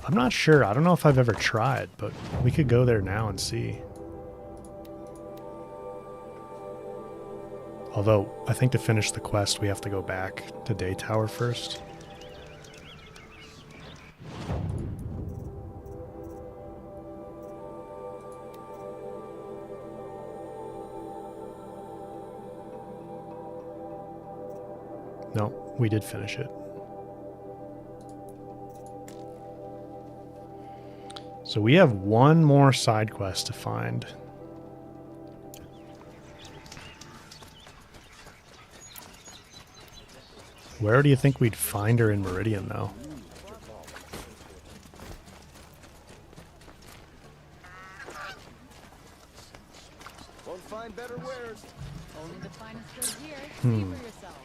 S1: I'm not sure. I don't know if I've ever tried, but we could go there now and see. Although, I think to finish the quest, we have to go back to Day Tower first. No, we did finish it. So we have one more side quest to find. Where do you think we'd find her in Meridian, though?
S21: Won't find better wares.
S8: Only the finest goods here.
S1: Hmm.
S8: See for yourself.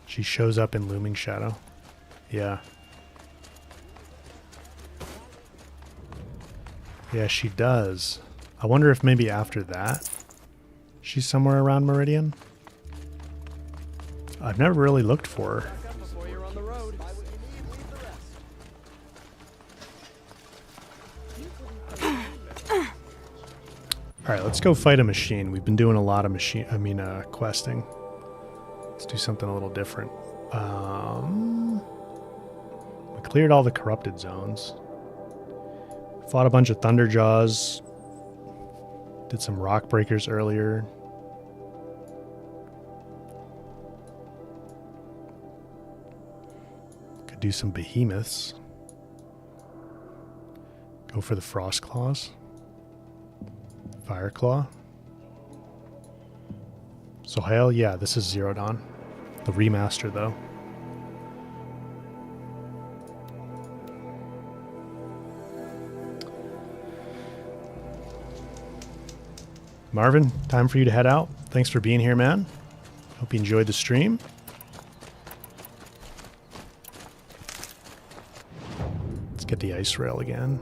S1: She shows up in Looming Shadow. Yeah. Yeah, she does. I wonder if maybe after that, she's somewhere around Meridian. I've never really looked for her. Alright, let's go fight a machine. We've been doing a lot of questing. Let's do something a little different. We cleared all the corrupted zones. Fought a bunch of Thunderjaws. Did some rock breakers earlier. Could do some behemoths. Go for the frost claws. Fire claw. So hell yeah, this is Zero Dawn. The remaster though. Marvin, time for you to head out. Thanks for being here, man. Hope you enjoyed the stream. Let's get the ice rail again.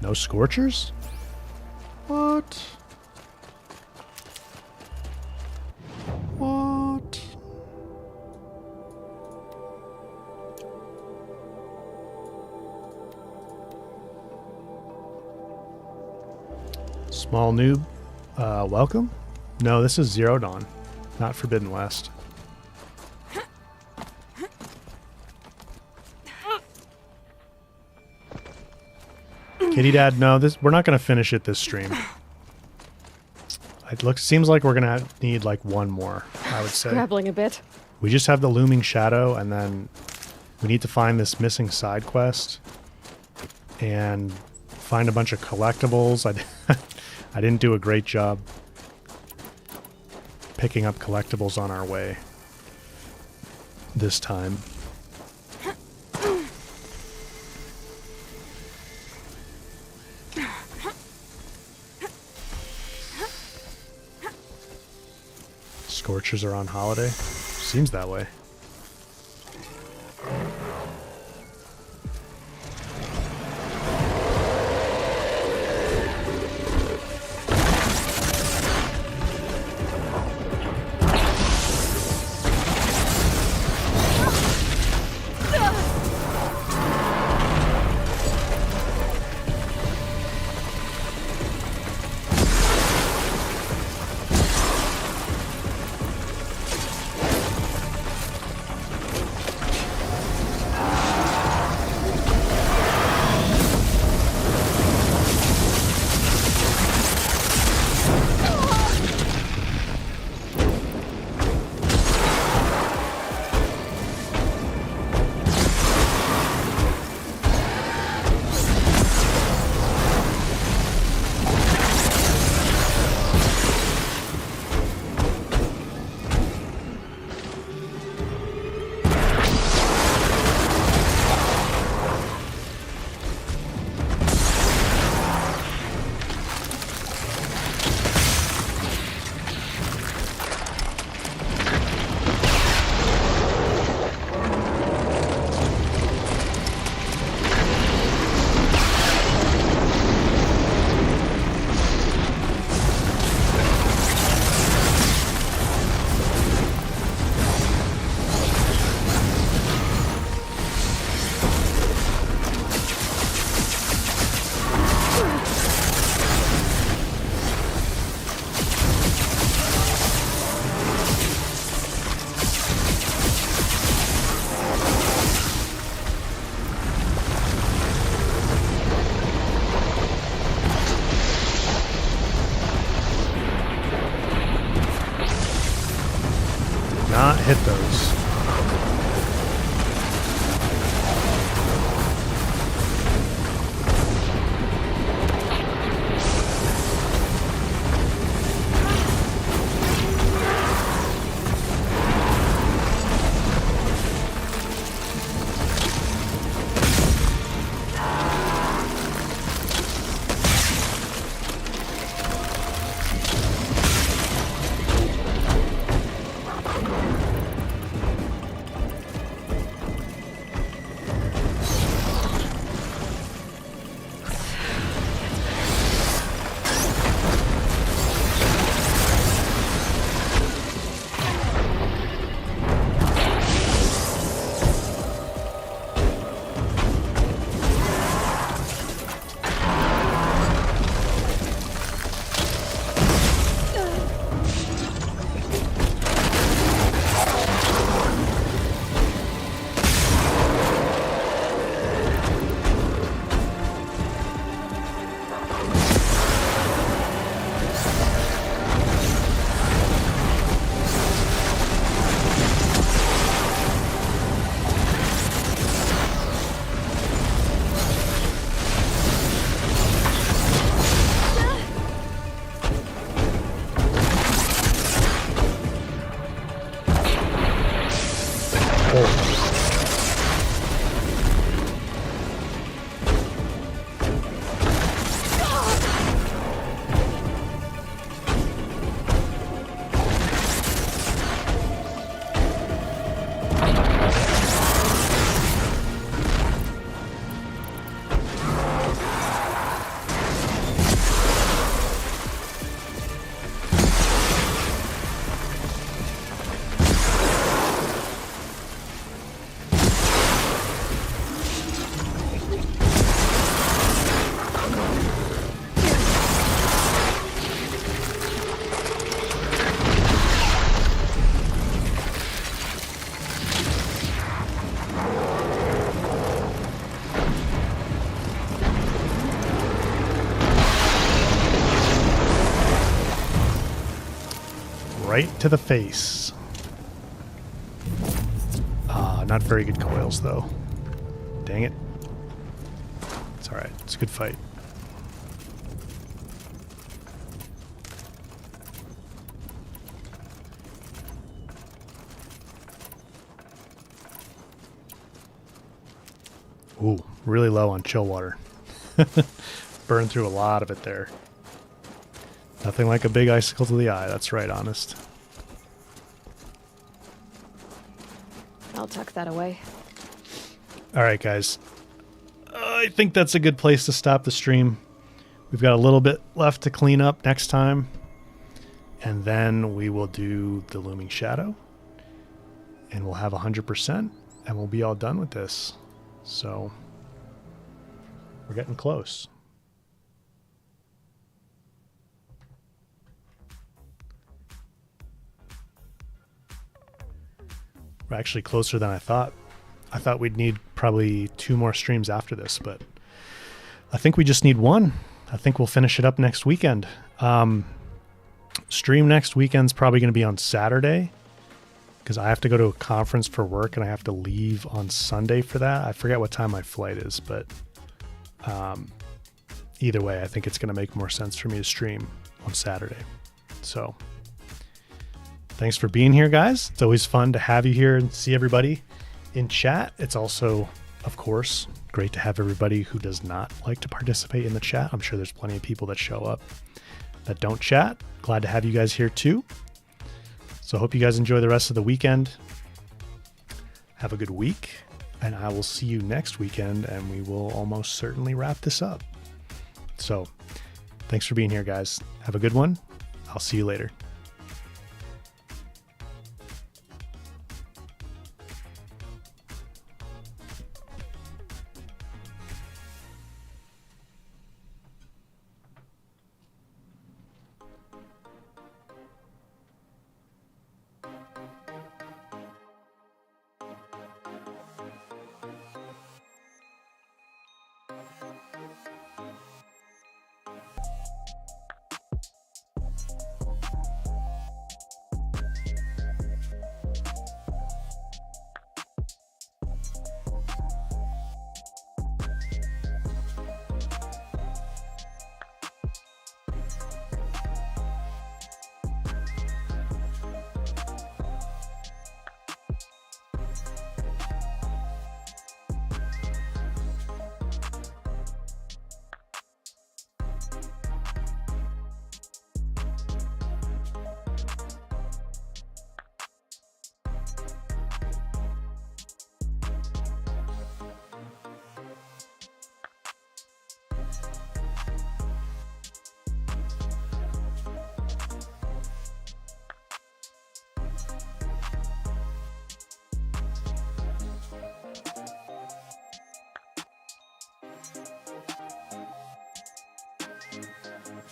S1: No Scorchers? What? What? Small noob, welcome? No, this is Zero Dawn, not Forbidden West. Kitty Dad, no, we're not going to finish it this stream. It seems like we're going to need like one more, I would say.
S2: Scrabbling a bit. We
S1: just have the Looming Shadow, and then we need to find this missing side quest and find a bunch of collectibles. I didn't do a great job picking up collectibles on our way this time. Scorchers are on holiday. Seems that way. hit those. Right to the face. Not very good coils, though. Dang it. It's alright. It's a good fight. Ooh, really low on chill water. Burned through a lot of it there. Nothing like a big icicle to the eye. That's right, Honest.
S2: I'll tuck that away.
S1: All right, guys. I think that's a good place to stop the stream. We've got a little bit left to clean up next time. And then we will do the Looming Shadow. And we'll have 100%. And we'll be all done with this. So we're getting close. We're actually closer than I thought. I thought we'd need probably 2 more streams after this, but I think we just need 1. I think we'll finish it up next weekend. Stream next weekend's probably going to be on Saturday because I have to go to a conference for work and I have to leave on Sunday for that. I forget what time my flight is, but either way, I think it's going to make more sense for me to stream on Saturday. So thanks for being here, guys. It's always fun to have you here and see everybody in chat. It's also, of course, great to have everybody who does not like to participate in the chat. I'm sure there's plenty of people that show up that don't chat. Glad to have you guys here too. So I hope you guys enjoy the rest of the weekend. Have a good week, and I will see you next weekend, and we will almost certainly wrap this up. So thanks for being here, guys. Have a good one. I'll see you later.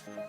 S4: Thank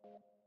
S4: you.